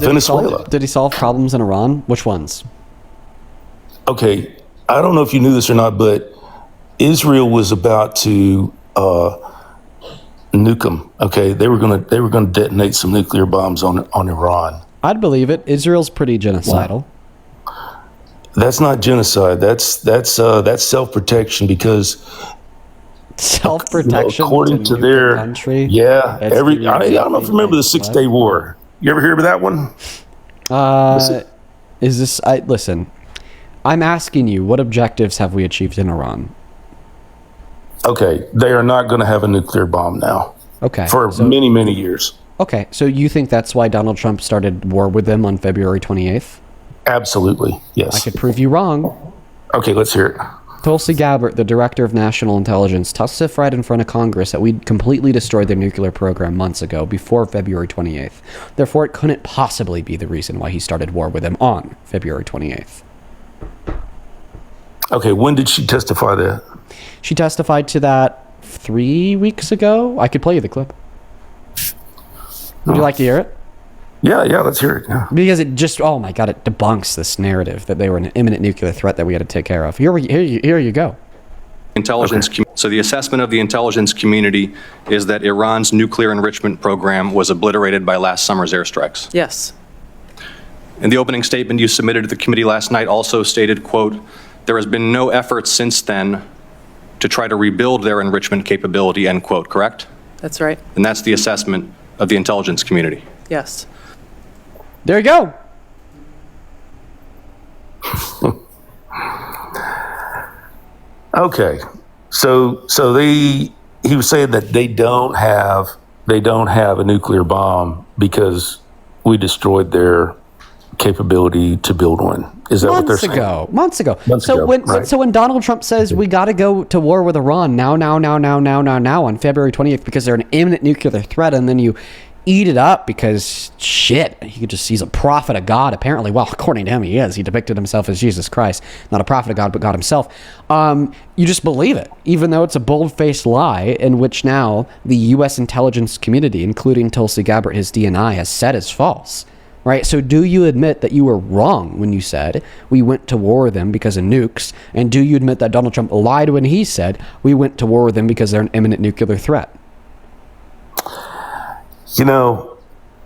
Venezuela. Did he solve problems in Iran? Which ones? Okay, I don't know if you knew this or not, but Israel was about to nuke them. Okay, they were gonna detonate some nuclear bombs on Iran. I'd believe it. Israel's pretty genocidal. That's not genocide. That's self-protection, because self-protection. According to their country, I don't know if you remember the 6-Day War. You ever hear of that one? Listen, I'm asking you, what objectives have we achieved in Iran? Okay, they are not going to have a nuclear bomb now. Okay. For many, many years. Okay, so you think that's why Donald Trump started war with them on February 28th? Absolutely, yes. I could prove you wrong. Okay, let's hear it. Tulsi Gabbard, the director of national intelligence, testified in front of Congress that we'd completely destroyed their nuclear program months ago, before February 28th. Therefore, it couldn't possibly be the reason why he started war with them on February 28th. Okay, when did she testify that? She testified to that 3 weeks ago. I could play you the clip. Would you like to hear it? Yeah, let's hear it. Yeah. Because it just, oh my God, it debunks this narrative that they were an imminent nuclear threat that we had to take care of. Here you go. Intelligence. Okay. So the assessment of the intelligence community is that Iran's nuclear enrichment program was obliterated by last summer's airstrikes. Yes. In the opening statement you submitted to the committee last night also stated, quote, "There has been no effort since then to try to rebuild their enrichment capability," end quote, correct? That's right. And that's the assessment of the intelligence community. Yes. There you go. Okay, so he was saying that they don't have a nuclear bomb because we destroyed their capability to build one. Is that what they're saying? Months ago. So when Donald Trump says we got to go to war with Iran now on February 20th because they're an imminent nuclear threat, and then you eat it up because he's a prophet of God, apparently. Well, according to him, he is. He depicted himself as Jesus Christ, not a prophet of God, but God himself. You just believe it, even though it's a bold-faced lie in which now the U.S. intelligence community, including Tulsi Gabbard, his DNI, has said is false. Right? So do you admit that you were wrong when you said we went to war with them because of nukes? And do you admit that Donald Trump lied when he said we went to war with them because they're an imminent nuclear threat?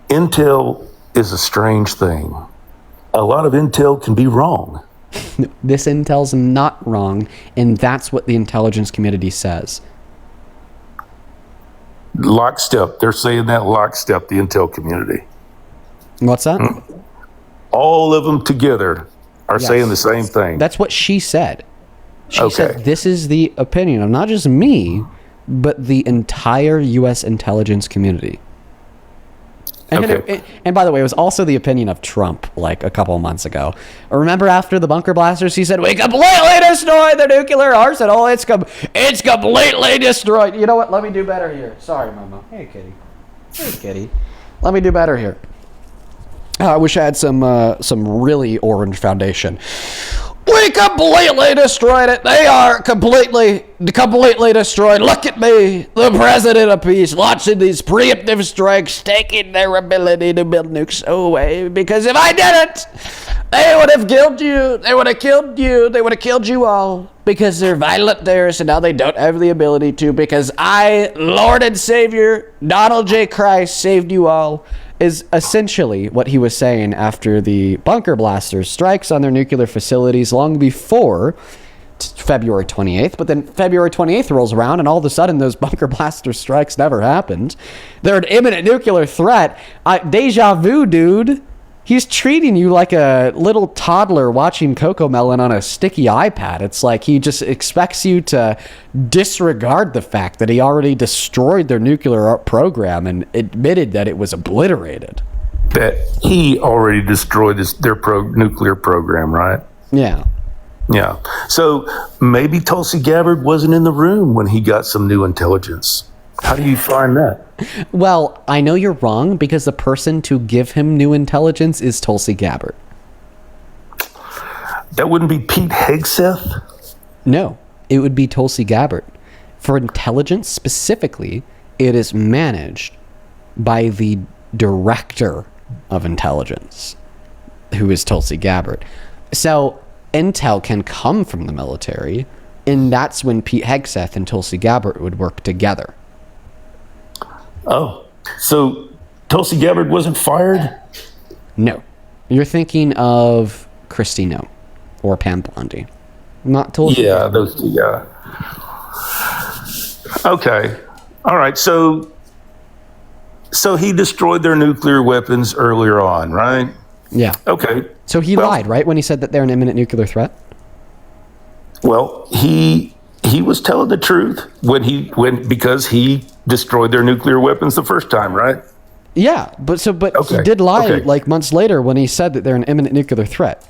Intel is a strange thing. A lot of intel can be wrong. This intel's not wrong, and that's what the intelligence community says. Lockstep. They're saying that lockstep, the intel community. What's that? All of them together are saying the same thing. That's what she said. She said this is the opinion of not just me, but the entire U.S. intelligence community. And by the way, it was also the opinion of Trump like a couple of months ago. Remember after the bunker blasters, he said, "We completely destroyed the nuclear arsenal. It's completely destroyed." You know what? Let me do better here. Sorry, Mama. Hey, kitty. Hey, kitty. Let me do better here. I wish I had some really orange foundation. We completely destroyed it. They are completely destroyed. Look at me, the president of peace, launching these preemptive strikes, taking their ability to build nukes away. Because if I didn't, they would have killed you. They would have killed you. They would have killed you all. Because they're violent terrorists, and now they don't have the ability to. Because I, Lord and Savior, Donald J. Christ, saved you all. Is essentially what he was saying after the bunker blasters strikes on their nuclear facilities long before February 28th. But then February 28th rolls around, and all of a sudden those bunker blaster strikes never happened. They're an imminent nuclear threat. Deja vu, dude. He's treating you like a little toddler watching Cocomelon on a sticky iPad. It's like he just expects you to disregard the fact that he already destroyed their nuclear program and admitted that it was obliterated. That he already destroyed their nuclear program, right? Yeah. Yeah. So maybe Tulsi Gabbard wasn't in the room when he got some new intelligence. How do you find that? Well, I know you're wrong because the person to give him new intelligence is Tulsi Gabbard. That wouldn't be Pete Hegseth? No, it would be Tulsi Gabbard. For intelligence specifically, it is managed by the director of intelligence, who is Tulsi Gabbard. So intel can come from the military, and that's when Pete Hegseth and Tulsi Gabbard would work together. Oh, so Tulsi Gabbard wasn't fired? No. You're thinking of Christino or Pam Bondi. Not Tulsi. Yeah, those two, yeah. Okay. All right. So he destroyed their nuclear weapons earlier on, right? Yeah. Okay. So he lied, right, when he said that they're an imminent nuclear threat? Well, he was telling the truth because he destroyed their nuclear weapons the first time, right? Yeah, but he did lie like months later when he said that they're an imminent nuclear threat.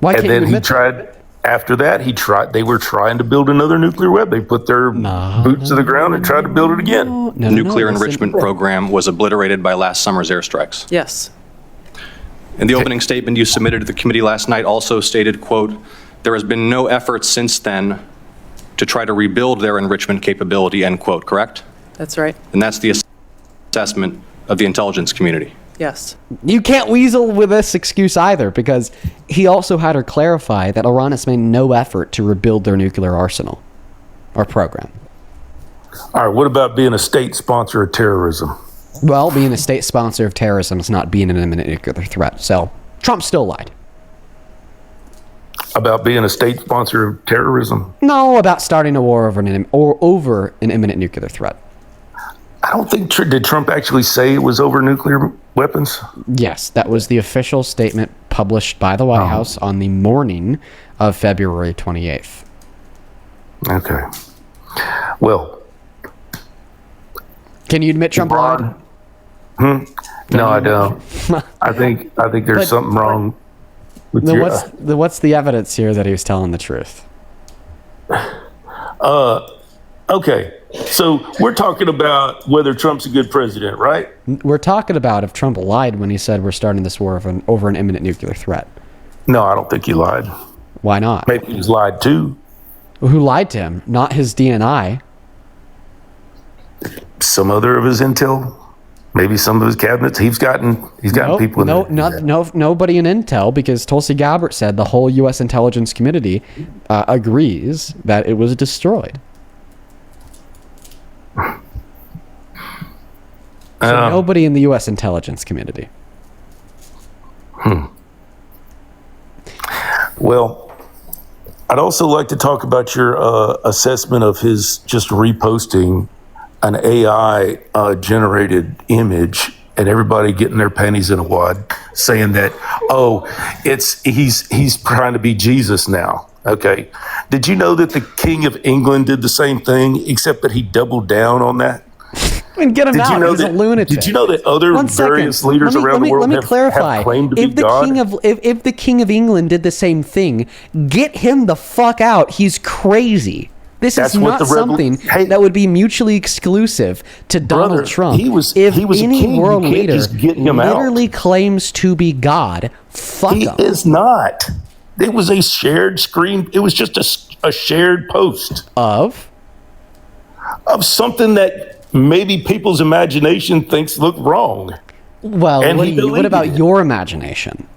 Why can't you admit that? After that, they were trying to build another nuclear weapon. They put their boots to the ground and tried to build it again. The nuclear enrichment program was obliterated by last summer's airstrikes. Yes. In the opening statement you submitted to the committee last night also stated, quote, there has been no effort since then to try to rebuild their enrichment capability, end quote, correct? That's right. And that's the assessment of the intelligence community. Yes. You can't weasel with this excuse either, because he also had her clarify that Iran has made no effort to rebuild their nuclear arsenal or program. All right, what about being a state sponsor of terrorism? Well, being a state sponsor of terrorism is not being an imminent nuclear threat, so Trump still lied. About being a state sponsor of terrorism? No, about starting a war over an imminent nuclear threat. I don't think, did Trump actually say it was over nuclear weapons? Yes, that was the official statement published by the White House on the morning of February 28th. Okay. Well. Can you admit Trump lied? No, I don't. I think there's something wrong with what's the evidence here that he was telling the truth? Okay. So we're talking about whether Trump's a good president, right? We're talking about if Trump lied when he said we're starting this war over an imminent nuclear threat. No, I don't think he lied. Why not? Maybe he's lied too. Who lied to him? Not his DNI. Some other of his intel. Maybe some of his cabinets. He's gotten people in nobody in intel, because Tulsi Gabbard said the whole U.S. intelligence community agrees that it was destroyed. So nobody in the U.S. intelligence community. Well, I'd also like to talk about your assessment of his just reposting an AI generated image and everybody getting their panties in a wad, saying that, he's trying to be Jesus now. Okay. Did you know that the King of England did the same thing, except that he doubled down on that? And get him out. He's a lunatic. Did you know that other various leaders around the world have claimed to be God? If the King of England did the same thing, get him the fuck out. He's crazy. This is not something that would be mutually exclusive to Donald Trump. If any world leader literally claims to be God, fuck him. He is not. It was a shared screen. It was just a shared post of something that maybe people's imagination thinks looked wrong. Well, And he what deleted about it. your imagination?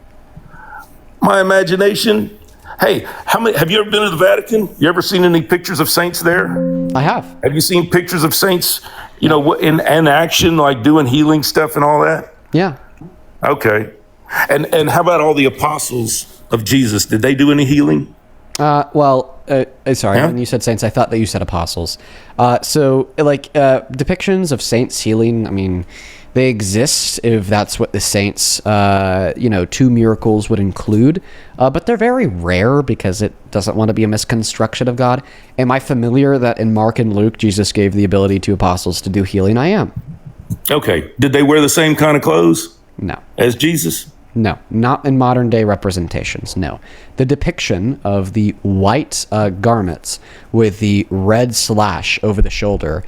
My imagination. Hey, have you ever been to the Vatican? You ever seen any pictures of saints there? I have. Have you seen pictures of saints, in action, like doing healing stuff and all that? Yeah. Okay. And how about all the apostles of Jesus? Did they do any healing? Sorry, Yeah? when you said saints, I thought that you said apostles. Depictions of saints healing, I mean, they exist if that's what the saints, 2 miracles would include. But they're very rare because it doesn't want to be a misconstruction of God. Am I familiar that in Mark and Luke, Jesus gave the ability to apostles to do healing? I am. Okay. Did they wear the same kind of clothes? No. As Jesus? No, not in modern day representations. No. The depiction of the white garments with the red slash over the shoulder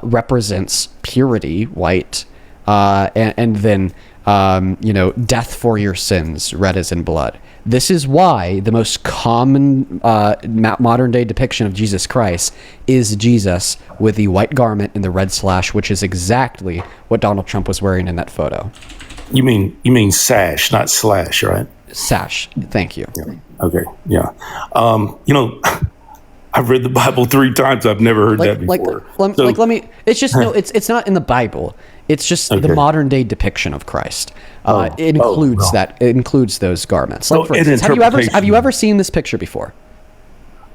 represents purity, white, and then, death for your sins, red as in blood. This is why the most common modern day depiction of Jesus Christ is Jesus with the white garment and the red slash, which is exactly what Donald Trump was wearing in that photo. You mean sash, not slash, right? Sash. Thank you. Yeah. Okay. Yeah. I've read the Bible 3 times. I've never heard that before. Let me. It's just no. It's not in the Bible. It's just the modern day depiction of Christ. It includes that. It includes those garments. Like, for instance, have you ever seen this picture before?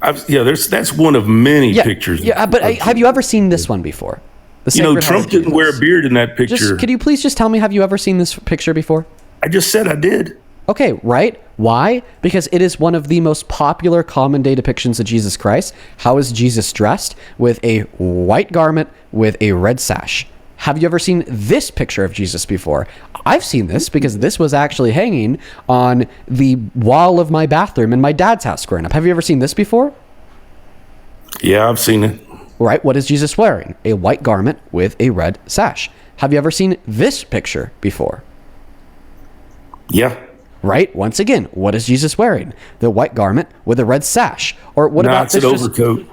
That's one of many pictures. Yeah, but have you ever seen this one before? Trump didn't wear a beard in that picture. Could you please just tell me, have you ever seen this picture before? I just said I did. Okay, right? Why? Because it is one of the most popular common day depictions of Jesus Christ. How is Jesus dressed? With a white garment with a red sash. Have you ever seen this picture of Jesus before? I've seen this because this was actually hanging on the wall of my bathroom in my dad's house growing up. Have you ever seen this before? Yeah, I've seen it. Right, what is Jesus wearing? A white garment with a red sash. Have you ever seen this picture before? Yeah. Right, once again, what is Jesus wearing? The white garment with a red sash. Or what about this? It's an overcoat.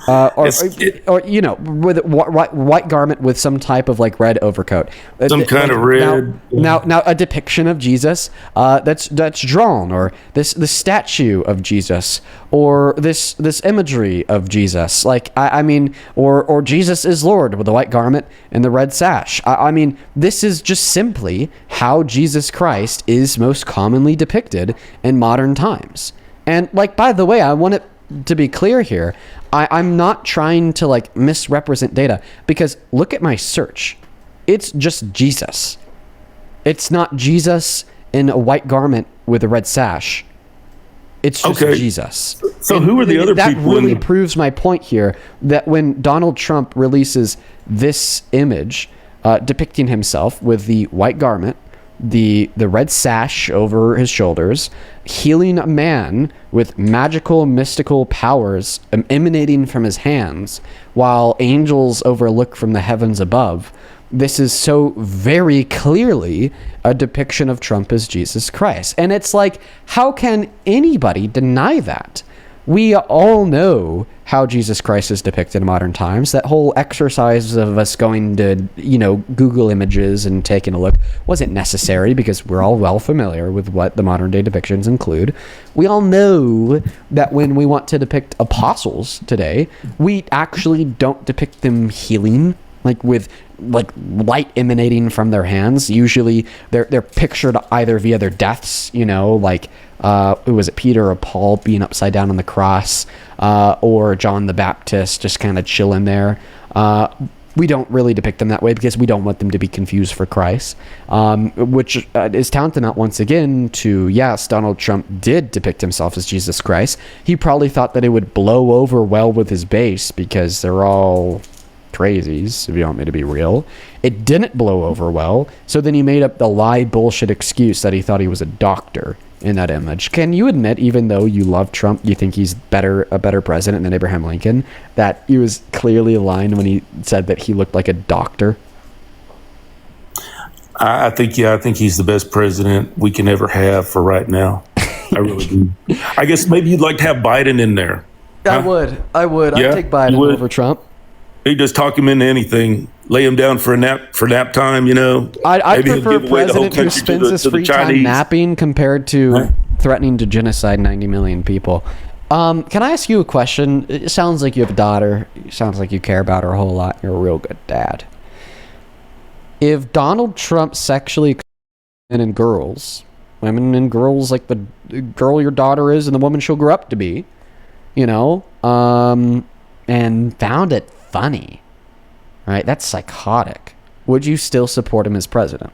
With a white garment with some type of like red overcoat. Some kind of red. Now, a depiction of Jesus that's drawn, or the statue of Jesus, or this imagery of Jesus. Like or Jesus is Lord with the white garment and the red sash. I mean, this is just simply how Jesus Christ is most commonly depicted in modern times. And by the way, I want it to be clear here, I'm not trying to misrepresent data, because look at my search. It's just Jesus. It's not Jesus in a white garment with a red sash. It's just Jesus. So who are the other people? That really proves my point here, that when Donald Trump releases this image depicting himself with the white garment, the red sash over his shoulders, healing a man with magical, mystical powers emanating from his hands, while angels overlook from the heavens above, this is so very clearly a depiction of Trump as Jesus Christ. And it's like, how can anybody deny that? We all know how Jesus Christ is depicted in modern times. That whole exercise of us going to, Google images and taking a look wasn't necessary, because we're all well familiar with what the modern day depictions include. We all know that when we want to depict apostles today, we actually don't depict them healing, with light emanating from their hands. Usually they're pictured either via their deaths, who was it, Peter or Paul being upside down on the cross, or John the Baptist just kind of chilling there. We don't really depict them that way because we don't want them to be confused for Christ, which is tantamount once again to, yes, Donald Trump did depict himself as Jesus Christ. He probably thought that it would blow over well with his base because they're all crazies, if you want me to be real. It didn't blow over well, so then he made up the lie bullshit excuse that he thought he was a doctor in that image. Can you admit, even though you love Trump, you think he's a better president than Abraham Lincoln, that he was clearly lying when he said that he looked like a doctor? I think he's the best president we can ever have for right now. I really do. I guess maybe you'd like to have Biden in there. I would. Yeah? I'd take Biden You would? over Trump. He just talk him into anything. Lay him down for nap time, you know. I'd Maybe he'll prefer a give away the whole president who country to spends the- his to the free time Chinese. napping compared to threatening to genocide 90 million people. Can I ask you a question? It sounds like you have a daughter. It sounds like you care about her a whole lot. You're a real good dad. If Donald Trump sexually women and girls, like the girl your daughter is and the woman she'll grow up to be, you know, and found it funny, right? That's psychotic. Would you still support him as president?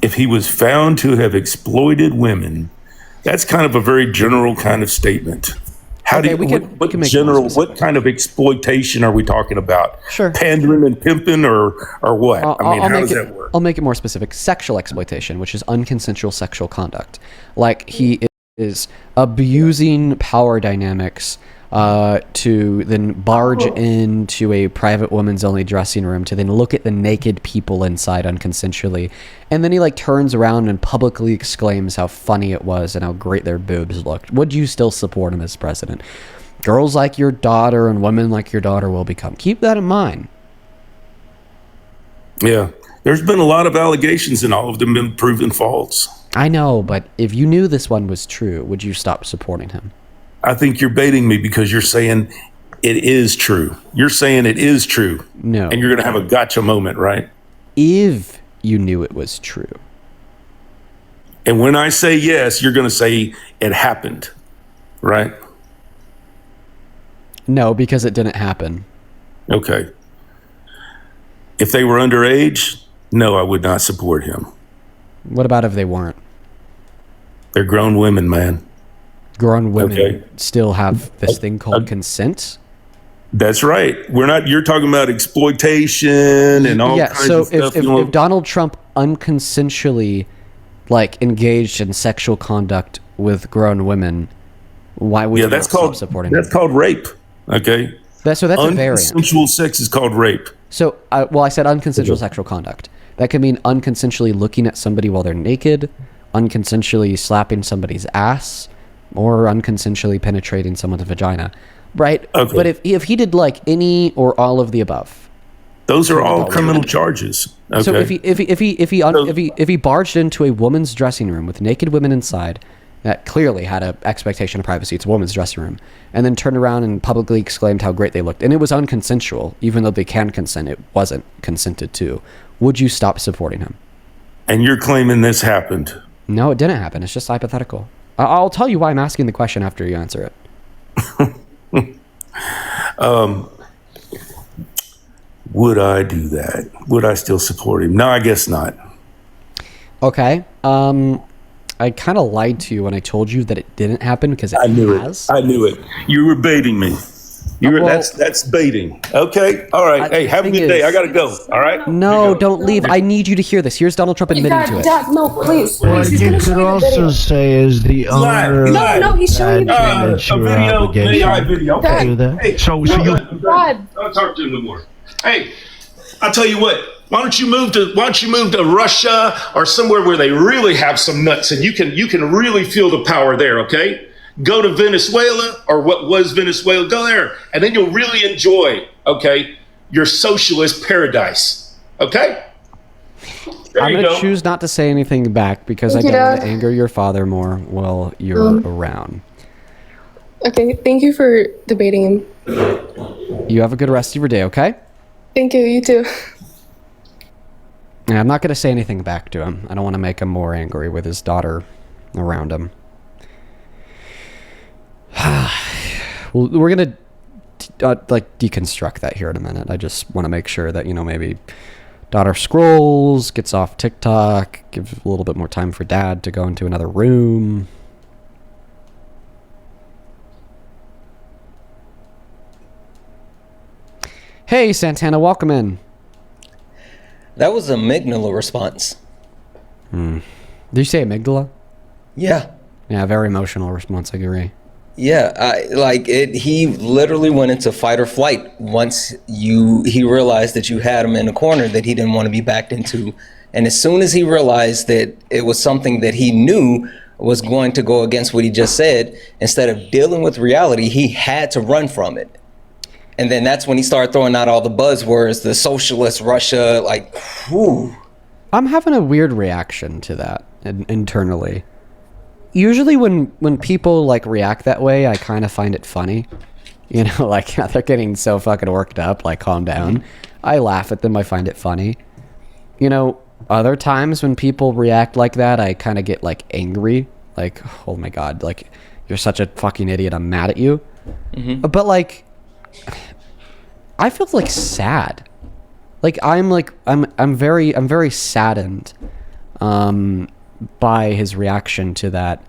If he was found to have exploited women, that's kind of a very general kind of statement. How do you, what general, what kind of exploitation are we talking about? Sure. Pandering and pimping or what? I mean, how does that work? I'll make it more specific. Sexual exploitation, which is unconsensual sexual conduct. Like he is abusing power dynamics to then barge into a private woman's only dressing room to then look at the naked people inside unconsensually. And then he like turns around and publicly exclaims how funny it was and how great their boobs looked. Would you still support him as president? Girls like your daughter and women like your daughter will become. Keep that in mind. Yeah. There's been a lot of allegations and all of them been proven false. I know, but if you knew this one was true, would you stop supporting him? I think you're baiting me because you're saying it is true. You're saying it is true. No. And you're going to have a gotcha moment, right? If you knew it was true. And when I say yes, you're going to say it happened, right? No, because it didn't happen. Okay. If they were underage, no, I would not support him. What about if they weren't? They're grown women, man. Grown women still have this thing called consent. That's right. You're talking about exploitation and all kinds so of stuff. If Donald Trump unconsensually like engaged in sexual conduct with grown women, why would you not stop supporting him? That's called rape. Okay. That's a variant. Unconsensual sex is called rape. So, I said unconsensual sexual conduct. That could mean unconsensually looking at somebody while they're naked, unconsensually slapping somebody's ass, or unconsensually penetrating someone's vagina, right? Okay. But if he did like any or all of the above, those are all criminal charges. Okay. So if he barged into a woman's dressing room with naked women inside, that clearly had an expectation of privacy, it's a woman's dressing room, and then turned around and publicly exclaimed how great they looked, and it was unconsensual, even though they can consent, it wasn't consented to. Would you stop supporting him? And you're claiming this happened? No, it didn't happen. It's just hypothetical. I'll tell you why I'm asking the question after you answer it. Would I do that? Would I still support him? No, I guess not. Okay. I kind of lied to you when I told you that it didn't happen because it has. I knew it. You were baiting me. That's baiting. Okay. All right. Hey, have a good day. I got to go. All right. No, don't leave. I need you to hear this. Here's Donald Trump admitting to it. Dad, no, please. What you could also say is the owner No, he's showing you a video. to do that. Hey, So you Dad. I'll talk to him no more. Hey, I'll tell you what. Why don't you move to Russia or somewhere where they really have some nuts and you can really feel the power there, okay? Go to Venezuela or what was Venezuela, go there, and then you'll really enjoy, okay, your socialist paradise, okay? I'm going to choose not to say anything back because I don't want to anger your father more while you're around. Okay, thank you for debating him. You have a good rest of your day, okay? Thank you, you too. I'm not going to say anything back to him. I don't want to make him more angry with his daughter around him. Well, we're going to deconstruct that here in a minute. I just want to make sure that, maybe daughter scrolls, gets off TikTok, gives a little bit more time for dad to go into another room. Hey, Santana, welcome in. That was a amygdala response. Did you say amygdala? Yeah. Yeah, very emotional response, I agree. He literally went into fight or flight once he realized that you had him in a corner that he didn't want to be backed into. And as soon as he realized that it was something that he knew was going to go against what he just said, instead of dealing with reality, he had to run from it. And then that's when he started throwing out all the buzzwords, the socialist Russia, like, whew. I'm having a weird reaction to that internally. Usually when people like react that way, I kind of find it funny. You know, like they're getting so fucking worked up, like calm down. I laugh at them, I find it funny. You know, other times when people react like that, I kind of get like angry. Like, oh my God, like you're such a fucking idiot, I'm mad at you. But like, I feel like sad. Like I'm very saddened by his reaction to that,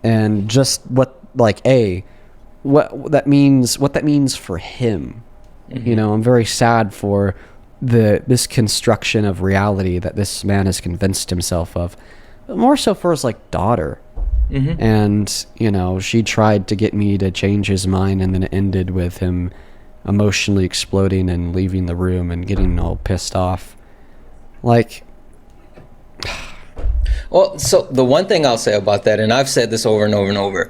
and just what that means for him. You know, I'm very sad for this construction of reality that this man has convinced himself of, but more so for his like daughter. And you know, she tried to get me to change his mind, and then it ended with him emotionally exploding and leaving the room and getting all pissed off. Like, well, so the one thing I'll say about that, and I've said this over and over and over,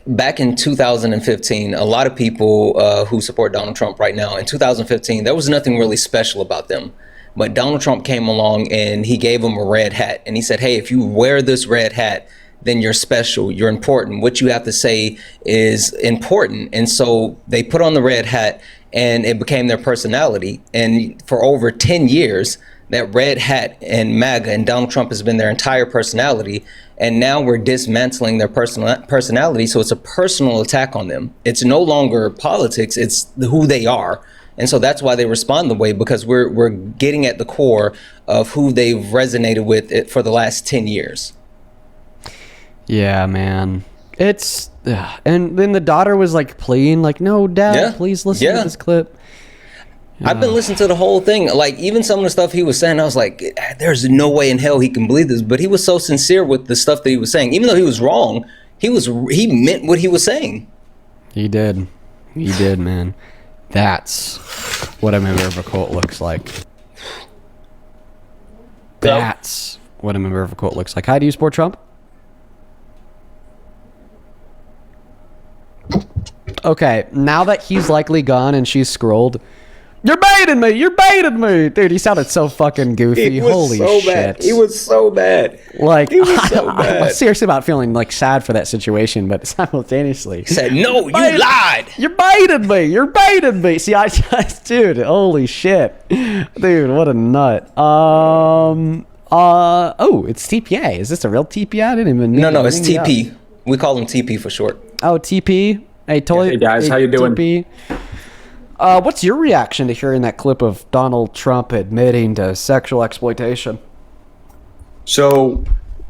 back in 2015, a lot of people who support Donald Trump right now, in 2015, there was nothing really special about them. But Donald Trump came along and he gave them a red hat. And he said, hey, if you wear this red hat, then you're special, you're important. What you have to say is important. And so they put on the red hat and it became their personality. And for over 10 years, that red hat and MAGA and Donald Trump has been their entire personality. And now we're dismantling their personality. So it's a personal attack on them. It's no longer politics, it's who they are. And so that's why they respond the way, because we're getting at the core of who they've resonated with for the last 10 years. Yeah, man. It's and then the daughter was like pleading, like, "No, Dad, please listen to this clip." I've been listening to the whole thing. Like, even some of the stuff he was saying, I was like, "There's no way in hell he can believe this." But he was so sincere with the stuff that he was saying, even though he was wrong. He meant what he was saying. He did, man. That's what a member of a cult looks like. That's what a member of a cult looks like. Hi, do you support Trump? Okay, now that he's likely gone and she's scrolled, you're baiting me, dude. He sounded so fucking goofy. Holy shit, he was so bad. Like, he was so bad. I'm serious about feeling like sad for that situation, but simultaneously he said, "No, you lied. You're baiting me." See, I just, dude, holy shit, dude, what a nut. Oh, it's TPA. Is this a real TPA? I didn't even know. No, it's TP. We call him TP for short. Oh, TP. Hey, guys, how you doing? TP. What's your reaction to hearing that clip of Donald Trump admitting to sexual exploitation? So,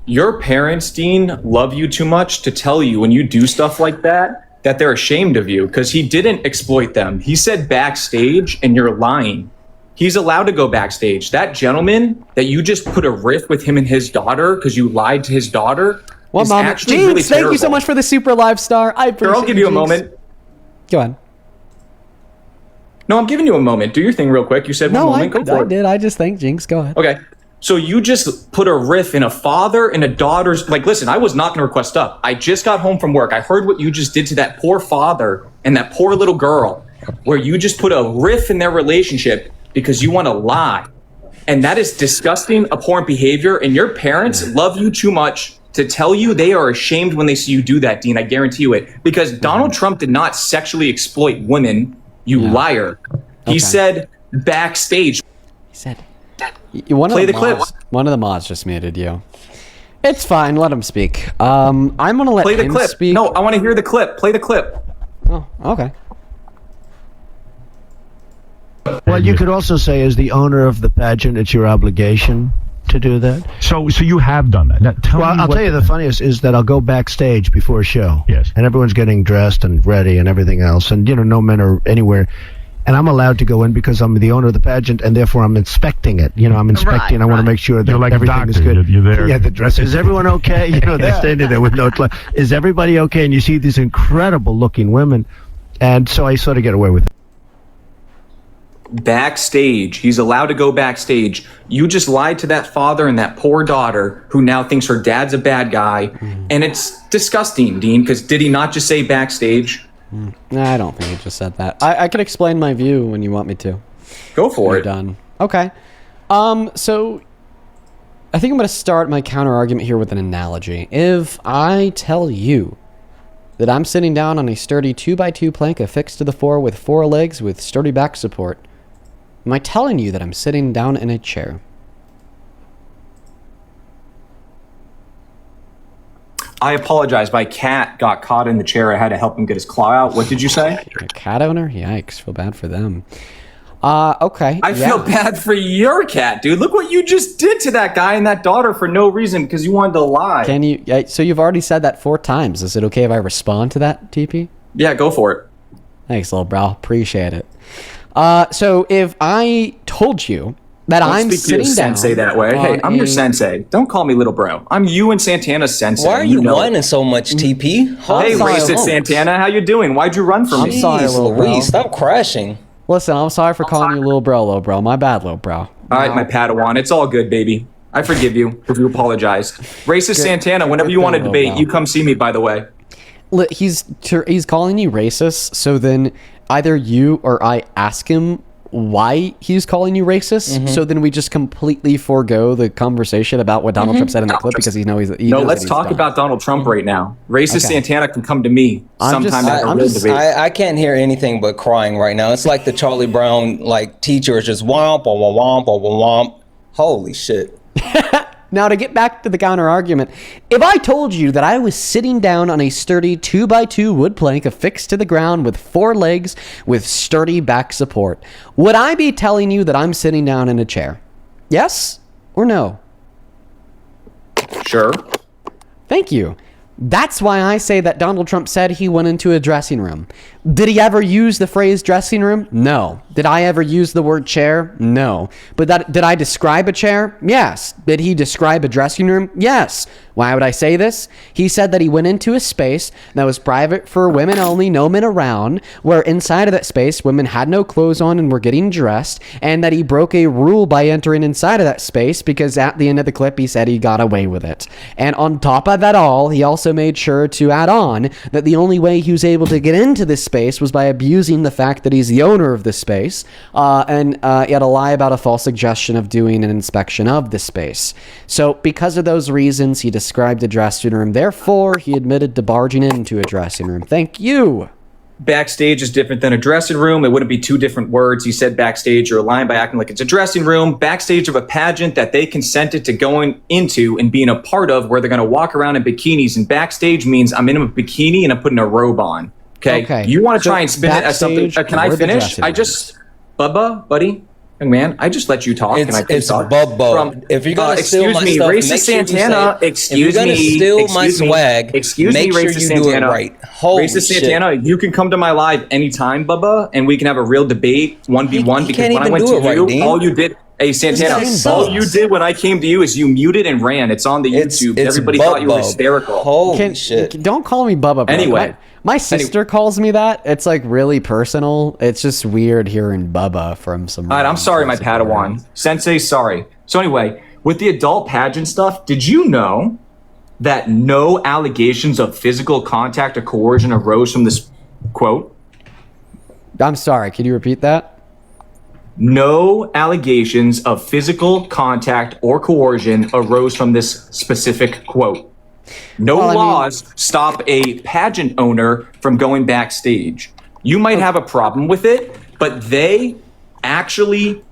your parents, Dean, love you too much to tell you when you do stuff like that they're ashamed of you, because he didn't exploit them. He said backstage, and you're lying. He's allowed to go backstage. That gentleman that you just put a riff with him and his daughter because you lied to his daughter. Well, Mom, actually James, really thank you so much for the super live star. I appreciate it. I'll give you a moment. Go on. No, I'm giving you a moment. Do your thing real quick. You said one moment. Go for it. I did. I just thanked Jinx. Go ahead. Okay. So you just put a riff in a father and a daughter's. Like, listen, I was not going to request up. I just got home from work. I heard what you just did to that poor father and that poor little girl, where you just put a riff in their relationship because you want to lie. And that is disgusting, abhorrent behavior. And your parents love you too much to tell you they are ashamed when they see you do that, Dean. I guarantee you it. Because Donald Trump did not sexually exploit women, you liar. He said backstage. He said, play the clips. One of the mods just muted you. It's fine. Let him speak. I'm going to let him speak. No, I want to hear the clip. Play the clip. Oh, okay. Well, you could also say, as the owner of the pageant, it's your obligation to do that. So you have done that. Now, I'll tell you the funniest is that I'll go backstage before a show. Yes. And everyone's getting dressed and ready and everything else. And, no men are anywhere. and I'm allowed to go in because I'm the owner of the pageant, and therefore I'm inspecting it. I'm inspecting. I want to make sure that You're like a everything is doctor. good. You're there. Yeah, the dress. Is everyone okay? They're standing there with no clothes. Is everybody okay? And you see these incredible-looking women, and so I sort of get away with it. Backstage. He's allowed to go backstage. You just lied to that father and that poor daughter who now thinks her dad's a bad guy. And it's disgusting, Dean, because did he not just say backstage? Nah, I don't think he just said that. I could explain my view when you want me to. Go for it. Done. Okay. So I think I'm going to start my counter argument here with an analogy. If I tell you that I'm sitting down on a sturdy 2x2 plank affixed to the floor with 4 legs with sturdy back support, am I telling you that I'm sitting down in a chair? I apologize. My cat got caught in the chair. I had to help him get his claw out. What did you say? You're a cat owner? Yikes. Feel bad for them. Okay. I feel bad for your cat, dude. Look what you just did to that guy and that daughter for no reason because you wanted to lie. Can you? So you've already said that 4 times. Is it okay if I respond to that, TP? Yeah, go for it. Thanks, little bro. Appreciate it. So if I told you that I'm sitting down, sensei that way. Hey, I'm your sensei. Don't call me little bro. I'm you and Santana's sensei. Why are you whining so much, TP? Hey, racist Santana, how you doing? Why'd you run from me? I'm sorry, little bro. Stop crashing. Listen, I'm sorry for calling you little bro. My bad, little bro. All right, my Padawan. It's all good, baby. I forgive you if you apologize. Racist Santana, whenever you want to debate, you come see me, by the way. He's calling you racist, so then either you or I ask him why he's calling you racist, so then we just completely forego the conversation about what Donald Trump said in the clip because he knows let's talk about Donald Trump right now. Racist Santana can come to me sometime after a real debate. I can't hear anything but crying right now. It's like the Charlie Brown teacher is just womp, womp, womp, womp, womp. Holy shit. Now, to get back to the counter argument, if I told you that I was sitting down on a sturdy 2x2 wood plank affixed to the ground with 4 legs with sturdy back support, would I be telling you that I'm sitting down in a chair? Yes or no? Sure. Thank you. That's why I say that Donald Trump said he went into a dressing room. Did he ever use the phrase dressing room? No. Did I ever use the word chair? No. But did I describe a chair? Yes. Did he describe a dressing room? Yes. Why would I say this? He said that he went into a space that was private for women only, no men around, where inside of that space, women had no clothes on and were getting dressed, and that he broke a rule by entering inside of that space because at the end of the clip, he said he got away with it. And on top of that all, he also made sure to add on that the only way he was able to get into this space was by abusing the fact that he's the owner of this space, and he had to lie about a false suggestion of doing an inspection of the space. So because of those reasons, he described a dressing room. Therefore, he admitted to barging into a dressing room. Thank you. Backstage is different than a dressing room. It wouldn't be 2 different words. You said backstage, you're lying by acting like it's a dressing room. Backstage of a pageant that they consented to going into and being a part of, where they're going to walk around in bikinis. And backstage means I'm in a bikini and I'm putting a robe on. Okay. You want to try and spin it as something. Can I finish? Bubba, buddy, young man, I just let you talk. It's Bubba. If you're going to steal my stuff, racist Santana, excuse me, steal my swag, excuse me, racist Santana. Racist Santana, you can come to my live anytime, Bubba, and we can have a real debate, 1v1, because when I went to you, all you did... Hey, Santana, all you did when I came to you is you muted and ran. It's on the YouTube. Everybody thought you were hysterical. Holy shit. Don't call me Bubba, bro. Anyway. My sister calls me that. It's like really personal. It's just weird hearing Bubba from some... All right, I'm sorry, my Padawan. Sensei, sorry. So anyway, with the adult pageant stuff, did you know that no allegations of physical contact or coercion arose from this quote? I'm sorry, can you repeat that? No allegations of physical contact or coercion arose from this specific quote. No laws stop a pageant owner from going backstage. You might have a problem with it, but they actually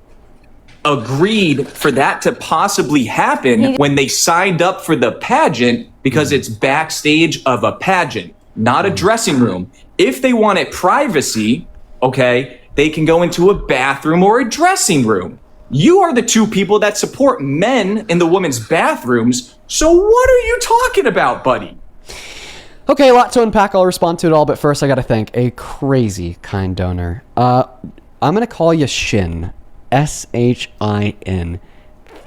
agreed for that to possibly happen when they signed up for the pageant, because it's backstage of a pageant, not a dressing room. If they wanted privacy, okay, they can go into a bathroom or a dressing room. You are the 2 people that support men in the women's bathrooms. So what are you talking about, buddy? Okay, a lot to unpack. I'll respond to it all, but first I gotta thank a crazy kind donor. I'm going to call you Shin. Shin.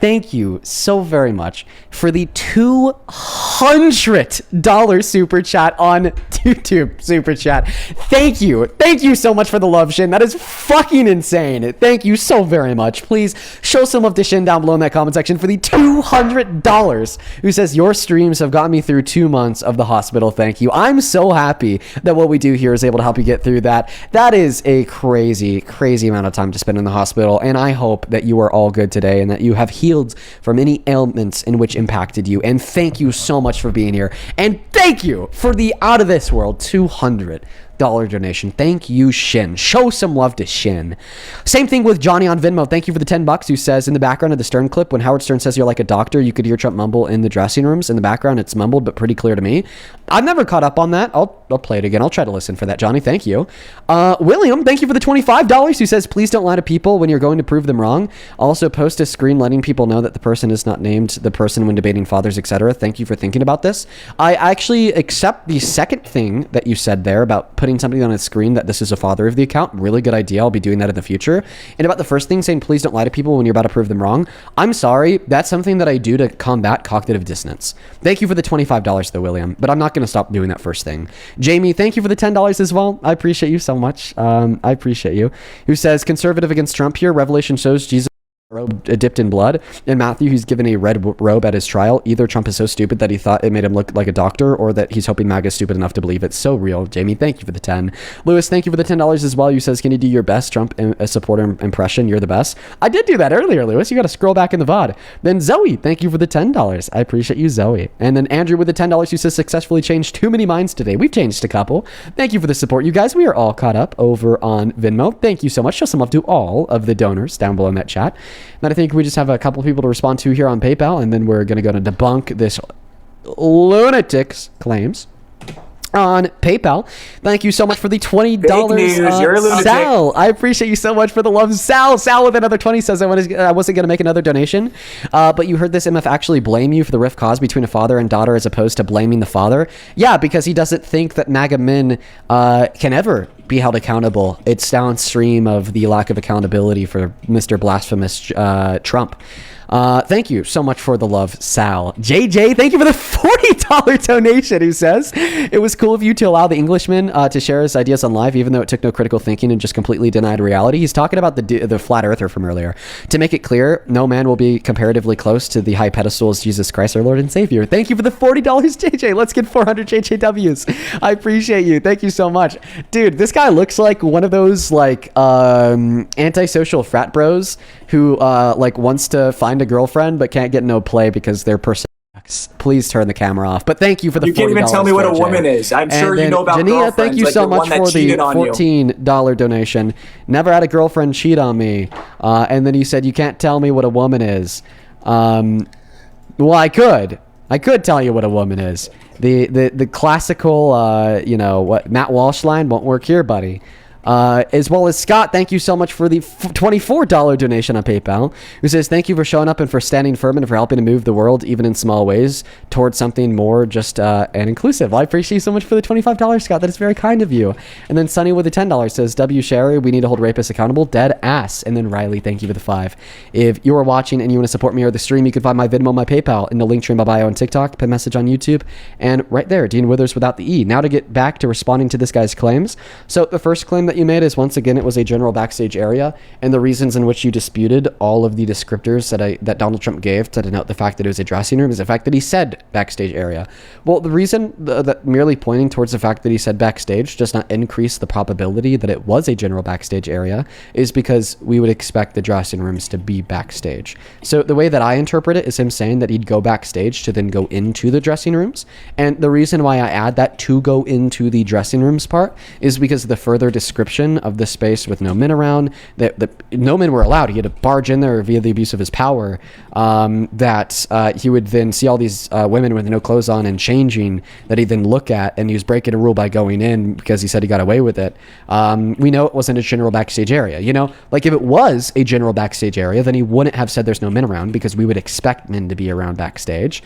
Thank you so very much for the $200 super chat on YouTube super chat. Thank you. Thank you so much for the love, Shin. That is fucking insane. Thank you so very much. Please show some love to Shin down below in that comment section for the $200, who says, your streams have gotten me through 2 months of the hospital. Thank you. I'm so happy that what we do here is able to help you get through that. That is a crazy, crazy amount of time to spend in the hospital. And I hope that you are all good today and that you have healed from any ailments in which impacted you. And thank you so much for being here. And thank you for the out of this world $200 donation. Thank you, Shin. Show some love to Shin. Same thing with Johnny on Venmo. Thank you for the $10, who says, in the background of the Stern clip, when Howard Stern says you're like a doctor, you could hear Trump mumble in the dressing rooms. In the background, it's mumbled, but pretty clear to me. I've never caught up on that. I'll play it again. I'll try to listen for that, Johnny. Thank you. William, thank you for the $25, who says, please don't lie to people when you're going to prove them wrong. Also, post a screen letting people know that the person is not named the person when debating fathers, etc. Thank you for thinking about this. I actually accept the second thing that you said there about putting something on a screen that this is a father of the account. Really good idea. I'll be doing that in the future. And about the first thing, saying please don't lie to people when you're about to prove them wrong. I'm sorry. That's something that I do to combat cognitive dissonance. Thank you for the $25 though, William. But I'm not going to stop doing that first thing. Jamie, thank you for the $10 as well. I appreciate you so much. I appreciate you. Who says conservative against Trump here. Revelation shows Jesus robe dipped in blood, and Matthew, who's given a red robe at his trial. Either Trump is so stupid that he thought it made him look like a doctor, or that he's hoping MAGA is stupid enough to believe it's so real. Jamie, thank you for the 10. Lewis, thank you for the $10 as well. You says, can you do your best Trump supporter impression? You're the best. I did do that earlier, Lewis. You got to scroll back in the VOD. Then Zoe, thank you for the $10. I appreciate you, Zoe. And then Andrew with the $10, who says, successfully changed too many minds today. We've changed a couple. Thank you for the support, you guys. We are all caught up over on Venmo. Thank you so much. Show some love to all of the donors down below in that chat. And I think we just have a couple people to respond to here on PayPal, and then we're going to go to debunk this lunatic's claims on PayPal. Thank you so much for the $20. You're a lunatic. Sal, I appreciate you so much for the love. Sal with another 20 says, I wasn't going to make another donation, but you heard this MF actually blame you for the rift caused between a father and daughter as opposed to blaming the father. Yeah, because he doesn't think that MAGA men can ever be held accountable. It's downstream of the lack of accountability for Mr. Blasphemous Trump. Thank you so much for the love, Sal. JJ, thank you for the $40 donation, who says, it was cool of you to allow the Englishman to share his ideas on live, even though it took no critical thinking and just completely denied reality. He's talking about the flat earther from earlier. To make it clear, no man will be comparatively close to the high pedestal as Jesus Christ, our Lord and Savior. Thank you for the $40, JJ. Let's get 400 JJWs. I appreciate you. Thank you so much. Dude, this guy looks like one of those like antisocial frat bros who like wants to find a girlfriend but can't get no play because their person sucks. Please turn the camera off. But thank you for the $40. You can't even tell me what a woman is. I'm sure you know about Jania, thank you like so the much one that for the cheated on you. $14 donation. Never had a girlfriend cheat on me. And then you said you can't tell me what a woman is. Well, I could tell you what a woman is. The classical, you know, what Matt Walsh line won't work here, buddy. As well as Scott, thank you so much for the $24 donation on PayPal, who says, thank you for showing up and for standing firm and for helping to move the world, even in small ways, towards something more just and inclusive. Well, I appreciate you so much for the $25, Scott. That is very kind of you. And then Sonny with the $10 says, W. Sherry, we need to hold rapists accountable. Dead ass. And then Riley, thank you for the 5. If you are watching and you want to support me or the stream, you can find my Venmo, my PayPal in the link tree in my bio on TikTok, pin message on YouTube, and right there, Dean Withers without the E. Now to get back to responding to this guy's claims. So the first claim that you made is, once again, it was a general backstage area, and the reasons in which you disputed all of the descriptors that Donald Trump gave to denote the fact that it was a dressing room is the fact that he said backstage area. Well, the reason that merely pointing towards the fact that he said backstage does not increase the probability that it was a general backstage area is because we would expect the dressing rooms to be backstage. So the way that I interpret it is him saying that he'd go backstage to then go into the dressing rooms. And the reason why I add that to go into the dressing rooms part is because the further description of the space with no men around, that no men were allowed. He had to barge in there via the abuse of his power, that he would then see all these women with no clothes on and changing that he'd then look at, and he was breaking a rule by going in because he said he got away with it. We know it wasn't a general backstage area. You know, like if it was a general backstage area, then he wouldn't have said there's no men around, because we would expect men to be around backstage,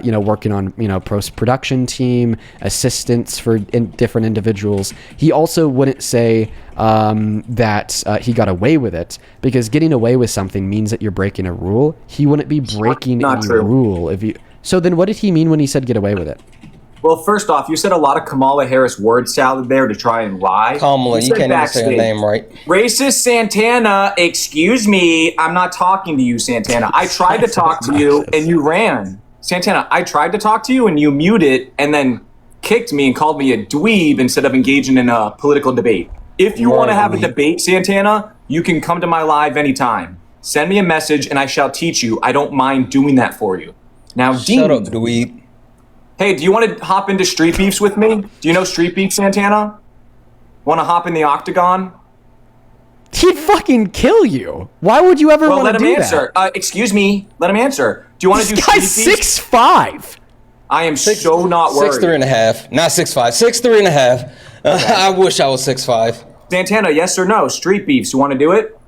you know, working on, you know, post-production team, assistants for different individuals. He also wouldn't say say that he got away with it, because getting away with something means that you're breaking a rule. He wouldn't be breaking Not any true. rule if you. So then, what did he mean when he said get away with it? Well, first off, you said a lot of Kamala Harris word salad there to try and lie. Kamala, you said can't even say her backstage. name right. Racist Santana, excuse me, I'm not talking to you, Santana. I tried to talk to you and you ran. Santana, I tried to talk to you and you muted and then kicked me and called me a dweeb instead of engaging in a political debate. If you want to have a debate, Santana, you can come to my live anytime. Send me a message and I shall teach you. I don't mind doing that for you. Now, Dean. Shut up, dweeb. Hey, do you want to hop into Street Beefs with me? Do you know Street Beef, Santana? Want to hop in the octagon? He'd fucking kill you. Why would you ever Well, want let to him do answer. that? Excuse me. Let him answer. Do you want to do This Street guy's Beefs? 6'5". I am so not worried. 6'3.5", not 6'5", 6'3.5". I wish I was 6'5". Santana, yes or no? Street Beefs. You want to do it?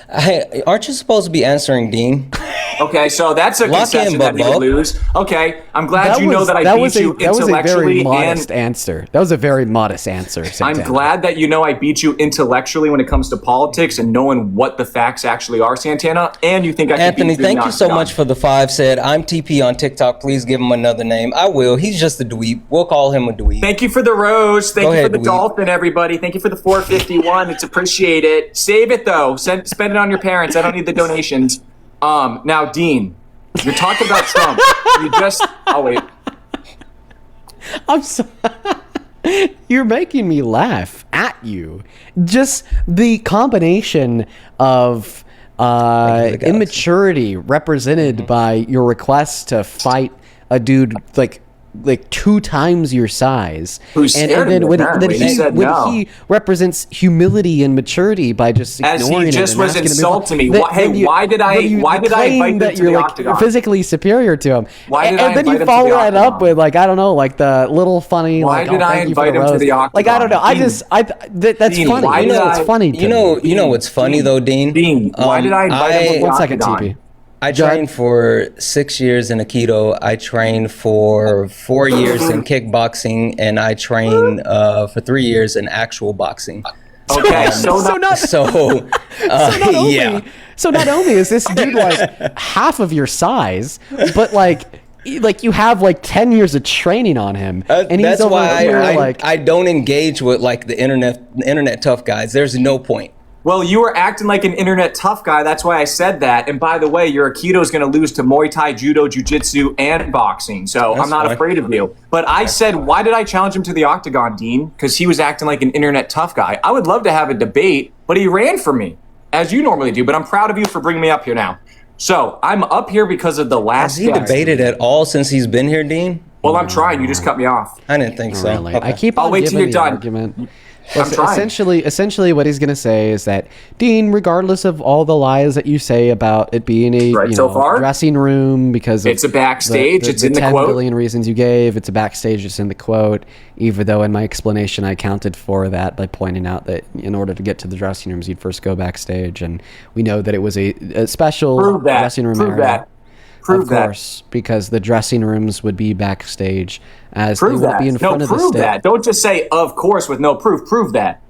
Hey, aren't you supposed to be answering Dean? Okay, so that's a Lock concession in, that he would Bubba. lose. Okay, I'm glad you know that I beat you That was a very intellectually modest and answer. That was a very modest answer. I'm Santana. glad that you know I beat you intellectually when it comes to politics and knowing what the facts actually are, Santana. And you think I can Anthony, beat you in thank the you so octagon. much for the 5. Said, I'm TP on TikTok. Please give him another name. I will. He's just a dweeb. We'll call him a dweeb. Thank you for the rose. Thank Go you ahead, for the dweeb. dolphin, everybody. Thank you for the 451. It's appreciated. Save it though. Spend it on your parents. I don't need the donations. Now, Dean, you're talking about Trump. You just. Oh wait. I'm sorry. You're making me laugh at you. Just the combination of immaturity represented by your request to fight a dude like 2 times your size, Who's and scared then of when, him, then apparently. He said when no. he represents humility and maturity by just As he ignoring just it and was asking him to move on, insulting me. then- Why- hey, then you- why did I- then you why did I claim invite him that to you're the like octagon? physically superior to him? Why did and I then you invite him to follow the that up octagon? with like, I don't know, like the little funny Why like, did I thank you for invite him to rose. the octagon? Like, I don't know. That's Dean, funny. why You did know, it's I- funny to You me. know what's funny though, Dean? Dean, why did I invite him to the One second, octagon? TP. I trained for 6 years in Aikido. I trained for 4 years in kickboxing, and I trained for 3 years in actual boxing. Okay, So not only is this dude like half of your size, but like you have like 10 years of training on him, and he's That's over why here I like. I don't engage with like the internet tough guys. There's no point. Well, you were acting like an internet tough guy. That's why I said that. And by the way, your Aikido is going to lose to Muay Thai, Judo, Jiu-Jitsu, and boxing. So I'm not afraid of you. But I said, why did I challenge him to the octagon, Dean? Because he was acting like an internet tough guy. I would love to have a debate, but he ran from me, as you normally do. But I'm proud of you for bringing me up here now. So I'm up here because of the last Has he guest. debated at all since he's been here, Dean? Well, I'm trying. You just cut me off. I didn't think so. Really. Okay. I keep I'll on wait till giving you're the done. argument. I'm trying. Essentially, what he's going to say is that, Dean, regardless of all the lies that you say about it being a so far, dressing room because of it's a backstage, it's in the 10 quote. billion reasons you gave, it's a backstage, it's in the quote, even though in my explanation I accounted for that by pointing out that in order to get to the dressing rooms, you'd first go backstage, and we know that it was a special Prove that. dressing room Prove area. that. Prove of that. course, because the dressing rooms would be backstage as Prove they would that. be in No, front of the prove stage. that. Don't just say, of course, with no proof. Prove that.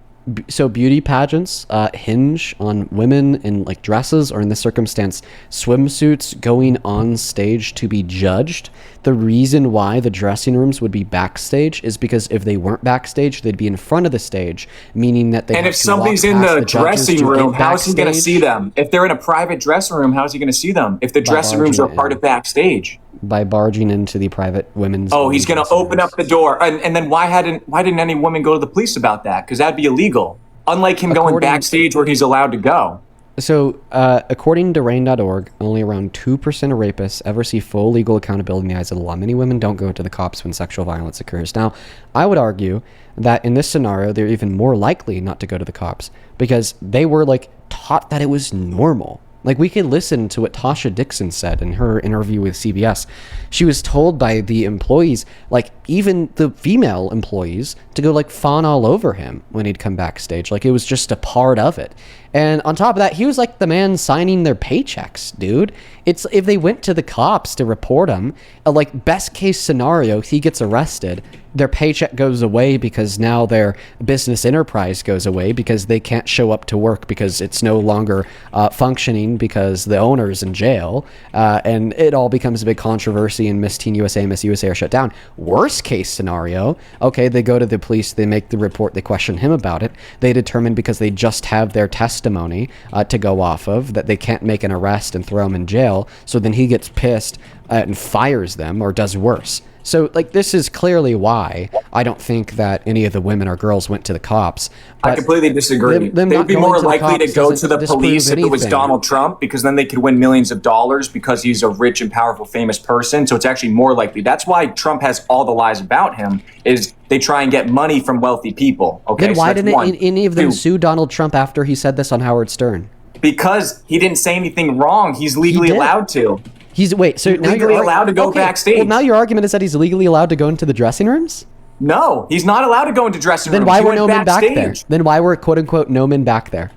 So beauty pageants hinge on women in like dresses, or in this circumstance swimsuits, going on stage to be judged. The reason why the dressing rooms would be backstage is because if they weren't backstage, they'd be in front of the stage, meaning that they And have if to walk somebody's in past the judges dressing to room, get how is he going to backstage. see them? If they're in a private dressing room, how is he going to see them? If the By dressing rooms are barging part in. of backstage. By barging into the private women's. Oh, he's going to open up the door. And then why didn't any woman go to the police about that? Because that'd be illegal. Unlike him going backstage where he's allowed to go. So, according to RAIN.org, only around 2% of rapists ever see full legal accountability in the eyes of the law. Many women don't go to the cops when sexual violence occurs. Now, I would argue that in this scenario, they're even more likely not to go to the cops because they were like taught that it was normal. Like, we could listen to what Tasha Dixon said in her interview with CBS. She was told by the employees, like even the female employees, to go like fawn all over him when he'd come backstage. Like, it was just a part of it. And on top of that, he was like the man signing their paychecks, dude. It's if they went to the cops to report him, like best case scenario, he gets arrested. Their paycheck goes away because now their business enterprise goes away because they can't show up to work because it's no longer functioning because the owner's in jail. And it all becomes a big controversy and Miss Teen USA, Miss USA are shut down. Worst case scenario, okay, they go to the police, they make the report, they question him about it. They determine because they just have their testimony to go off of that they can't make an arrest and throw him in jail. So then he gets pissed and fires them or does worse. So, like, this is clearly why I don't think that any of the women or girls went to the cops. I completely disagree. They'd be more likely to go to the police if it was Donald Trump, because then they could win millions of dollars because he's a rich and powerful, famous person. So it's actually more likely. That's why Trump has all the lies about him, is they try and get money from wealthy people. Okay, then why didn't any of them sue Donald Trump after he said this on Howard Stern? Because he didn't say anything wrong. He's legally allowed to. He's now legally you're allowed to go backstage. Well, now your argument is that he's legally allowed to go into the dressing rooms? No, he's not allowed to go into dressing rooms. Then why were no men back there? Then why were quote unquote no men back there?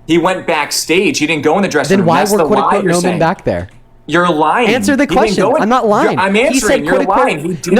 He went backstage. He didn't go in the dressing room. Then why That's were the quote lie unquote you're no saying. men back there? You're lying. Answer the He didn't question. go in- I'm not lying. I'm He answering. said, You're quote, unquote, lying. He didn't-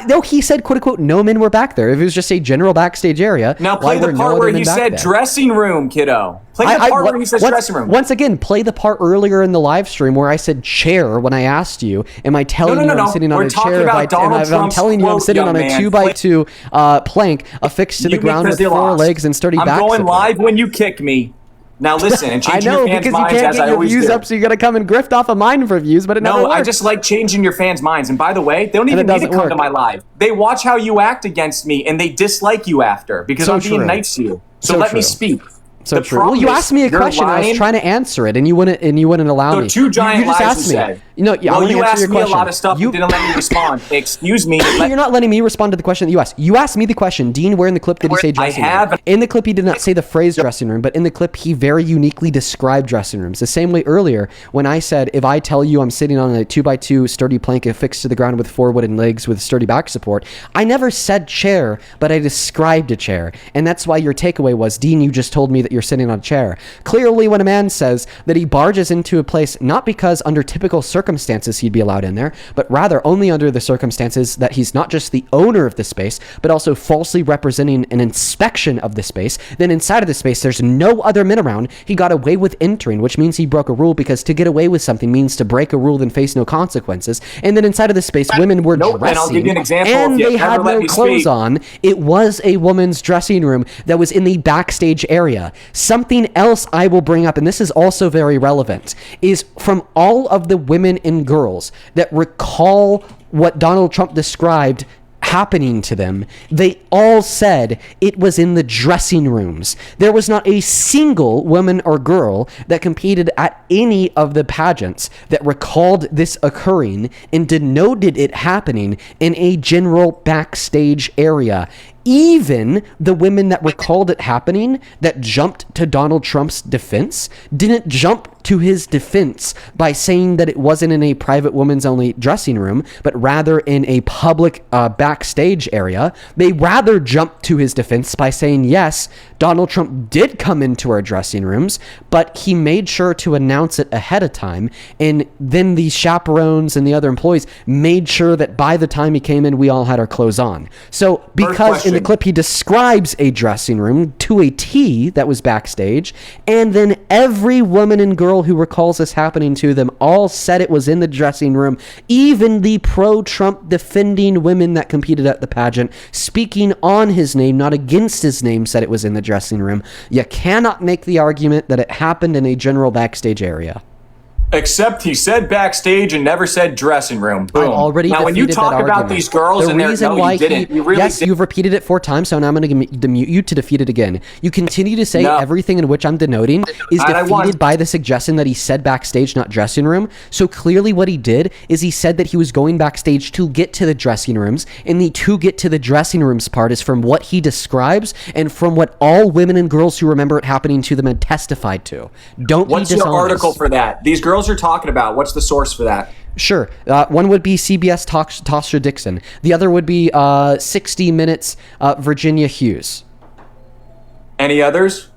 No, he said quote unquote no men were back there. If it was just a general backstage area, Now why play the were no part other where men he back said there? dressing room, kiddo. Play the part where he says dressing room. Once again, play the part earlier in the live stream where I said chair when I asked you, am I telling you I'm sitting on We're a talking chair? about Donald I'm Trump's telling you I'm quote, sitting young on a man. 2x2 plank affixed to the ground with 4 legs and sturdy I'm back going support. live when you kick me. Now listen and change I know, your fans' because you minds can't as get I your always views do. up, so you gotta come and grift off of mine for views, but it never No, works. I just like changing your fans' minds. And by the way, they don't even need to come to my live. They watch how you act against me, and they dislike you after because So I'm being true. nice to you. So So let me true. speak. So The true. Well, problem you is asked me a you're question. I was lying. trying to answer it, and you wouldn't allow So me. two giant you just lies asked you me. said. You know, yeah, I well, want to you answer asked your me question. a lot of stuff. You didn't let me respond. Excuse me. You're not letting me respond to the question that you asked. You asked me the question, Dean, where in the clip did he say dressing room? In the clip, he did not say the phrase dressing room, but in the clip, he very uniquely described dressing rooms. The same way earlier, when I said, if I tell you I'm sitting on a 2x2 sturdy plank affixed to the ground with 4 wooden legs with sturdy back support, I never said chair, but I described a chair. And that's why your takeaway was, Dean, you just told me that you're sitting on a chair. Clearly, when a man says that he barges into a place, not because under typical circumstances he'd be allowed in there, but rather only under the circumstances that he's not just the owner of the space, but also falsely representing an inspection of the space, then inside of the space there's no other men around, he got away with entering, which means he broke a rule, because to get away with something means to break a rule and face no consequences. And then inside of the space, women were dressing, and I'll give you an example and if you they ever had let no me clothes speak. on. It was a woman's dressing room that was in the backstage area. Something else I will bring up, and this is also very relevant, is from all of the women and girls that recall what Donald Trump described happening to them, they all said it was in the dressing rooms. There was not a single woman or girl that competed at any of the pageants that recalled this occurring and denoted it happening in a general backstage area. Even the women that recalled it happening, that jumped to Donald Trump's defense, didn't jump to his defense by saying that it wasn't in a private women's only dressing room, but rather in a public backstage area. They rather jumped to his defense by saying, yes, Donald Trump did come into our dressing rooms, but he made sure to announce it ahead of time. And then the chaperones and the other employees made sure that by the time he came in, we all had our clothes on. So because in the clip, he describes a dressing room to a T that was backstage, and then every woman and girl who recalls this happening to them all said it was in the dressing room. Even the pro-Trump defending women that competed at the pageant, speaking on his name, not against his name, said it was in the dressing room. You cannot make the argument that it happened in a general backstage area. Except he said backstage and never said dressing room. Boom. I've already now, when you defeated talk that about argument. these girls the and reason no, why you didn't. You really yes, didn't. you've repeated it 4 times, so now I'm going to demute you to defeat it again. You continue to say everything in which I'm denoting is defeated by the suggestion that he said backstage, not dressing room. So clearly what he did is he said that he was going backstage to get to the dressing rooms, and the to get to the dressing rooms part is from what he describes and from what all women and girls who remember it happening to them had testified to. Don't What's be your dishonest. article for that? These girls you're talking about, what's the source for that? Sure. One would be CBS Tasha Dixon. The other would be 60 Minutes Virginia Hughes. Any others?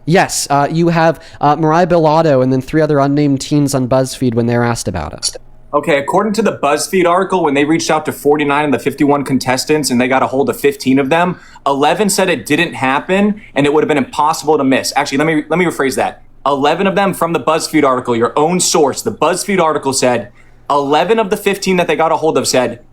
Yes, you have Mariah Bilato and then 3 other unnamed teens on BuzzFeed when they're asked about it. Okay, according to the BuzzFeed article, when they reached out to 49 of the 51 contestants and they got a hold of 15 of them, 11 said it didn't happen and it would have been impossible to miss. Actually, let me rephrase that. 11 of them from the BuzzFeed article, your own source, the BuzzFeed article said 11 of the 15 that they got a hold of said,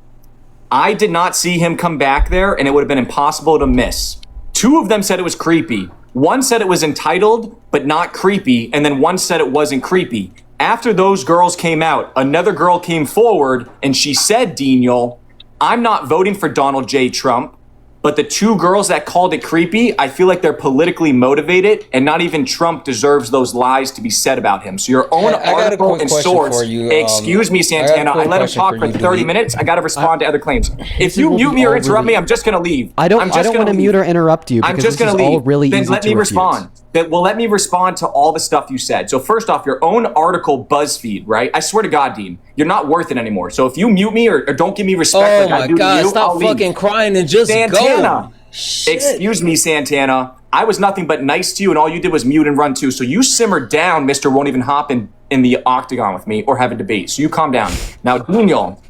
I did not see him come back there and it would have been impossible to miss. 2 of them said it was creepy. 1 said it was entitled, but not creepy. And then 1 said it wasn't creepy. After those girls came out, another girl came forward and she said, Daniel, I'm not voting for Donald J. Trump, but the 2 girls that called it creepy, I feel like they're politically motivated and not even Trump deserves those lies to be said about him. So your own article and source, excuse me, Santana, I let him talk for 30 minutes. I got to respond to other claims. If you mute me or interrupt me, I'm just going to leave. I don't want to mute or interrupt you because this is all really easy to refute. Then let me respond. Let me respond to all the stuff you said. So first off, your own article, BuzzFeed, right? I swear to God, Dean, you're not worth it anymore. So if you mute me or don't give me respect like I do to you, stop fucking crying and just Santana, go. Shit. Excuse me, Santana. I was nothing but nice to you, and all you did was mute and run too. So you simmer down, Mr. Won't even hop in the octagon with me or have a debate. So you calm down. Now, Daniel,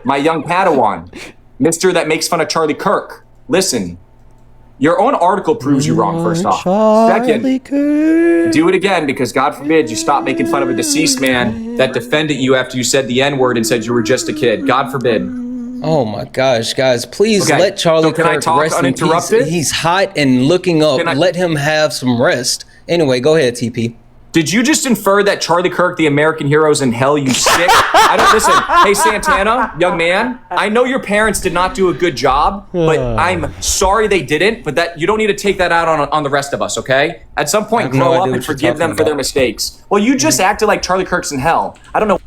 my young Padawan, Mr. that makes fun of Charlie Kirk, listen. Your own article proves you wrong, first off. Second, do it again because God forbid you stop making fun of a deceased man that defended you after you said the N-word and said you were just a kid. God forbid. Oh my gosh, guys, please let Charlie Kirk rest in peace. He's hot and looking up. Let him have some rest. Anyway, go ahead, TP. Did you just infer that Charlie Kirk, the American hero, is in hell, you sick? I don't listen. Hey, Santana, young man, I know your parents did not do a good job, but I'm sorry they didn't. But that you don't need to take that out on the rest of us, okay? At some point, grow up and forgive them for their mistakes. Well, you just acted like Charlie Kirk's in hell. I don't know.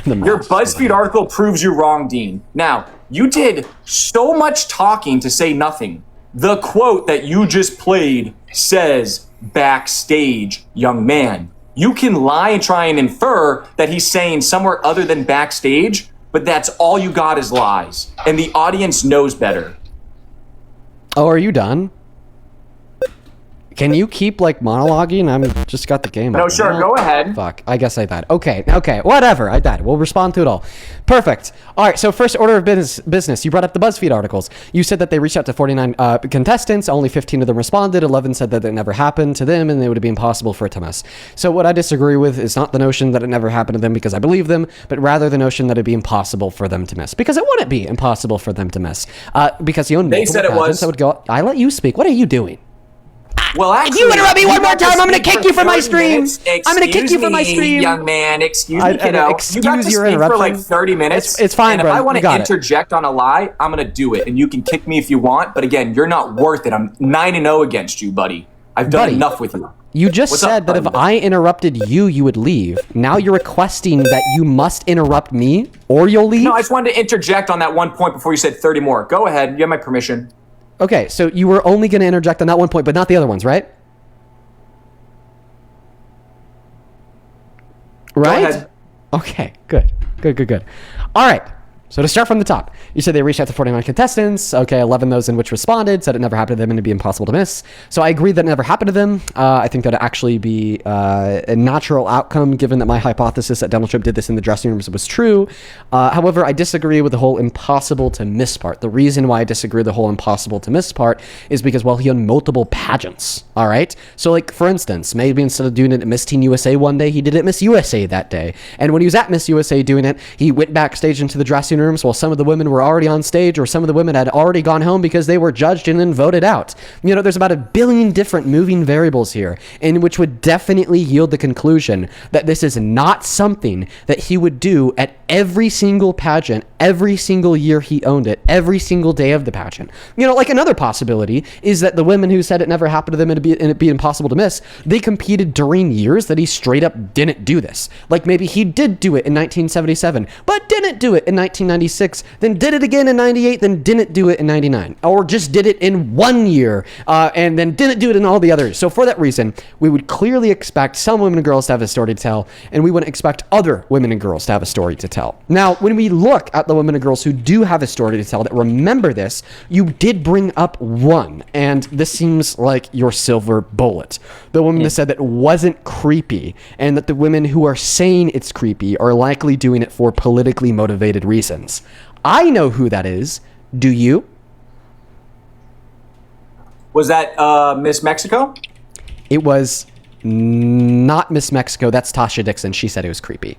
Your BuzzFeed article proves you wrong, Dean. Now, you did so much talking to say nothing. The quote that you just played says, backstage, young man. You can lie and try and infer that he's saying somewhere other than backstage, but that's all you got is lies. And the audience knows better. Oh, are you done? Can you keep like monologuing? I'm just got the game. No, sure, go ahead. Fuck, I guess I died. Okay, whatever. I died. We'll respond to it all. Perfect. All right. So first order of business. You brought up the BuzzFeed articles. You said that they reached out to 49 contestants. Only 15 of them responded. 11 said that it never happened to them, and it would be impossible for it to miss. So what I disagree with is not the notion that it never happened to them because I believe them, but rather the notion that it'd be impossible for them to miss. Because it wouldn't be impossible for them to miss. Because you own they said it was. I would go. I let you speak. What are you doing? Well, actually, if you interrupt me one more time, I'm going to kick you from my stream. I'm going to kick you from my stream. Young man, excuse me, kiddo. You got to speak for like 30 minutes. It's fine, and bro. if I want to interject on a lie, I'm going to do it. And you can kick me if you want. But again, you're not worth it. I'm 9-0 against you, buddy. I've done enough with you. You just said that if I interrupted you, you would leave. Now you're requesting that you must interrupt me or you'll leave? No, I just wanted to interject on that one point before you said 30 more. Go ahead. You have my permission. Okay, so you were only going to interject on that one point, but not the other ones, right? Right? Go ahead. Okay, good. All right. So to start from the top, you said they reached out to 49 contestants. Okay, 11 those in which responded, said it never happened to them and it'd be impossible to miss. So I agree that it never happened to them. I think that would actually be a natural outcome given that my hypothesis that Donald Trump did this in the dressing rooms was true. However, I disagree with the whole impossible to miss part. The reason why I disagree with the whole impossible to miss part is because, well, he owned multiple pageants, all right? So like, for instance, maybe instead of doing it at Miss Teen USA one day, he did it at Miss USA that day. And when he was at Miss USA doing it, he went backstage into the dressing rooms while some of the women were already on stage or some of the women had already gone home because they were judged and then voted out. You know, there's about 1 billion different moving variables here, in which would definitely yield the conclusion that this is not something that he would do at every single pageant, every single year he owned it, every single day of the pageant. You know, like another possibility is that the women who said it never happened to them and it'd be impossible to miss, they competed during years that he straight up didn't do this. Like maybe he did do it in 1977, but didn't do it in 1999. 1996, then did it again in 98, then didn't do it in 99, or just did it in 1 year, and then didn't do it in all the others. So for that reason, we would clearly expect some women and girls to have a story to tell, and we wouldn't expect other women and girls to have a story to tell. Now, when we look at the women and girls who do have a story to tell that remember this, you did bring up one, and this seems like your silver bullet. The woman that said that it wasn't creepy, and that the women who are saying it's creepy are likely doing it for politically motivated reasons. I know who that is. Do you? Was that Miss Mexico? It was not Miss Mexico. That's Tasha Dixon. She said it was creepy.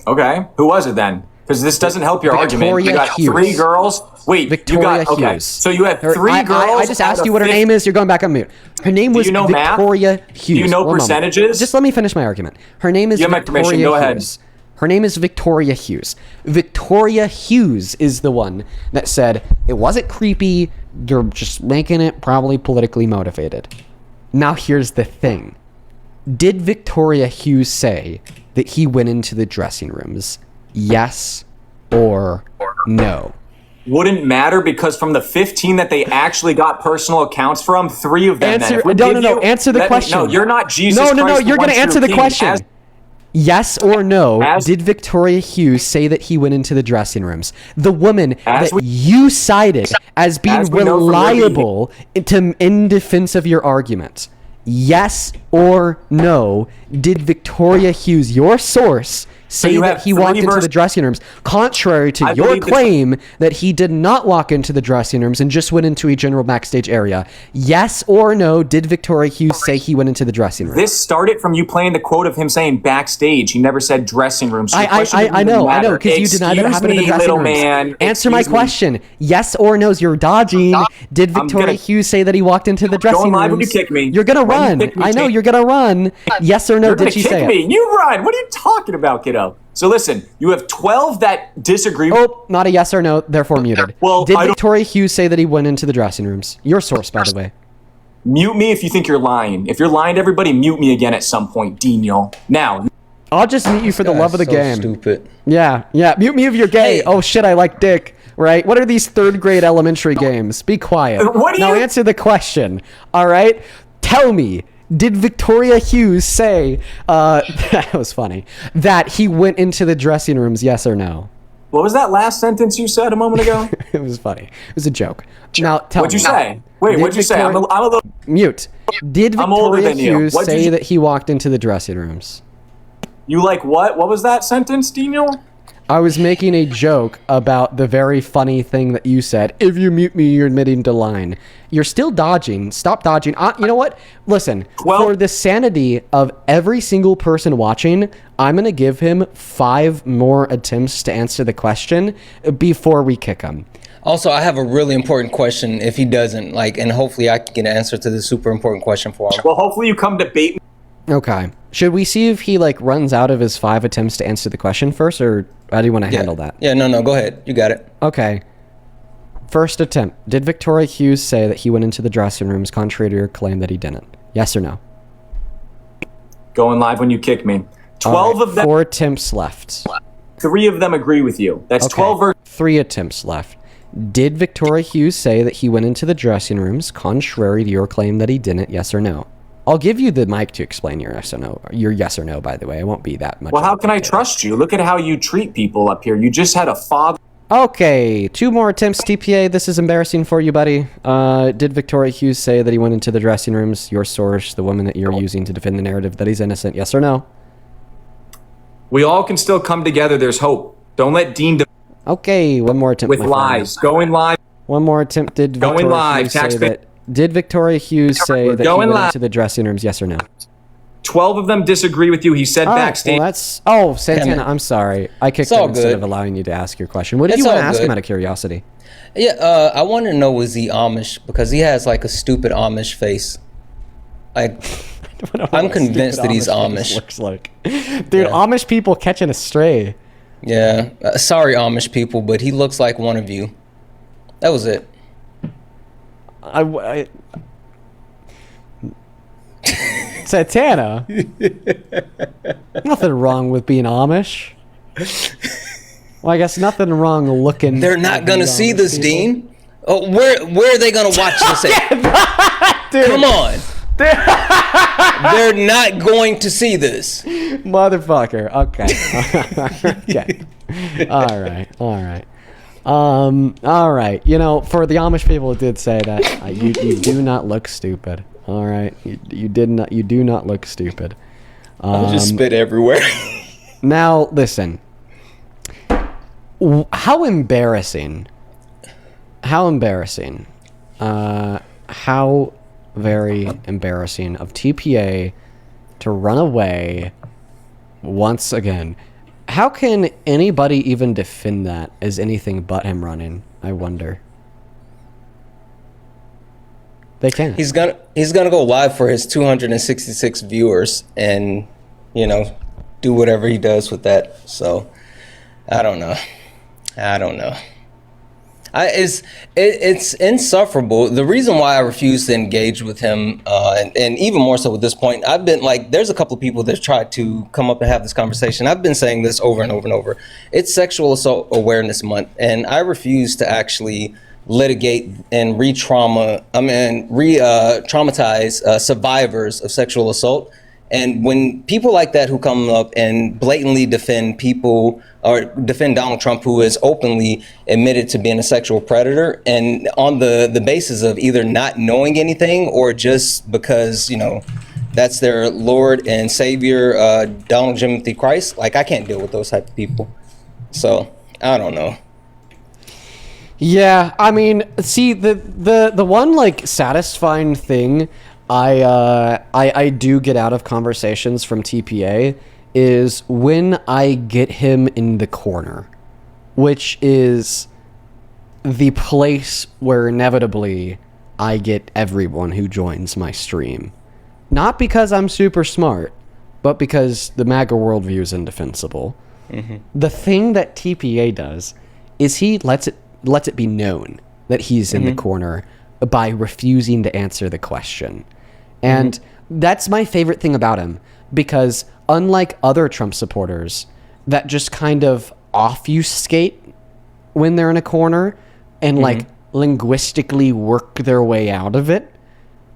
Okay. Who was it then? Because this doesn't help your argument. Victoria You got Hughes. 3 girls. Wait, Victoria you got, okay. Hughes. So you had 3 I girls. just asked you what her name is. You're going back on mute. Her name was you know Victoria math? Hughes. Do you know One moment. percentages? Just let me finish my argument. Her name is You have my Victoria permission. Go ahead. Hughes. Her name is Victoria Hughes. Victoria Hughes is the one that said it wasn't creepy. They're just making it probably politically motivated. Now here's the thing. Did Victoria Hughes say that he went into the dressing rooms? Yes or no? Wouldn't matter because from the 15 that they actually got personal accounts from, 3 of them. Answer the question. No, you're not Jesus No, Christ. you're going to answer the question. Yes or no, As- did Victoria Hughes say that he went into the dressing rooms? The woman As that we- you cited as being As we know from your reliable in defense of your argument. Yes or no, did Victoria Hughes, your source, say you that have he 3 walked into versus- the dressing rooms, contrary to I your believe that- claim that he did not walk into the dressing rooms and just went into a general backstage area? Yes or no, did Victoria Hughes say he went into the dressing room? This started from you playing the quote of him saying backstage. He never said dressing room. So the question I doesn't know, matter. because you denied that it Excuse happened in the me, dressing little rooms. man. Answer my Excuse me. question. Yes or no? You're dodging. Did Victoria Hughes say that he walked into the dressing Going live rooms? when you kick me. You're gonna When you run. kick me, I know Jake. you're gonna run. Yes or no? You're Did gonna she kick say me. it? You run. What are you talking about, kiddo? So listen, you have 12 that disagree. Oh, not a yes or no. Therefore muted. Well, did I don't- Victoria Hughes say that he went into the dressing rooms? Your source, by the way. Mute me if you think you're lying. If you're lying to everybody, mute me again at some point, Dino. Now, I'll just mute you for the love of the so game. Stupid. Yeah. Mute me if you're gay. Hey. Oh shit, I like dick. Right? What are these 3rd grade elementary games? Be quiet. What do now you- answer the question. All right? Tell me, did Victoria Hughes say, that was funny, that he went into the dressing rooms, yes or no? what was that last sentence you said a moment ago? It was funny. It was a joke. Now tell What'd you me. say? Wait, Did what'd you say? I'm a little. Mute. Did I'm older Victoria than you. Hughes What'd say you- that he walked into the dressing rooms? You like what? What was that sentence, Dino? I was making a joke about the very funny thing that you said. If you mute me, you're admitting to lying. You're still dodging. Stop dodging. You know what? Listen, for the sanity of every single person watching, I'm going to give him 5 more attempts to answer the question before we kick him. Also, I have a really important question if he doesn't, and hopefully I can get an answer to this super important question for him. Well, hopefully you come debate me. Okay. Should we see if he runs out of his 5 attempts to answer the question first, or how do you want to handle that? Yeah, no, go ahead. You got it. Okay. First attempt. Did Victoria Hughes say that he went into the dressing rooms contrary to your claim that he didn't? Yes or no? Going live when you kick me. 12 of them. 4 attempts left. 3 of them agree with you. That's Okay. 12 versus. 3 attempts left. Did Victoria Hughes say that he went into the dressing rooms contrary to your claim that he didn't? Yes or no? I'll give you the mic to explain your yes or no. Your yes or no, by the way. I won't be that much. Well, how can I trust you? Look at how you treat people up here. You just had a father. Okay, 2 more attempts, TPA. This is embarrassing for you, buddy. Did Victoria Hughes say that he went into the dressing rooms? Your source, the woman that you're using to defend the narrative that he's innocent. Yes or no? We all can still come together. There's hope. Don't let Dean. Okay, 1 more attempt. With my friend. lies. Going live. 1 more attempt. Did Going Victoria live, Hughes say taxpayer. that? Did Victoria Hughes say that he Going went live. into the dressing rooms? Yes or no? 12 of them disagree with you. He said All right, backstage. well, that's. Oh, Santana, Damn it. I'm sorry. I kicked It's all him instead good. of allowing you to ask your question. What did It's you want to all ask him good. out of curiosity? Yeah, I want to know, was he Amish? Because he has a stupid Amish face. I'm convinced that he's Amish. Looks like, dude, Amish people catching a stray. Yeah, sorry Amish people, but he looks like one of you. That was it. Santana. Nothing wrong with being Amish. Well, I guess nothing wrong looking. They're not gonna see this, Dean. Oh, where are they gonna watch this at? Come on. They're not going to see this. Motherfucker. Okay. Okay. All right. You know, for the Amish people, it did say that you do not look stupid. All right. You do not look stupid. I just spit everywhere. Now, listen. How embarrassing. How embarrassing. How very embarrassing of TPA to run away once again. How can anybody even defend that as anything but him running? I wonder. They can't. He's gonna go live for his 266 viewers and, you know, do whatever he does with that. So I don't know. It's insufferable. The reason why I refuse to engage with him, and even more so at this point, I've been like, there's a couple of people that tried to come up and have this conversation. I've been saying this over and over and over. It's Sexual Assault Awareness Month, and I refuse to actually litigate and traumatize survivors of sexual assault. And when people like that who come up and blatantly defend people or defend Donald Trump, who is openly admitted to being a sexual predator, and on the basis of either not knowing anything or just because, you know, that's their Lord and Savior, Donald Timothy Christ, like, I can't deal with those type of people. So I don't know. Yeah, I mean, see, the one like satisfying thing I do get out of conversations from TPA is when I get him in the corner, which is the place where inevitably I get everyone who joins my stream. Not because I'm super smart, but because the MAGA worldview is indefensible. Mm-hmm. The thing that TPA does is he lets it be known that he's in the corner by refusing to answer the question. And that's my favorite thing about him, because unlike other Trump supporters that just kind of obfuscate when they're in a corner and like linguistically work their way out of it,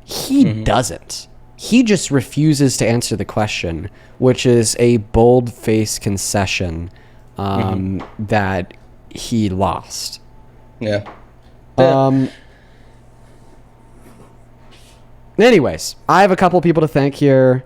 he doesn't. He just refuses to answer the question, which is a bold-faced concession that he lost. Yeah. Anyways, I have a couple people to thank here.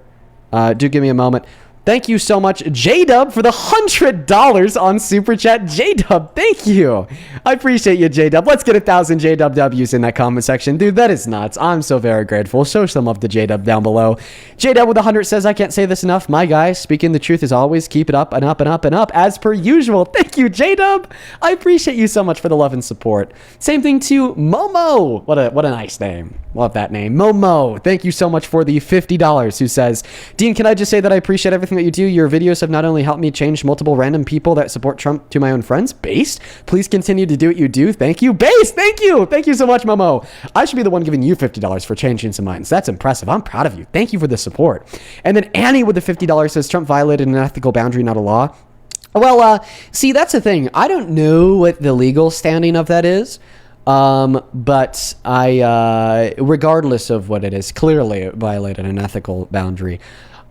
Do give me a moment. Thank you so much, J-Dub, for the $100 on Super Chat. J-Dub, thank you. I appreciate you, J-Dub. Let's get 1,000 J-Dub W's in that comment section. Dude, that is nuts. I'm so very grateful. Show some love to J-Dub down below. J-Dub with 100 says, I can't say this enough. My guy, speaking the truth is always keep it up and up and up and up, as per usual. Thank you, J-Dub. I appreciate you so much for the love and support. Same thing to Momo. What a nice name. Love that name. Momo, thank you so much for the $50, who says, Dean, can I just say that I appreciate everything that you do? Your videos have not only helped me change multiple random people that support Trump to my own friends. Based, please continue to do what you do. Thank you. Based, thank you. Thank you so much, Momo. I should be the one giving you $50 for changing some minds. That's impressive. I'm proud of you. Thank you for the support. And then Annie with the $50 says, Trump violated an ethical boundary, not a law. Well, see, that's the thing. I don't know what the legal standing of that is. But I, regardless of what it is, clearly it violated an ethical boundary.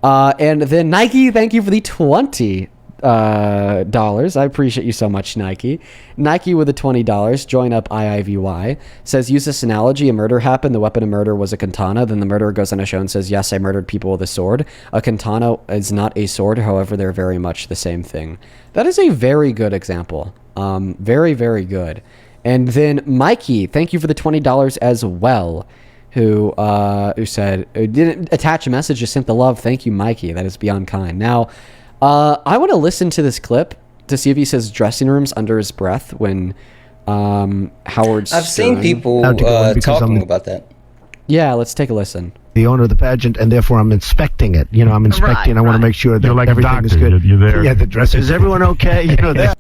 And then Nike, thank you for the $20. I appreciate you so much, Nike. Nike with the $20, join up IIVY, says, use this analogy, a murder happened, the weapon of murder was a katana, then the murderer goes on a show and says, yes, I murdered people with a sword. A katana is not a sword, however, they're very much the same thing. That is a very good example. Very, very good. And then Mikey, thank you for the $20 as well, who said, didn't attach a message, just sent the love. Thank you, Mikey. That is beyond kind. Now, I want to listen to this clip to see if he says dressing rooms under his breath when Howard Stern... I've seen people talking about that. Yeah, let's take a listen. The owner of the pageant, and therefore I'm inspecting it. You know, I'm inspecting. I want to make sure that like everything is good. You're there. Yeah, the dress. Is everyone okay? You know that.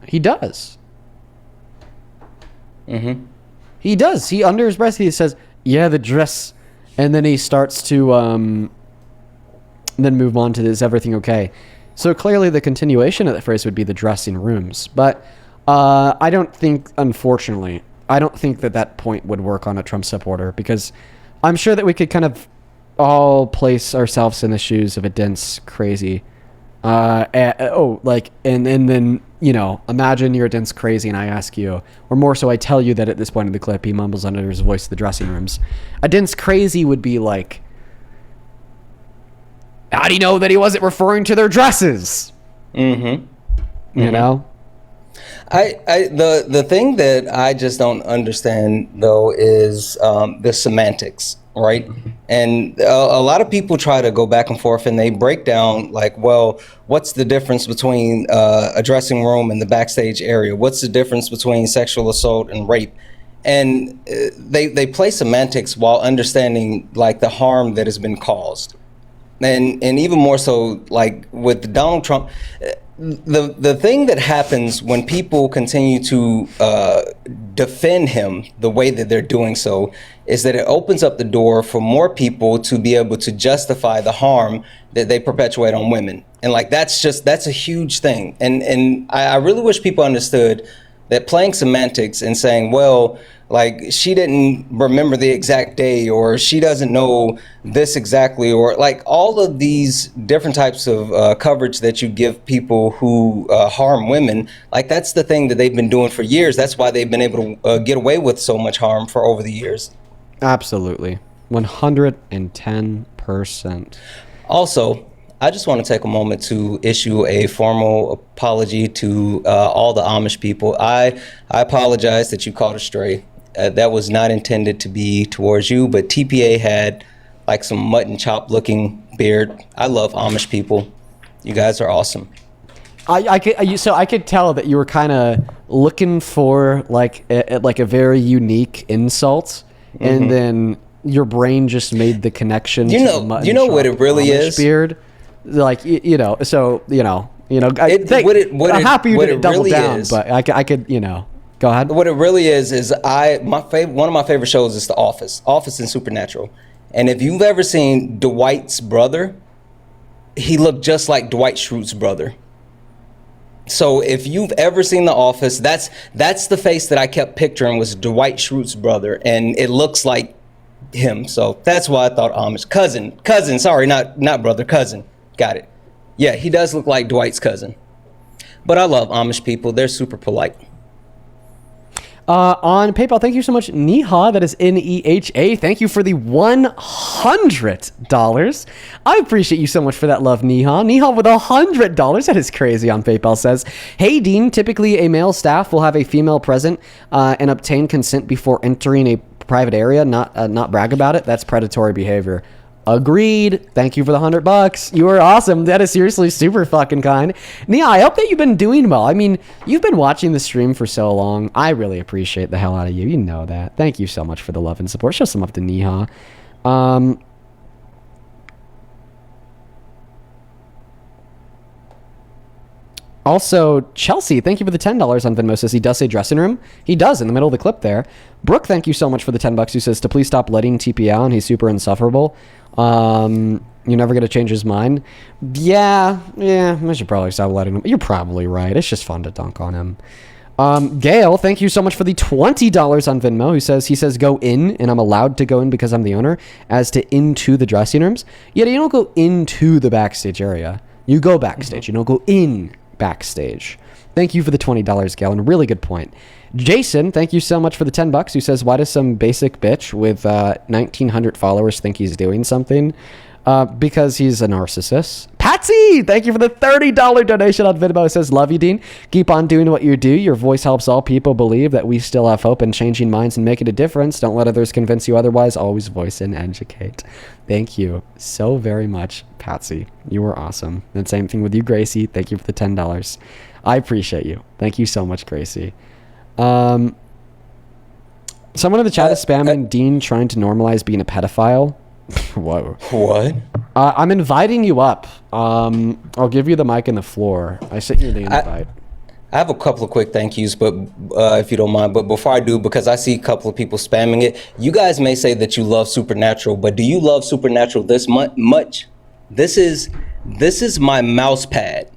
He does. He does. He, under his breath, he says, yeah, the dress. And then he starts to then move on to, is everything okay? So clearly the continuation of that phrase would be the dressing rooms. But I don't think, unfortunately, I don't think that point would work on a Trump supporter, because I'm sure that we could kind of all place ourselves in the shoes of a dense, crazy, and then, you know, imagine you're a dense crazy and I ask you, or more so I tell you that at this point in the clip, he mumbles under his voice the dressing rooms. A dense crazy would be like, how do you know that he wasn't referring to their dresses? You know? The thing that I just don't understand though is the semantics, right? And a lot of people try to go back and forth and they break down like, well, what's the difference between a dressing room and the backstage area? What's the difference between sexual assault and rape? And they play semantics while understanding like the harm that has been caused. And even more so, like with Donald Trump, the thing that happens when people continue to defend him the way that they're doing so is that it opens up the door for more people to be able to justify the harm that they perpetuate on women. And like that's a huge thing. And I really wish people understood that playing semantics and saying, well, like she didn't remember the exact day, or she doesn't know this exactly, or like all of these different types of coverage that you give people who harm women, like that's the thing that they've been doing for years. That's why they've been able to get away with so much harm for over the years. Absolutely. 110%. Also, I just want to take a moment to issue a formal apology to all the Amish people. I apologize that you called us stray. That was not intended to be towards you, but TPA had like some mutton chop looking beard. I love Amish people. You guys are awesome. I could tell that you were kind of looking for like a very unique insult, and then your brain just made the connection. You to know, the mutton you know chop what it really Amish is. Beard, like I'm happy you didn't double really down, is- but I could go ahead. What it really is one of my favorite shows is The Office and Supernatural. And if you've ever seen Dwight's brother, he looked just like Dwight Schrute's brother. So if you've ever seen The Office, that's the face that I kept picturing was Dwight Schrute's brother, and it looks like him. So that's why I thought Amish cousin. Sorry, not brother, cousin. Got it. Yeah, he does look like Dwight's cousin. But I love Amish people. They're super polite. On PayPal, thank you so much, Neha. That is Neha. Thank you for the $100. I appreciate you so much for that love, Neha. Neha with $100. That is crazy. On PayPal says, "Hey Dean, typically a male staff will have a female present and obtain consent before entering a private area. Not brag about it. That's predatory behavior." Agreed. Thank you for the $100. You are awesome. That is seriously super fucking kind. Nia, I hope that you've been doing well. I mean, you've been watching the stream for so long. I really appreciate the hell out of you. You know that. Thank you so much for the love and support. Show some love to Neha. Also, Chelsea, thank you for the $10 on Venmo. Says he does say dressing room. He does in the middle of the clip there. Brooke, thank you so much for the $10. Who says to please stop letting TP out. He's super insufferable. You're never gonna change his mind. Yeah. I should probably stop letting him. You're probably right. It's just fun to dunk on him. Gail, thank you so much for the $20 on Venmo. He says go in, and I'm allowed to go in because I'm the owner. As to into the dressing rooms, yeah, you don't go into the backstage area. You go backstage. You don't go in backstage. Thank you for the $20, Gail, and really good point. Jason, thank you so much for the $10. Who says, why does some basic bitch with 1,900 followers think he's doing something? Because he's a narcissist. Patsy, thank you for the $30 donation on Venmo. It says, love you, Dean. Keep on doing what you do. Your voice helps all people believe that we still have hope in changing minds and making a difference. Don't let others convince you otherwise. Always voice and educate. Thank you so very much, Patsy. You were awesome. And same thing with you, Gracie. Thank you for the $10. I appreciate you. Thank you so much, Gracie. Someone in the chat is spamming Dean trying to normalize being a pedophile. Whoa. What? I'm inviting you up. I'll give you the mic and the floor. I sent you the invite. I have a couple of quick thank yous, but if you don't mind. But before I do, because I see a couple of people spamming it, you guys may say that you love Supernatural, but do you love Supernatural this much? This is This is my mouse pad.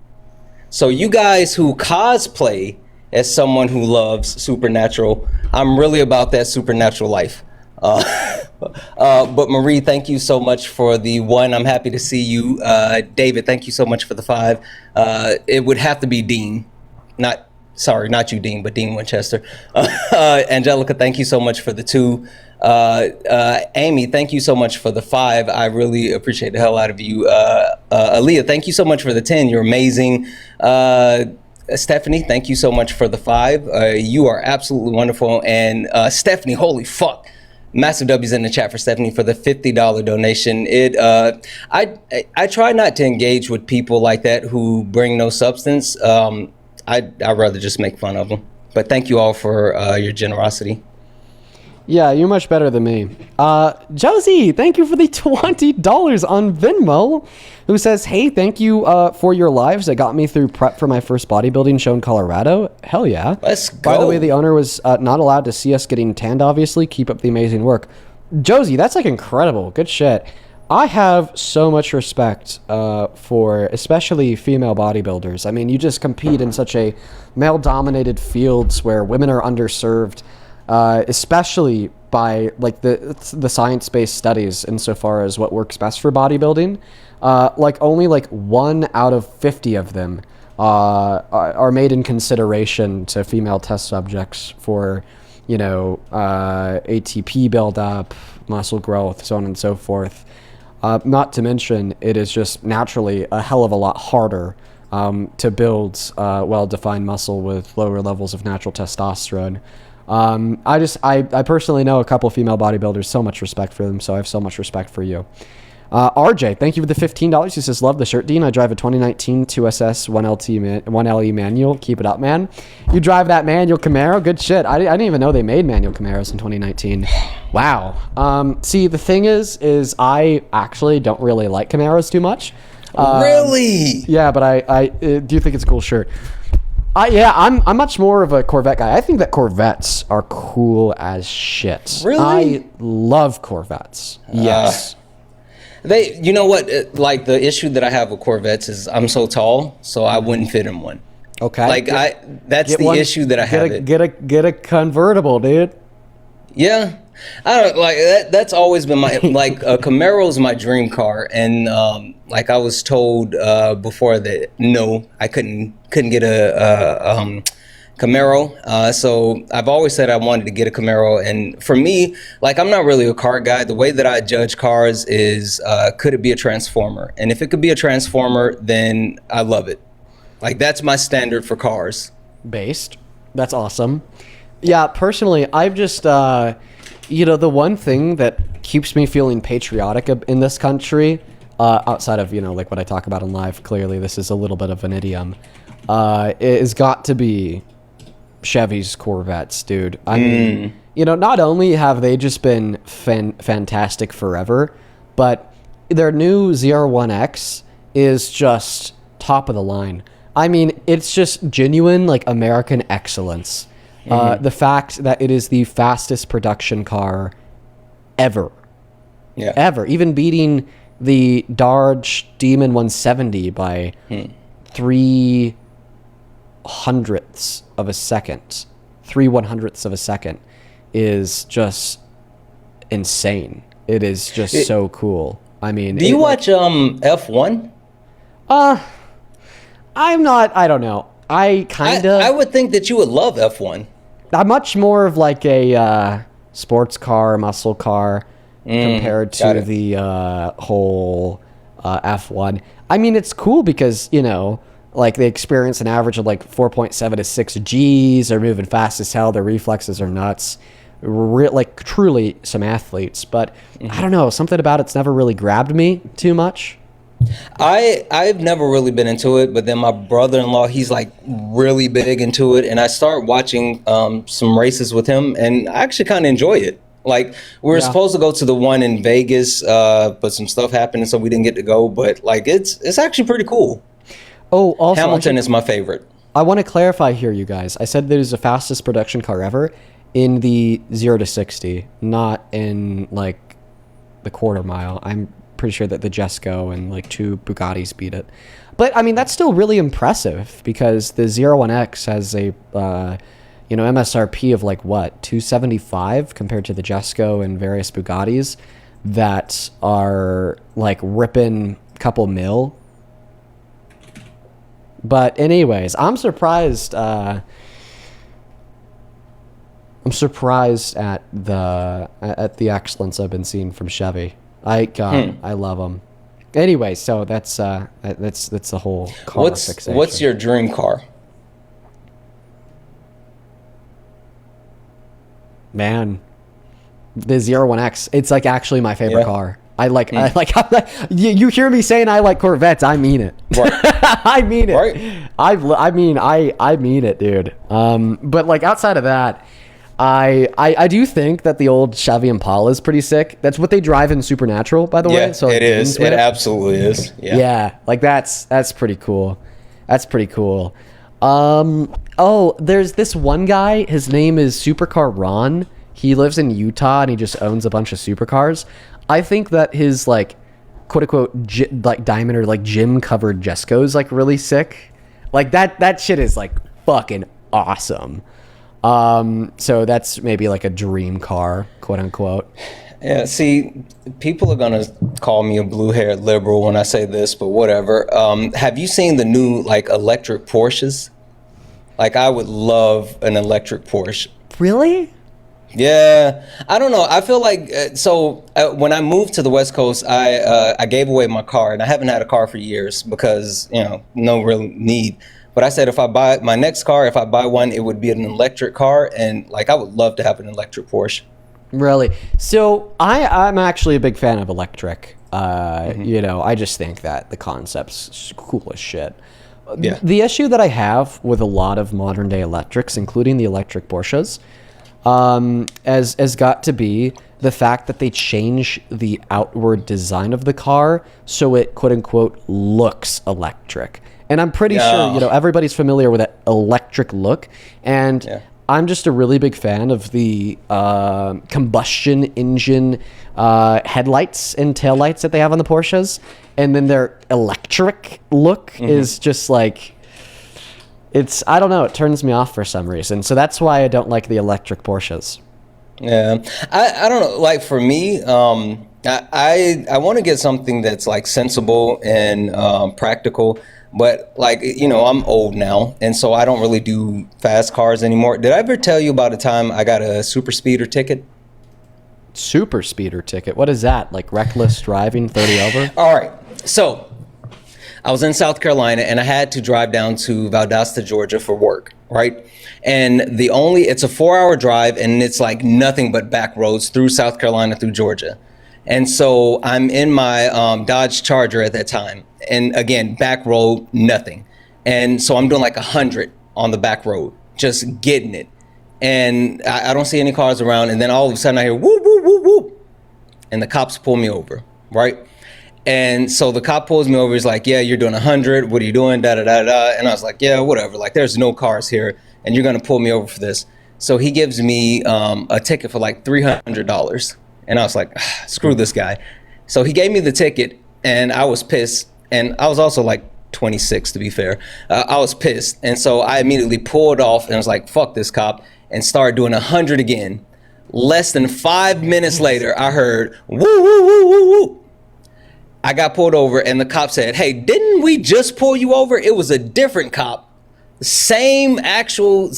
So you guys who cosplay as someone who loves supernatural, I'm really about that supernatural life. But Marie, thank you so much for the 1. I'm happy to see you. David, thank you so much for the 5. It would have to be Dean. Not you, Dean, but Dean Winchester. Angelica, thank you so much for the 2. Amy, thank you so much for the 5. I really appreciate the hell out of you. Aaliyah, thank you so much for the 10. You're amazing. Stephanie, thank you so much for the 5. You are absolutely wonderful. And Stephanie, holy fuck. Massive W's in the chat for Stephanie for the $50 donation. I try not to engage with people like that who bring no substance. I'd rather just make fun of them. But thank you all for your generosity. Yeah, you're much better than me. Josie, thank you for the $20 on Venmo, who says, hey, thank you for your lives that got me through prep for my first bodybuilding show in Colorado. Hell yeah. Let's go. By the way, the owner was not allowed to see us getting tanned, obviously. Keep up the amazing work. Josie, that's like incredible. Good shit. I have so much respect for especially female bodybuilders. I mean, you just compete in such a male-dominated fields where women are underserved, especially by like the science-based studies insofar as what works best for bodybuilding. Only 1 out of 50 of them are made in consideration to female test subjects for, ATP buildup, muscle growth, so on and so forth. Not to mention, it is just naturally a hell of a lot harder to build well-defined muscle with lower levels of natural testosterone. I personally know a couple female bodybuilders, so much respect for them, so I have so much respect for you. RJ, thank you for the $15. He says, love the shirt, Dean. I drive a 2019 2SS 1LE manual. Keep it up, man. You drive that manual Camaro? Good shit. I didn't even know they made manual Camaros in 2019. Wow. See, the thing is I actually don't really like Camaros too much. Really? Yeah, but I do think it's a cool shirt. I'm much more of a Corvette guy. I think that Corvettes are cool as shit. Really? I love Corvettes. Yes. You know what? Like the issue that I have with Corvettes is I'm so tall, so I wouldn't fit in one. Okay. That's the issue that I have. Get a convertible, dude. Yeah. I don't like that. That's always been my Camaro's my dream car, and I was told before that no, I couldn't get a Camaro. So I've always said I wanted to get a Camaro, and for me, I'm not really a car guy. The way that I judge cars is could it be a Transformer, and if it could be a Transformer, then I love it. That's my standard for cars. Based. That's awesome. Yeah, personally, I've just the one thing that keeps me feeling patriotic in this country, outside of, what I talk about in live, clearly this is a little bit of an idiom, is got to be Chevy's Corvettes, dude. I mean, not only have they just been fantastic forever, but their new ZR1X is just top of the line. I mean, it's just genuine, American excellence. The fact that it is the fastest production car ever. Yeah. Ever. Even beating the Dodge Demon 170 by 3/100ths of a second. 3/100ths of a second is just insane. It is just so cool. I mean, do you watch F1? I don't know. I would think that you would love F1. I'm much more of a sports car, muscle car, compared to the whole F1. I mean, it's cool because, they experience an average of 4.7 to 6 Gs. They're moving fast as hell. Their reflexes are nuts. Truly some athletes. But I don't know. Something about it's never really grabbed me too much. I've never really been into it, but then my brother-in-law, he's really big into it, and I start watching some races with him, and I actually kind of enjoy it. We were supposed to go to the one in Vegas, but some stuff happened, so we didn't get to go. But it's actually pretty cool. Oh, also Hamilton is my favorite. I want to clarify here, you guys. I said there's the fastest production car ever in the 0 to 60, not in the quarter mile. I'm pretty sure that the Jesco and like 2 Bugattis beat it. But I mean, that's still really impressive because the 01X has a MSRP of like what, 275 compared to the Jesco and various Bugattis that are like ripping a couple mil. But anyways, I'm surprised at the excellence I've been seeing from Chevy. I love them. Anyway, so that's the whole car fixation. What's your dream car? Man, the 01X. It's like actually my favorite car. You hear me saying I like Corvettes, I mean it. Right. I mean it. Right. I mean it, dude. But like outside of that, I do think that the old Chevy Impala is pretty sick. That's what they drive in Supernatural, by the way. So it is. It absolutely is. Yeah. Like that's pretty cool. That's pretty cool. There's this one guy. His name is Supercar Ron. He lives in Utah and he just owns a bunch of supercars. I think that his like quote unquote like diamond or like gym covered Jesco is like really sick. Like that shit is like fucking awesome. So that's maybe like a dream car, quote unquote. Yeah, see, people are gonna call me a blue-haired liberal when I say this, but whatever. Have you seen the new like electric Porsches? Like, I would love an electric Porsche. Really? Yeah, I don't know. I feel like when I moved to the West Coast, I gave away my car, and I haven't had a car for years because no real need. But I said if I buy my next car, if I buy one, it would be an electric car, and like I would love to have an electric Porsche. Really? So I'm actually a big fan of electric. I just think that the concept's cool as shit. Yeah. The issue that I have with a lot of modern day electrics, including the electric Porsches, has got to be the fact that they change the outward design of the car so it quote unquote looks electric. And I'm pretty sure everybody's familiar with that electric look, and I'm just a really big fan of the combustion engine headlights and taillights that they have on the Porsches, and then their electric look is just like, I don't know, it turns me off for some reason. So that's why I don't like the electric Porsches. Yeah, I don't know. Like for me, I want to get something that's like sensible and practical. But like, I'm old now, and so I don't really do fast cars anymore. Did I ever tell you about a time I got a super speeder ticket? Super speeder ticket? What is that? Like reckless driving, 30 over? All right. So I was in South Carolina, and I had to drive down to Valdosta, Georgia for work, right? And it's a 4-hour drive, and it's like nothing but back roads through South Carolina, through Georgia. And so I'm in my Dodge Charger at that time. And again, back road, nothing. And so I'm doing like 100 on the back road, just getting it. And I don't see any cars around. And then all of a sudden I hear whoop, whoop, whoop, whoop. And the cops pull me over, right? And so the cop pulls me over. He's like, yeah, you're doing 100. What are you doing? Da, da, da, da. And I was like, yeah, whatever. Like, there's no cars here. And you're going to pull me over for this. So he gives me a ticket for like $300. And I was like, screw this guy. So he gave me the ticket, and I was pissed. And I was also like 26, to be fair. I was pissed. And so I immediately pulled off and was like, fuck this cop, and started doing 100 again. Less than 5 minutes later, I heard, woo, woo, woo, woo, woo. I got pulled over, and the cop said, hey, didn't we just pull you over? It was a different cop. Same actual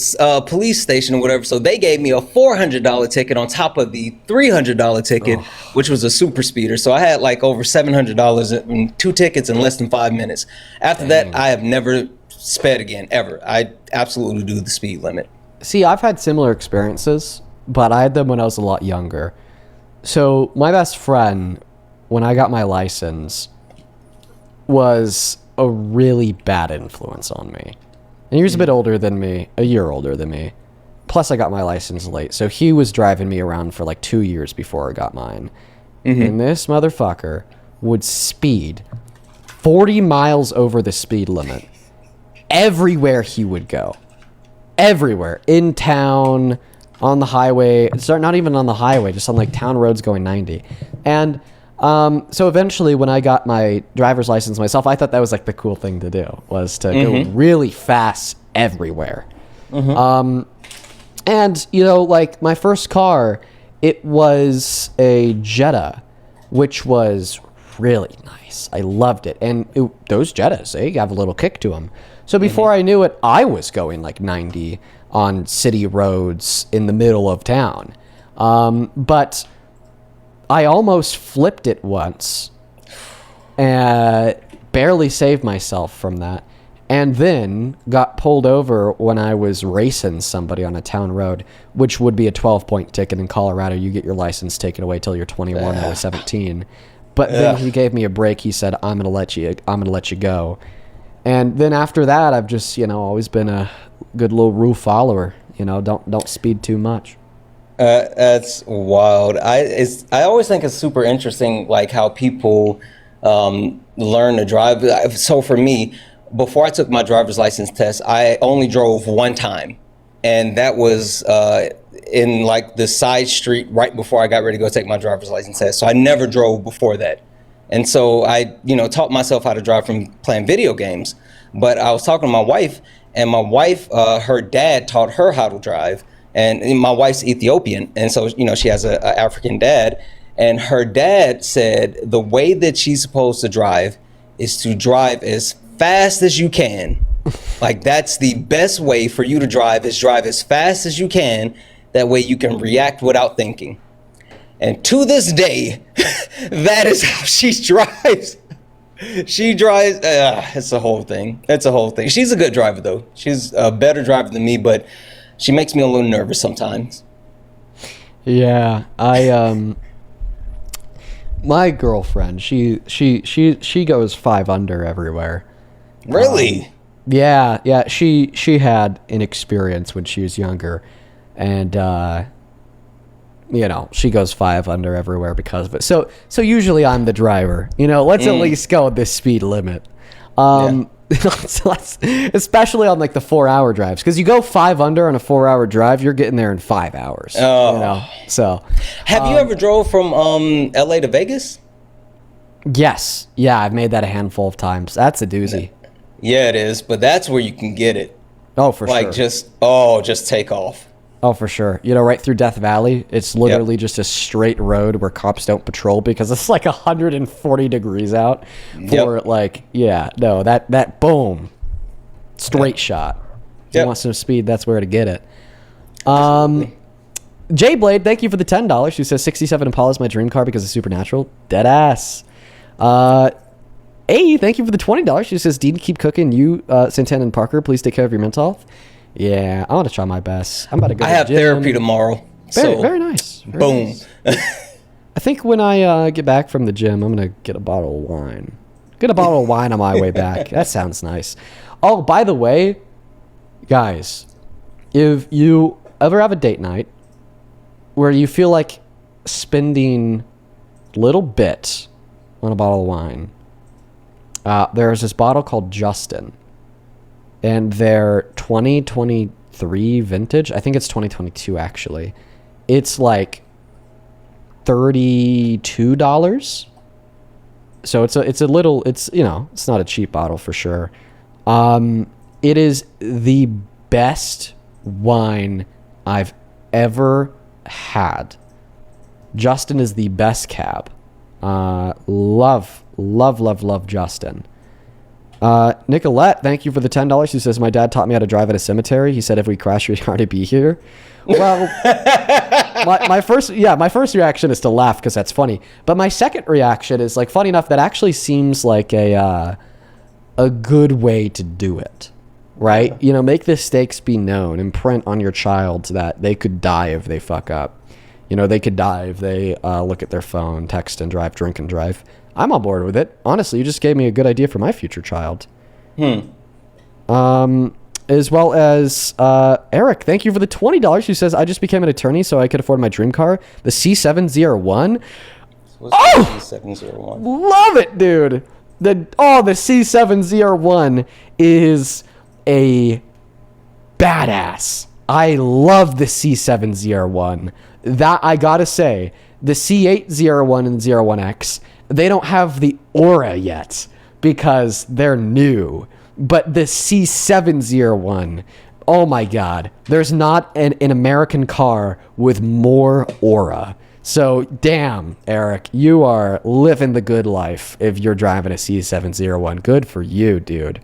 police station or whatever. So they gave me a $400 ticket on top of the $300 ticket, which was a super speeder. So I had like over $700 in 2 tickets in less than 5 minutes. After that, I have never sped again, ever. I absolutely do the speed limit. See, I've had similar experiences, but I had them when I was a lot younger. So my best friend, when I got my license, was a really bad influence on me. And he was a bit older than me, a year older than me. Plus, I got my license late. So he was driving me around for like 2 years before I got mine. And this motherfucker would speed 40 miles over the speed limit everywhere he would go. Everywhere. In town, on the highway. Not even on the highway, just on like town roads going 90. And So eventually, when I got my driver's license myself, I thought that was like the cool thing to do, was to go really fast everywhere. And, you know, like my first car, it was a Jetta, which was really nice. I loved it. And those Jettas, they have a little kick to them. So before I knew it, I was going like 90 on city roads in the middle of town. But I almost flipped it once and barely saved myself from that. And then got pulled over when I was racing somebody on a town road, which would be a 12-point ticket in Colorado. You get your license taken away till you're 21. I was 17. But then he gave me a break. He said, I'm gonna let you go. And then after that, I've just, you know, always been a good little rule follower. You know, don't speed too much. That's wild. I always think it's super interesting, like how people learn to drive. So for me, before I took my driver's license test, I only drove one time, and that was in like the side street right before I got ready to go take my driver's license test. So I never drove before that. And so I, you know, taught myself how to drive from playing video games. But I was talking to my wife, and my wife, her dad taught her how to drive. And my wife's Ethiopian, and so, you know, she has a African dad. And her dad said the way that she's supposed to drive is to drive as fast as you can. Like, that's the best way for you to drive, is drive as fast as you can. That way you can react without thinking. And to this day, that is how she drives. She drives, it's a whole thing. It's a whole thing. She's a good driver, though. She's a better driver than me, but she makes me a little nervous sometimes. Yeah, my girlfriend, she goes 5 under everywhere. Really? Yeah. She had an experience when she was younger, and you know, she goes 5 under everywhere because of it. So usually I'm the driver. You know, let's at least go at this speed limit. So especially on like the 4-hour drives, because you go 5 under on a 4-hour drive, you're getting there in 5 hours. Oh. You know? So have you ever drove from LA to Vegas? Yes. Yeah, I've made that a handful of times. That's a doozy. Yeah, it is, but that's where you can get it. Oh, for like, sure. Just take off. Oh, for sure. You know, right through Death Valley, it's literally just a straight road where cops don't patrol because it's like 140 degrees out. That boom, straight shot. If you want some speed, that's where to get it. Jay Blade, thank you for the $10. Who says 67 Impala is my dream car because of Supernatural. Dead ass. A, thank you for the $20. She says, Dean, keep cooking. You, Santana and Parker, please take care of your mental health. Yeah, I want to try my best. I'm about to go. I have therapy tomorrow. Very nice. Boom. Nice. I think when I get back from the gym, I'm gonna get a bottle of wine. Get a bottle of wine on my way back. That sounds nice. Oh, by the way, guys, if you ever have a date night where you feel like spending a little bit on a bottle of wine, there's this bottle called Justin. And their 2023 vintage, I think it's 2022 actually, it's like $32. So it's a little, you know, it's not a cheap bottle for sure. It is the best wine I've ever had. Justin is the best cab. Love Justin. Nicolette, thank you for the $10. She says, my dad taught me how to drive at a cemetery. He said if we crash, we'd already be here. Well, my first reaction is to laugh because that's funny. But my second reaction is, like, funny enough, that actually seems like a good way to do it, right? You know, make the stakes be known, imprint on your child that they could die if they fuck up. You know, they could die if they look at their phone, text and drive, drink and drive. I'm on board with it. Honestly, you just gave me a good idea for my future child. As well as Eric, thank you for the $20. Who says, I just became an attorney so I could afford my dream car, the C701. What's the C701? Love it, dude. The C701 is a badass. I love the C701. That, I gotta say, The C801 and 01X, they don't have the aura yet because they're new. But the C701, oh my God, there's not an American car with more aura. So damn, Eric, you are living the good life if you're driving a C701. Good for you, dude.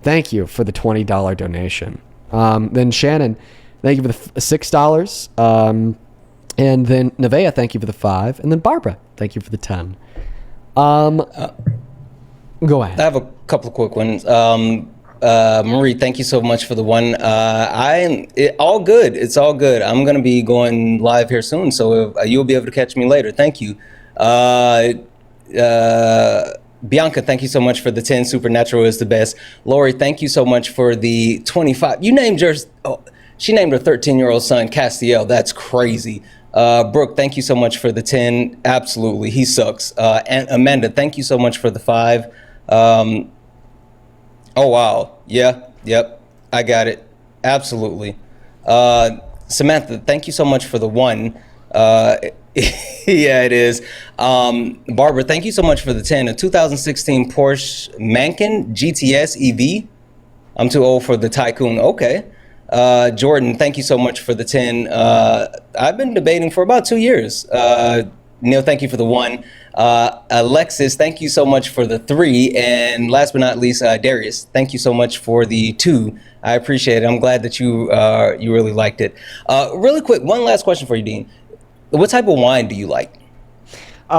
Thank you for the $20 donation. Then Shannon, thank you for the $6. And then Nevaeh, thank you for the $5. And then Barbara, thank you for the 10. Go ahead. I have a couple of quick ones. Marie, thank you so much for the one. All good. It's all good. I'm going to be going live here soon, so you'll be able to catch me later. Thank you. Bianca, thank you so much for the 10. Supernatural is the best. Lori, thank you so much for the 25. You named yours. Oh, she named her 13-year-old son Castiel. That's crazy. Brooke, thank you so much for the 10. Absolutely. He sucks. And Amanda, thank you so much for the 5. Oh, wow. Yeah. Yep. I got it. Absolutely. Samantha, thank you so much for the 1. Yeah, it is. Barbara, thank you so much for the 10. A 2016 Porsche Macan GTS EV. I'm too old for the Tycoon. Okay. Jordan, thank you so much for the 10. I've been debating for about 2 years. Neil, thank you for the 1. Alexis, thank you so much for the 3. And last but not least, Darius, thank you so much for the 2. I appreciate it. I'm glad that you really liked it. Really quick, one last question for you, Dean. What type of wine do you like?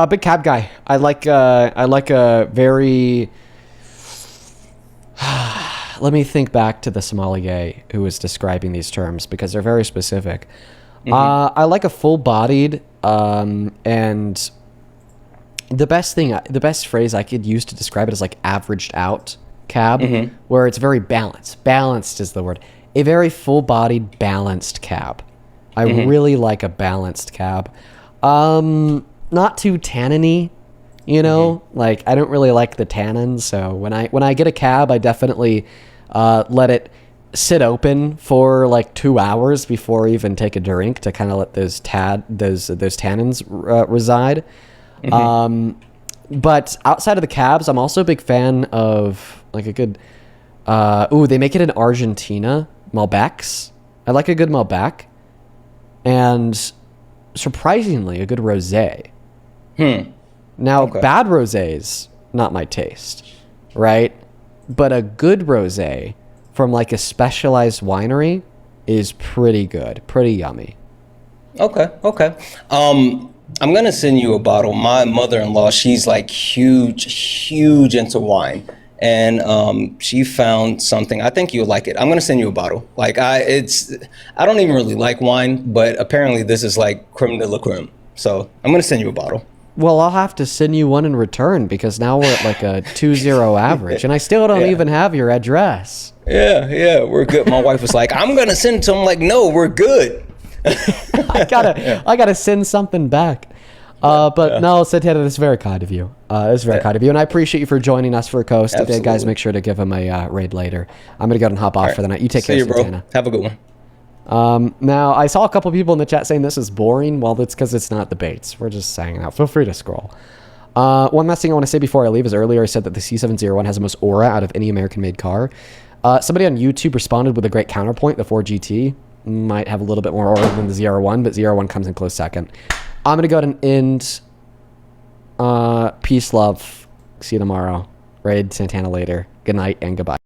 Big cab guy. I like a very. Let me think back to the sommelier who was describing these terms because they're very specific. Mm-hmm. I like a full-bodied, and the best phrase I could use to describe it is like averaged out cab, mm-hmm. where it's very balanced. Balanced is the word. A very full-bodied, balanced cab. I mm-hmm. really like a balanced cab. Not too tanniny, you know? Mm-hmm. Like, I don't really like the tannins, so when I get a cab, I definitely let it sit open for like 2 hours before I even take a drink to kind of let those tannins reside. Mm-hmm. But outside of the cabs, I'm also a big fan of like a good they make it in Argentina, Malbecs. I like a good Malbec. And surprisingly, a good rosé. Now, bad rosés, not my taste, right? But a good rosé from like a specialized winery is pretty good, pretty yummy. Okay. I'm gonna send you a bottle. My mother-in-law, she's like huge into wine. And she found something. I think you'll like it. I'm gonna send you a bottle. Like I don't even really like wine, but apparently this is like creme de la creme. So I'm gonna send you a bottle. Well, I'll have to send you one in return because now we're at like a 2-0 average, and I still don't even have your address. Yeah, we're good. My wife was like, "I'm gonna send it to him." I'm like, "No, we're good." I gotta send something back. But no, Santana, this is very kind of you. It's very kind of you, and I appreciate you for joining us for a coast. Absolutely. Guys, make sure to give him a raid later. I'm gonna go ahead and hop off for the night. You take care, Santana. Bro. Have a good one. Now, I saw a couple people in the chat saying this is boring. Well, that's because it's not debates. We're just hanging out. Feel free to scroll. One last thing I want to say before I leave is earlier I said that the C701 has the most aura out of any American-made car. Somebody on YouTube responded with a great counterpoint. The Ford GT might have a little bit more aura than the ZR1, but ZR1 comes in close second. I'm going to go ahead and end. Peace, love. See you tomorrow. Raid Santana later. Good night and goodbye.